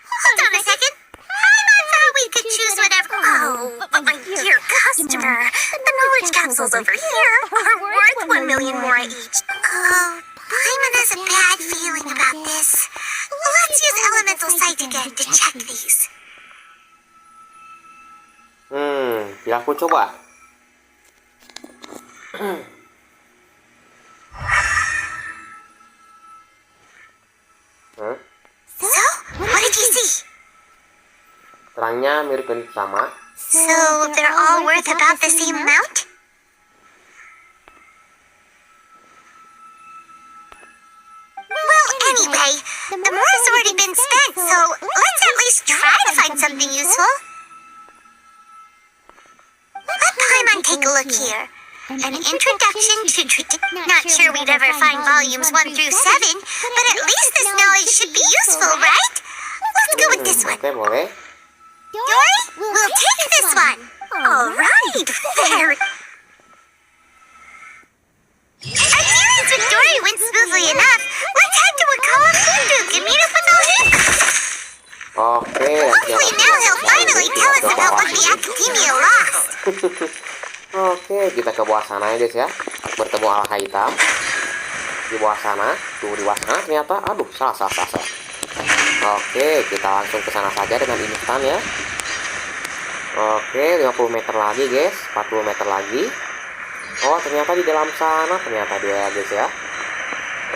Hold on a second. I thought we could choose whatever. Oh, but my dear customer, the knowledge capsules over here are worth 1 million more each. Oh, Paimon has a bad feeling about this. Let's use Elemental Sight again to check these.
Biar aku coba.
So, what did you see?
Terangnya mirip-mirip sama.
So, they're all worth about the same amount? Well, anyway, the more has already been spent, so let's at least try to find something useful. Let Paimon take a look here. An introduction to Not sure we'd ever find volumes 1 through 7, but at least this knowledge should be useful, right? Let's go with this one.
Oke, boleh.
Dory, we'll take this one. All right, very. Adherence with Dory went smoothly enough. Let's head to Wakala Funduk and meet up with Al-Haytham.
Oke,
Hopefully now he'll finally tell us about what the Academia lost.
Oke, kita ke bawah sana ya guys ya. Bertemu Al-Haytham di bawah sana. Tuh di bawah sana ternyata. Aduh, salah. Oke, kita langsung ke sana saja dengan instan ya. Oke, 50 meter lagi guys, 40 meter lagi. Oh, ternyata di dalam sana ternyata dia guys ya.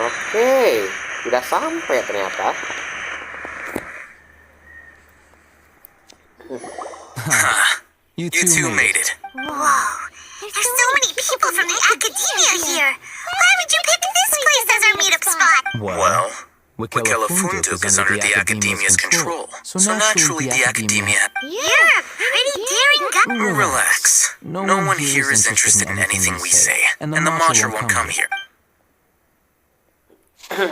Oke, sudah sampai ternyata.
You two made it.
Whoa, there's so many people from the Academia here. Why would you pick this place as our meetup spot?
Well, Wakala Funduk is under the Academia's control, so naturally the Academia...
You're a pretty daring guy.
Relax. No one here is interested in anything we say, and the Mantra won't come here.
Okay,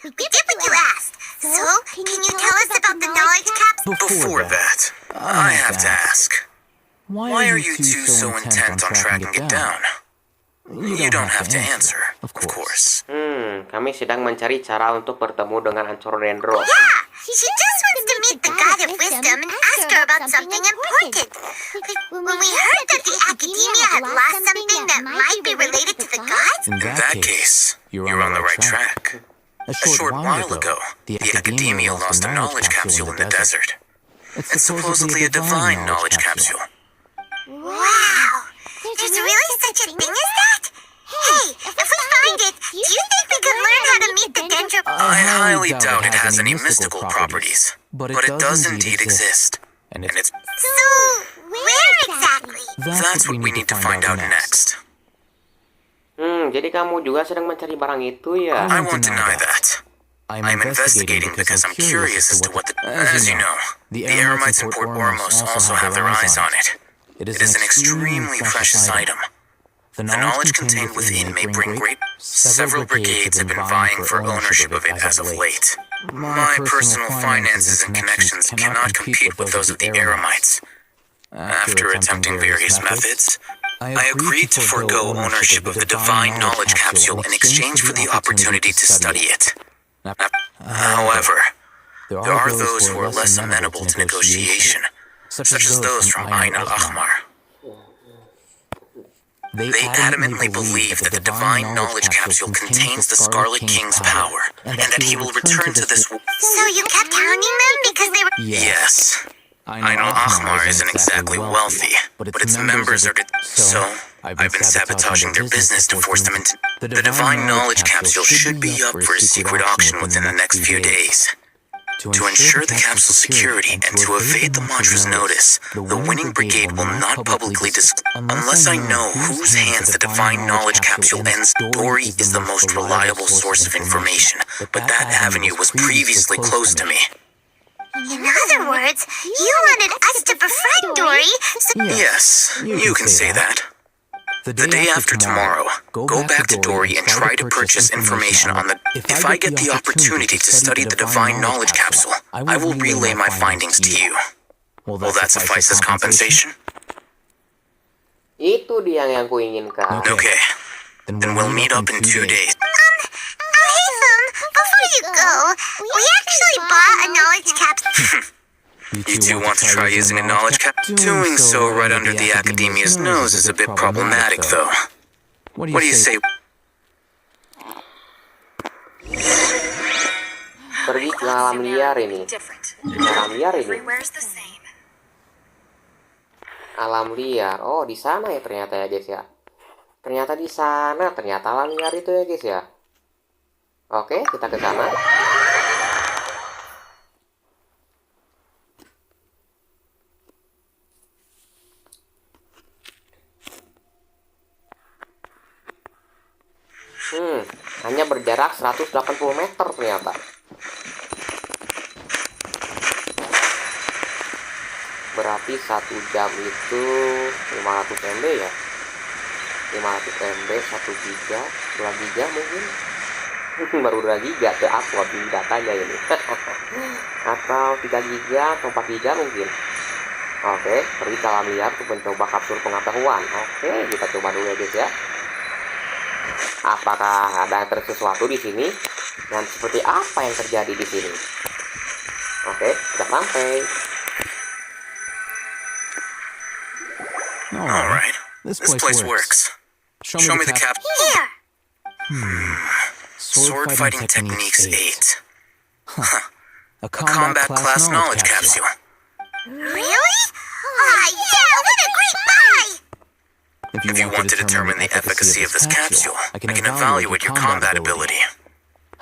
we did what you asked. So, can you tell us about the knowledge capsule?
Before that, I have to ask, why are you two so intent on tracking it down? You don't have to answer, of course.
Kami sedang mencari cara untuk bertemu dengan Ancor Dendro.
Yeah, she just wants to meet the God of Wisdom and ask her about something important. When we heard that the Academia had lost something that might be related to the gods,
In that case, you're on the right track. A short while ago, the Academia lost a knowledge capsule in the desert. It's supposedly a divine knowledge capsule.
wow, there's really such a thing as that? Hey, if we find it, do you think we could learn how to meet the Dendro?
I highly doubt it has any mystical properties, but it does indeed exist. And it's...
So, where exactly?
That's what we need to find out next.
Jadi kamu juga sedang mencari barang itu ya?
I won't deny that. I'm investigating because I'm curious as to what the... As you know, the Eremites in Port Ormos also have their eyes on it. It is an extremely precious item. The knowledge contained within may bring great... Several brigades have been vying for ownership of it as of late. My personal finances and connections cannot compete with those of the Eremites. After attempting various methods, I agreed to forego ownership of the divine knowledge capsule in exchange for the opportunity to study it. However, there are those who are less amenable to negotiation, such as those from Ain al-Ahmar. They adamantly believe that the divine knowledge capsule contains the Scarlet King's power, and that he will return to this...
So you kept hounding them because they were...
Yes. Ain al-Ahmar isn't exactly wealthy, but its members are... So, I've been sabotaging their business to force them into... The divine knowledge capsule should be up for a secret auction within the next few days. To ensure the capsule's security and to evade the mantra's notice, the winning brigade will not publicly disclose unless I know whose hands the divine knowledge capsule ends. Dory is the most reliable source of information, but that avenue was previously closed to me.
In other words, you wanted us to befriend Dory, so
Yes, you can say that. The day after tomorrow, go back to Dory and try to purchase information on the... If I get the opportunity to study the divine knowledge capsule, I will relay my findings to you. Will that suffice as compensation?
Itu dia yang ku inginkan.
Okay, then we'll meet up in 2 days.
hey Phum, before you go, we actually bought a knowledge capsule.
You two want to try using a knowledge cap? Doing so right under the academia's nose is a bit problematic, though. What do you say?
Pergi ke alam liar ini. Alam liar ini. Alam liar. Oh, di sana ya ternyata ya, guys ya. Ternyata di sana, ternyata alam liar itu ya, guys ya. Oke, kita ke sana. Hanya berjarak 180 meter ternyata. Berarti 1 jam itu 500 MB ya. 500 MB 1 giga 2 giga mungkin. Baru 2 giga ke upload di datanya ini. Atau 3 giga atau 4 giga mungkin. Oke, pergi ke alam liar untuk mencoba kapsul pengetahuan. Oke, kita coba dulu ya guys ya. Apakah ada sesuatu di sini dan seperti apa yang terjadi di sini? Oke, sudah sampai.
Alright, this place works. Show me the cap.
Here.
Sword fighting techniques 8. A combat class knowledge capsule.
Really? Ah, yeah, what a great buy!
If you want to determine the efficacy of this capsule, I can evaluate your combat ability.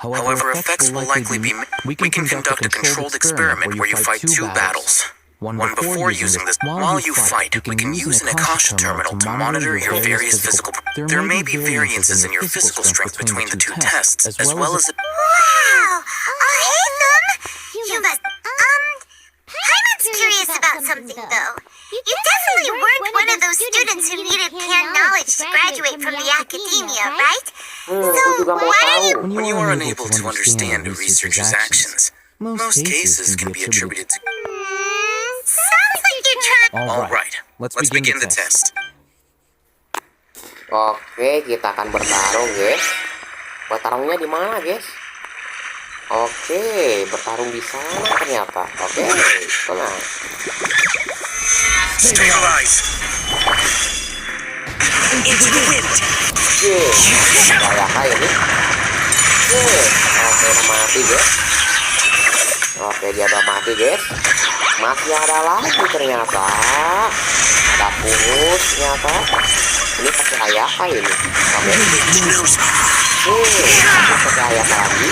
However, effects will likely be... We can conduct a controlled experiment where you fight 2 battles. One before using this. While you fight, we can use an Akasha terminal to monitor your various physical... There may be variances in your physical strength between the 2 tests, as well as...
Wow! Oh, hey, Phum! You must... Paimon's curious about something, though. You definitely weren't one of those students who needed canned knowledge to graduate from the academia, right? So, why do you...
When you are unable to understand a researcher's actions, most cases can be attributed to...
Sounds like you're trying...
Alright, let's begin the test.
Oke, kita akan bertarung, guys. Bertarungnya di mana, guys? Oke, bertarung di sana ternyata. Oke, tenang.
Stabilize. Into the wind.
Oke, kayak ini. Oke, udah mati, guys. Oke, dia udah mati, guys. Masih ada lagi ternyata. Ada pungus ternyata. Ini pakai ayaka ini. Oke, pakai ayaka lagi.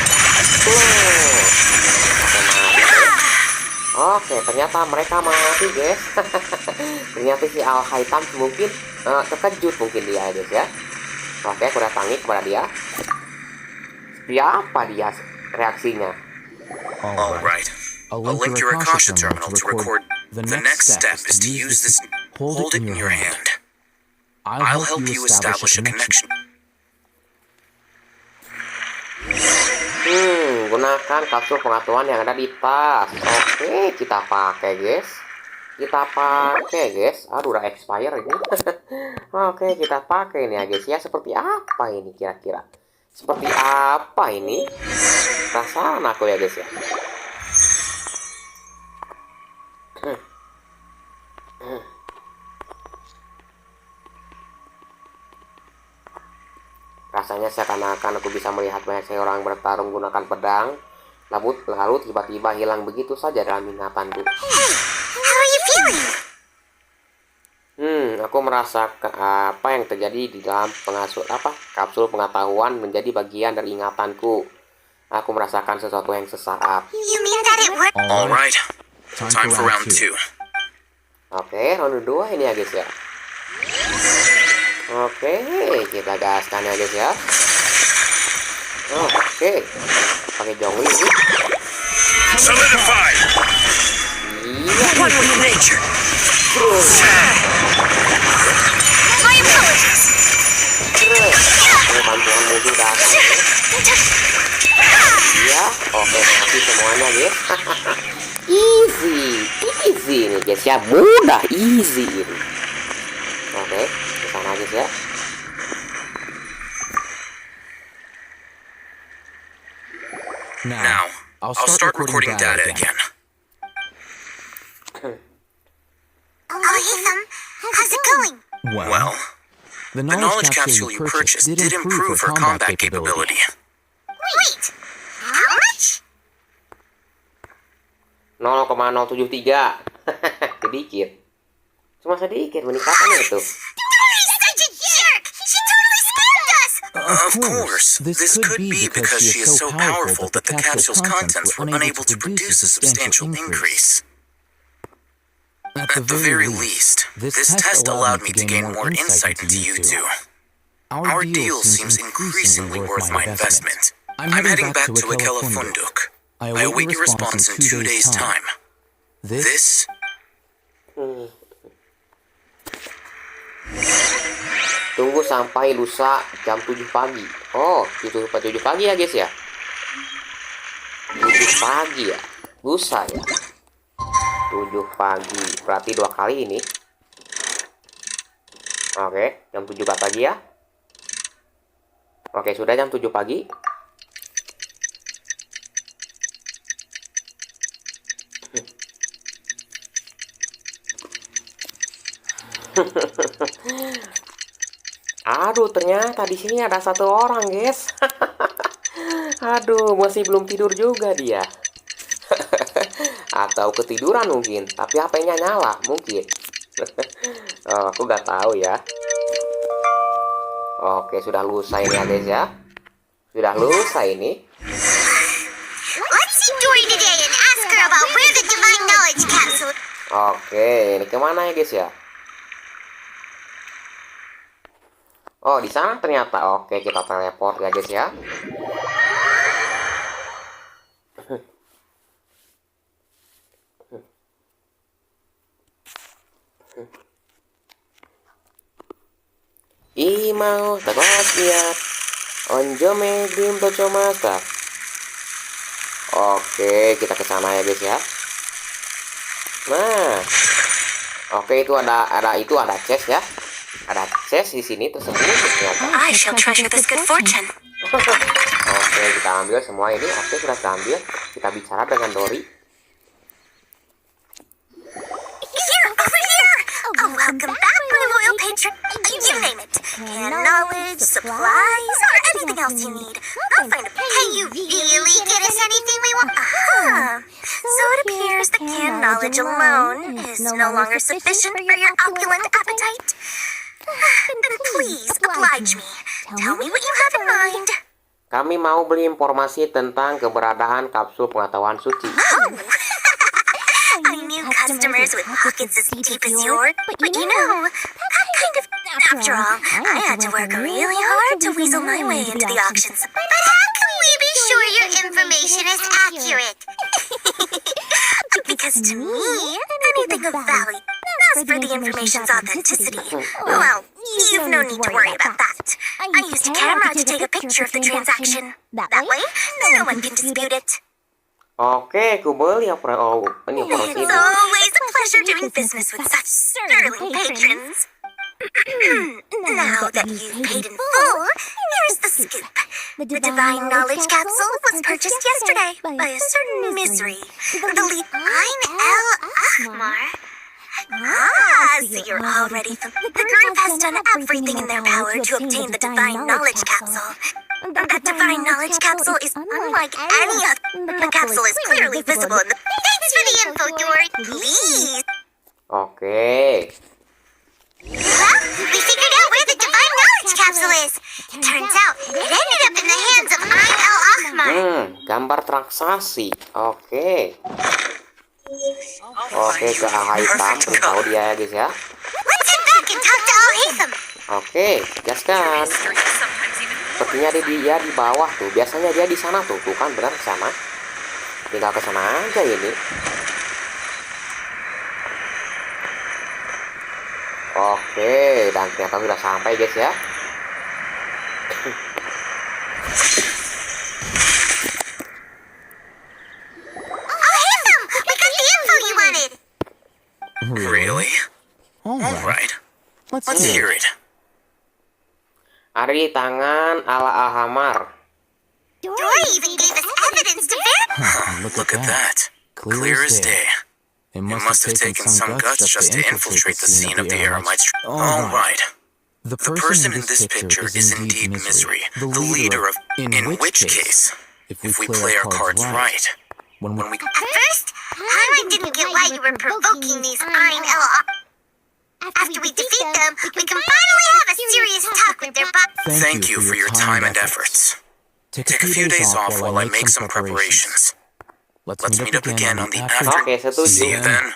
Oke, ternyata mereka mati, guys. Ternyata si Al Haitam mungkin terkejut mungkin dia, guys ya. Oke, aku datangi kepada dia. Siapa dia reaksinya?
Alright, I'll link your Akasha terminal to record. The next step is to use this. Hold it in your hand. I'll help you establish a connection.
Gunakan kapsul pengetahuan yang ada di tas. Oke, kita pakai, guys. Kita pakai, guys. Aduh, udah expire ini. Oke, kita pakai ini ya, guys ya. Seperti apa ini kira-kira? Seperti apa ini? Perasaan aku ya, guys ya. Rasanya seakan-akan aku bisa melihat banyak orang bertarung menggunakan pedang, lalu tiba-tiba hilang begitu saja dalam ingatanku.
How are you feeling?
Aku merasa apa yang terjadi di dalam kapsul pengetahuan menjadi bagian dari ingatanku. Aku merasakan sesuatu yang sesaat.
You mean that it worked?
Alright, time for round 2.
Oke, ronde 2 ini ya guys ya. Oke, kita gaskan ya guys ya. Oke, pakai jongli ini.
Solidify!
Iya.
One with nature.
My apologies.
Ini bantuan musuh datang. Iya, oke, mati semuanya guys. Easy nih guys ya, mudah, easy ini. Oke, kesana guys ya.
Now, I'll start recording data again.
Oh, Ethan, how's it going?
Well, the knowledge capsule you purchased did improve her combat capability.
Wait, how much?
0,073. Sedikit. Cuma sedikit meningkatannya itu.
She's such a jerk. She totally scammed us.
Of course, this could be because she is so powerful that the capsule's contents were unable to produce a substantial increase. At the very least, this test allowed me to gain more insight into you two. Our deal seems increasingly worth my investment. I'm heading back to Akela Funduk. I await your response in 2 days' time. This
Tunggu sampai lusa jam 7 pagi. Oh, 7 pagi ya guys ya. 7 pagi ya. Lusa ya. 7 pagi. Berarti 2 kali ini. Oke, jam 7 pagi ya. Oke, sudah jam 7 pagi. Aduh, ternyata di sini ada 1 orang, guys. Aduh, masih belum tidur juga dia. Atau ketiduran mungkin, tapi HP-nya nyala mungkin. Oh, aku nggak tahu ya. Oke, sudah lusa ini ya, guys ya. Sudah lusa ini.
Let's see Dory today and ask her about where the divine knowledge capsule.
Oke, ini kemana ya, guys ya? Oh, di sana ternyata. Oke, kita teleport ya, guys ya. Imau Tkosbiat Onjome Dim Tocomasta. Oke, kita ke sana ya, guys ya. Nah. Oke, itu ada chest ya. Ada chest di sini tersembunyi ternyata.
I shall treasure this good fortune.
Oke, kita ambil semua ini. Oke, sudah kita ambil. Kita bicara dengan Dory.
Here, over here. Oh, welcome back, my loyal patron. You name it. Can knowledge, supplies, or anything else you need. I'll find a. Can you really get us anything we want? So it appears that canned knowledge alone is no longer sufficient for your opulent appetite. Then please oblige me. Tell me what you have in mind.
Kami mau beli informasi tentang keberadaan kapsul pengetahuan suci.
Oh. I knew customers with pockets as deep as yours, but you know, that kind of. After all, I had to work really hard to weasel my way into the auctions. But how can we be sure your information is accurate? Because to me, anything of value, as for the information's authenticity, well, you've no need to worry about that. I used a camera to take a picture of the transaction. That way, no one can dispute it.
Oke, aku beli
It's always a pleasure doing business with such sterling patrons. Now that you've paid in full, here's the scoop. The divine knowledge capsule was purchased yesterday by a certain misery. The lead. I'm El Ahmar. So you're already the group has done everything in their power to obtain the divine knowledge capsule. That divine knowledge capsule is unlike any other. The capsule is clearly visible in the. Thanks for the info, Dory. Please.
Oke.
Well, we figured out where the divine knowledge capsule is. It turns out it ended up in the hands of I'm El
Gambar transaksi. Oke. Oke, ke Hitam. Tahu dia ya guys ya.
Let's head back and talk to Al-Haytham.
Oke, gaskan. Sepertinya dia di bawah tuh. Biasanya dia di sana tuh. Tuh kan benar ke sana. Tinggal ke sana aja ini. Oke, dan ternyata sudah sampai guys ya.
Al-Haytham, we got the info you wanted.
Really? Alright. Let's hear it.
Ada di tangan ala Alhamar.
Dory even gave us evidence to verify.
Look at that. Clear as day. It must have taken some guts just to infiltrate the scene of the Eremites. Alright. The person in this picture is indeed Misery, the leader of... In which case, if we play our cards right, when we...
At first, Paimon didn't get why you were provoking these Ain El. After we defeat them, we can finally have a serious talk with their boss.
Thank you for your time and efforts. Take a few days off while I make some preparations. Let's meet up again on the after...
Oke, setuju.
See you then.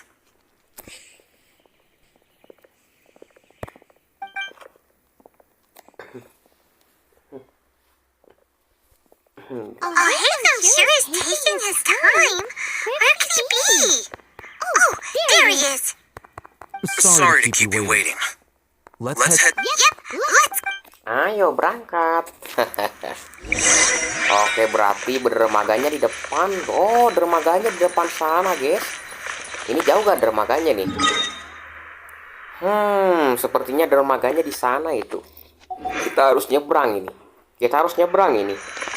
Al-Haytham sure is taking his time. Where could he be? Oh, there he is.
Sorry to keep you waiting. Let's head...
Yep, let's.
Ayo berangkat. Oke, berarti dermaganya di depan. Oh, dermaganya di depan sana, guys. Ini jauh gak dermaganya nih? Sepertinya dermaganya di sana itu. Kita harus nyebrang ini.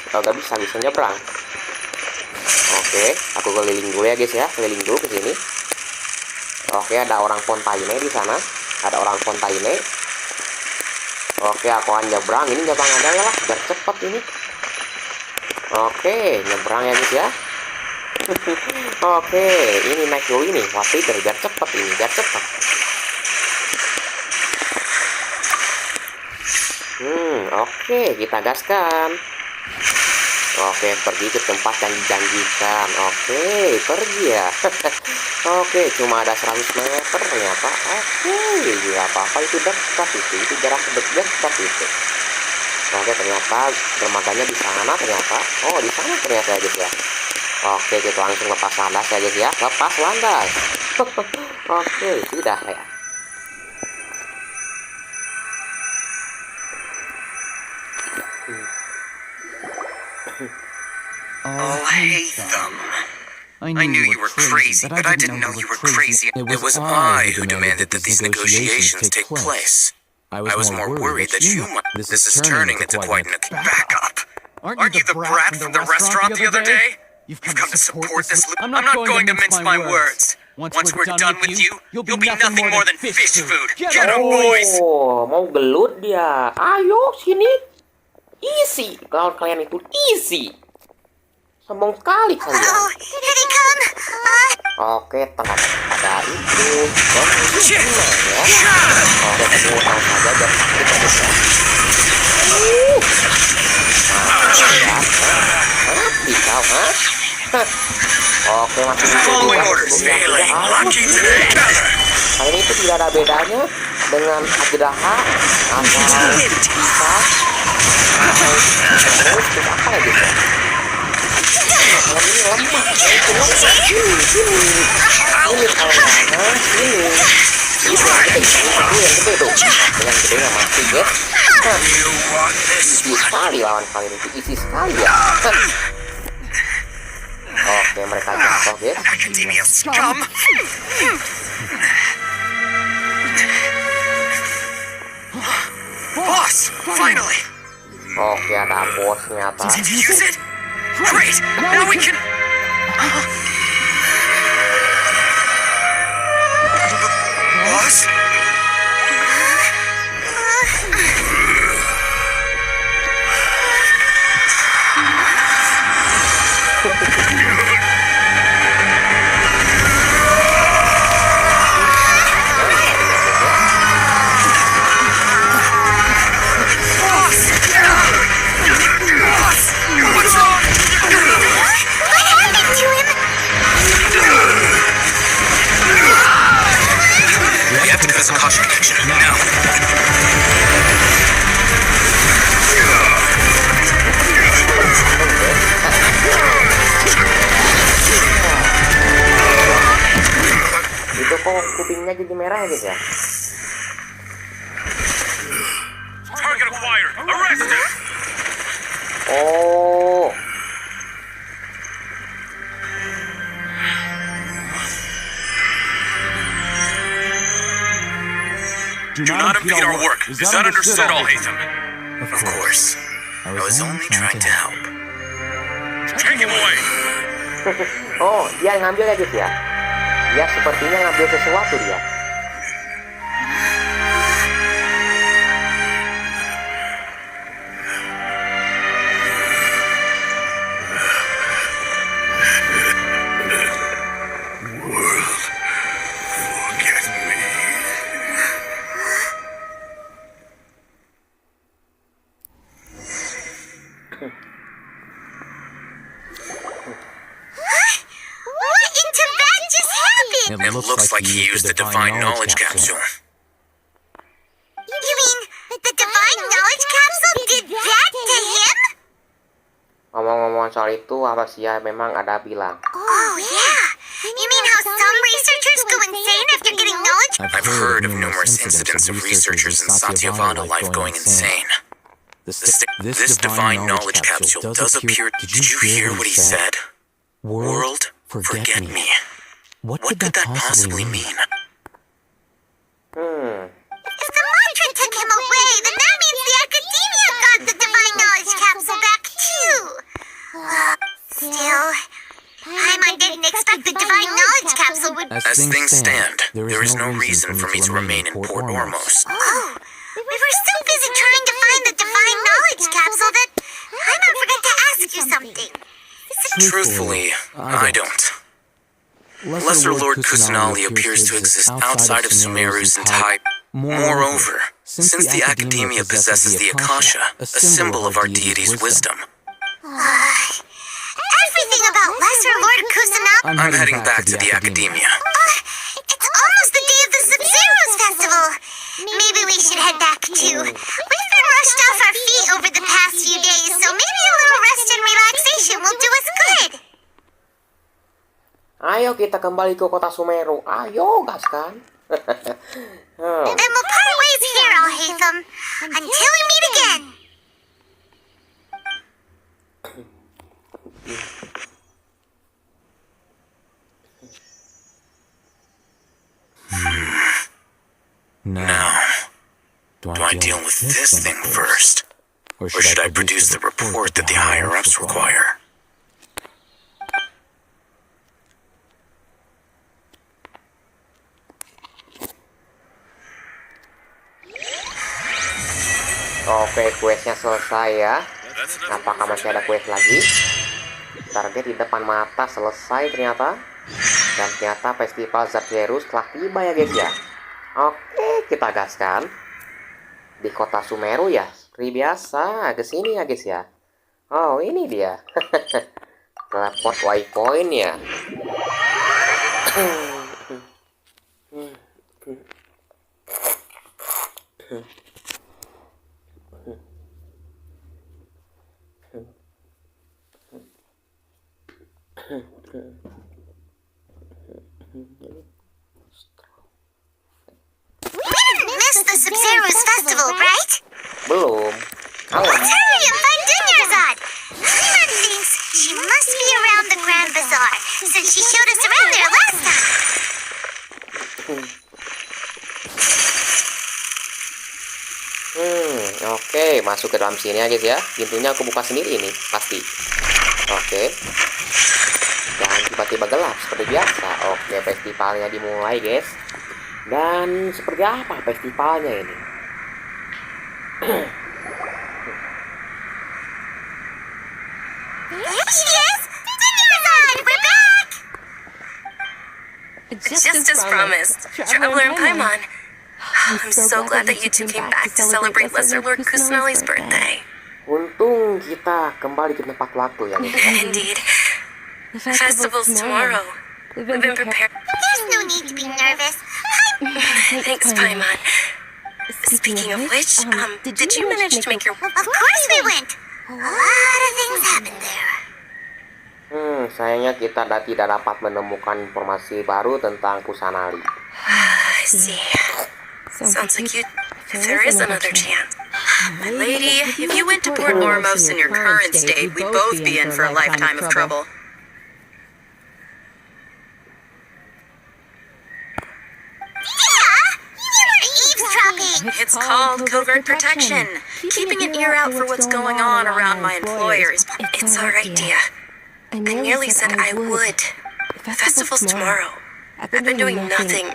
Kalau nggak bisa nyebrang. Oke, aku keliling dulu ya, guys ya. Keliling dulu ke sini. Oke, ada orang Fontaine di sana. Oke, aku akan nyebrang. Ini nyebrang aja lah, biar cepet ini. Oke, nyebrang ya guys ya. Oke, ini naik dulu ini. Waktu itu biar cepet ini, biar cepet. Oke, kita gaskan. Oke, pergi ke tempat yang dijanjikan. Oke, pergi ya. Oke, cuma ada 100 meter ternyata. Oke, nggak apa-apa, itu dekat itu jarak dekat itu. Oke, ternyata dermaganya di sana ternyata. Oh, di sana ternyata ya guys ya. Oke, kita langsung lepas landas ya guys ya. Lepas landas. Oke, sudah ya.
Al-Haytham. I knew you were crazy, but I didn't know you were crazy. It was I who demanded that these negotiations take place. I was more worried that you might... This is turning into quite an... Back up! Aren't you the brat from the restaurant the other day? You've come to support this... I'm not going to mince my words. Once we're done with you, you'll be nothing more than fish food. Get up, boys!
Oh, mau gelut dia. Ayo, sini. Easy. Kalau kalian itu easy. Sombong sekali kalian.
Oh, here they come.
Oke, tenang. Ada itu. Ya. Oke, kamu tahu saja dan kita bisa. Mati kau, ha? Oke, masih
Following orders. Failing. Lucky today.
Kali ini itu tidak ada bedanya dengan Ajedaha atau bisa terus apa lagi ya? Kalau ini lemah, itu lemah. Ini kalau mana? Ini yang gede tuh. Yang gede yang mati guys. Isi sekali lawan kalian itu, isi sekali ya. Oke, mereka jatuh guys.
Academia scum. Boss, finally.
Oke, ada bos ternyata.
Did you use it? Great. Now we can. Boss. What's wrong? We have to cut his Akasha connection. Now.
Itu kok kupingnya jadi merah ya guys ya?
Target acquired. Arrest him.
Oh,
Do not impede our work. Is that understood, Alhaitham?
Of course. I was only trying to help.
Take him away.
oh dia ngambil ya guys ya? Dia sepertinya ngambil sesuatu dia.
What in Tibet just happened?
It looks like he used the divine knowledge capsule.
You mean the divine knowledge capsule did that to him?
Ngomong-ngomong soal itu, apa sih ya memang ada bilang.
Oh, yeah. You mean how some researchers go insane after getting knowledge?
I've heard of numerous incidents of researchers in Satyavana life going insane. This divine knowledge capsule does appear. Did you hear what he said? World, forget me. What could that possibly mean?
If the mantra took him away, then that means the academia got the divine knowledge capsule back too. Still, Paimon didn't expect the divine knowledge capsule would...
As things stand, there is no reason for me to remain in Port Ormos.
Oh, we were so busy trying to find the divine knowledge capsule that Paimon forgot to ask you something.
Truthfully, I don't. Lesser Lord Kusanali appears to exist outside of Sumeru's entire... Moreover, since the Academia possesses the Akasha, a symbol of our deity's wisdom,
Everything about Lesser Lord Kusanagi...
I'm heading back to the Academia.
It's almost the day of the Sub-Zero's festival. Maybe we should head back too. We've been rushed off our feet over the past few days, so maybe a little rest and relaxation will do us good.
Ayo kita kembali ke kota Sumeru. Ayo gaskan.
And we'll part ways here, Alhaitham, until we meet again.
Now, do I deal with this thing first? Or should I produce the report that the higher-ups require?
Oke, questnya selesai ya. Apakah masih ada quest lagi? Target di depan mata selesai ternyata. Dan ternyata festival Zapierus telah tiba ya guys ya. Oke, kita gaskan. Di kota Sumeru ya. Seperti biasa, kesini ya guys ya. Oh, ini dia. Teleport waypoint ya.
We didn't miss the Sub-Zero's festival, right?
Belum.
Let's hurry and find Dunyarzad. Paimon thinks she must be around the Grand Bazaar, since she showed us around there last time.
Oke, masuk ke dalam sini ya guys ya. Pintunya aku buka sendiri ini, pasti. Oke. Jangan tiba-tiba gelap seperti biasa. Oke, festivalnya dimulai guys. Dan seperti apa festivalnya ini?
There she is! Dunyarzad, we're back!
Just as promised, Traveler and Paimon. I'm so glad that you two came back to celebrate Lesser Lord Kusanali's birthday.
Untung kita kembali ke tempat waktu ya guys.
Indeed. The festival's tomorrow. We've been prepared.
There's no need to be nervous. Paimon
Thanks, Paimon. Speaking of which, did you manage to make your...
Of course we went. A lot of things happened there.
Sayangnya kita tidak dapat menemukan informasi baru tentang Kusanali.
I see. Sounds like you... If there is another chance. My lady, if you went to Port Ormos in your current state, we'd both be in for a lifetime of trouble. It's called covert protection. Keeping an ear out for what's going on around my employers. It's our idea. I merely said I would. The festival's tomorrow. I've been doing nothing.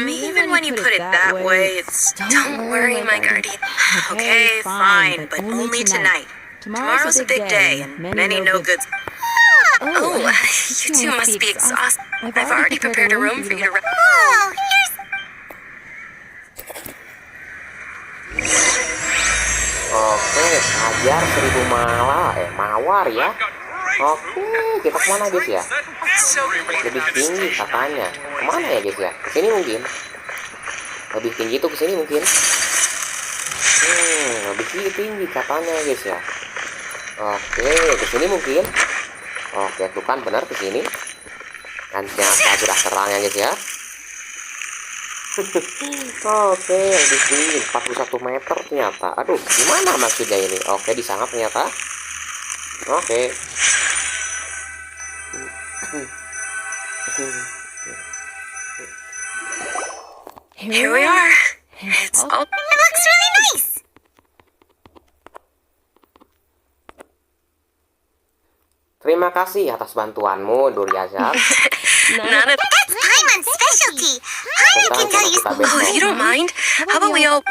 Even when you put it that way, it's... Don't worry, my guardian. Okay, fine, but only tonight. Tomorrow's a big day, and many no-goods. Oh, you two must be exhausted. I've already prepared a room for you to rest.
Oh, here's...
Oke, hajar 1000 mawar ya. Oke, kita kemana guys ya? Lebih tinggi katanya. Kemana ya guys ya? Kesini mungkin. Lebih tinggi tuh kesini mungkin. Lebih tinggi katanya guys ya. Oke, kesini mungkin. Oke, tuh kan benar kesini. Kan sudah terang ya guys ya. Oke, lebih tinggi 41 meter ternyata. Aduh, gimana maksudnya ini? Oke, di sana ternyata. Oke.
Here we are. It's all...
It looks really nice.
Terima kasih atas bantuanmu, Duryazar.
Not a...
That's Paimon's specialty. Paimon can tell you...
Oh, if you don't mind, how about we all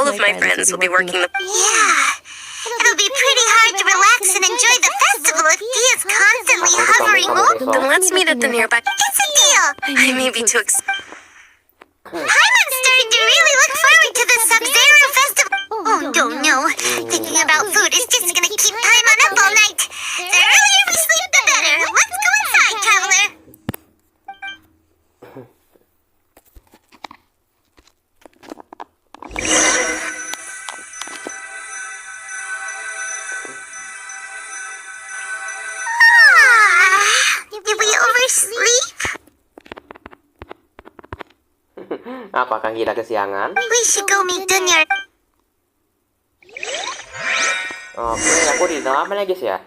of my friends will be working the...
Yeah. It'll be pretty hard to relax and enjoy the festival if he is constantly hovering over.
Then let's meet at the nearby...
It's a deal.
I may be too
Paimon's starting to really look forward to the Sub-Zero festival. Oh, don't know. Thinking about food is just gonna keep Paimon up all night. The earlier we sleep, the better. Let's go inside, traveler. Did we oversleep?
Apakah kita kesiangan?
We should go meet Dunya.
Oke, aku di dalam ya guys ya.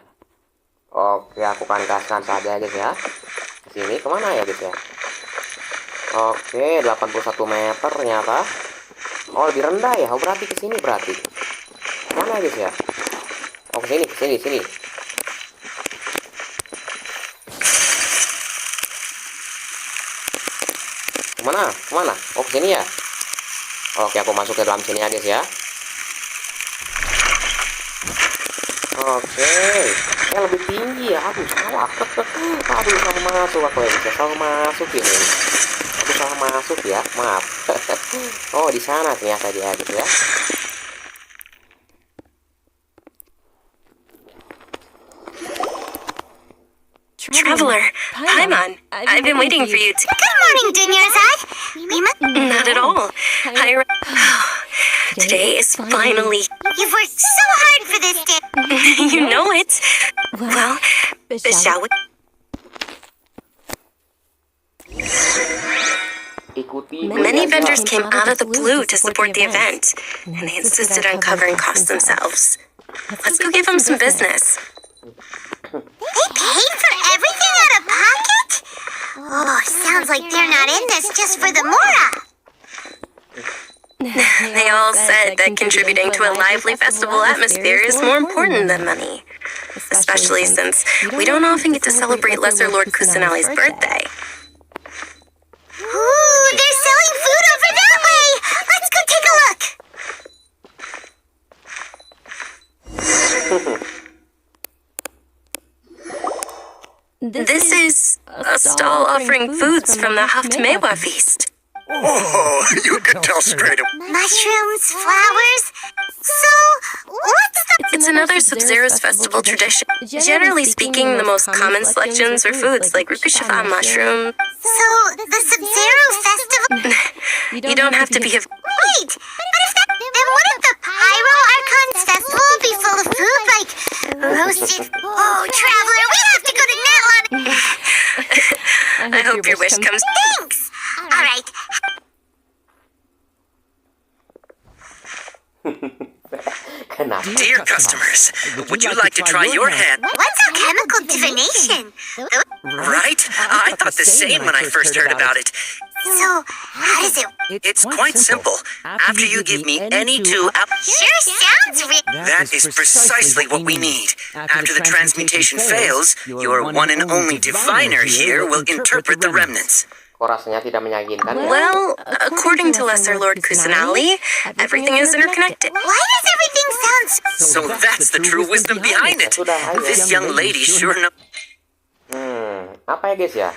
Oke, aku kan kasihkan saja guys ya. Sini kemana ya guys ya? Oke, 81 meter ternyata. Oh, lebih rendah ya. Oh, berarti ke sini berarti. Mana guys ya? Oh, ke sini. Kemana? Oh, ke sini ya. Oke, aku masuk ke dalam sini ya guys ya. Oke, lebih tinggi ya. Aduh, salah. Aduh, salah masuk aku ya guys ya. Salah masuk ini. Aku salah masuk ya. Maaf. Oh, di sana ternyata dia gitu ya.
Traveler, Paimon, I've been waiting for you to...
Good morning, Dunya-san.
Not at all. Today is finally...
You've worked so hard for this day.
You know it. Well, shall we... Many vendors came out of the blue to support the event, and they insisted on covering costs themselves. Let's go give them some business.
They paid for everything out of pocket? Oh, sounds like they're not in this just for the Mora.
They all said that contributing to a lively festival atmosphere is more important than money. Especially since we don't often get to celebrate Lesser Lord Kusanali's birthday.
Ooh, they're selling food over that way. Let's go take a look.
This is a stall offering foods from the Haftmewa feast.
Oh, you can tell straight away.
Mushrooms, flowers. So, what's the...
It's another Sub-Zero's festival tradition. Generally speaking, the most common selections are foods like Rukushifa mushroom.
So, the Sub-Zero festival...
You don't have to be a...
Wait, then wouldn't the Pyro Archon's festival be full of food like roasted? Oh, Traveler, we have to go to Netlon.
I hope your wish comes...
Thanks. All right.
Kenapa?
Dear customers, would you like to try your hand?
What's alchemical divination?
Right? I thought the same when I first heard about it.
So, how does it...
It's quite simple. After you give me any two
Sure sounds
that is precisely what we need. After the transmutation fails, your one and only diviner here will interpret the remnants.
Kok rasanya tidak meyakinkan ya?
Well, according to Lesser Lord Kusanali, everything is interconnected.
Why does everything sound
So that's the true wisdom behind it. This young lady sure knows.
Apa ya guys ya?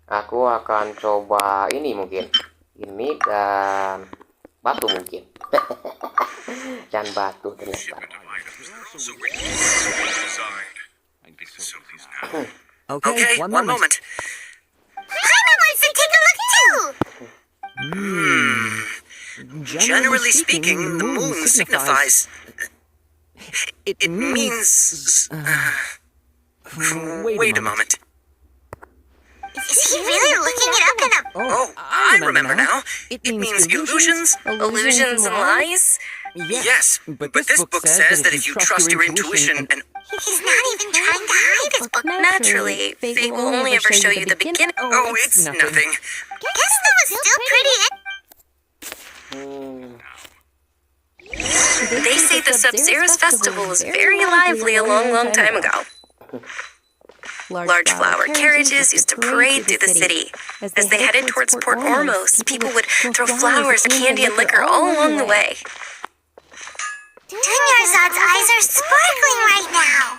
Aku akan coba ini mungkin. Ini dan batu mungkin. Dan batu ternyata.
Okay, one moment.
Paimon wants to take a look too!
Generally speaking, the moon signifies... It means... Wait a moment.
Is he really looking it up in a...
Oh, I remember now. It means illusions.
Illusions and lies?
Yes, but this book says that if you trust your intuition and...
He's not even trying to hide his book.
Naturally, fate will only ever show you the beginning.
Oh, it's nothing.
Guess that was still pretty...
They say the Sub-Zero's festival was very lively a long time ago. Large flower carriages used to parade through the city. As they headed towards Port Ormos, people would throw flowers, candy, and liquor all along the way.
Dunyarzad's eyes are sparkling right now.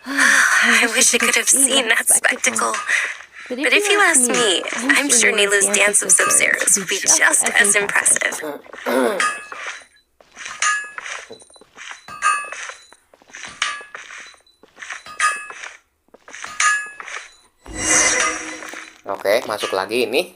I wish I could have seen that spectacle. But if you ask me, I'm sure Nilu's dance of Sub-Zeros would be just as impressive.
Oke, masuk lagi ini.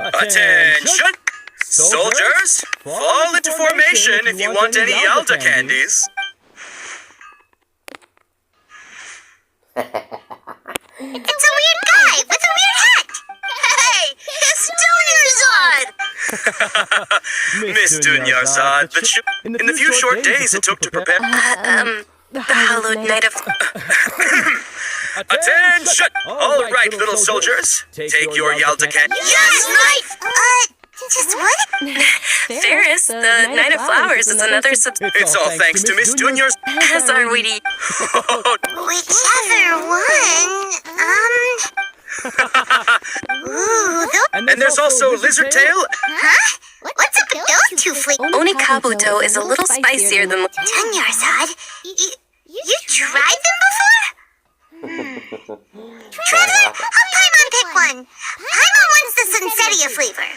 Attention! Soldiers, fall into formation if you want any Yalda candies.
It's a weird guy with a weird hat. Hey, it's Dunyarzad!
Miss Dunyarzad, in the few short days it took to prepare...
The hallowed night of...
Attention! All right, little soldiers, take your Yalda candy.
Yes, knife! Just what?
Ferris, the Night of Flowers is another
It's all thanks to Miss Dunyar's...
As are we.
Whichever one,
And there's also Lizard Tail.
Huh? What's up with those two fleas?
Onikabuto is a little spicier than...
Dunyarzad, you tried them before? Traveler, help Paimon pick one. Paimon wants the Sunsetia flavor.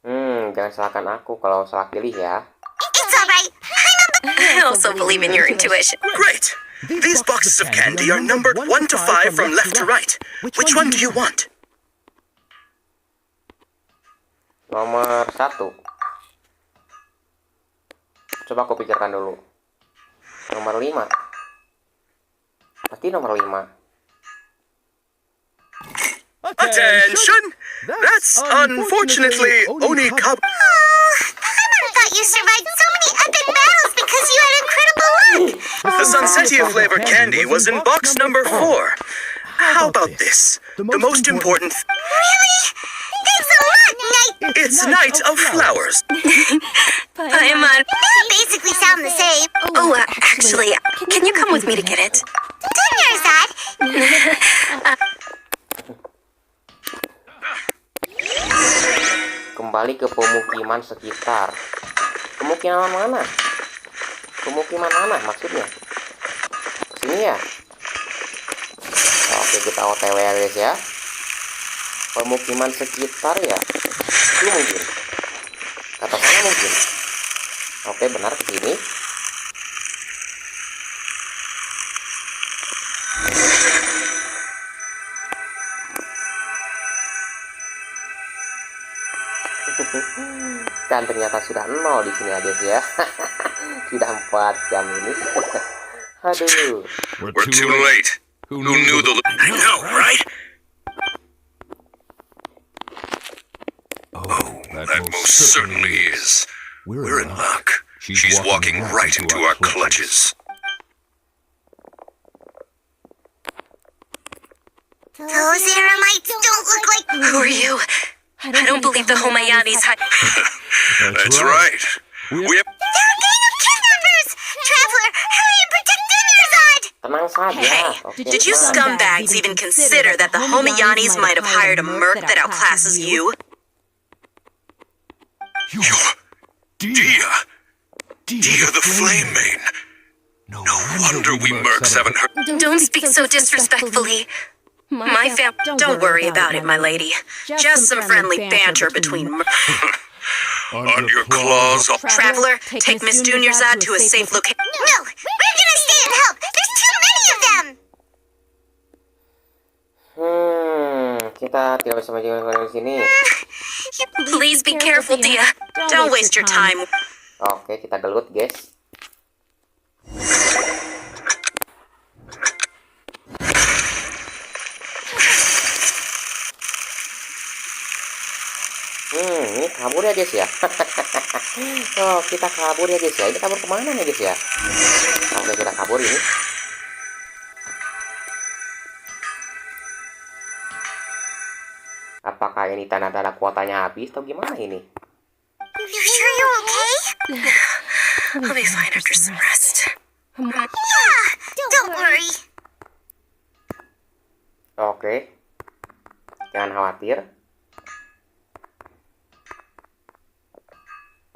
Jangan salahkan aku kalau salah pilih ya.
It's alright.
I also believe in your intuition.
Great! These boxes of candy are numbered 1 to 5 from left to right. Which one do you want?
Nomor 1. Coba aku pikirkan dulu. Nomor 5. Pasti nomor 5.
Attention! That's unfortunately Onikabuto.
Paimon thought you survived so many epic battles because you had incredible luck.
The Sunsetia flavored candy was in box number 4. How about this? The most important...
Really? Thanks a lot, Knight.
It's Night of Flowers.
Paimon.
They basically sound the same.
Oh, actually, can you come with me to get it?
Dunyarzad.
Kembali ke pemukiman sekitar. Pemukiman mana? Pemukiman mana maksudnya? Sini ya? Oke, kita OTW ya guys ya. Pemukiman sekitar ya. Itu mungkin. Kata sana mungkin. Oke, benar ke sini. Kan ternyata sudah 0 di sini ya guys ya. Sudah 4 jam ini. Aduh.
We're too late. Who knew the...
I know, right?
Oh, that most certainly is. We're in luck. She's walking right into our clutches.
Those Eremites don't look like...
Who are you? I don't believe the Homayanis had...
That's right. We have...
They're a gang of kidnappers! Traveler, hurry and protect Dunyarzad!
Tenang saja.
Hey,
Oke,
did you
tenang.
scumbags even consider that the Homayanis might have hired a merc that outclasses you?
Dia. Dia the Flame Main. No wonder we mercs haven't heard...
Don't speak so disrespectfully. My don't worry about it, my lady. Just some friendly banter between
On your claws,
Traveler, take Miss Dunyarzad to a safe location.
No, we're gonna stay and help! There's too many of them!
Kita tidak bisa maju dari sini.
Please be careful, Dia. Don't waste your time.
Oke, kita gelut, guys. Ini kabur ya guys ya. Oh, kita kabur ya guys ya. Ini kabur kemana nih guys ya? Oke, kita kabur ini. Apakah ini tanda-tanda kuotanya habis atau gimana ini?
You sure you're okay?
I'll be fine after some rest.
Yeah, don't worry.
Oke. Jangan khawatir.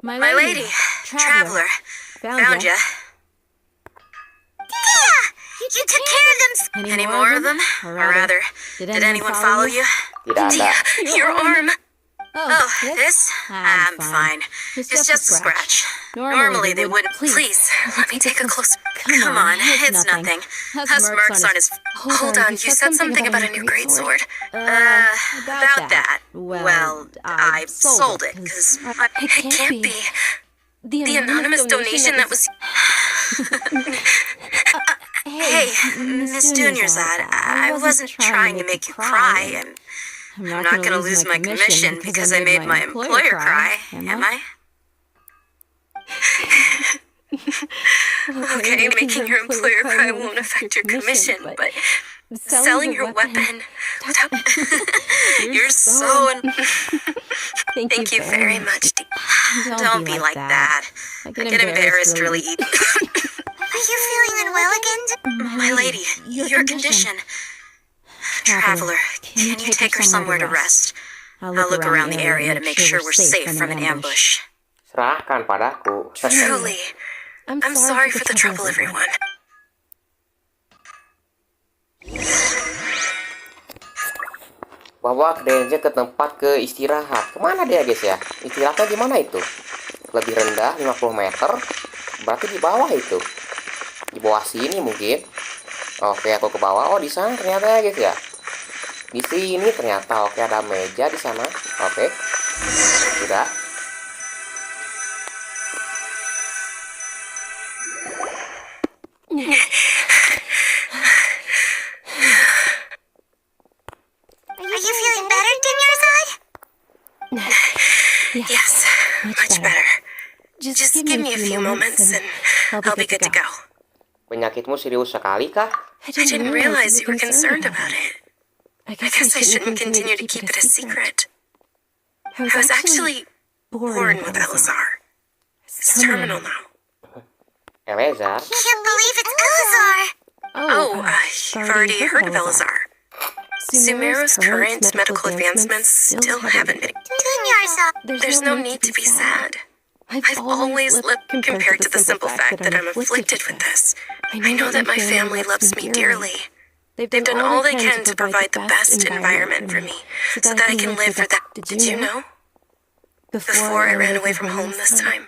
My lady, Traveler, found ya.
Yeah, you took care of them.
Any more of them? Or rather, did anyone follow you?
Tidak ada.
Your arm. Oh, this? I'm fine. It's just a scratch. Normally they wouldn't. Please, let me take a close... Come on, it's nothing. Has mercs on his... Hold on, you said something about a new greatsword. About that. Well, I sold it, because... It can't be. The anonymous donation that was... Hey, Miss Dunyarzad, I wasn't trying to make you cry, and... I'm not going to lose my commission because I made my employer cry, am I? Okay, making your employer cry won't affect your commission, but selling your weapon without... You're so... Thank you very much. Don't be like that. I get embarrassed really easily.
Are you feeling unwell again?
My lady, your condition... Traveler, can you take her somewhere to rest? I'll look around the area to make sure we're safe from an ambush.
Serahkan padaku.
Truly, I'm sorry for the trouble, everyone.
Bawa Denja ke tempat ke istirahat. Kemana dia guys ya? Istirahatnya di mana itu? Lebih rendah 50 meter. Berarti di bawah itu. Di bawah sini mungkin. Oke, aku ke bawah. Oh, di sana ternyata ya guys ya. Di sini ternyata. Oke, ada meja di sana. Oke. Sudah.
Are you feeling better, Dunyarzad?
Yes, much better. Just give me a few moments and I'll be good to go.
Penyakitmu serius sekali kah?
I didn't realize you were concerned about it. I guess I shouldn't continue to keep it a secret. I was actually born with Elazar. It's terminal now.
Elazar?
Can't believe it's Elazar!
You've already heard of Elazar. Sumeru's current medical advancements still haven't been...
Dunyarzad!
There's no need to be sad. I've always lived compared to the simple fact that I'm afflicted with this. I know that my family loves me dearly. They've done all they can to provide the best environment for me, so that I can live for that. Did you know? Before I ran away from home this time,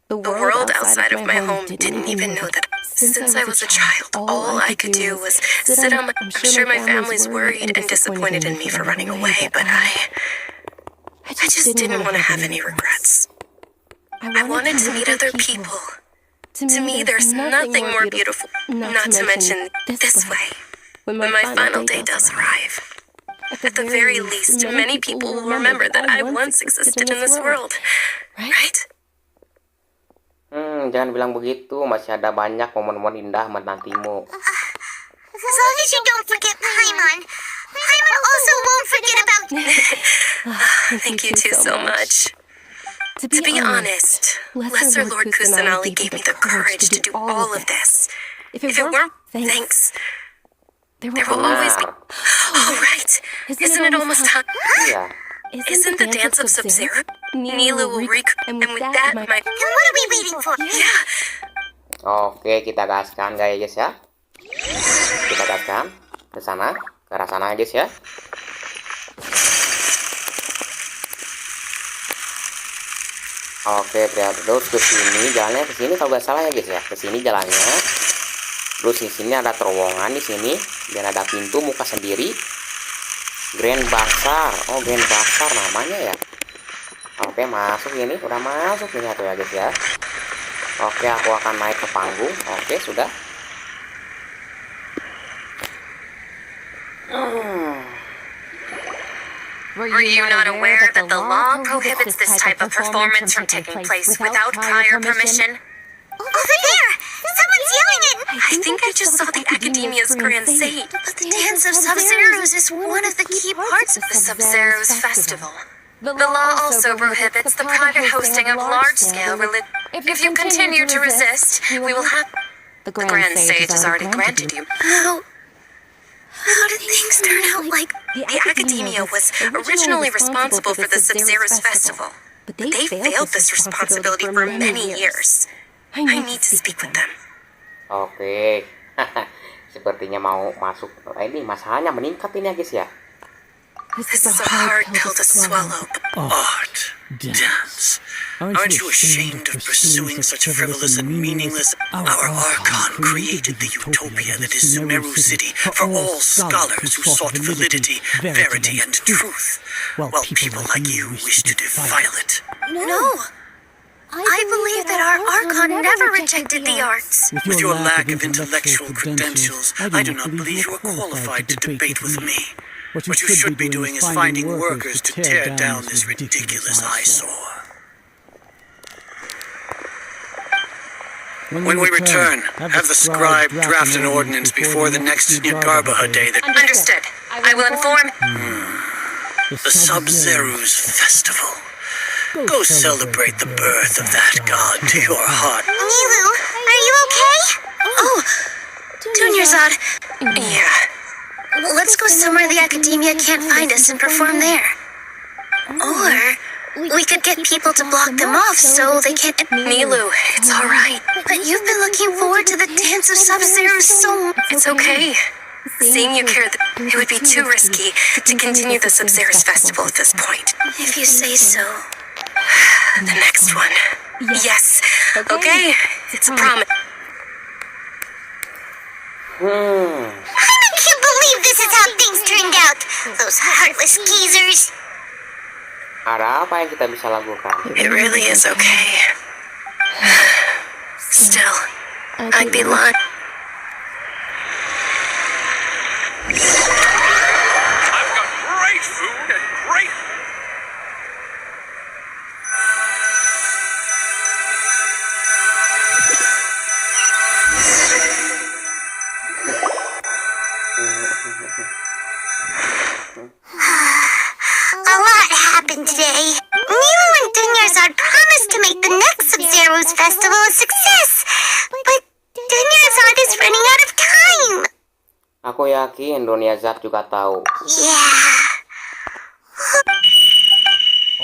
the world outside of my home didn't even know that. Since I was a child, all I could do was sit on my... I'm sure my family's worried and disappointed in me for running away, but I just didn't want to have any regrets. I wanted to meet other people. To me, there's nothing more beautiful, not to mention this way. When my final day does arrive. At the very least, many people will remember that I once existed in this world. Right?
Jangan bilang begitu, masih ada banyak momen-momen indah menantimu.
As long as you don't forget Paimon. Paimon also won't forget about you.
Thank you two so much. To be honest, Lesser Lord Kusanali gave me the courage to do all of this. If it weren't thanks, there will always be... Oh, right. Isn't it almost time?
Iya.
Isn't the dance of Sub-Zero? Nilu will and with that, my...
Then what are we waiting for?
Yeah.
Oke, kita gaskan guys ya. Kita gaskan ke sana, ke arah sana guys ya. Oke, terus ke sini jalannya, ke sini kalau nggak salah ya guys ya. Ke sini jalannya. Terus di sini ada terowongan di sini dan ada pintu muka sendiri. Grand Bazaar. Oh, Grand Bazaar namanya ya. Oke, masuk ini, udah masuk ini atau ya guys ya. Oke, aku akan naik ke panggung. Oke, sudah.
Were you not aware that the law prohibits this type of performance from taking place without prior permission?
Over there! Someone's yelling it!
I think I just saw the Academia's Grand Sage.
But the dance of Sub-Zeros is one of the key parts of
The Sub-Zero's festival. The law also prohibits the private hosting of large-scale religion. If you continue to resist, we will have... The Grand Sage has already granted you.
How did things turn out like...
The Academia was originally responsible for the Sub-Zero's festival, but they failed this responsibility for many years. I need to speak with them.
Oke. Sepertinya mau masuk. Ini masalahnya meningkat ini ya guys ya.
This is a hard pill to swallow.
Art, dance. Aren't you ashamed of pursuing such frivolous and meaningless? Our Archon created the utopia that is Sumeru City for all scholars who sought validity, verity, and truth, while people like you wish to defile it.
No! I believe that our Archon never rejected the arts.
With your lack of intellectual credentials, I do not believe you are qualified to debate with me. What you should be doing is finding workers to tear down this ridiculous eyesore. When we return, have the scribe draft an ordinance before the next Nyargarbaha day that...
Understood. I will inform...
The Sub-Zero's festival. Go celebrate the birth of that god to your heart.
Nilu, are you okay?
Oh, Dunyarzad. Yeah.
Let's go somewhere the Academia can't find us and perform there. Or we could get people to block them off so they can't...
Nilu, it's alright.
But you've been looking forward to the dance of Sub-Zero so...
It's okay. Seeing you care, it would be too risky to continue the Sub-Zero's festival at this point.
If you say so.
The next one. Yes. Okay. It's a promise.
I can't believe this is how things turned out. Those heartless geezers.
Ada apa yang kita bisa lakukan?
It really is okay. Still, I'd be lying.
I've got great food and great...
A lot happened today. Nilu and Dunyarzad promised to make the next Sub-Zero's festival a success. But Dunyarzad is running out of time.
Aku yakin Dunyarzad juga tahu.
Yeah.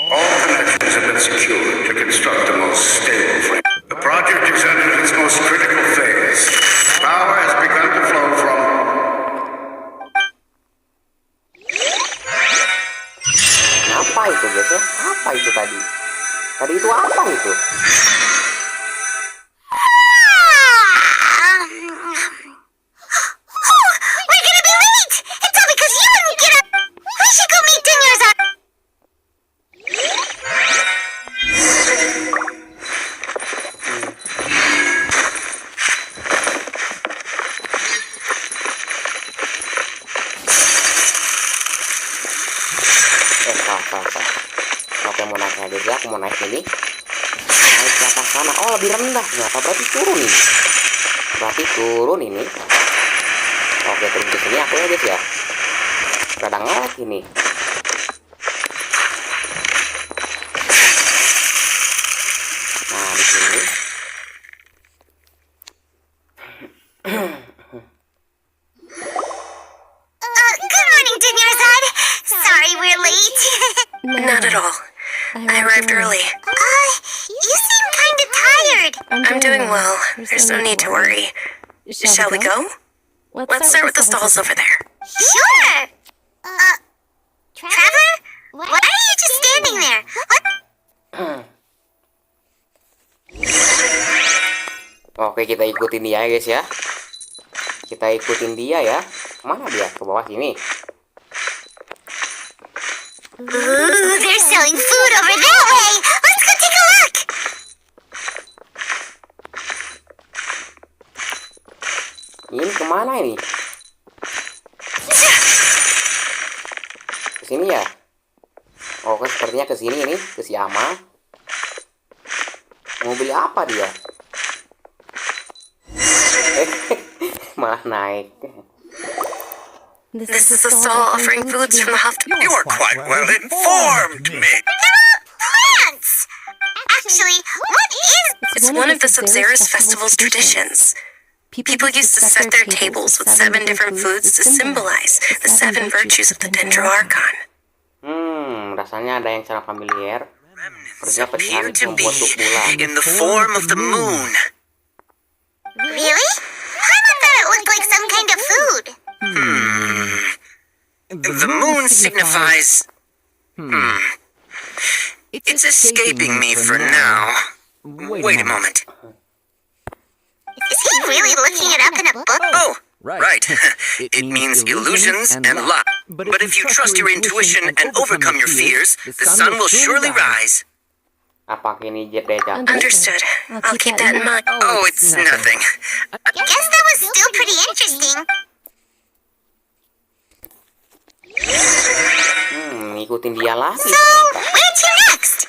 All connections have been secured to construct the most stable frame. The project is entered its most critical phase. Power has begun to flow from...
Apa itu guys ya? Apa itu tadi? Tadi itu apa itu?
Oh, we're gonna be late! It's all because you wouldn't get up! We should go meet Dunyarzad!
raksasa. Oke, mau naik aja ya, aku mau naik ini. Naik ke atas sana. Oh, lebih rendah. Ternyata berarti turun ini. Berarti turun ini. Oke, turun ke sini aku ya guys ya. Rada ngelag ini. Nah, di sini.
Good morning, Dinyarzad. Sorry we're late.
Not at all. I arrived early.
You seem kinda tired.
I'm doing well. There's no need to worry. Shall we go? Let's start with the stalls over there.
Sure. Trevor? Why are you just standing there? What?
Oke, kita ikutin dia guys ya. Kita ikutin dia ya. Mana dia? Ke bawah sini.
Ooh, they're selling food over that way. Let's go take a look.
Ini kemana ini? Ke sini ya? Oke, sepertinya ke sini ini, ke si Ama. Mau beli apa dia? Malah naik.
This is a stall offering foods from the hospital.
You're quite well informed, mate.
Plants. Actually, what is?
It's one of the Sub-Zerus festival's traditions. People used to set their tables with 7 different foods to symbolize the 7 virtues of the Dendroarchon.
Rasanya ada yang sangat familiar.
Remnants appear to be in the form of the moon.
Really? I thought it looked like some kind of food.
The moon signifies... It's escaping me for now. Wait a moment.
Is he really looking it up in a book?
Oh, right. It means illusions and luck. But if you trust your intuition and overcome your fears, the sun will surely rise.
Apakah ini jet deja?
Understood. I'll keep that in mind.
Oh, it's nothing.
Guess that was still pretty interesting.
Ngikutin dia lagi.
So, where to next?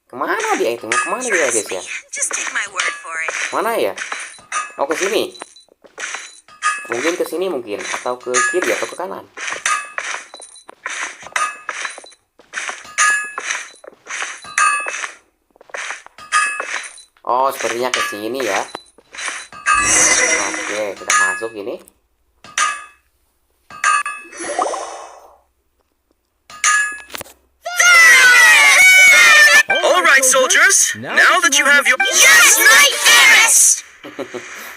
Kemana dia itu? Mau kemana dia guys ya?
Just take my word for it.
Mana ya? Oh, ke sini. Mungkin ke sini mungkin, atau ke kiri atau ke kanan. Oh, sepertinya ke sini ya. Oke, kita masuk ini.
All right, soldiers. Now that you have your...
Yes, Knight Ferris!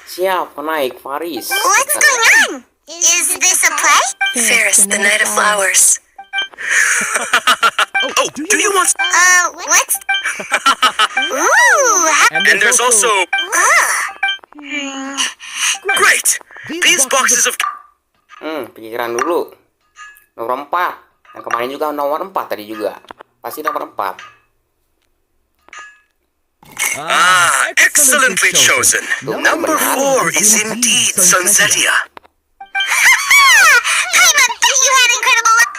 Siap, naik Faris.
What's going on? Is this a play?
Ferris, the Knight of Flowers.
Oh, do you want...
What's... Ooh,
And there's also... Great! These boxes of...
Pikiran dulu. Nomor 4. Yang kemarin juga nomor 4 tadi juga. Pasti nomor 4.
Ah, excellently chosen. Number 4 is indeed Sunsetia.
I bet you had incredible luck.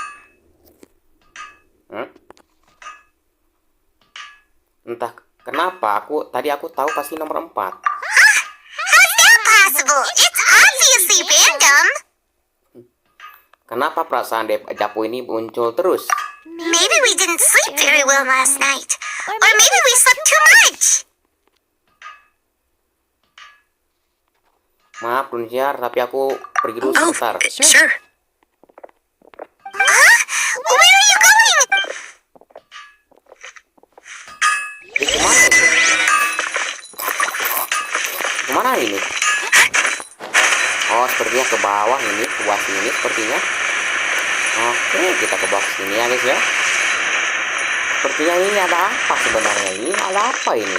Entah kenapa tadi aku tahu pasti nomor 4.
How's that possible? It's obviously random.
Kenapa perasaan Japo ini muncul terus?
Maybe we didn't sleep very well last night. Or maybe we slept too much.
Maaf, Dunsiar, tapi aku pergi dulu sebentar.
Sure.
Where are you going?
Kemana ini? Kemana ini? Oh, sepertinya ke bawah ini, ke bawah sini sepertinya. Oke, kita ke bawah sini ya guys ya. Sepertinya ini ada apa sebenarnya? Ini ada apa ini?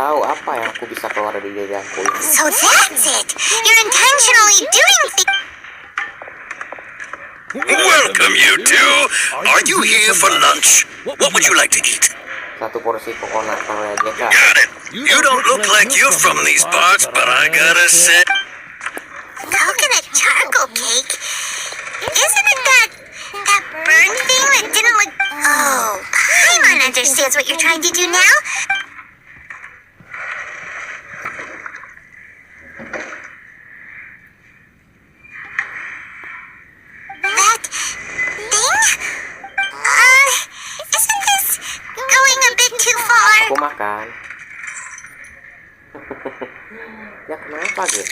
tahu apa yang aku bisa keluar dari jajanku ini.
So that's it. You're intentionally doing things.
Welcome, you two. Are you here for lunch? What would you like to eat?
Satu porsi coconut kalau aja kak.
Got it. You don't look like you're from these parts, but I gotta say...
Coconut charcoal cake? Isn't it that burn thing that didn't look... Oh, Paimon understands what you're trying to do now. That thing? Isn't this going a bit too far?
Aku makan. Ya kenapa guys?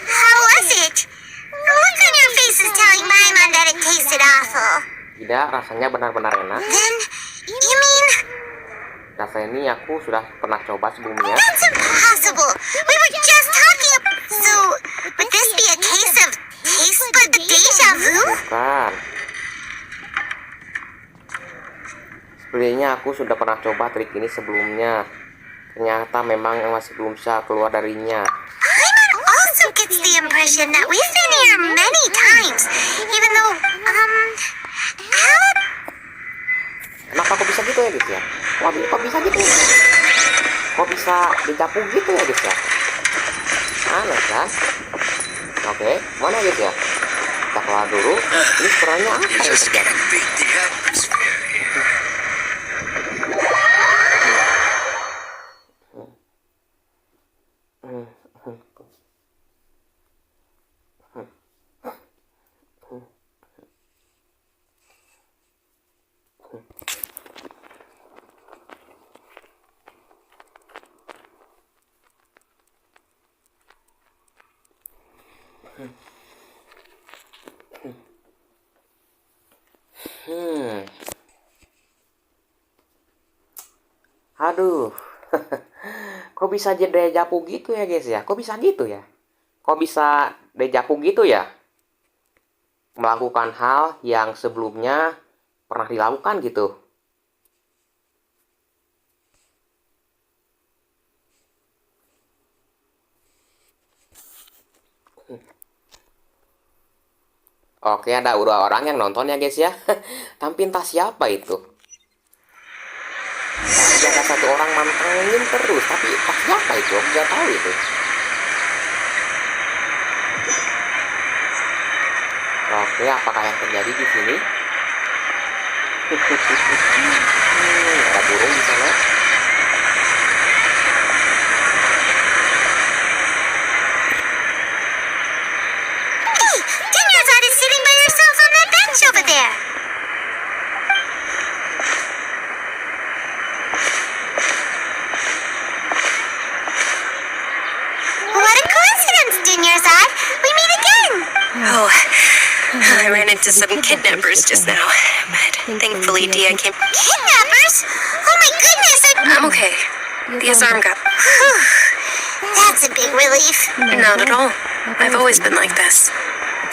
How was it? The look on your face is telling Paimon that it tasted awful.
Tidak, rasanya benar-benar enak.
Then, you mean...
Rasa ini aku sudah pernah coba sebelumnya.
That's impossible. We were just talking. So, would this be a case of taste bud deja vu?
Bukan. Sebenarnya aku sudah pernah coba trik ini sebelumnya. Ternyata memang masih belum bisa keluar darinya.
Paimon also gets the impression that we've been here many times, even though, how...
Kenapa kok bisa gitu ya guys ya? Kok bisa gitu? Kok bisa dicapu gitu ya guys ya? Aneh kan? Oke, mana guys ya? Kita keluar dulu. Ini sebenarnya apa
You
yang
just
terjadi?
can't beat the atmosphere here.
Aduh. Kok bisa jadi dejavu gitu ya guys ya? Kok bisa gitu ya? Kok bisa dejavu gitu ya? Melakukan hal yang sebelumnya pernah dilakukan gitu. Oke, ada 2 orang yang nonton ya guys ya. Tapi entah siapa itu. Tapi ada 1 orang mantengin terus, tapi entah siapa itu, aku nggak tahu itu. Oke, apakah yang terjadi di sini? Ada burung di sana.
Hey, Dinyarzad is sitting by herself on that bench over there. What a coincidence, Dinyarzad. We meet again.
Oh, I ran into some kidnappers just now, but thankfully Dia came.
Kidnappers? Oh my goodness,
I'm okay. Dia's arm got...
That's a big relief.
Not at all. I've always been like this.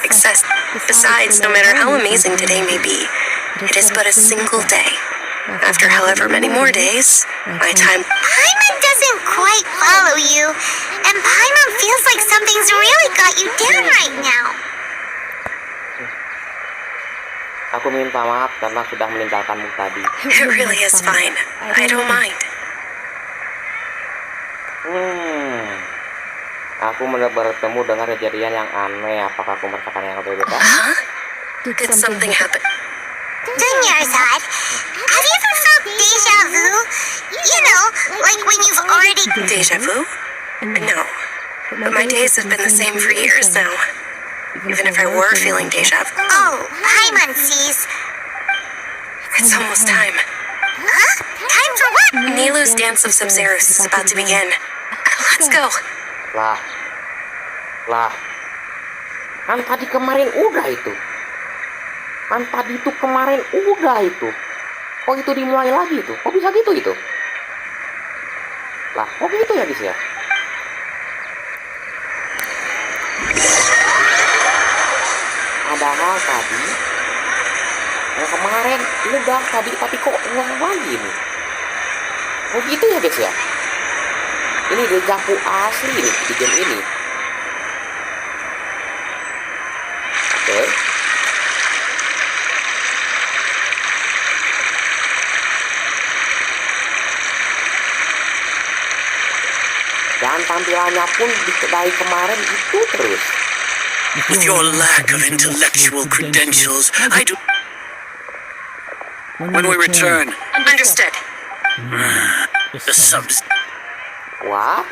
Besides, no matter how amazing today may be, it is but a single day. After however many more days, my time...
Paimon doesn't quite follow you, and Paimon feels like something's really got you down right now.
Aku minta maaf karena sudah meninggalkanmu tadi.
It really is fine. I don't mind.
Aku bertemu dengan kejadian yang aneh. Apakah aku merasakan yang berbeda?
Huh? Did something happen?
Dinyarzad, have you ever felt deja vu? You know, like when you've already...
Deja vu? No. But my days have been the same for years now. Even if I were feeling deja vu.
Oh, Paimon sees.
It's almost time.
Huh? Time for what?
Nilu's Dance of Sub-Zeros is about to begin. Let's go.
Lah, kan tadi kemarin udah itu. Kok itu dimulai lagi itu? Kok bisa gitu itu? Lah, kok gitu ya guys ya? Padahal tadi yang kemarin udah tadi, tapi kok ulang lagi nih? Oh gitu ya guys ya? Ini dejavu asli nih di game ini. Oke. Dan tampilannya pun dari kemarin itu terus.
With your lack of intellectual credentials, I do.
When we return,
Understood.
The subs.
Wah.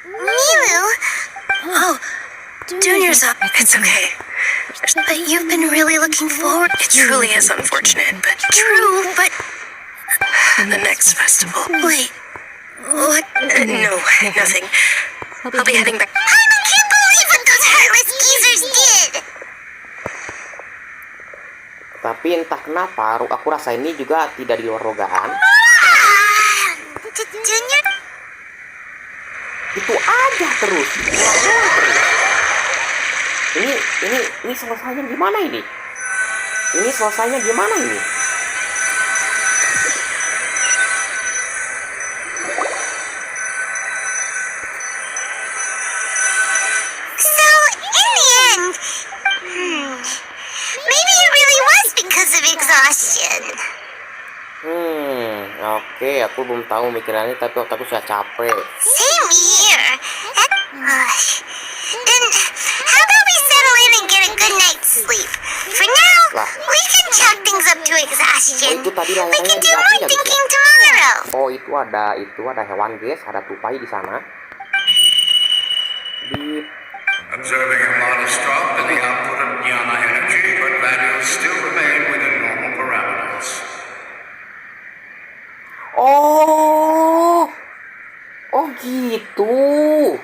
Miru,
Oh, Junior's up. It's okay. But you've been really looking forward.
It truly is unfortunate, but
True, but
the next festival.
wait. What?
No, nothing. I'll be heading back.
I can't believe what those heartless geezers did!
Tapi entah kenapa aku rasa ini juga tidak di luar dugaan.
Junior?
Itu aja terus. Ulang-ulang terus. Ini selesainya gimana ini? Ini selesainya gimana ini?
So, in the end, maybe it really was because of exhaustion.
Oke, aku belum tahu mikirannya, tapi aku sudah capek.
Same here. Then, how about we settle in and get a good night's sleep? For now,
Lah.
we can chalk things up to exhaustion.
Oh, itu tadi
We
layarnya
can do
tidak
more
ada, gitu.
thinking tomorrow.
Oh, itu ada hewan, guys, ada tupai di sana. Di
Observing a modest drop in the output of jnana energy, but values still remain within normal parameters.
Oh gitu.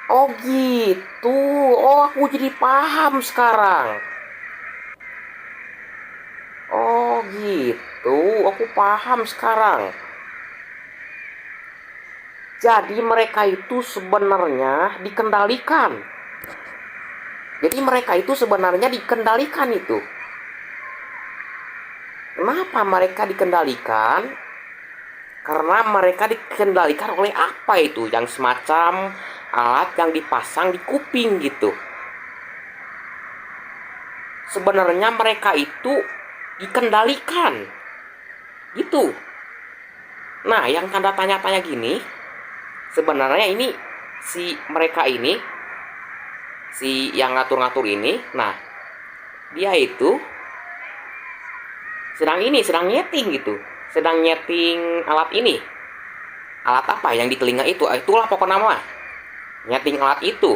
Oh gitu. Oh, aku jadi paham sekarang. Oh gitu. Aku paham sekarang. Jadi mereka itu sebenarnya dikendalikan. Jadi mereka itu sebenarnya dikendalikan itu. Kenapa mereka dikendalikan? Karena mereka dikendalikan oleh apa itu? Yang semacam alat yang dipasang di kuping gitu. Sebenarnya mereka itu dikendalikan. Gitu. Nah, yang tanda tanya-tanya gini, sebenarnya ini si mereka ini, si yang ngatur-ngatur ini, nah, dia itu sedang nyeting gitu. Sedang nyeting alat ini. Alat apa yang di telinga itu? Itulah pokoknya nama. Nyeting alat itu.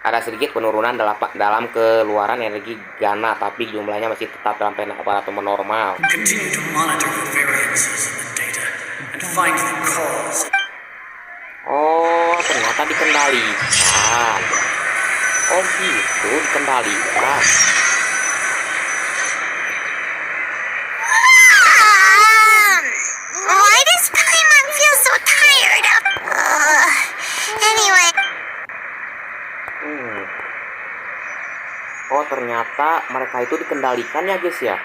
Ada sedikit penurunan dalam keluaran energi Gana, tapi jumlahnya masih tetap dalam parameter normal.
Continue to monitor the variances in the data and find the cause.
Oh, ternyata dikendalikan. Oh gitu, dikendalikan.
Why does Paimon feel so tired? Anyway.
Oh, ternyata mereka itu dikendalikan ya, guys ya.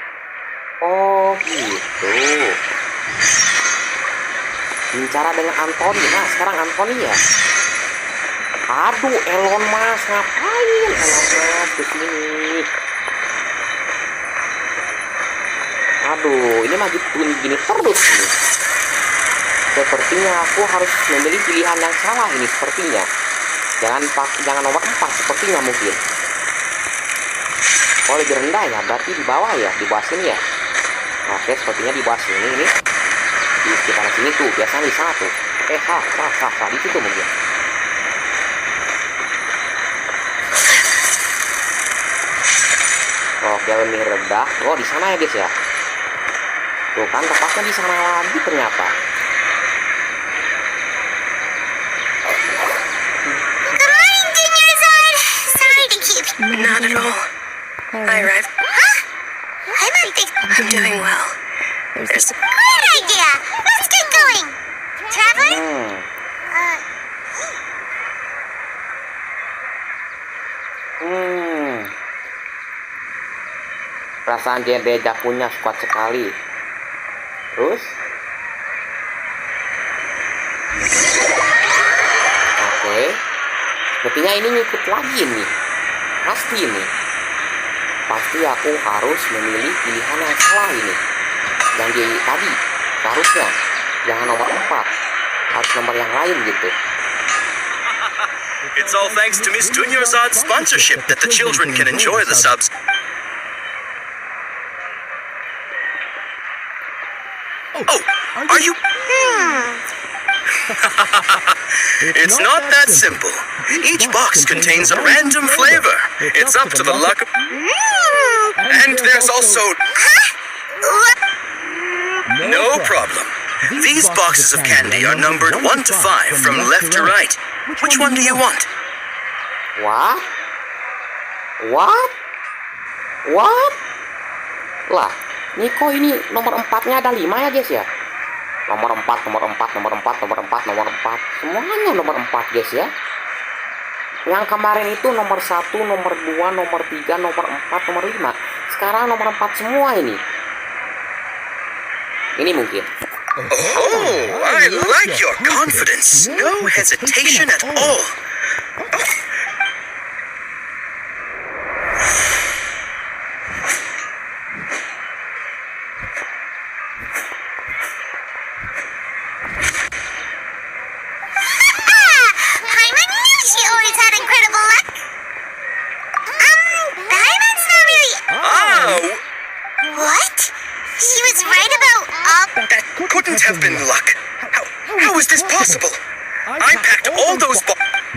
Oh gitu. Bicara dengan Anthony. Nah, sekarang Anthony ya. Aduh, Elon Mas, ngapain Elon Mas kesini? Aduh, ini mah gini terus nih. Sepertinya aku harus memilih pilihan yang salah ini sepertinya. Jangan nomor 4 sepertinya mungkin. Oh, lebih rendah ya, berarti di bawah ya, di bawah sini ya. Oke, sepertinya di bawah sini ini. Di sekitar sini tuh, biasanya di sana tuh. Salah, di situ mungkin. Oke, lebih rendah. Oh, di sana ya, guys ya. Tuh kan, tepatnya di sana lagi ternyata.
Good morning, Junior-san. Sorry to keep.
Not at all. I arrived.
Huh? I might think.
I'm doing well.
There's a great idea. Let's get going. Traveler?
Perasaan dia punya kuat sekali. Terus? Oke. Sepertinya ini ngikut lagi nih. Pasti nih. Pasti aku harus memilih pilihan yang salah ini. Yang di tadi harusnya jangan nomor 4, harus nomor yang lain gitu.
It's all thanks to Miss Dunyorzad's sponsorship that the children can enjoy the subs. Oh, are you? It's not that simple. Each box contains a random flavor. It's up to the luck. And there's also... No problem. These boxes of candy are numbered 1 to 5 from left to right. Which one do you want?
What? What? What? Lah, Niko ini nomor 4-nya ada 5 ya guys ya. Nomor 4, nomor 4, nomor 4, nomor 4, nomor 4. Semuanya nomor 4 guys ya. Yang kemarin itu nomor 1, nomor 2, nomor 3, nomor 4, nomor 5. Sekarang nomor 4 semua ini. Ini mungkin.
Oh, I like your confidence. No hesitation at all.
Paimon knew she always had incredible luck. Paimon's not really...
Oh,
What? She was right about all...
that couldn't have been luck. How is this possible? I packed all those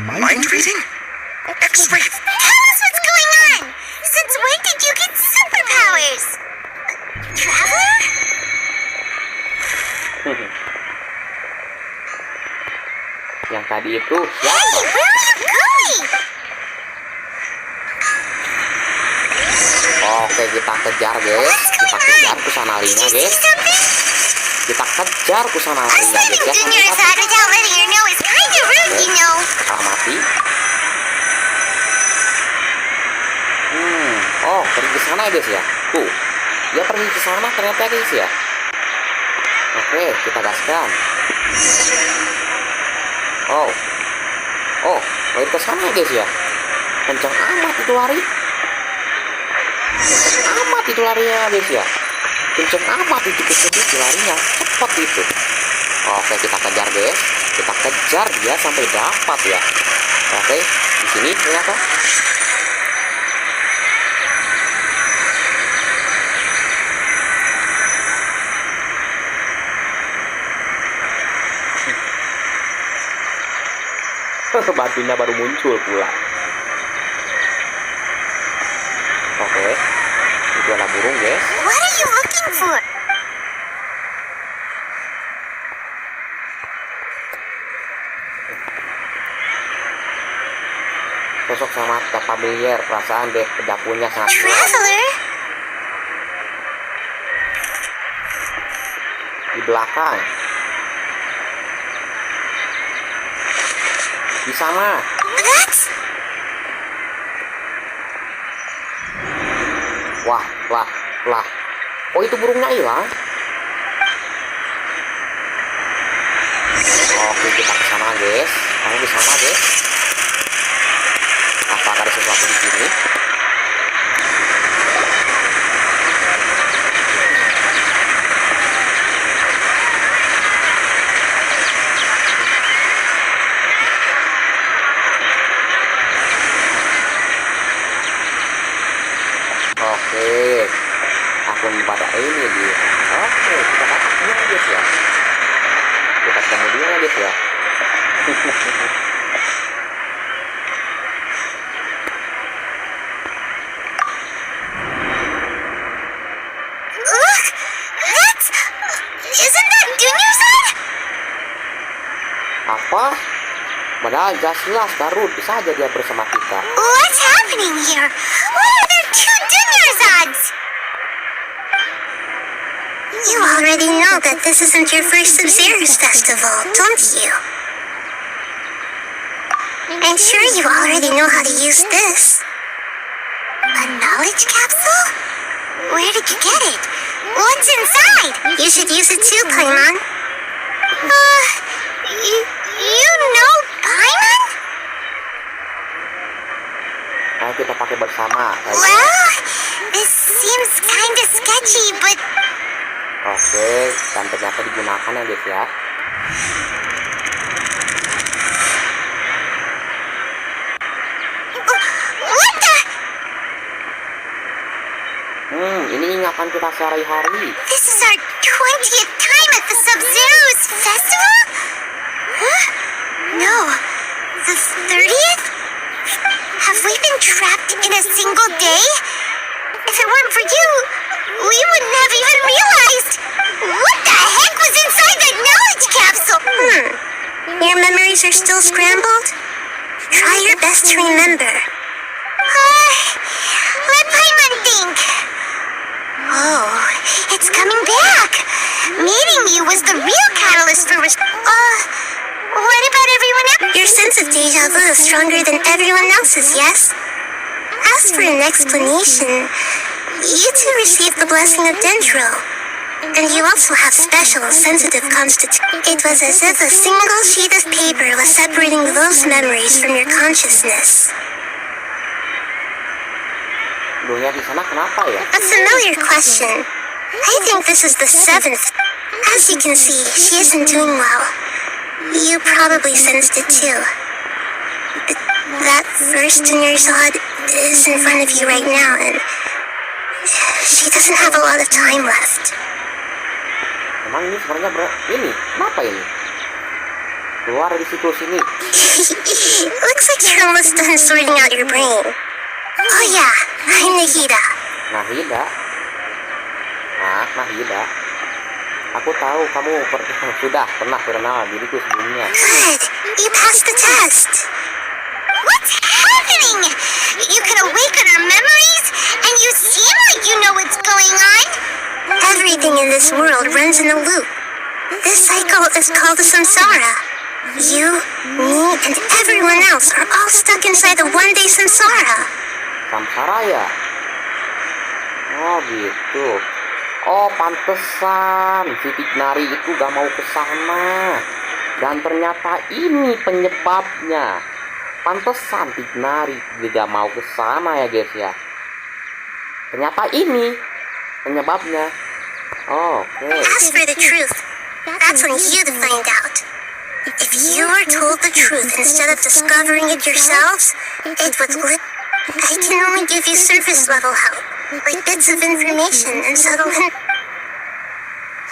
mind reading? X-ray?
Tell us what's going on! Since when did you get superpowers? Traveler?
Yang tadi itu ya.
Hey, where are you going?
Oke, kita kejar guys. Kita kejar kusana
Did
larinya
you see
guys.
something?
Kita kejar kusana
Us
larinya
letting
guys ya.
Dunyorzad without letting her know is kinda rude, you know.
Kalau mati. Oh, pergi ke sana guys ya. Tuh. Dia pergi ke sana ternyata guys ya. Oke, kita gaskan. Oh, lari ke sana guys ya. Kencang amat itu lari. Kencang amat itu larinya guys ya. Kencang amat itu larinya. Cepat itu. Oke, kita kejar guys. Kita kejar dia sampai dapat ya. Oke, di sini ternyata. Batunya baru muncul pula. Oke, itu ada burung guys.
What are you looking for?
Sosok sangat tak familiar, perasaan dapurnya sangat kuat.
Traveler?
Di belakang. Di sana.
That's...
Wah. Oh, itu burungnya hilang. Oke, kita ke sana guys. Kamu di sana guys. Apa ada sesuatu di sini? Oke, akun pada ini dia. Oke, kita dapat dia guys ya. Kita ketemu dia guys ya.
Look! That's... Isn't that Dunyorzad?
Apa? Padahal jelas baru saja dia bersama kita.
What's happening here? Why are there two Dunyorzads? You already know that this isn't your first Sub-Zero's festival, don't you? I'm sure you already know how to use this. A knowledge capsule? Where did you get it? What's inside? You should use it too, Paimon. You know Paimon?
Ayo kita pakai bersama.
Well, this seems kinda sketchy, but...
Oke, dan ternyata digunakan ya guys ya.
What the?
Ini ingatan kita sehari-hari.
This is our 20th time at the Sub-Zero's festival? Huh? No, the 30th? Have we been trapped in a single day? If it weren't for you, we wouldn't have even realized. What the heck was inside that knowledge capsule? Your memories are still scrambled? Try your best to remember. Let Paimon think. Oh, it's coming back. Meeting you was the real catalyst for what about everyone else? Your sense of deja vu is stronger than everyone else's, yes? As for an explanation, you two received the blessing of Dendro. And you also have special, sensitive constitution. It was as if a single sheet of paper was separating those memories from your consciousness.
Dunia di sana kenapa ya?
A familiar question. I think this is the 7th. As you can see, she isn't doing well. You probably sensed it too. That first Nerzod is in front of you right now, and she doesn't have a lot of time left.
Emang ini sebenarnya ini kenapa ini? Keluar dari siklus ini.
Looks like you're almost done sorting out your brain. Oh yeah, I'm Nahida.
Nahida? Nahida. Aku tahu kamu sudah pernah kenal diriku sebelumnya.
Good, you passed the test. What's happening? You can awaken our memories, and you seem like you know what's going on. Everything in this world runs in a loop. This cycle is called the samsara. You, me, and everyone else are all stuck inside the one-day samsara.
Samsara ya? Oh gitu. Oh pantesan si Tignari itu gak mau ke sana. Dan ternyata ini penyebabnya. Pantesan Tignari gak mau ke sana ya guys ya. Ternyata ini penyebabnya. Oke.
As for the truth, that's on you to find out. If you were told the truth instead of discovering it yourselves, it would live. I can only give you surface level help, like bits of information and subtle hint.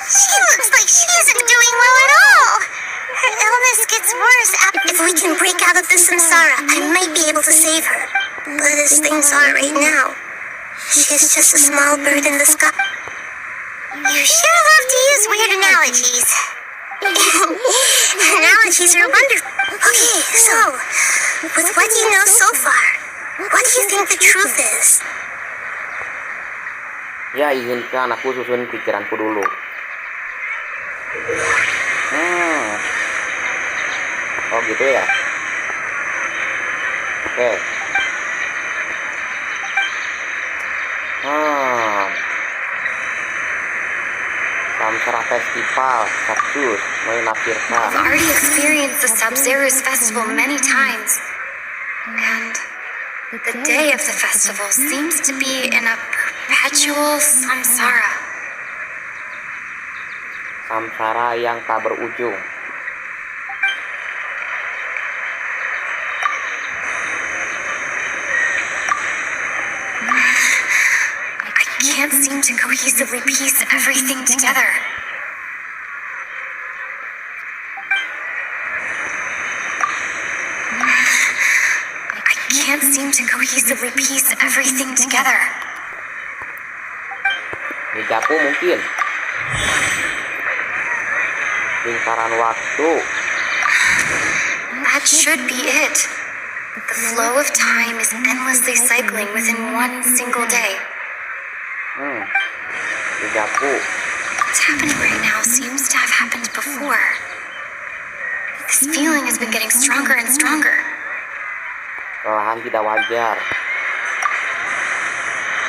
She looks like she isn't doing well at all. Her illness gets worse. If we can break out of the samsara, I might be able to save her. But as things are right now, she's just a small bird in the sky. You sure love to use weird analogies. Analogies are wonderful. Okay, so, with what you know so far, what do you think the truth is?
Ya, izinkan aku susun pikiranku dulu. Oh gitu ya. Oke. Samsara Festival, Sabtus, menafsirkan.
I've already experienced the Sub-Zero's festival many times. And the day of the festival seems to be in a perpetual samsara.
Samsara yang tak berujung.
I can't seem to cohesively piece everything together. I can't seem to cohesively piece everything together.
Nidaku mungkin. Lingkaran waktu.
That should be it. The flow of time is endlessly cycling within one single day.
Nidaku.
What's happening right now seems to have happened before. This feeling has been getting stronger and stronger.
Perlahan tidak wajar.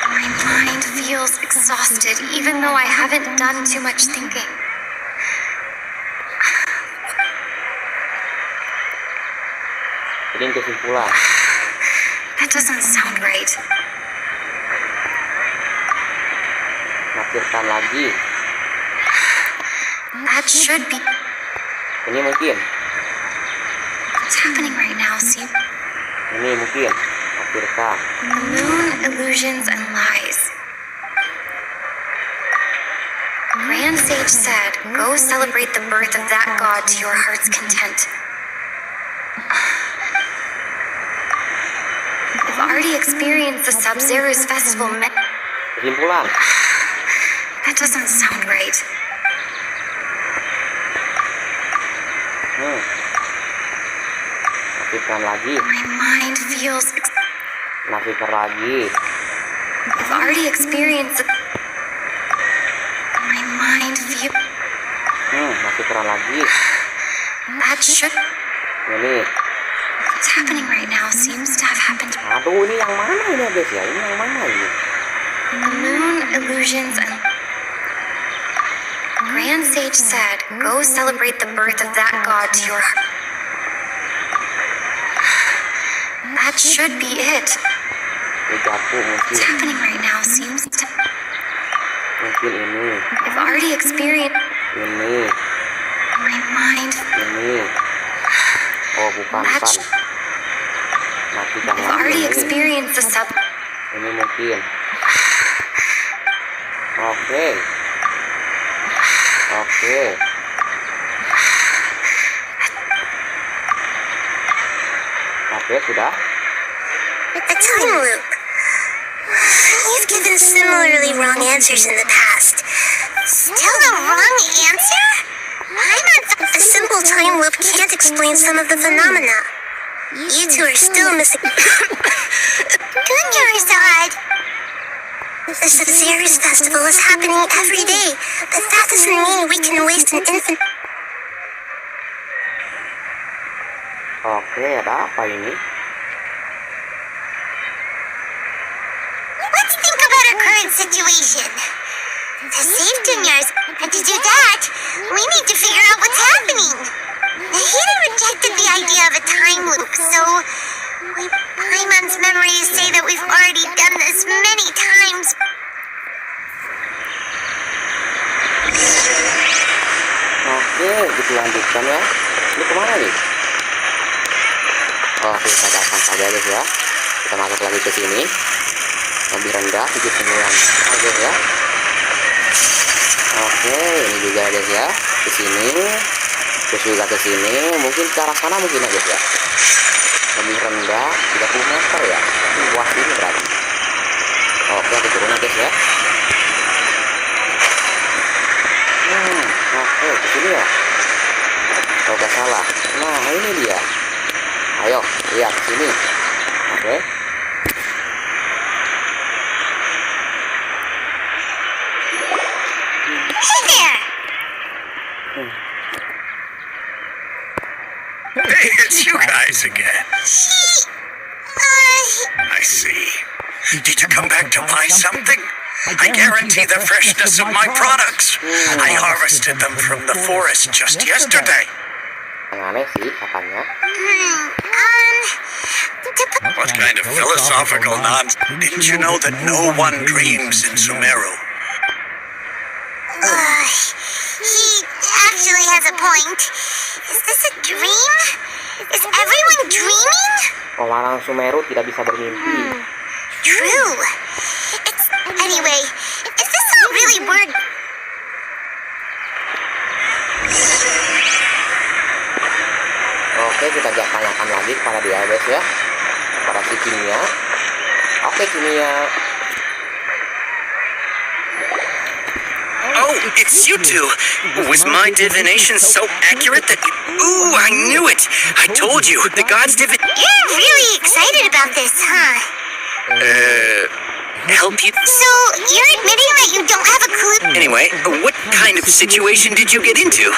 My mind feels exhausted, even though I haven't done too much thinking.
Ini kesimpulan.
That doesn't sound right.
Nakirkan lagi.
That should be.
Ini mungkin.
What's happening right now, see?
Ini mungkin. Nakirkan.
The moon, illusions, and lies. Grand Sage said, go celebrate the birth of that god to your heart's content. I've already experienced the Sub-Zero's festival.
Kesimpulan.
That doesn't sound right.
Nakirkan lagi.
My mind feels.
Nakirkan lagi.
I've already experienced. My mind feels.
Nakirkan lagi.
That should.
Ini.
What's happening right now seems to have happened.
Aduh, ini yang mana ini ya guys ya? Ini yang mana ini?
The moon, illusions, and. Grand Sage said, go celebrate the birth of that god to your heart. That should be it.
Ini jatuh mungkin.
What's happening right now seems to.
Mungkin ini.
I've already experienced.
Ini.
My mind.
Ini. Oh, bukan. Nakirkan
I've
lagi.
already
Ini.
experienced the sub.
Ini mungkin. Oke. Oke. Oke, sudah.
A time loop. You've given similarly wrong answers in the past. Still the wrong answer? I'm not. A simple time loop can't explain some of the phenomena. You two are still missing. Good job, Zod. The Sub-Zero's festival is happening every day, but that doesn't mean we can waste an infant.
Oke, ada apa ini?
Let's think about our current situation. To save Dunyars, and to do that, we need to figure out what's happening. Nahida rejected the idea of a time loop, so Paimon's memories say that we've already done this many times.
Oke, kita lanjutkan ya. Ini kemana nih? Oke, kita datang saja guys ya. Kita masuk lagi ke sini. Lebih rendah 79. Oke ya. Oke, ini juga guys ya. Ke sini. Terus juga ke sini. Mungkin ke arah sana mungkin ya guys ya. Lebih rendah 30 meter ya. Tapi luas ini berarti. Oke, kita turun guys ya. Oke, ke sini ya. Kalau nggak salah. Nah, ini dia. Ayo, lihat ke sini. Oke.
Hey there!
Hey, it's you guys again. I see. Did you come back to buy something? I guarantee the freshness of my products. I harvested them from the forest just yesterday.
Yang aneh sih katanya.
What kind of philosophical nonsense? Didn't you know that no one dreams in Sumeru?
He actually has a point. Is this a dream? Is everyone dreaming?
Orang Sumeru tidak bisa bermimpi.
True. Anyway, is this all really word?
Oke, kita tanyakan lagi kepada dia guys ya. Kepada si Kimia. Oke, Kimia.
Oh, it's you two. Was my divination so accurate that you... Ooh, I knew it. I told you, the gods
You're really excited about this, huh?
help you?
So, you're admitting that you don't have a clue?
Anyway, what kind of situation did you get into?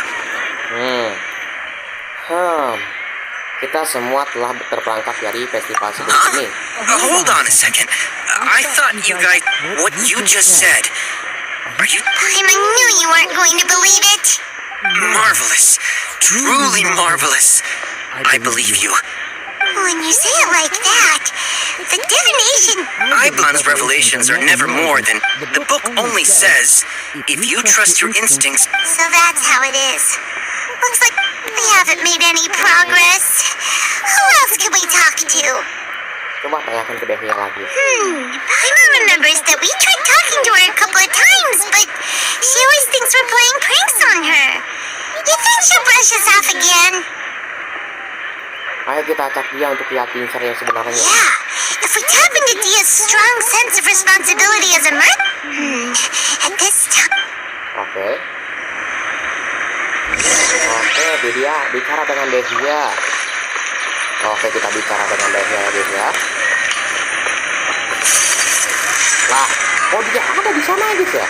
Kita semua telah terperangkap dari festival seperti ini.
Hold on a second. I thought you guys... What you just said... Are you...
I knew you weren't going to believe it.
Marvelous. Truly marvelous. I believe you.
When you say it like that, the divination...
Iban's revelations are never more than... The book only says, if you trust your instincts...
So that's how it is. Looks like we haven't made any progress. Who else can we talk to?
Coba tanyakan ke Devia lagi.
Paimon remembers that we tried talking to her a couple of times, but she always thinks we're playing pranks on her. You think she'll brush us off again?
Ayo kita acak dia untuk lihat insert yang sebenarnya.
Yeah, if we tap into Dia's strong sense of responsibility as a merc... at this time...
Oke, dia bicara dengan Devia. Oke, kita bicara dengan Devia ya guys ya. Lah, dia ada di sana guys ya.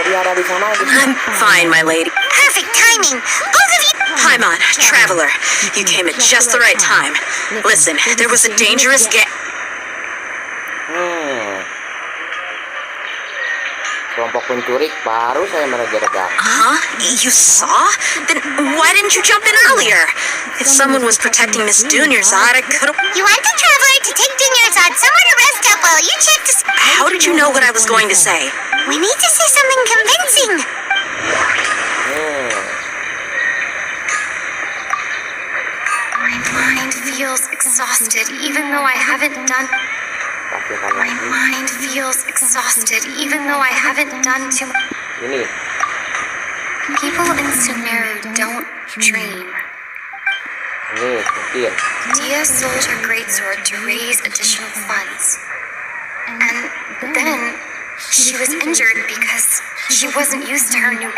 Dia ada di sana guys.
I'm fine, my lady.
Perfect timing. Both of you...
Paimon, traveler. You came at just the right time. Listen, there was a dangerous
Kelompok pencuri baru saya meredakan.
Huh? You saw? Then why didn't you jump in earlier? If someone was protecting Miss Dunyarzad, I could've...
You want the traveler to take Dunyarzad somewhere to rest up while you check to...
How did you know what I was going to say?
We need to say something convincing.
My mind feels exhausted even though I haven't done... My mind feels exhausted even though I haven't done too much.
Ini.
People in Sumeru don't dream.
Ini, mungkin.
Dia sold her greatsword to raise additional funds. And then she was injured because she wasn't used to her new...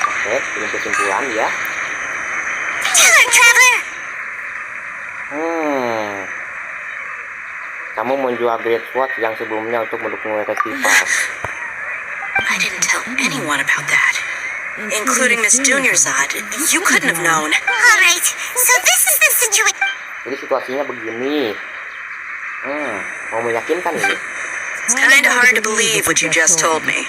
Oke, ini kesimpulan ya.
Tell her, traveler.
Kamu menjual Great Sword yang sebelumnya untuk mendukung festival.
I didn't tell anyone about that. Including Miss Dunyarzad. You couldn't have known.
Alright, so this is the situation.
Jadi situasinya begini. Mau meyakinkan ini?
It's kinda hard to believe what you just told me.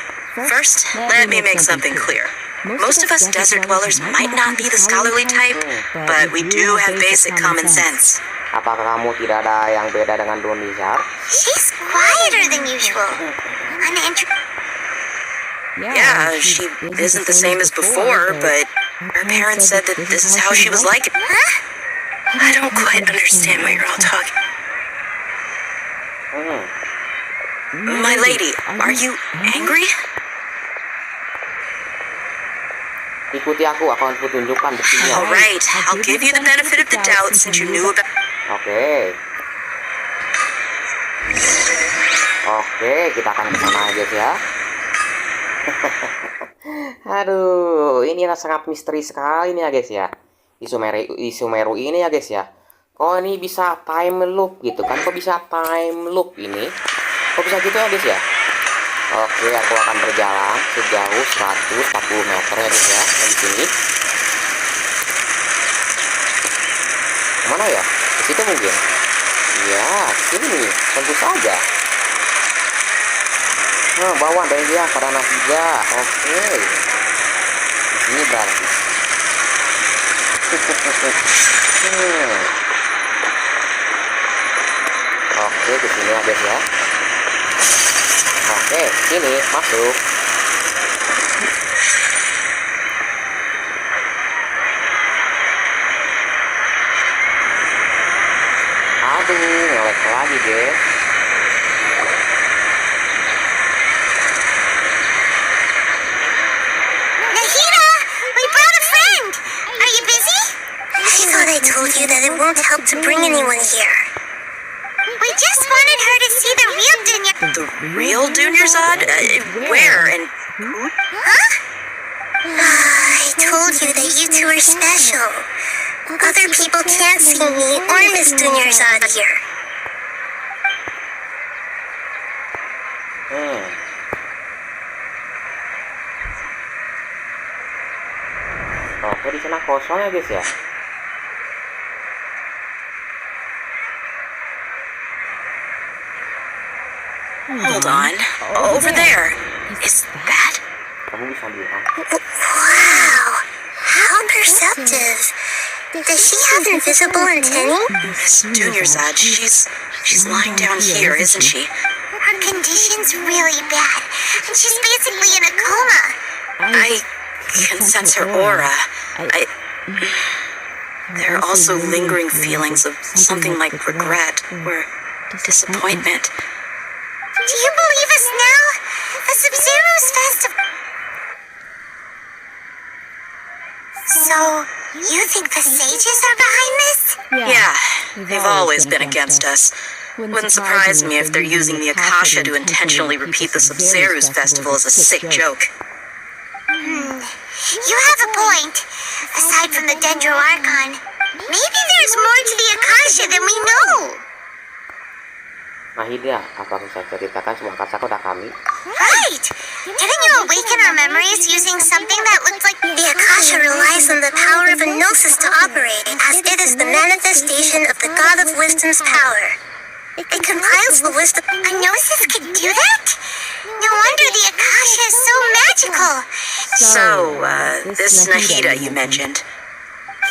First, let me make something clear. Most of us desert dwellers might not be the scholarly type, but we do have basic common sense.
Apakah kamu tidak ada yang beda dengan Dunyarzad?
She's quieter than usual.
Yeah, she isn't the same as before, but her parents said that this is how she was like.
Huh?
I don't quite understand what you're all talking. My lady, are you angry?
Ikuti aku akan kutunjukkan buktinya.
All right, I'll give you the benefit of the doubt since you knew about...
Oke, kita akan ke sana guys ya. Aduh, ini sangat misteri sekali nih ya guys ya. Di Sumeru ini ya guys ya. Kok ini bisa time loop gitu kan? Kok bisa time loop ini? Kok bisa gitu ya guys ya? Oke, aku akan berjalan sejauh 140 meter ya guys ya. Dari sini. Kemana ya? Ke situ mungkin? Ya, sini. Tentu saja. Bawah dari dia pada nasiga. Oke. Ini berarti. Oke, ke sini ya guys ya. Oke, sini masuk. Aduh, ngelek lagi guys.
Nahida, we brought a friend. Are you busy? I thought I told you that it won't help to bring anyone here. We just wanted her to see the real Dunya.
The real Dunyarzad? Where and who?
Huh? I told you that you two are special. Other people can't see me or Miss Dunyarzad here.
kosong ya guys ya.
Hold on. Over there. Is that?
Kamu bisa bilang.
Wow, how perceptive. Does she have invisible antennae?
Miss Dunyarzad, she's lying down here, isn't she?
Her condition's really bad. She's basically in a coma.
I can sense her aura. There are also lingering feelings of something like regret or disappointment.
Do you believe us now? The Sub-Zero's festival. So, you think the sages are behind this?
Yeah, they've always been against us. Wouldn't surprise me if they're using the Akasha to intentionally repeat the Sub-Zero's festival as a sick joke.
You have a point. Aside from the Dendro Archon, maybe there's more to the Akasha than we know.
Nahida, apa bisa ceritakan sebuah kata-kata kami?
Right! Didn't you awaken our memories using something that looked like... The Akasha relies on the power of a gnosis to operate, as it is the manifestation of the God of Wisdom's power. It compiles the wisdom... A gnosis could do that? No wonder the Akasha is so magical.
So, this Nahida you mentioned.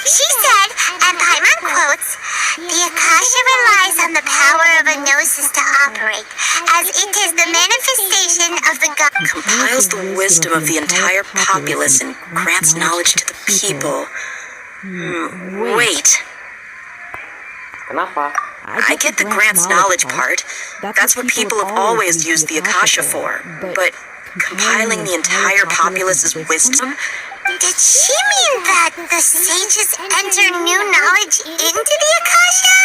She said, and Paimon quotes, the Akasha relies on the power of a gnosis to operate, as it is the manifestation of the God...
Compiles the wisdom of the entire populace and grants knowledge to the people. Wait.
Kenapa?
I get the grants knowledge part. That's what people have always used the Akasha for. But compiling the entire populace's wisdom?
Did she mean that the sages enter new knowledge into the Akasha?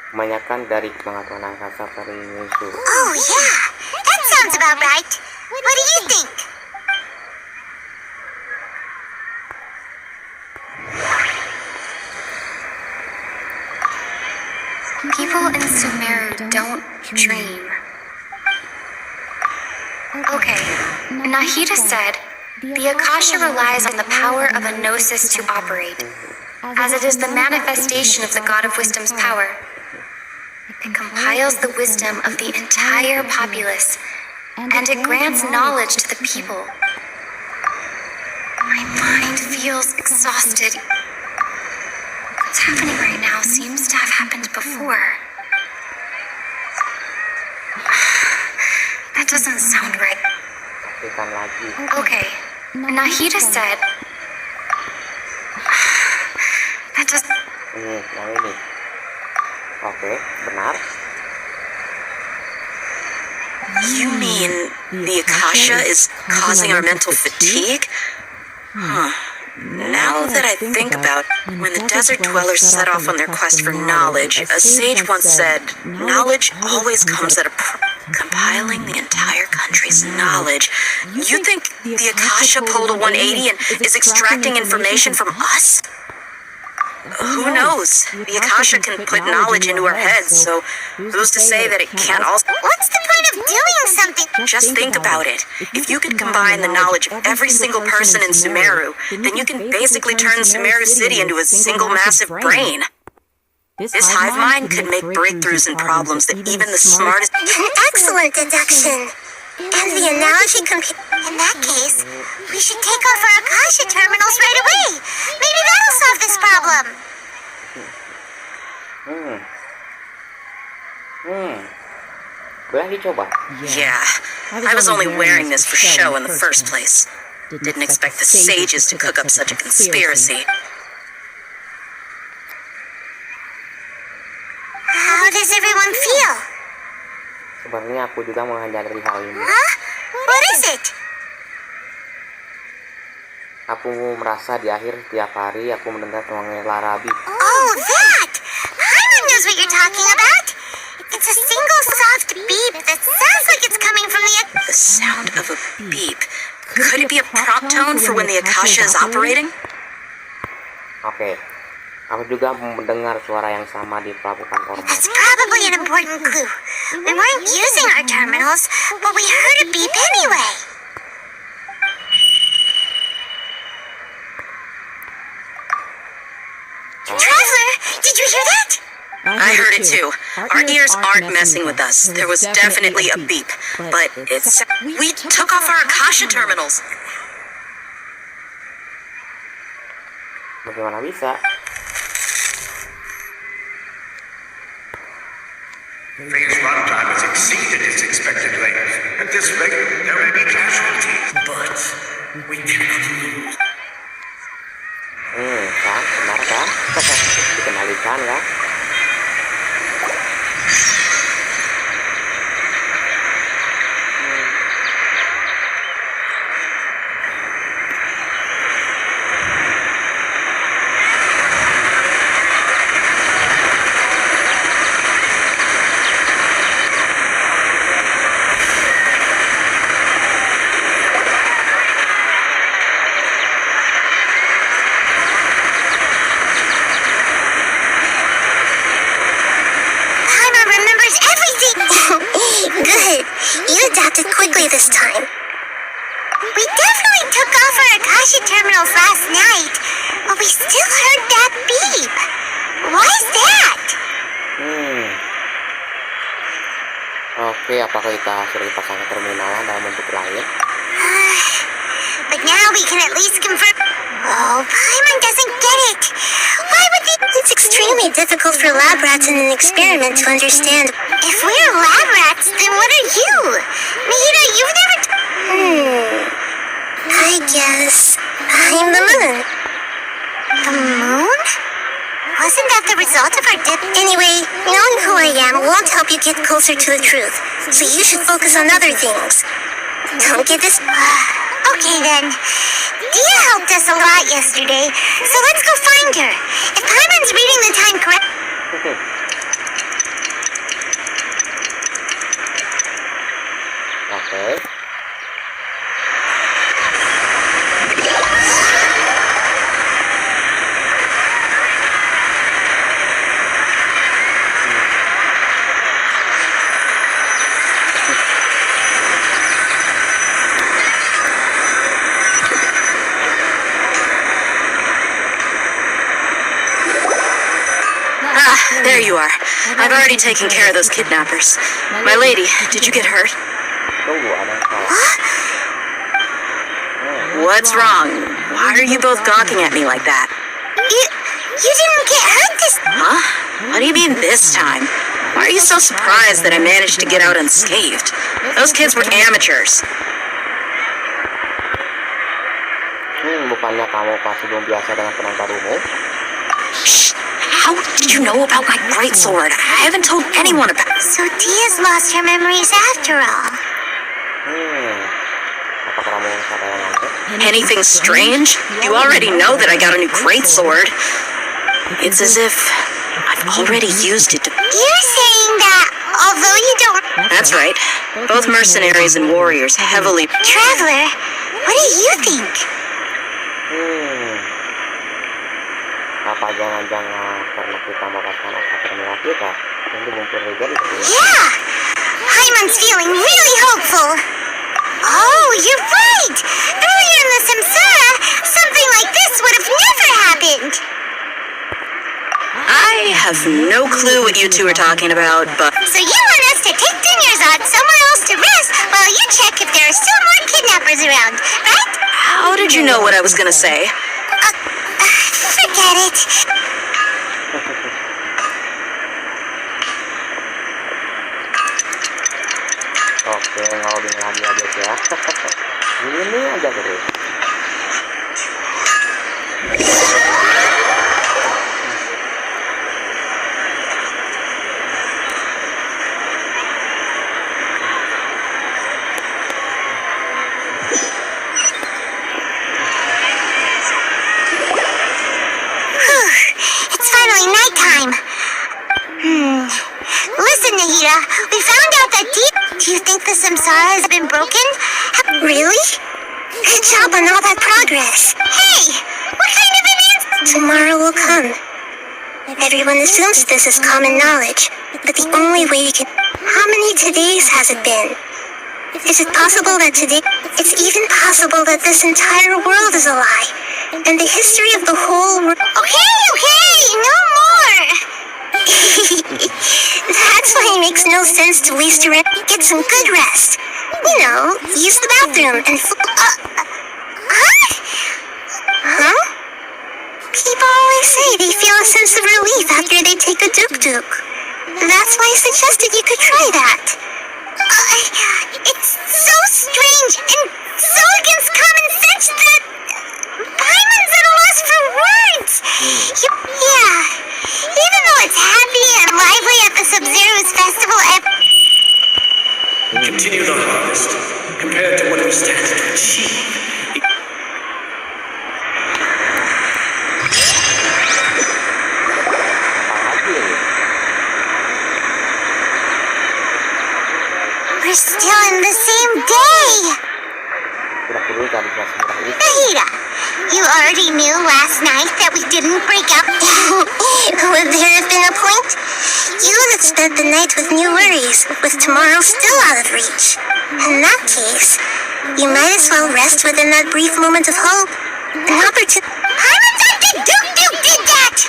Kebanyakan dari pengetahuan angkasa Perimusu.
Oh yeah, that sounds about right. What do you think?
People in Sumeru don't dream. Okay, Nahida said, the Akasha relies on the power of a gnosis to operate, as it is the manifestation of the God of Wisdom's power. It compiles the wisdom of the entire populace, and it grants knowledge to the people. My mind feels exhausted. What's happening right now seems to have happened before. That doesn't sound right.
Aktifkan lagi.
Okay, Nahida said... That doesn't...
Yang ini. Oke, benar.
You mean the Akasha is causing our mental fatigue? Huh. Now that I think about it, when the desert dwellers set off on their quest for knowledge, a sage once said, knowledge always comes at a compiling the entire country's knowledge. You think the Akasha pulled a 180 and is extracting information from us? Who knows? The Akasha can put knowledge into our heads, so who's to say that it can't also...
What's the point of doing something?
Just think about it. If you could combine the knowledge of every single person in Sumeru, then you can basically turn Sumeru City into a single massive brain. This hive mind could make breakthroughs in problems that even the smartest...
An excellent deduction. And the analogy in that case, we should take off our Akasha terminals right away. Maybe that'll solve this problem.
Boleh dicoba?
Yeah, I was only wearing this for show in the first place. Didn't expect the sages to cook up such a conspiracy.
How does everyone feel?
Sebenarnya aku juga menghindari hal ini.
Huh? What is it?
Aku merasa di akhir setiap hari aku mendengar tuangnya Larabi.
Oh, that! Paimon knows what you're talking about. It's a single soft beep that sounds like it's coming from the...
The sound of a beep. Could it be a prompt tone for when the Akasha is operating?
Oke. Aku juga mendengar suara yang sama di pelabuhan Ormos.
That's probably an important clue. We weren't using our terminals, but we heard a beep anyway. did you hear that?
I heard it too. Our ears aren't messing with us. There was definitely a beep, but it's... We took off our Akasha terminals.
Bagaimana bisa?
Phase runtime has exceeded its expected length. At this rate, there may be casualties, but we cannot lose.
Kan, benar kan? Dikembalikan kan?
Good. You adapted quickly this time. We definitely took off our Akasha terminals last night, but we still heard that beep. Why is that?
Oke, apakah kita sudah dipasang ke terminalan dalam bentuk lain?
But now we can at least confirm. Oh, Paimon doesn't get it. Why would they? It's extremely difficult for lab rats in an experiment to understand. If we're lab rats, then what are you? Mahita, you've never... I guess I'm the moon. The moon? Wasn't that the result of our dip? Anyway, knowing who I am won't help you get closer to the truth. So you should focus on other things. Don't get this... Okay then. Dia helped us a lot yesterday, so let's go find her. If Paimon's reading the time correct...
Oke.
There you are. I've already taken care of those kidnappers. My lady, did you get hurt?
Tunggu, ada yang salah.
What's wrong? Why are you both gawking at me like that?
You didn't get hurt this...
Huh? What do you mean this time? Why are you so surprised that I managed to get out unscathed? Those kids were amateurs.
Bukannya kamu masih belum biasa dengan pedang barumu?
Shh! How did you know about my greatsword? I haven't told anyone about it.
So Dia's lost her memories after all.
Apakah kamu sadar yang lain?
Anything strange? You already know that I got a new greatsword. It's as if I've already used it to...
You're saying that although you don't...
That's right. Both mercenaries and warriors heavily...
Traveler, what do you think?
Apa jangan-jangan karena kita melepaskan akar terminal kita, ini muncul juga di sini.
Yeah! Paimon's feeling really hopeful. Oh, you're right! Earlier in the Samsara, something like this would have never happened.
I have no clue what you two are talking about, but...
So you want us to take Dunyarzad somewhere else to rest while you check if there are still more kidnappers around, right?
How did you know what I was gonna say?
Forget it.
Oke, ngelobing lagi aja ya. Ini aja terus.
It's finally nighttime. Listen, Nahida, we found out that Do you think the Samsara has been broken? Really? Good job on all that progress. Hey, what kind of an answer? Tomorrow will come. Everyone assumes this is common knowledge, but the only way you can... How many todays has it been? Is it possible that today... It's even possible that this entire world is a lie. and the history of the whole world. Okay, no more! That's why it makes no sense to waste your energy. Get some good rest. You know, use the bathroom and... Huh? People always say they feel a sense of relief after they take a duk-duk. That's why I suggested you could try that. It's so strange and so against common sense that Paimon's at a loss for words. Yeah, even though it's happy and lively at the Sub-Zero's festival
Continue the harvest. Compared to what we stand to achieve.
We're still in the same day! Nahida, you already knew last night that we didn't break up. Would there have been a point? You would have spent the night with new worries, with tomorrow still out of reach. In that case, you might as well rest within that brief moment of hope. An opportunity. Duk did that!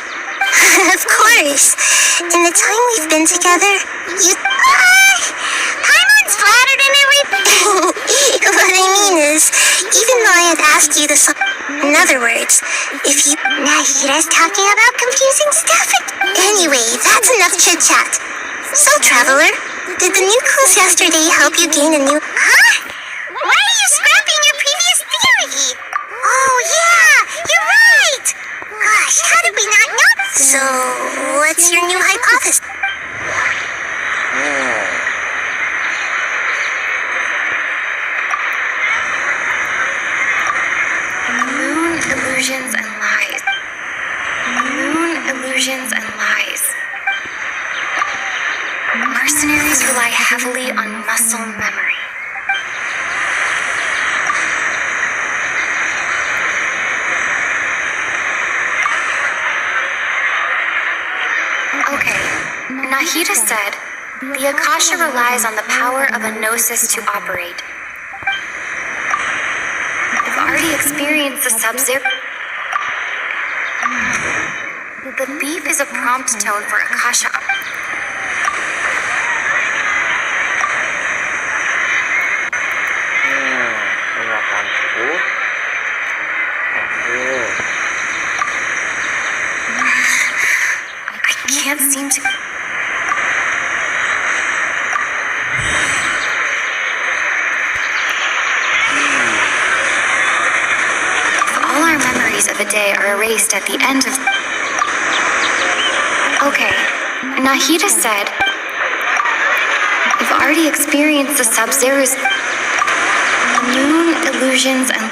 Of course. In the time we've been together, you... Paimon's flattered and everything. What I mean is, even though I had asked you this... In other words, if you... Nahida's talking about confusing stuff. Anyway, that's enough chit-chat. So, Traveler, did the new clues yesterday help you gain a new... Huh? Why are you scrapping your previous theory? Oh, yeah, you're right. Gosh, how did we not know? So, what's your new hypothesis?
Moon illusions and lies. Moon illusions and lies. Mercenaries rely heavily on muscle memory. Okay, Nahida said, the Akasha relies on the power of a gnosis to operate. I've already experienced the Sub-Zero. The beep is a prompt tone for Akasha. I can't seem to... If all our memories of a day are erased at the end of... Okay, Nahida said, I've already experienced the Sub-Zero's moon illusions and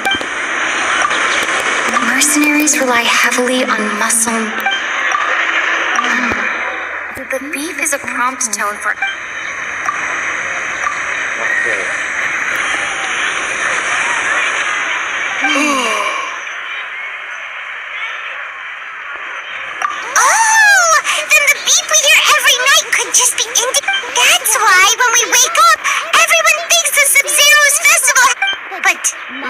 mercenaries rely heavily on muscle. The beep is a prompt tone for...
Just be That's why when we wake up, everyone thinks the Sub-Zero's festival. But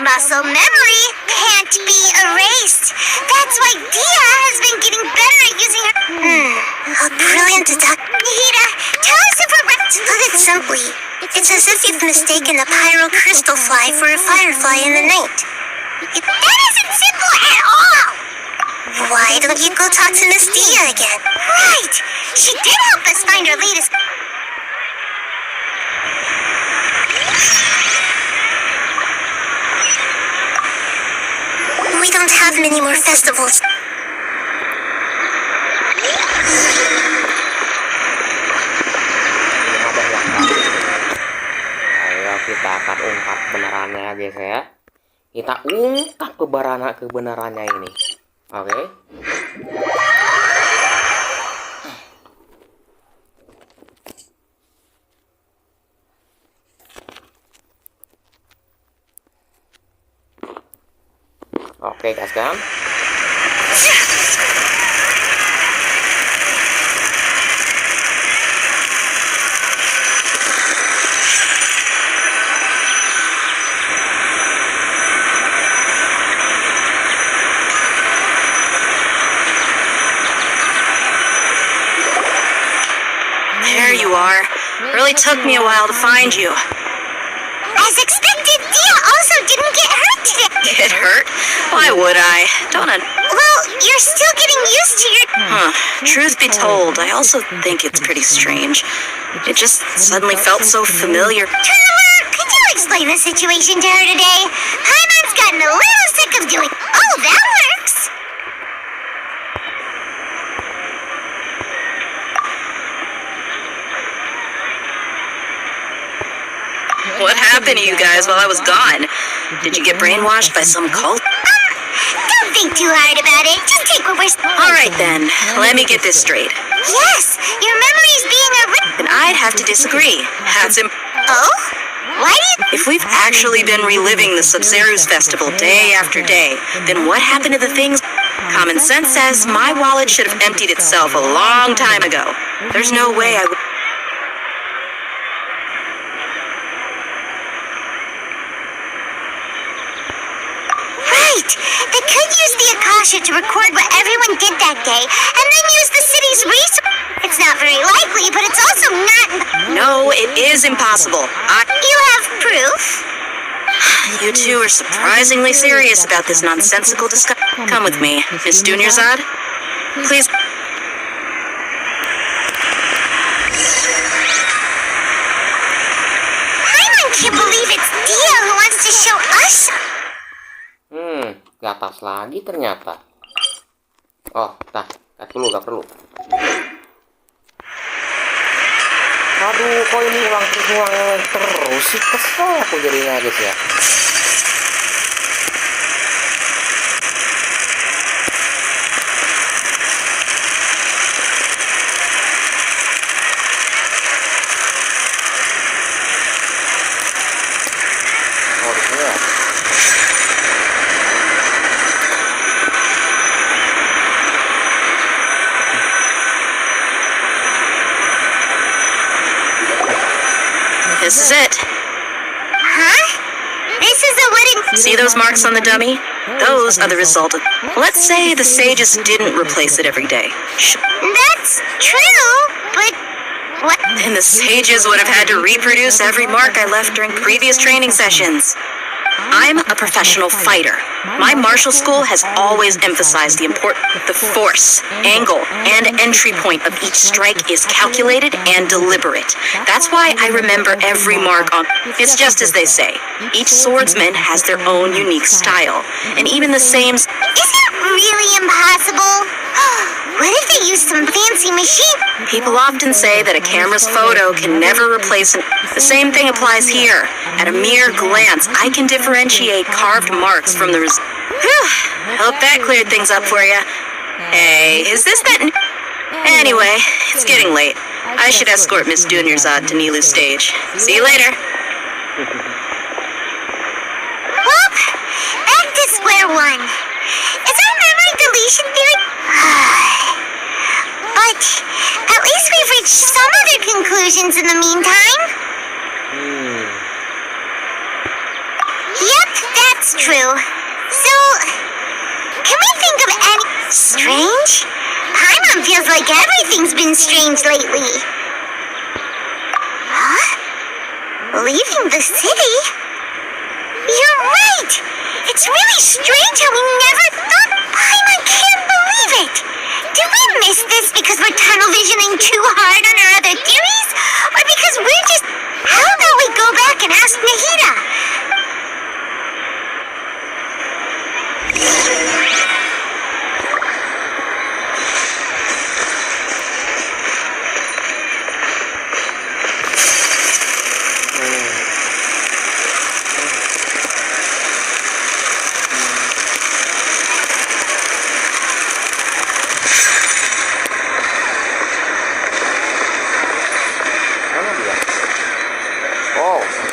muscle memory can't be erased. That's why Dia has been getting better at using her... A brilliant deduction. Nahida, tell us if we're right. To put it simply, it's as if you've mistaken a pyro crystal fly for a firefly in the night. That isn't simple at all! Why don't you go talk to Miss Dia again? Right! She did help us find our latest... We don't have many more festivals.
Ayo kita akan ungkap kebenarannya guys ya. Kita ungkap kebenarannya ini. Oke. Oke, gaskan.
There you are. Really took me a while to find you.
As expected, Dia also didn't get hurt today.
Get hurt? Why would I? Don't I?
Well, you're still getting used to your...
Truth be told, I also think it's pretty strange. It just suddenly felt so familiar.
Trevor, could you explain the situation to her today? Paimon's gotten a little sick of doing... Oh, that works.
What happened to you guys while I was gone? Did you get brainwashed by some cult?
Don't think too hard about it. Just take what we're...
All right then, let me get this straight.
Yes, your memory's being a...
And I'd have to disagree.
Oh? Why do you...
If we've actually been reliving the Sub-Zero's festival day after day, then what happened to the things? Common sense says my wallet should have emptied itself a long time ago. There's no way I would...
Right. They could use the Akasha to record what everyone did that day, and then use the city's resources. It's not very likely, but it's also not...
No, it is impossible.
You have proof?
You two are surprisingly serious about this nonsensical discussion. Come with me, Miss Dunyarzad. Please.
Paimon can't believe it's Dia who wants to show us...
Ke atas lagi ternyata. Oh, gak perlu. Aduh, kok ini ulang terus sih, kesel aku jadinya guys ya. Oh, di sini ya.
This is it.
Huh? This is a wedding...
See those marks on the dummy? Those are the result of... Let's say the sages didn't replace it every day.
That's true, but... What?
Then the sages would have had to reproduce every mark I left during previous training sessions. I'm a professional fighter. My martial school has always emphasized the force, angle, and entry point of each strike is calculated and deliberate. That's why I remember every mark on... It's just as they say. Each swordsman has their own unique style, and even the same...
Is that really impossible? What if they use some fancy machine?
People often say that a camera's photo can never replace The same thing applies here. At a mere glance, I can differentiate carved marks from the Hope that cleared things up for you. Hey, is this that... Anyway, it's getting late. I should escort Miss Dunyarzad to Nilu's stage. See you later.
Well, back to square one. Is our memory deletion theory... But at least we've reached some other conclusions in the meantime. Yep, that's true. So, can we think of any... Strange? Paimon feels like everything's been strange lately. Huh? Leaving the city? You're right! It's really strange how we never thought... Paimon can't believe it! Did we miss this because we're tunnel visioning too hard on our other theories? Or because we're just... How about we go back and ask Nahida?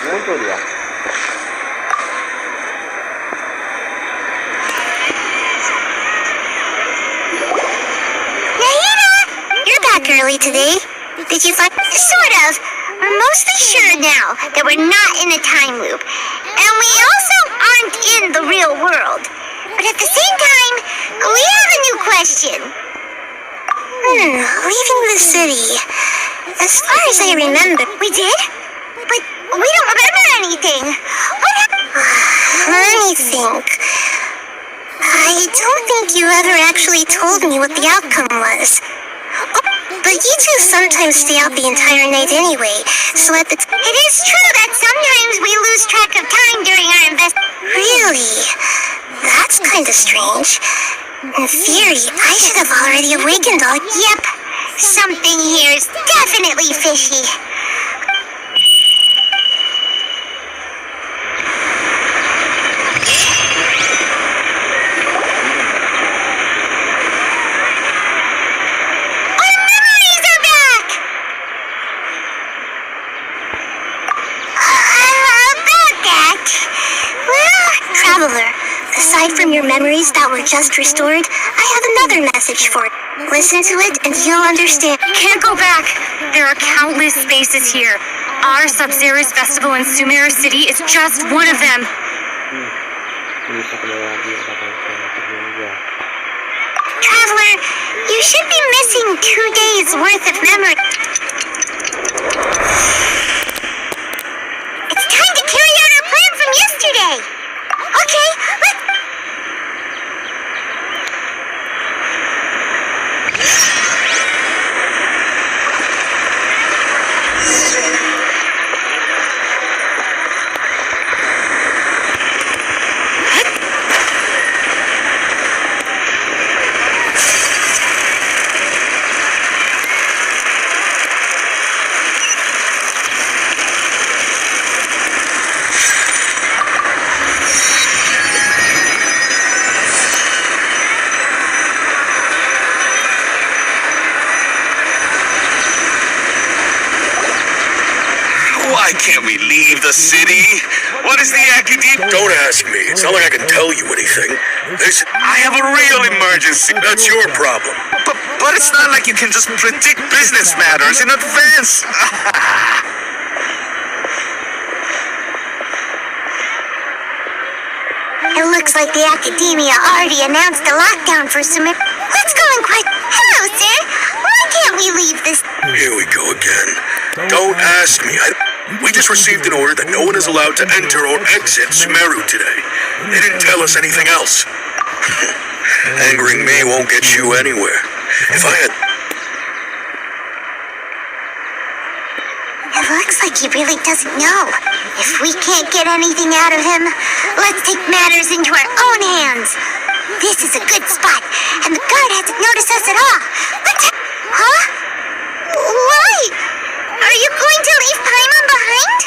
Muncul dia.
Nahida! You're back early today. Did you find... Sort of. We're mostly sure now that we're not in a time loop. And we also aren't in the real world. But at the same time, we have a new question. Leaving the city. As far as I remember, we did? But we don't remember anything. What happened? Let me think. I don't think you ever actually told me what the outcome was. Oh, but you two sometimes stay out the entire night anyway, so at the it is true that sometimes we lose track of time during our Really? That's kind of strange. In theory, I should have already awakened all. Yep. Something here is definitely fishy. Aside from your memories that were just restored, I have another message for you. Listen to it and you'll understand.
Can't go back. There are countless spaces here. Our Sub-Zero's festival in Sumeru City is just one of them.
Traveler, you should be missing 2 days worth of memory. It's time to carry out our plan from yesterday. Okay, let's...
Why can't we leave the city? What is the academia?
Don't ask me. It's not like I can tell you anything.
I have a real emergency.
That's your problem.
But it's not like you can just predict business matters in advance.
It looks like the Academia already announced a lockdown for Sumeru. Let's go and quiet. Hello, sir. Why can't we leave this?
Here we go again. Don't ask me. We just received an order that no one is allowed to enter or exit Sumeru today. They didn't tell us anything else. Angering me won't get you anywhere. If I had...
It looks like he really doesn't know. If we can't get anything out of him, let's take matters into our own hands. This is a good spot, and the guard hasn't noticed us at all. Let's... Huh? Why? Are you going to leave Paimon behind?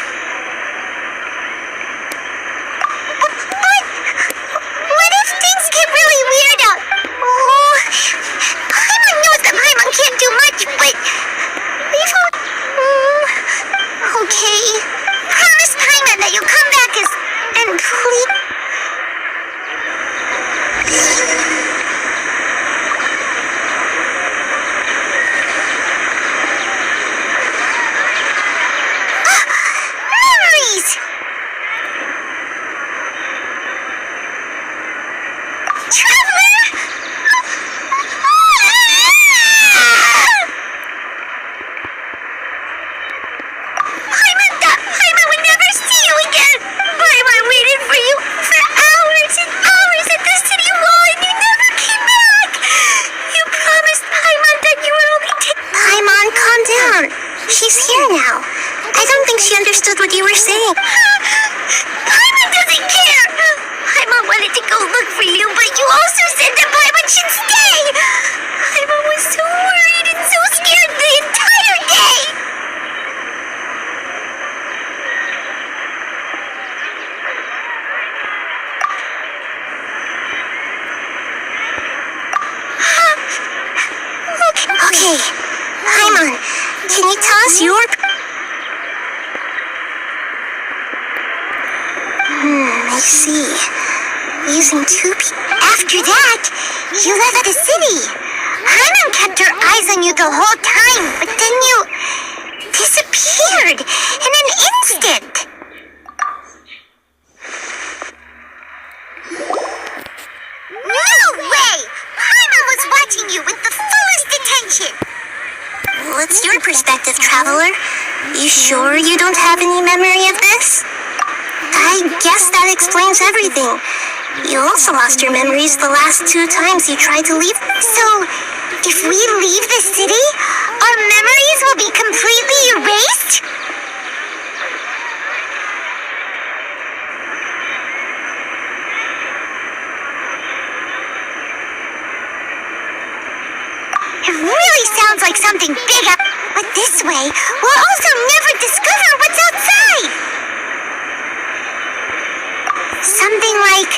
What if things get really weird out? Oh, Paimon knows that Paimon can't do much, but... We've all... Okay. Promise Paimon that you'll come back and please... Memories! Traveler! Paimon would never see you again! Paimon waited for you for hours and hours at the city wall and you never came back! You promised Paimon that you would only take... Paimon, calm down. She's here now. I don't think she understood what you were saying. Paimon doesn't care! Paimon wanted to go look for you, but you also said that Paimon should stay! Paimon was so worried and so scared the entire day! Okay, Paimon, can you tell us your... I see. Using 2 people. After that, you left the city. Paimon kept her eyes on you the whole time, but then you... disappeared in an instant. No way! Paimon was watching you with the fullest attention. What's your perspective, Traveler, you sure you don't have any memory of this? I guess that explains everything. You also lost your memories the last 2 times you tried to leave. So, if we leave the city, our memories will be completely erased? It really sounds like something big up, but this way, we'll also never discover what's outside! Something like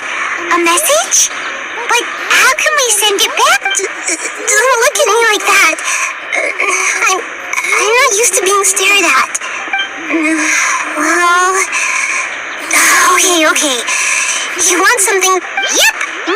a message? But how can we send it back? Don't look at me like that. I'm not used to being stared at. Well... Okay. You want something... Yep! No!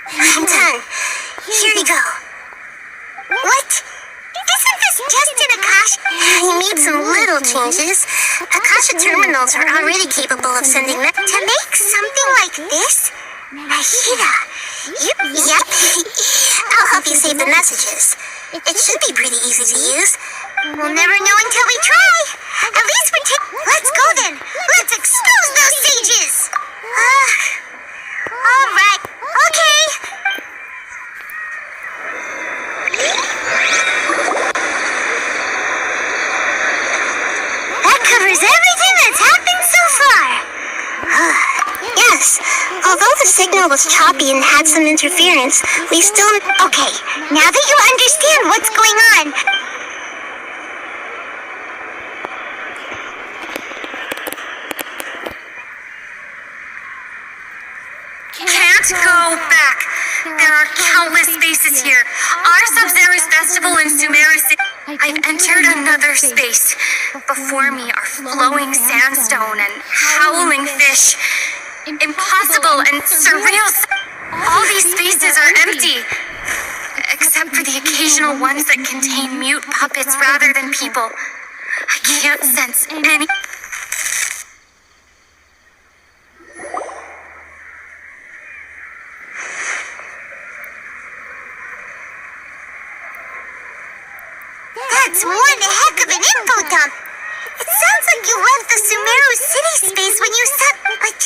I'm done. Here you go. What? Isn't this just an Akasha? He made some little changes. Akasha terminals are already capable of sending to make something like this? Nahida. Yep. I'll help you save the messages. It should be pretty easy to use. We'll never know until we try. At least let's go then. Let's expose those sages. All right. Okay. That covers everything that's happened so far. Yes. Although the signal was choppy and had some interference, we still... Okay. Now that you understand what's going on...
Can't go back. There are countless spaces here. Our Sub-Zero's festival in Sumeru City. I've entered another space. Before me are flowing sandstone and howling fish. Impossible and surreal. All these spaces are empty. Except for the occasional ones that contain mute puppets rather than people. I can't sense any...
That's one heck of an info dump. It sounds like you left the Sumeru city space when you said... But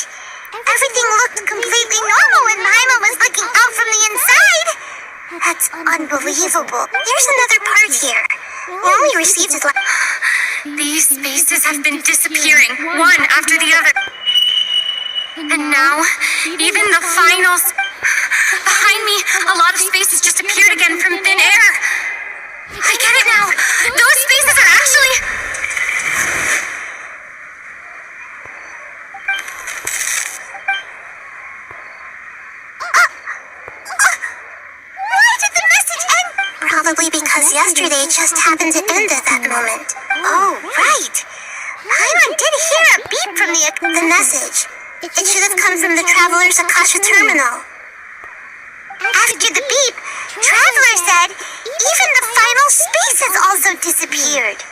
everything looked completely normal when Paimon was looking out from the inside. That's unbelievable. There's another part here. We only received it like...
These spaces have been disappearing, one after the other. And now, even the finals... Behind me, a lot of spaces just appeared again from thin air. I get it now. Those spaces are actually...
Why did the message end? Probably because yesterday just happened to end at that moment. Oh, right. Paimon did hear a beep from the message. It should have come from the Traveler's Akasha terminal. After the beep, Traveler said even the final space has also disappeared.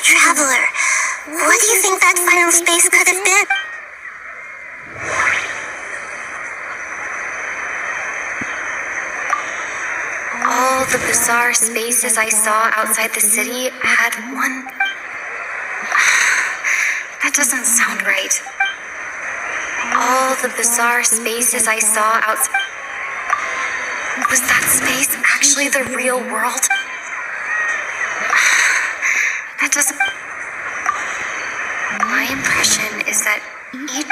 Traveler, what do you think that final space could have been?
All the bizarre spaces I saw outside the city had one... That doesn't sound right. All the bizarre spaces I saw outside... Was that space actually the real world? That doesn't... My impression is that each...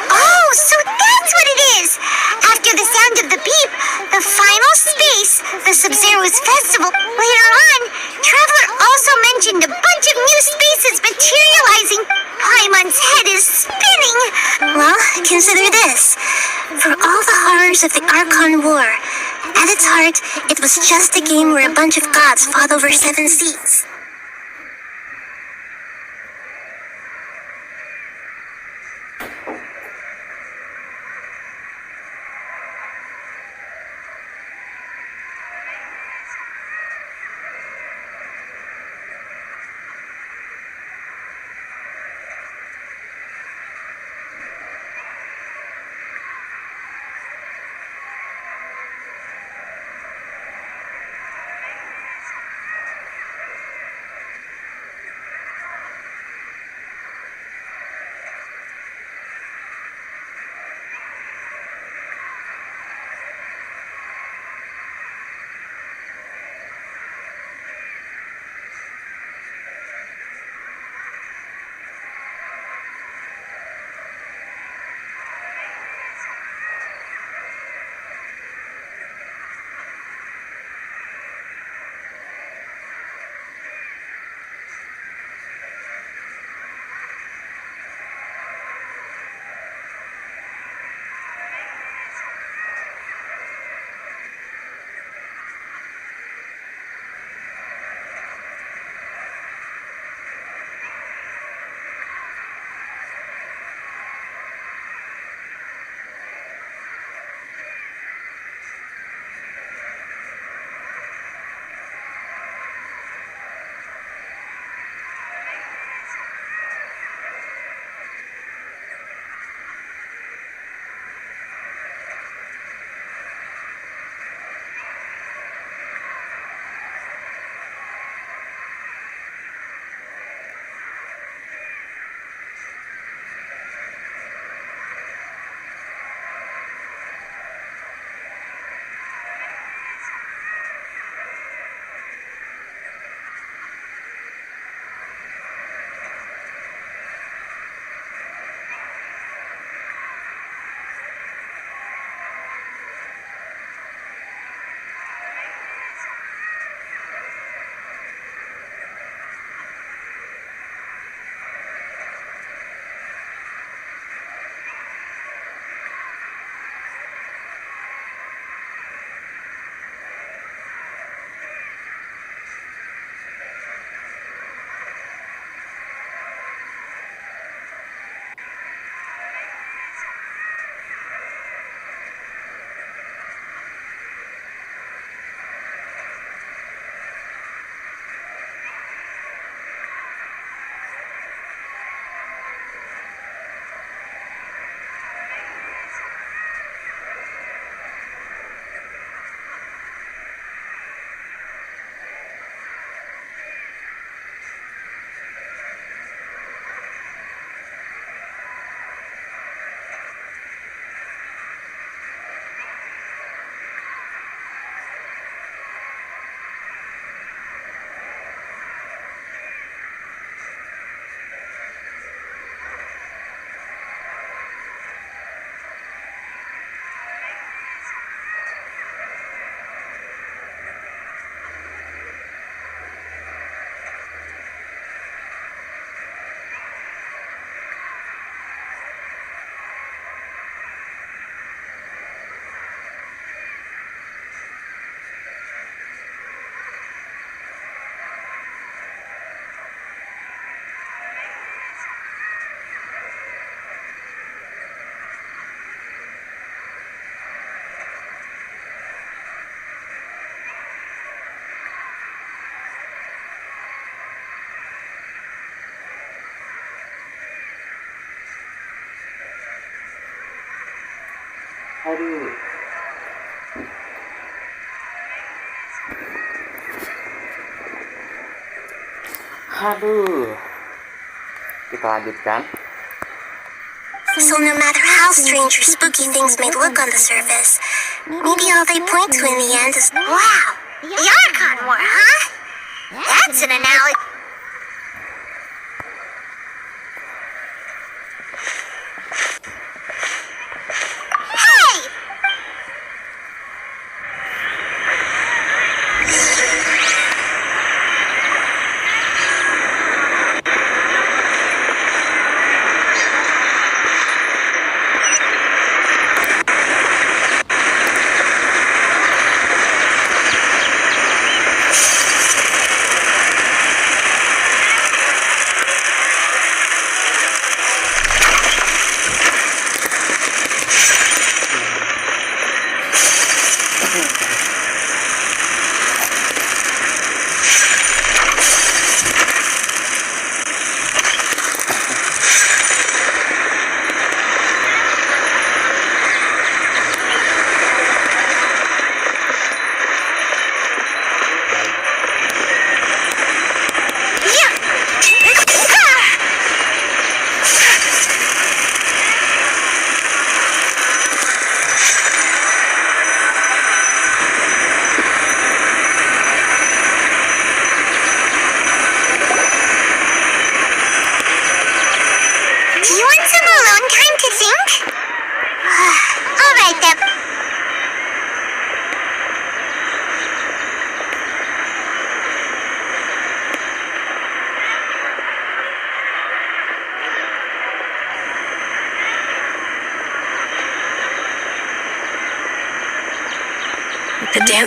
Oh, so that's what it is! After the sound of the beep, the final space, the Sub-Zero's festival, later on, Traveler also mentioned a bunch of new spaces materializing. Paimon's head is spinning! Well, consider this. For all the horrors of the Archon War, At its heart, it was just a game where a bunch of gods fought over 7 seas.
Aduh. Aduh. Kita lanjutkan.
So no matter how strange or spooky things may look on the surface, maybe all they point to in the end is, wow, the Archon War, huh? That's an analogy.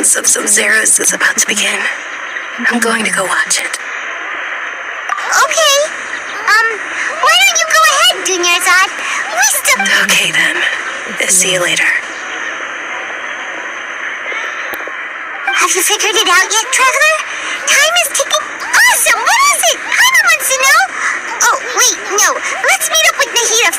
experience of Sub-Zero's is about to begin. I'm going to go watch it.
Okay. Why don't you go ahead, Dunyarzad? We still...
Okay then. See you later.
Have you figured it out yet, Traveler? Time is ticking. Awesome! What is it? Paimon wants to know. Oh, wait, no. Let's meet up with Nahida.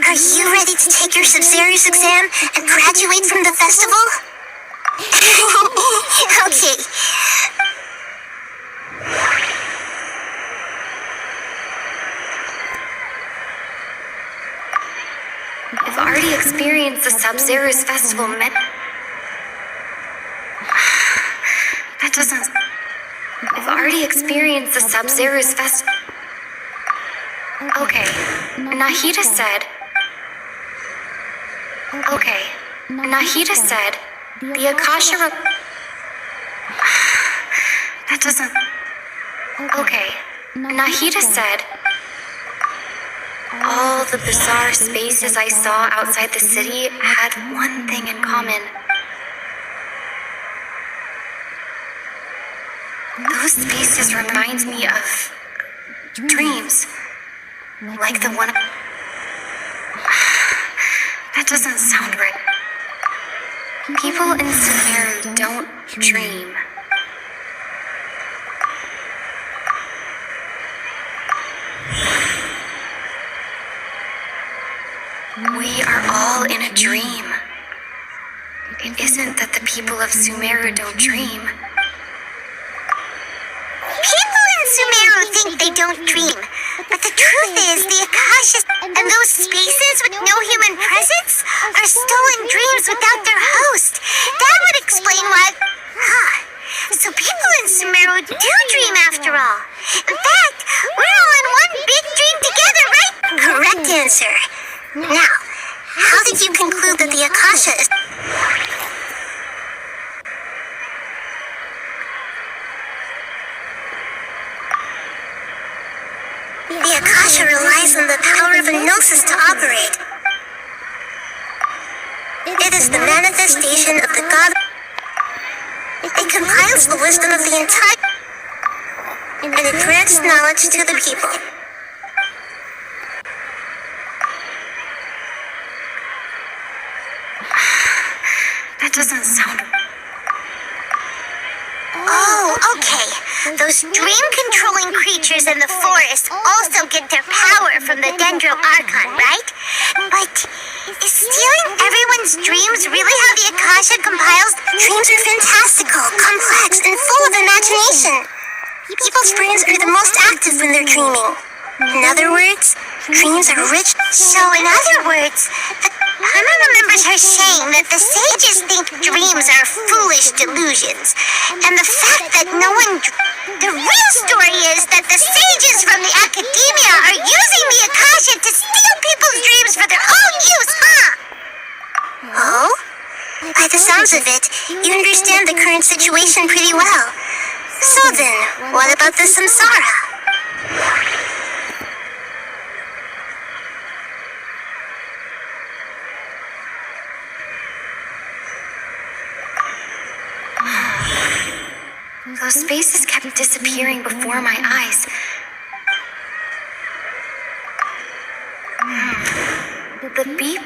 Are you ready to take your Sub-Zero's exam and graduate from the festival? Okay.
I've already experienced the Sub-Zero's festival That doesn't... I've already experienced the Sub-Zero's festival... Okay, Nahida said... Okay, Nahida said... The Akasha... That doesn't... Okay, Nahida said... All the bizarre spaces I saw outside the city had one thing in common. Those spaces remind me of... dreams. Like the one... That doesn't sound right. People in Sumeru don't dream. We are all in a dream. It isn't that the people of Sumeru don't dream.
People in Sumeru think they don't dream, but the truth is the Akasha and those spaces with no human presence are stolen dreams without their host. That would explain why... So people in Sumeru do dream after all. In fact, we're all in one big dream together, right? Correct answer. Now, how did you conclude that the Akasha is... The Akasha relies on the power of a gnosis to operate. It is the manifestation of the god. It compiles the wisdom of the entire... and it grants knowledge to the people.
That doesn't sound...
Oh, okay. Those dream-controlling creatures in the forest also get their power from the Dendro Archon, right? But is stealing everyone's dreams really how the Akasha compiles? Dreams are fantastical, complex, and full of imagination. People's brains are the most active when they're dreaming. In other words, dreams are rich. So in other words, Paimon remembers her saying that the sages think dreams are foolish delusions. And the fact that no one... The real story is that the sages from the academia are using the Akasha to steal people's dreams for their own use, huh? Oh? By the sounds of it, you understand the current situation pretty well. So then, what about the samsara?
Those spaces kept disappearing before my eyes. The beep...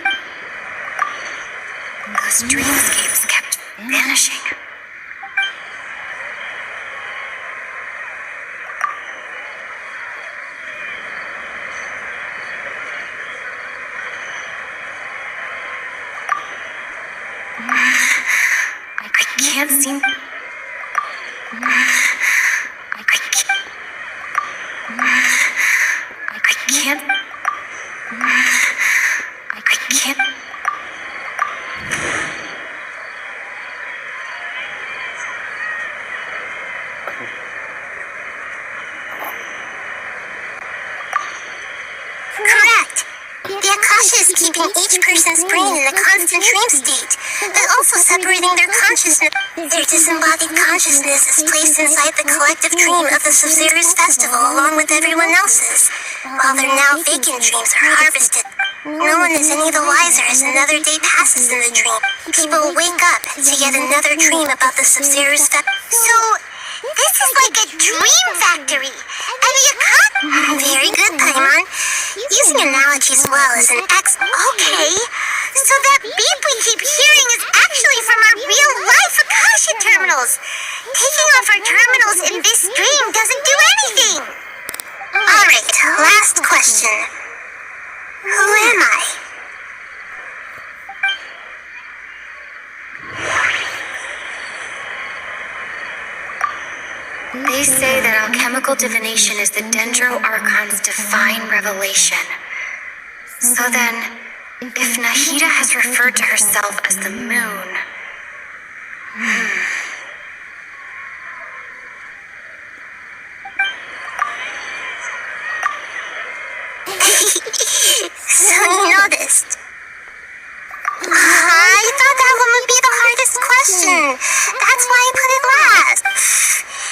Those dreamscapes kept vanishing. can't seem... I can't...
Correct. The Akasha is keeping each person's brain in a constant dream state, but also separating their consciousness. Their disembodied consciousness is placed inside the collective dream of the Sub-Zero's festival along with everyone else's, while their now vacant dreams are harvested. No one is any the wiser as another day passes in the dream. People wake up to yet another dream about the Sub-Zero's festival. So, this is like a dream factory. And the Akan... Very good, Paimon. Using analogies well as an okay. So that beep we keep hearing is actually from our real-life Akasha terminals. Taking off our terminals in this dream doesn't do anything. Alright, last question. Who am I?
They say that alchemical divination is the Dendro Archon's divine revelation. So then, if Nahida has referred to herself as the moon...
So you noticed. I thought that one would be the hardest question. That's why I put it last.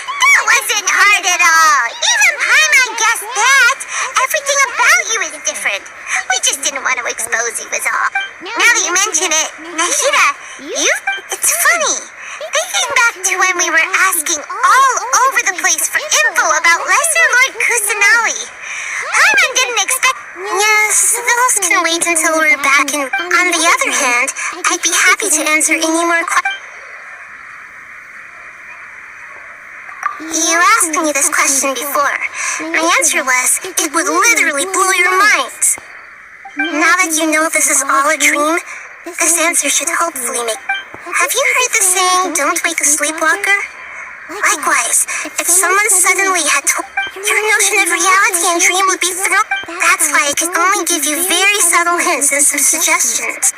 That wasn't hard at all. Even Paimon guessed that. Everything about you is different. We just didn't want to expose you is all. Now that you mention it, Nahida, it's funny. Thinking back to when we were asking all over the place for info about Lesser Lord Kusanali. Paimon didn't expect... Yes, those can wait until we're back, and on the other hand, I'd be happy to answer any more questions. You asked me this question before. My answer was, it would literally blow your mind. Now that you know this is all a dream, this answer should hopefully make... Have you heard the saying, don't wake a sleepwalker? Likewise, if someone suddenly had told... Your notion of reality and dream would be thrown. That's why I can only give you very subtle hints and some suggestions.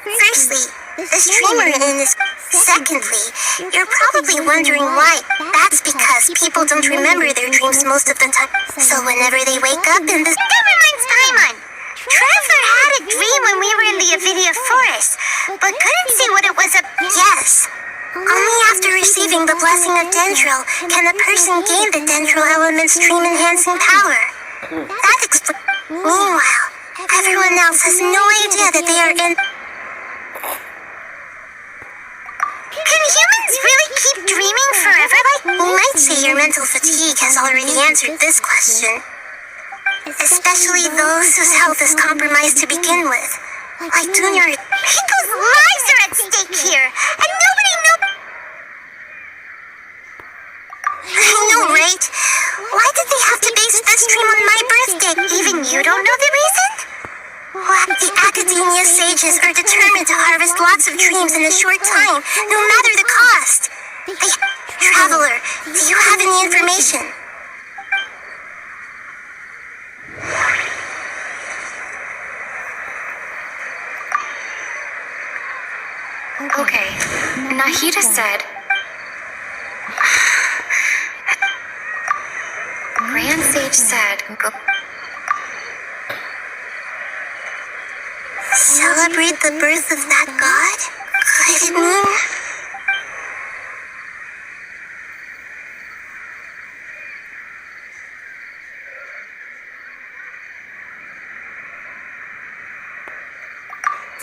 Firstly, this dream we're in is... Secondly, you're probably wondering why. That's because people don't remember their dreams most of the time. So whenever they wake up in the... That reminds Paimon. Traveler had a dream when we were in the Avidia Forest, but couldn't see what it was a... Yes. Only after receiving the blessing of Dendro can a person gain the Dendro element's dream-enhancing power. That explains... Meanwhile, everyone else has no idea that they are in... Can humans really keep dreaming forever? We might say your mental fatigue has already answered this question. Especially those whose health is compromised to begin with. Like Junior... People's lives are at stake here, and nobody knows... I know, right? Why did they have to base this dream on my birthday? Even you don't know the reason? What? The Academia sages are determined to harvest lots of dreams in a short time, no matter the cost. Traveler, do you have any information?
Okay, Nahida said... Grand Sage said...
Celebrate the birth of that god? Could it mean...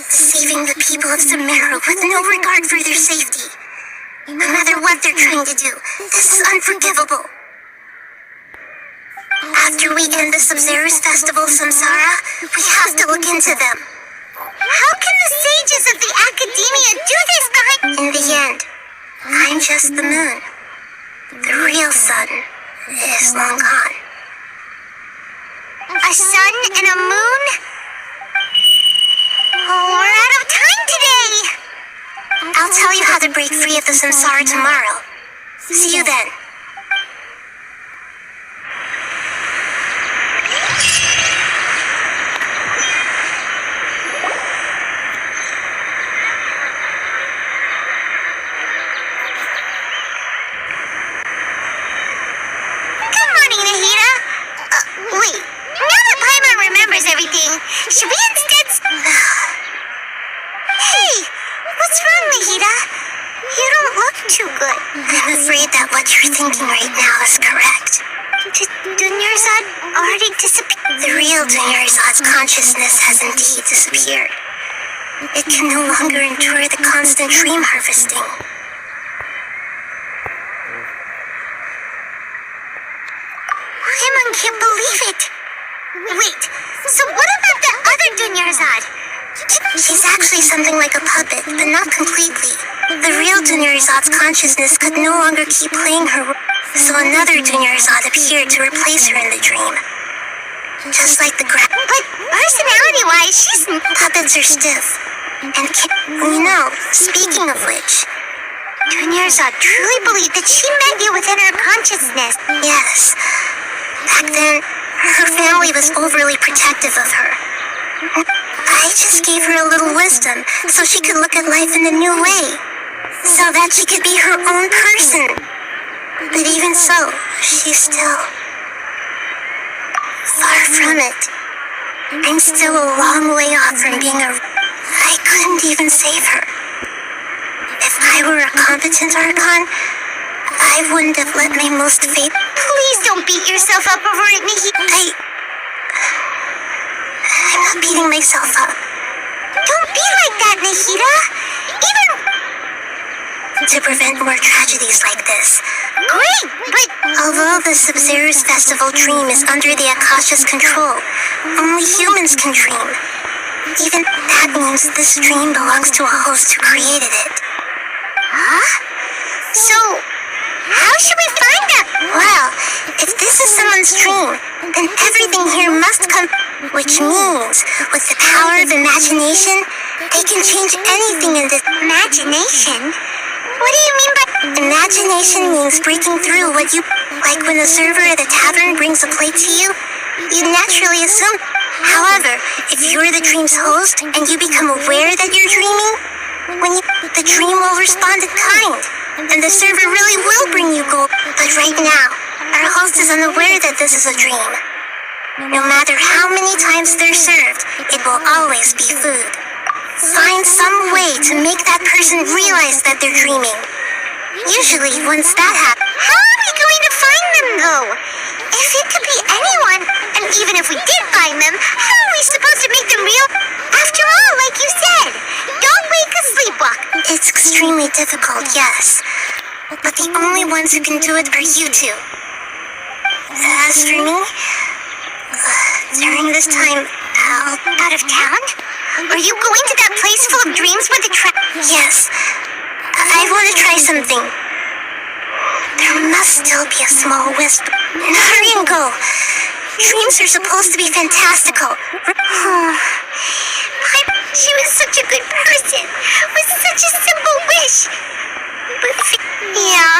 Saving the people of Sumeru with no regard for their safety. No matter what they're trying to do, this is unforgivable. After we end the Sub-Zero's festival, Samsara, we have to look into them. How can the sages of the Academia do this behind... In the end, I'm just the moon. The real sun is long gone. A sun and a moon? Oh, we're out of time today. I'll tell you how to break free of the samsara tomorrow. See you then. Good morning, Nahida. Wait. Now that Paimon remembers everything, should we instead... Hey! What's wrong, Nahida? You don't look too good. I'm afraid that what you're thinking right now is correct. Dunyarzad already disappeared. The real Dunyarzad's consciousness has indeed disappeared. It can no longer endure the constant dream harvesting. Paimon can't believe it. Wait, so what about the other Dunyarzad? She's actually something like a puppet, but not completely. The real Dunyarzad's consciousness could no longer keep playing her role, so another Dunyarzad appeared to replace her in the dream. Just like the But personality-wise, she's... Puppets are stiff. And speaking of which, Dunyarzad truly believed that she met you within her consciousness. Yes. Back then, her family was overly protective of her. I just gave her a little wisdom so she could look at life in a new way, so that she could be her own person. But even so, she's still far from it. I'm still a long way off from being I couldn't even save her. If I were a competent Archon, I wouldn't have let my most faith... Please don't beat yourself up over it, Nahida. I'm not beating myself up. Don't be like that, Nahida. Even... To prevent more tragedies like this. Great, but... Although the Sub-Zero's festival dream is under the Akasha's control, only humans can dream. Even that means this dream belongs to a host who created it. Huh? So, how should we find them? Well, if this is someone's dream, then everything here must come... Which means, with the power of imagination, they can change anything in this... Imagination? What do you mean by... Imagination means breaking through what you... Like when the server at the tavern brings a plate to you, you'd naturally assume... However, if you're the dream's host, and you become aware that you're dreaming, the dream will respond in kind, and the server really will bring you gold. But right now, our host is unaware that this is a dream. No matter how many times they're served, it will always be food. Find some way to make that person realize that they're dreaming. Usually, once that happens... How are we going to find them, though? If it could be anyone, and even if we did find them, how are we supposed to make them real? After all, like you said, don't wake a sleepwalk. It's extremely difficult, yes. But the only ones who can do it are you two. As for me... During this time, out of town? Are you going to that place full of dreams where the Yes. I want to try something. There must still be a small wisp. Hurry and go. Dreams are supposed to be fantastical. She was such a good person, with such a simple wish. But, yeah,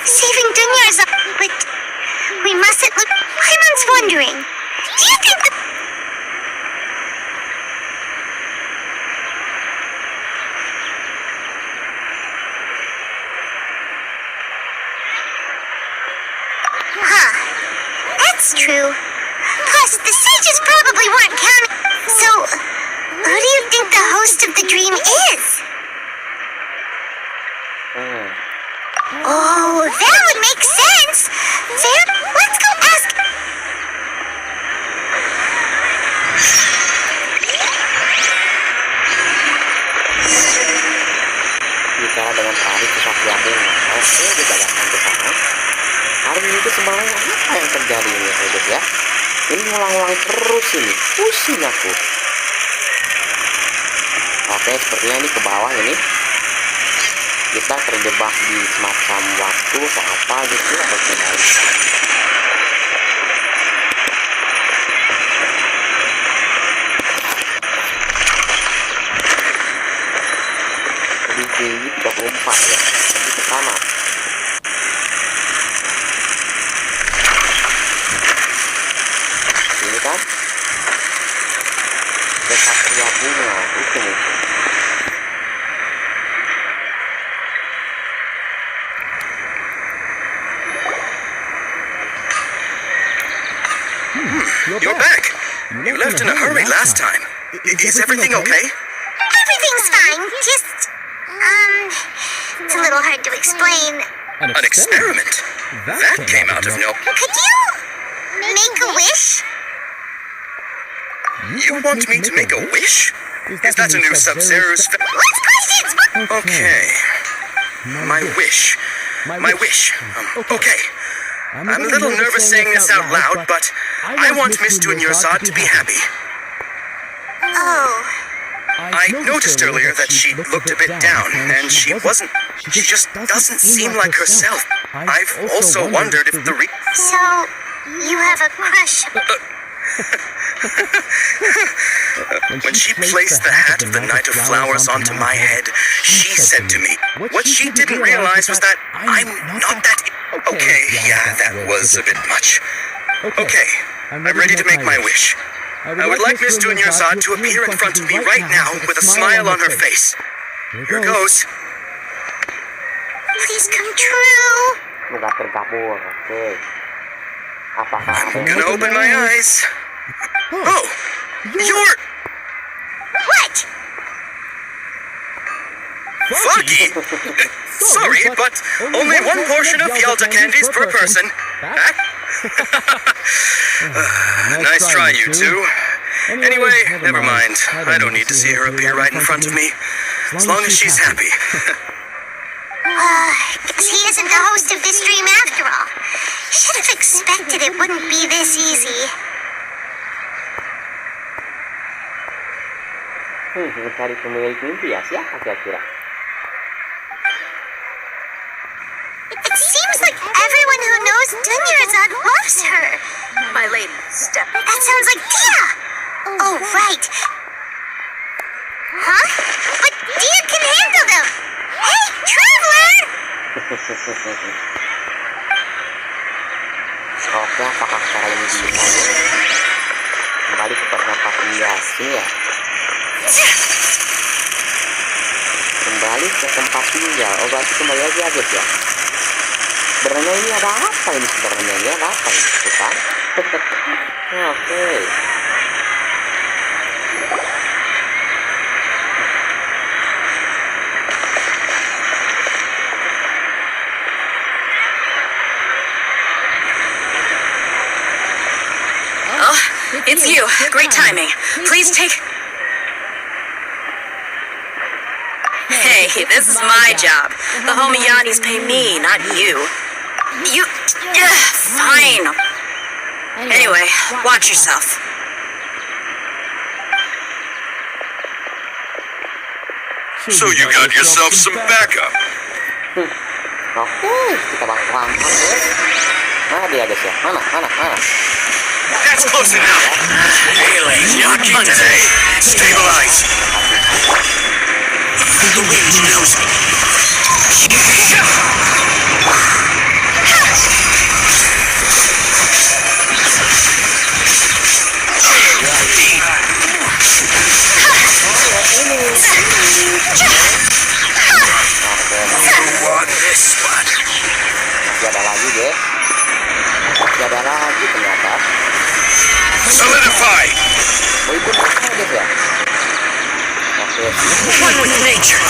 saving Dunya's up, but we mustn't look... Paimon's wondering, do you think that... Huh, that's true. Plus, the sages probably weren't counting... So, who do you think the host of the dream is? Oh, that would make sense. Fair. Let's go ask.
Bicara dengan Ari kesaktiannya. Oke, kita datang ke sana. Hari ini sebenarnya apa yang terjadi ini, Sobat ya? Ini ngulang-ngulang terus ini. Pusing aku. Oke, sepertinya ini ke bawah ini. Kita terjebak di semacam waktu atau apa gitu atau gimana. 24 ya. Itu pertama. Ini kan dekat pria bunga itu mungkin.
You're back. You left in a hurry last time. Is everything okay?
Everything's fine. Just, it's a little hard to explain.
An experiment? That came out of no...
Could you make a wish?
You want me to make a wish? Is that a new Sub-Zero's...
Last questions!
Okay. My wish. My wish. Okay. I'm a little nervous saying this out loud, but I want Miss Dunyarzad to be happy.
Oh.
I noticed earlier that she looked a bit down, and she wasn't... She just doesn't seem like herself. I've also wondered if the
So, you have a crush?
When she placed the hat of the Knight of Flowers onto my head, she said to me, what she didn't realize was that I'm not that... Okay, yeah, that was a bit much. Okay, I'm ready to make my wish. I would like Miss Dunyarzad to appear in front of me right now with a smile on her face. Here goes.
Please come true.
Nggak tergabung, oke. Apakah
I'm gonna open my eyes. Oh, you're...
What?
Foggy? Sorry, but only one portion of Yalta candies per person. Nice try, you two. Anyway, never mind. I don't need to see her appear right in front of me. As long as she's happy.
Guess he isn't the host of this dream after all. Should have expected it wouldn't be this easy.
Mencari pemilik mimpi ya, siapa kira-kira?
It seems like everyone who knows Dunyarzad loves her.
My lady, step.
That sounds like Dia. Oh, right. Huh? But Dia can handle them. Hey, Traveler!
Oke, apakah cara ini bisa kembali ke tempat biasa ya? Kembali ke tempat tinggal. Oh, berarti kembali aja guys ya. Sebenarnya ini ada apa ini sebenarnya? Ini ada apa ini? Bukan? Oke.
Oh, it's you. Great timing. Please take... Hey, this is my job. The Homiyanis pay me, not you. You... fine. Anyway, watch yourself.
So you got yourself some backup.
Oke, kita bakal langsung ya. Mana dia guys ya? Mana?
That's close enough. Melee, knocking today. Stabilize. The wind knows me.
Masih ada lagi guys. Masih ada lagi ternyata.
Solidify.
Oh, itu apa guys ya? Oke.
One with nature.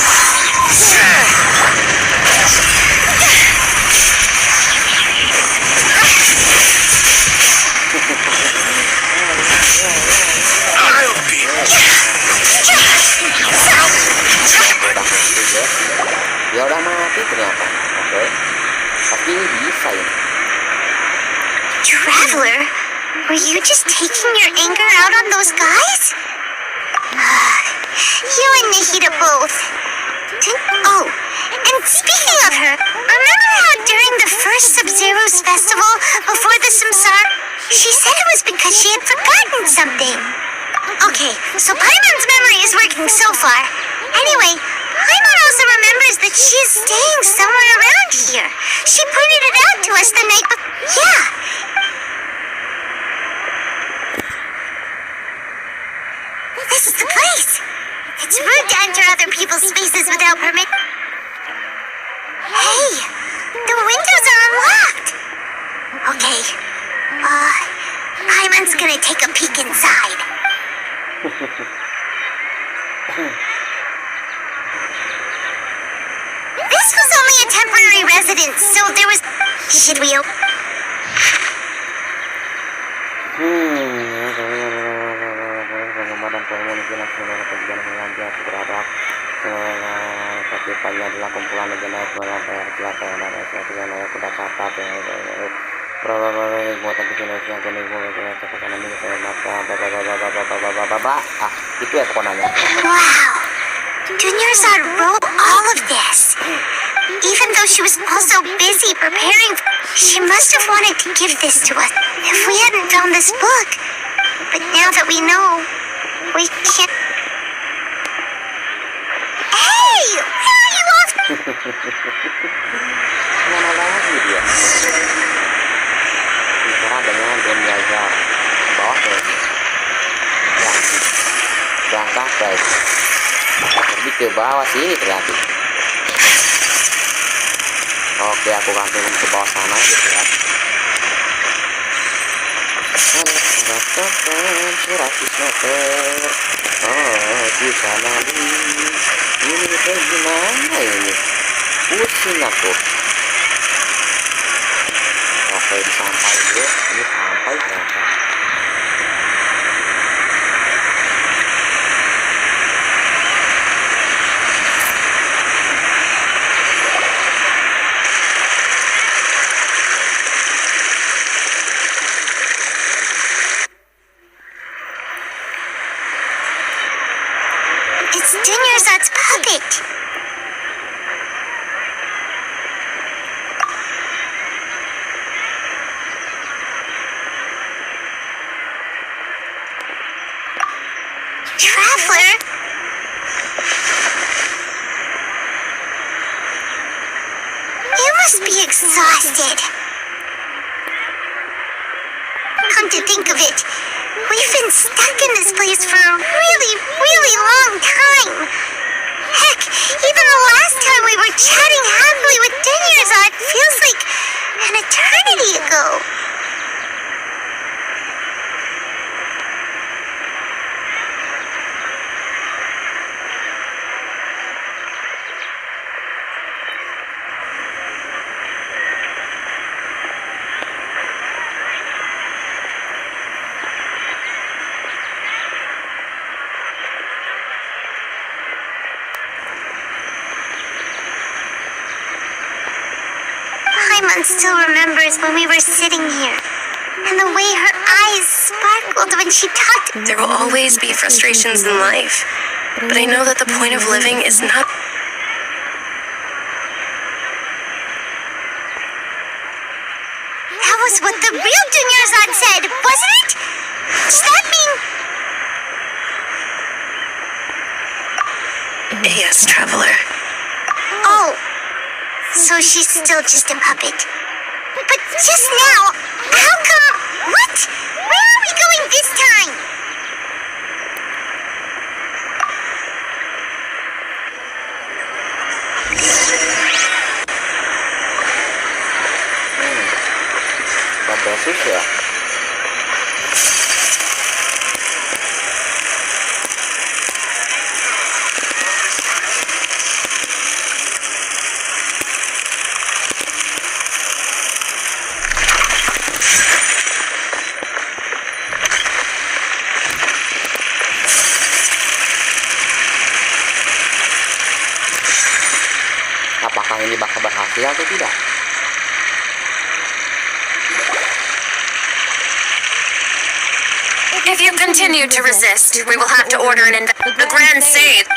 I'll be.
Dia udah mati ternyata. Oke. Tapi ini bisa ini.
Traveler, were you just taking your anger out on those guys? You and Nahida both. Oh, and speaking of her, remember how during the first Sub-Zero's festival, before the Samsar, she said it was because she had forgotten something? Okay, so Paimon's memory is working so far. Anyway, Paimon also remembers that she is staying somewhere around here. She pointed it out to us the night before. Yeah. This is the place. It's rude to enter other people's spaces without permit. Hey, the windows are unlocked. Okay. Paimon's gonna take a peek inside. This was only a temporary residence, so there was... Should we open?
Kehidupannya adalah kumpulan legenda bola kecelakaan ada suatu yang aku udah catat itu ya pokoknya.
Wow, Dunyarzad wrote all of this. Even though she was also busy preparing, she must have wanted to give this to us if we hadn't found this book. But now that we know, we can't. Hey, where are you off?
Mana lagi dia? Bicara dengan Dunyarzad bawah guys. Berangkat guys. Pergi ke bawah sini ternyata. Oke, aku langsung ke bawah sana gitu ya. 100 meter. Oh, di sana nih. Ini kayak gimana ini? Pusing aku. Oke, sampai dulu. Ini sampai ternyata.
It's Dunyarzad's puppet. Traveler? You must be exhausted. Come to think of it, we've been stuck in this place for a really, really long time. Heck, even the last time we were chatting happily with Dunyarzad feels like an eternity ago. Paimon still remembers when we were sitting here, and the way her eyes sparkled when she talked.
There will always be frustrations in life, but I know that the point of living is not.
That was what the real Dunyarzad said, wasn't it? Does that mean...
Yes, Traveler.
Oh, so she's still just a puppet. But just now, how come... What? Where are we going this time?
Bagus ya. Apakah ini bakal berhasil atau tidak?
If you continue to resist, we will have to order the Grand Sage.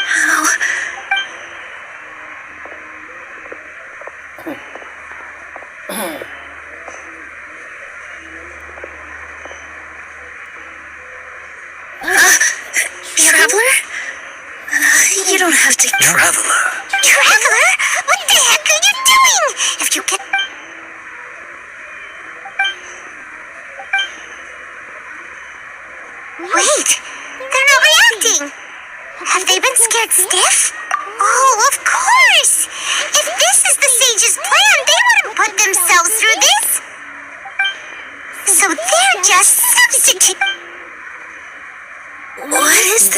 Traveler? You don't have to.
Traveler,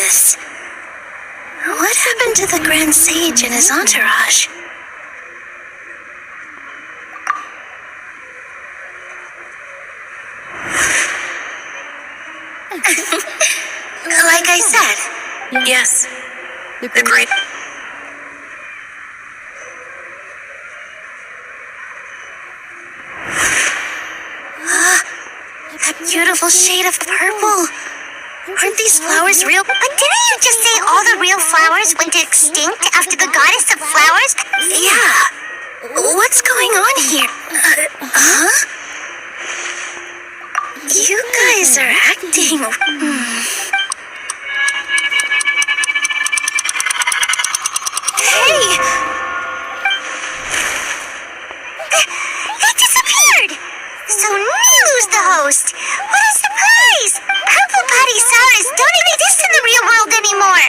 this? What happened to the Grand Sage and his entourage? Like I said,
Yes, the great.
that beautiful shade of purple. Aren't these flowers real?
But didn't you just say all the real flowers went extinct after the goddess of flowers?
Yeah. What's going on here? Huh? You guys are acting. Hey!
It disappeared! So Nilu's the host! What a surprise! Purple body saras don't exist in the real world anymore!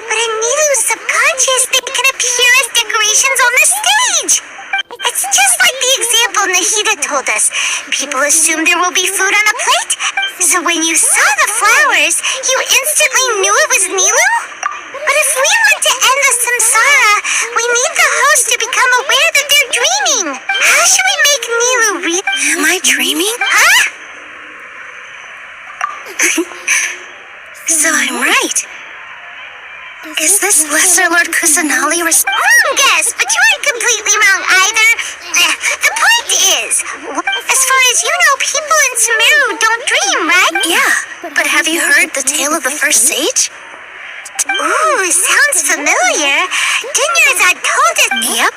But in Nilu's subconscious, they can appear as decorations on the stage! It's just like the example Nahida told us. People assume there will be food on a plate, so when you saw the flowers, you instantly knew it was Nilu? But if we want to end the samsara, we need the host to become aware that they're dreaming. How should we make Nilu real?
Am I dreaming?
Huh?
So I'm right. Is this Lesser Lord Kusanali
Wrong guess, but you aren't completely wrong either. The point is, as far as you know, people in Sumeru don't dream, right?
Yeah, but have you heard the tale of the first sage?
Ooh, sounds familiar. Dinyarzad told us.
Yep.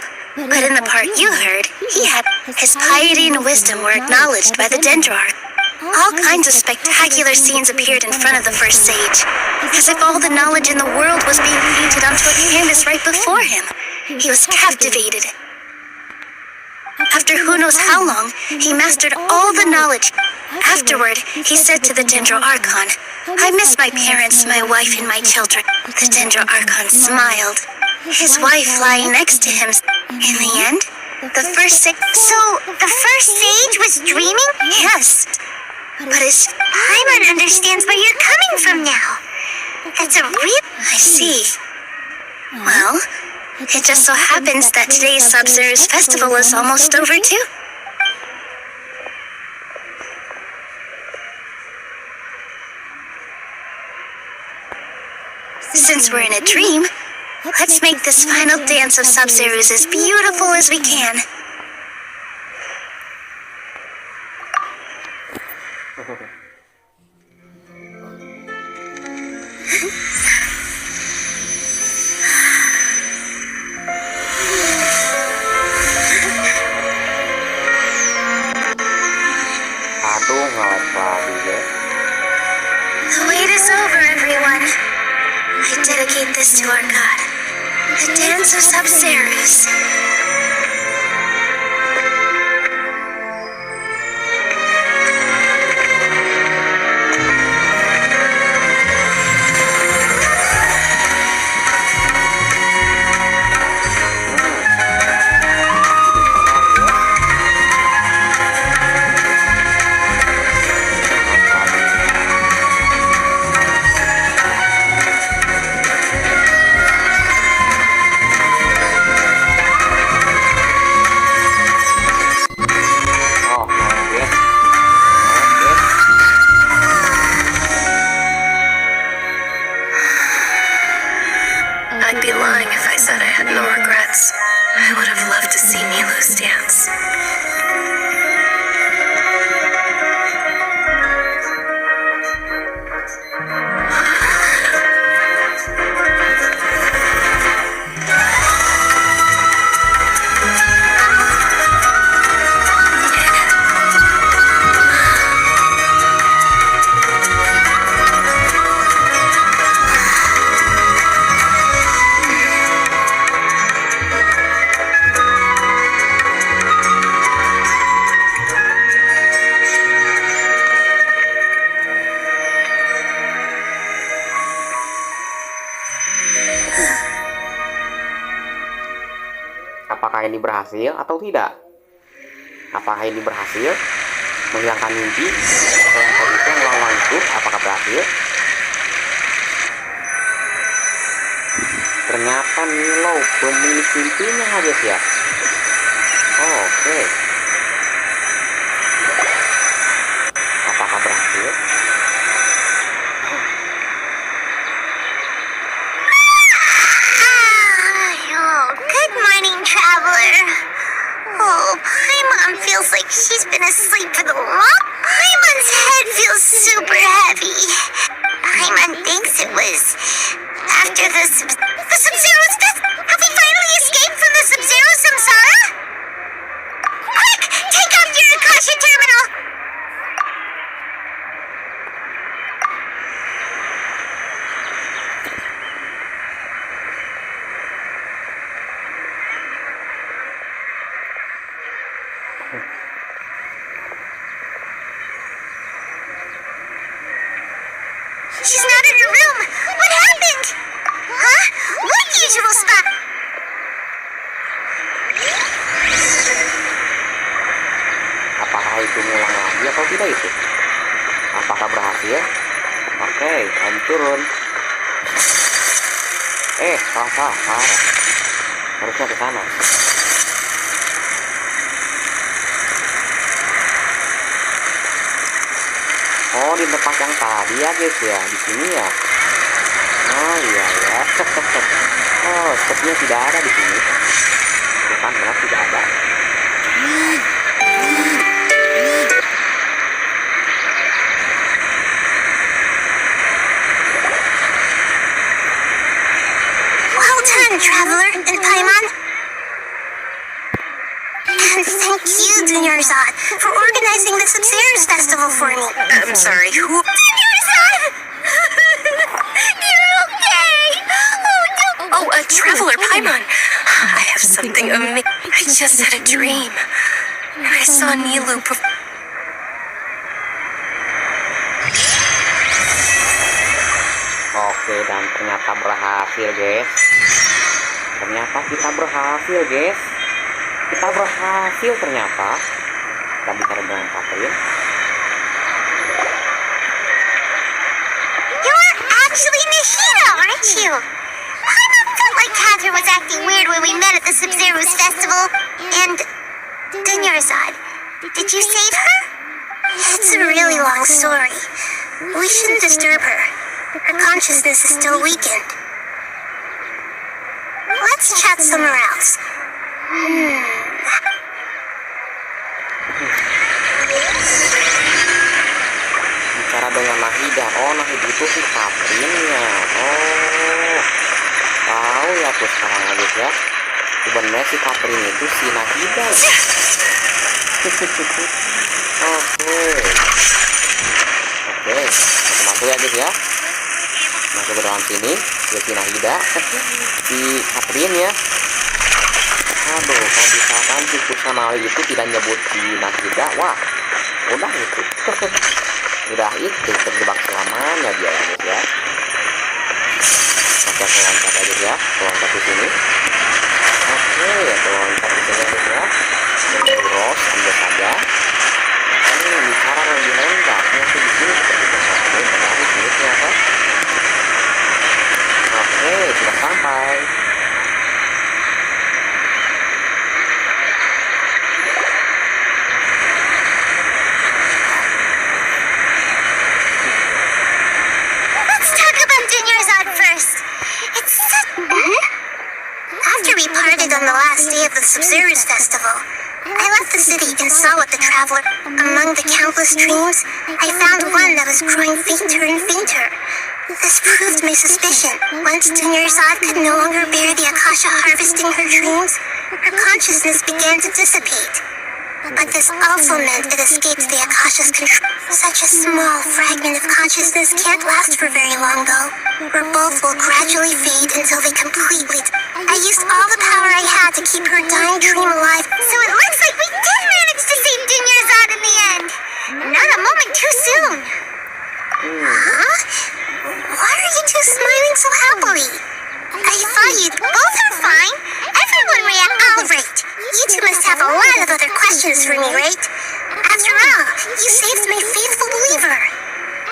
But in the part you heard, his piety and wisdom were acknowledged by the Dendrarch. All kinds of spectacular scenes appeared in front of the first sage, as if all the knowledge in the world was being painted onto a canvas right before him. He was captivated. After who knows how long, he mastered all the knowledge. Afterward, he said to the Dendro Archon, "I miss my parents, my wife, and my children." The Dendro Archon smiled, his wife lying next to him. In the end, the first sage...
So, the first sage was dreaming?
Yes. But his...
Paimon understands where you're coming from now. That's a real...
I see. Well, it just so happens that today's Sub-Zero's festival is almost over too. Since we're in a dream, let's make this final dance of Sub-Zero's as beautiful as we can.
Aduh, ngelag lagi ya.
The wait is over, everyone. I dedicate this to our god, the dance of Sub-Zero's.
I'd be lying if I said I had no regrets. I would have loved to see Nilu's dance.
Apakah ini berhasil atau tidak? Apakah ini berhasil menghilangkan mimpi? Atau yang tadi itu, ulang-ulang itu, apakah berhasil? ternyata Nilo pemilik mimpinya guys ya. Oke. Apakah berhasil?
Good morning, traveler. Oh, Paimon feels like she's been asleep for the long. Paimon's head feels super heavy. Paimon thinks it was after the Sub-Zero's death. Have we finally escaped from the Sub-Zero Samsara? Quick, take off your Akasha terminal. She's not in her room. What happened? Huh? What usual spot?
Apakah itu ngulang lagi atau tidak itu? Apakah berhasil? Oke, kami turun. Salah. Harusnya ke sana. Oh, di tempat yang tadi ya guys ya, di sini ya. Oh iya ya. Oh, sepertinya tidak ada di sini. Bukan, benar tidak ada.
Well done, traveler and Paimon. And thank you, Dunyarzad, for organizing the Sub-Zero's festival for me.
I'm sorry, who?
Dunyarzad! You're okay! Oh, no!
Oh, a traveler, Paimon. I have something amazing. I just had a dream. I saw Nilu
Oke, dan ternyata berhasil guys. Ternyata kita berhasil guys. Kita berhasil ternyata. Kita bicara dengan Catherine.
You're actually Nishida, aren't you? Paimon felt like Catherine was acting weird when we met at the Sub-Zero's festival. And Dunyarzad, did you save her? It's a really long story. We shouldn't disturb her. Her consciousness is still weakened. Let's chat somewhere else.
Bicara dengan Nahida. Oh, Nahida itu si Catherine-nya. Oh, tahu ya aku sekarang guys ya. Sebenarnya si Catherine itu si Nahida. Oke, masuk ya guys ya. Masuk ke dalam sini. Ya si Nahida. Si Catherine ya. Aduh, kalau misalkan si Kusanali itu tidak nyebut si Nahida, wah, udah itu. Udah itu terjebak selamanya dia ya guys ya. Oke, aku loncat aja ya. Loncat di sini. Oke, aku loncat di sini guys ya. Terus ambil saja. Ini bicara lebih rendah. Masih di sini seperti biasa. Padahal di sini ternyata. Oke, sudah sampai.
Let's talk about Dunyarzad first. After we parted on the last day of the Sub-Zero's festival, I left the city and saw what the traveler. Among the countless dreams, I found one that was growing fainter and fainter. This proved my suspicion. Once Dunyarzad could no longer bear the Akasha harvesting her dreams, her consciousness began to dissipate. But this also meant it escaped the Akasha's control. Such a small fragment of consciousness can't last for very long, though, where both will gradually fade until they completely. I used all the power I had to keep her dying dream alive, so it looks like we did manage to save Dunyarzad in the end. Not a moment too soon. Huh? Why are you two smiling so happily? I thought you both are fine. Everyone react all right. You two must have a lot of other questions for me, right? After all, you saved my faithful believer.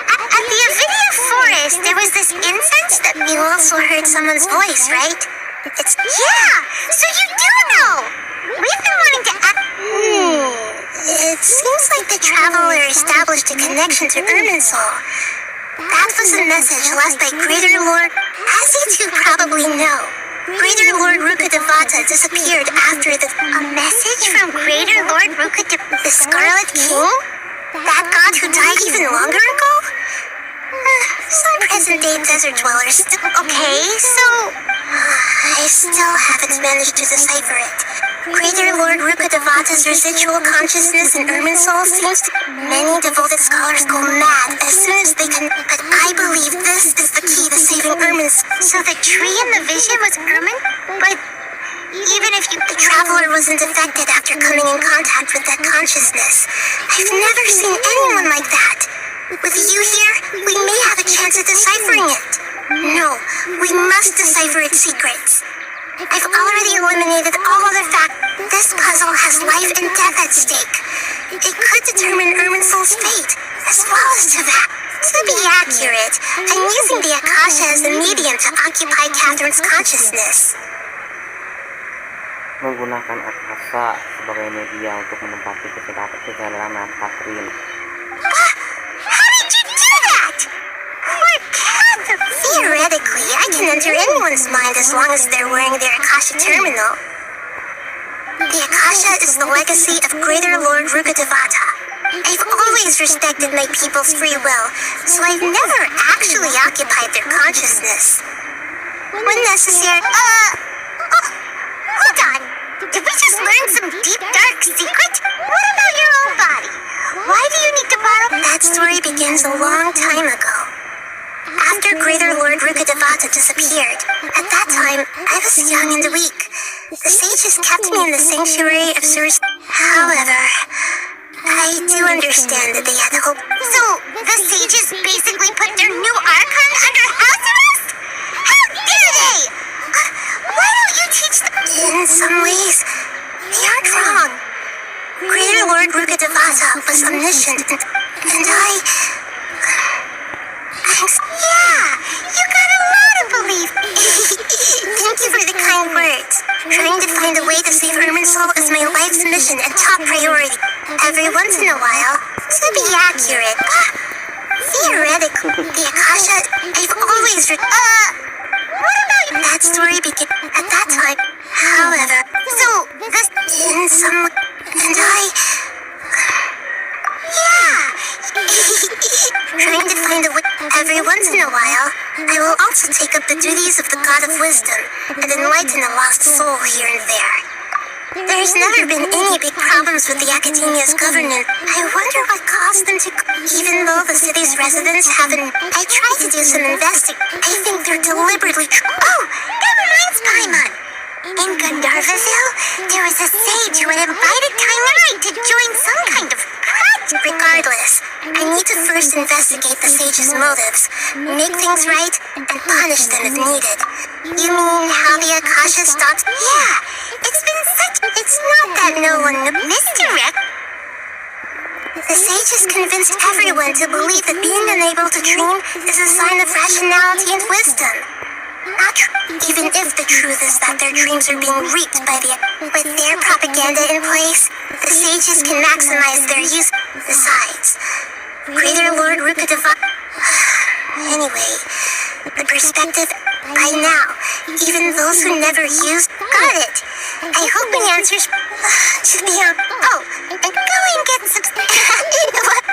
At the Avidia forest, there was this incense that you also heard someone's voice, right? Yeah, so you do know. We've been wanting to ask. It seems like the traveler established a connection to Irminsul. That was a message left by Greater Lord, as you two probably know. Greater Lord Rukkhadevata disappeared after A message from Greater Lord the Scarlet King? That god who died even longer ago? Some present-day desert dwellers. Okay, so I still haven't managed to decipher it. Greater Lord Rukkhadevata's residual consciousness in Irminsul seems to... Many devoted scholars go mad as soon as they can... But I believe this is the key to saving Irminsul. So the tree in the vision was Irmin? But even if the traveler wasn't affected after coming in contact with that consciousness, I've never seen anyone like that. With you here, we may have a chance at deciphering it. No, we must decipher its secrets. I've already eliminated all other facts. This puzzle has life and death at stake. It could determine Irminsul's fate, as well as to that. To be accurate, I'm using the Akasha as the medium to occupy Catherine's consciousness.
Menggunakan Akasha sebagai media untuk menempati kesadaran Catherine.
How did you do that? Poor Catherine. Theoretically, I can enter anyone's mind as long as they're wearing their Akasha terminal. The Akasha is the legacy of Greater Lord Rukkhadevata. I've always respected my people's free will, so I've never actually occupied their consciousness. When necessary, hold on. Did we just learn some deep, dark secret? What about your own body? Why do you need to borrow? That story begins a long time ago. After Greater Lord Rukkhadevata disappeared, at that time, I was young and weak. The sages kept me in the sanctuary of Sur's. However, I do understand that they had hope. So, the sages basically put their new AKAN under house arrest? How dare they? Why don't you teach them? In some ways, they aren't wrong. Greater Lord Rukkhadevata was omniscient, and I... Yeah, you got a lot of belief. Thank you for the kind words. Trying to find a way to save Irminsul is my life's mission and top priority. Every once in a while, to be accurate, theoretically, the Akasha, I've always what about you? That story began at that time. However, so this in some and I... Yeah. Trying to find a way. Every once in a while, I will also take up the duties of the God of Wisdom and enlighten a lost soul here and there. There's never been any big problems with the academia's governance. I wonder what caused them to... Even though the city's residents haven't... I tried to do some investigation. I think they're deliberately... Oh, that reminds Paimon. In Gandharvaville, there was a sage who had invited Kaimai to join some kind of project. Regardless, I need to first investigate the sage's motives, make things right, and punish them if needed. You mean how the Akasha stops? Yeah, it's been such... It's not that no one... Misdirect? The sages convinced everyone to believe that being unable to dream is a sign of rationality and wisdom. Not even if the truth is that their dreams are being reaped by the... With their propaganda in place, the sages can maximize their use. Besides, Greater Lord Rukkhadevata... Anyway, the perspective... By now, even those who never used... Got it! I hope it answers... To be on... Oh, and go and get some... What?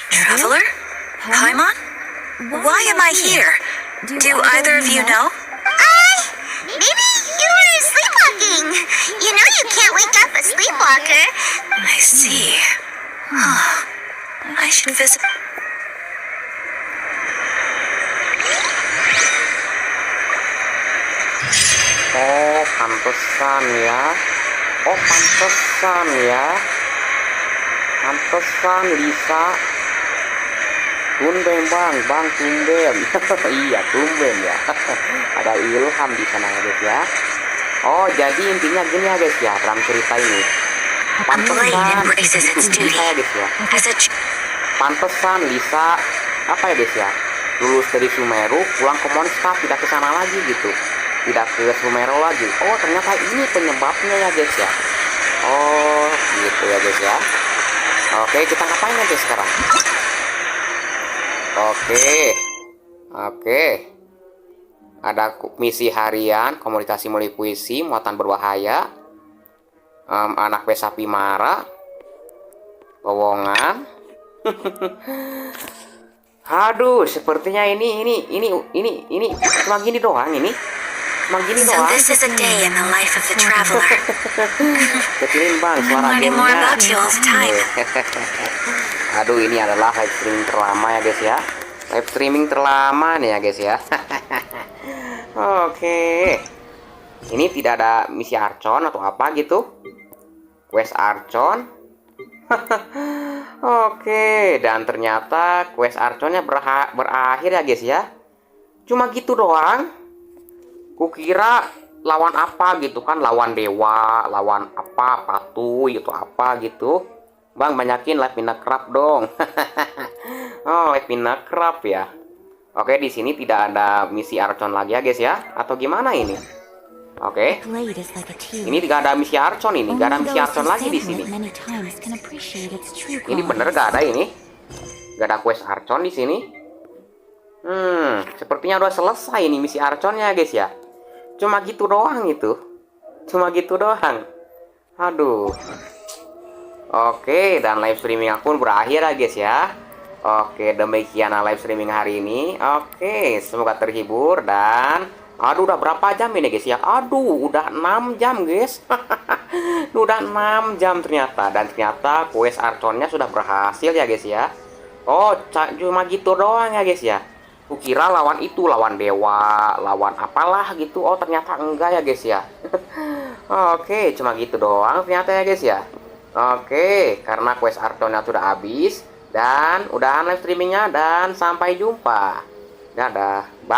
Traveler? Paimon? Why am I here? Do either of you know?
Maybe you were sleepwalking. You know you can't wake up a sleepwalker.
I see. I should visit...
Oh, pantesan ya. Oh, pantesan ya. Pantesan Lisa. Tumben bang tumben. Iya tumben ya. Ada ilham di sana ya guys ya. Oh, jadi intinya gini ya guys ya dalam cerita ini. Pantesan Lisa ya guys ya. Pantesan Lisa apa ya guys ya? lulus dari Sumeru, pulang ke Mondstadt, tidak ke sana lagi gitu, tidak ke Sumeru lagi. Oh ternyata ini penyebabnya ya guys ya. Oh gitu ya guys ya. Oke, kita ngapain aja sekarang? Oke, ada misi harian, komunikasi melalui puisi, muatan berbahaya, anak sapi marah, lowongan. Aduh, sepertinya ini cuma gini doang ini. Cuma gini
So
doang.
this is a day in the life of the traveler.
Kecilin bang
I'm
suara
learning more
gamenya.
about you all the time.
Aduh, ini adalah live streaming terlama ya guys ya. Live streaming terlama nih ya guys ya. Oke. Ini tidak ada misi Archon atau apa gitu. Quest Archon. Oke, dan ternyata quest Archonnya berakhir ya guys ya. Cuma gitu doang. Kukira lawan apa gitu kan, lawan dewa, lawan apa, patuh gitu apa gitu. Bang, banyakin live Minecraft dong. Oh, live Minecraft ya. Oke, di sini tidak ada misi Archon lagi ya guys ya, atau gimana ini? Oke. Ini tidak ada misi Archon ini, gak ada misi Archon lagi di sini. Ini bener gak ada ini? Gak ada quest Archon di sini. Sepertinya udah selesai ini misi Archonnya guys ya. Cuma gitu doang itu. Cuma gitu doang. Aduh. Oke, dan live streaming aku berakhir ya guys ya. Oke, demikian live streaming hari ini. Oke, semoga terhibur dan aduh, udah berapa jam ini guys ya? Aduh, udah 6 jam guys. Udah 6 jam ternyata. Dan ternyata quest Archonnya sudah berhasil ya guys ya. Oh, cuma gitu doang ya guys ya. Kukira lawan itu, lawan dewa, lawan apalah gitu. Oh, ternyata enggak ya guys ya. Oke, cuma gitu doang ternyata ya guys ya. Oke, karena quest Archonnya sudah habis. Dan udahan live streamingnya dan sampai jumpa. Dadah. Bye.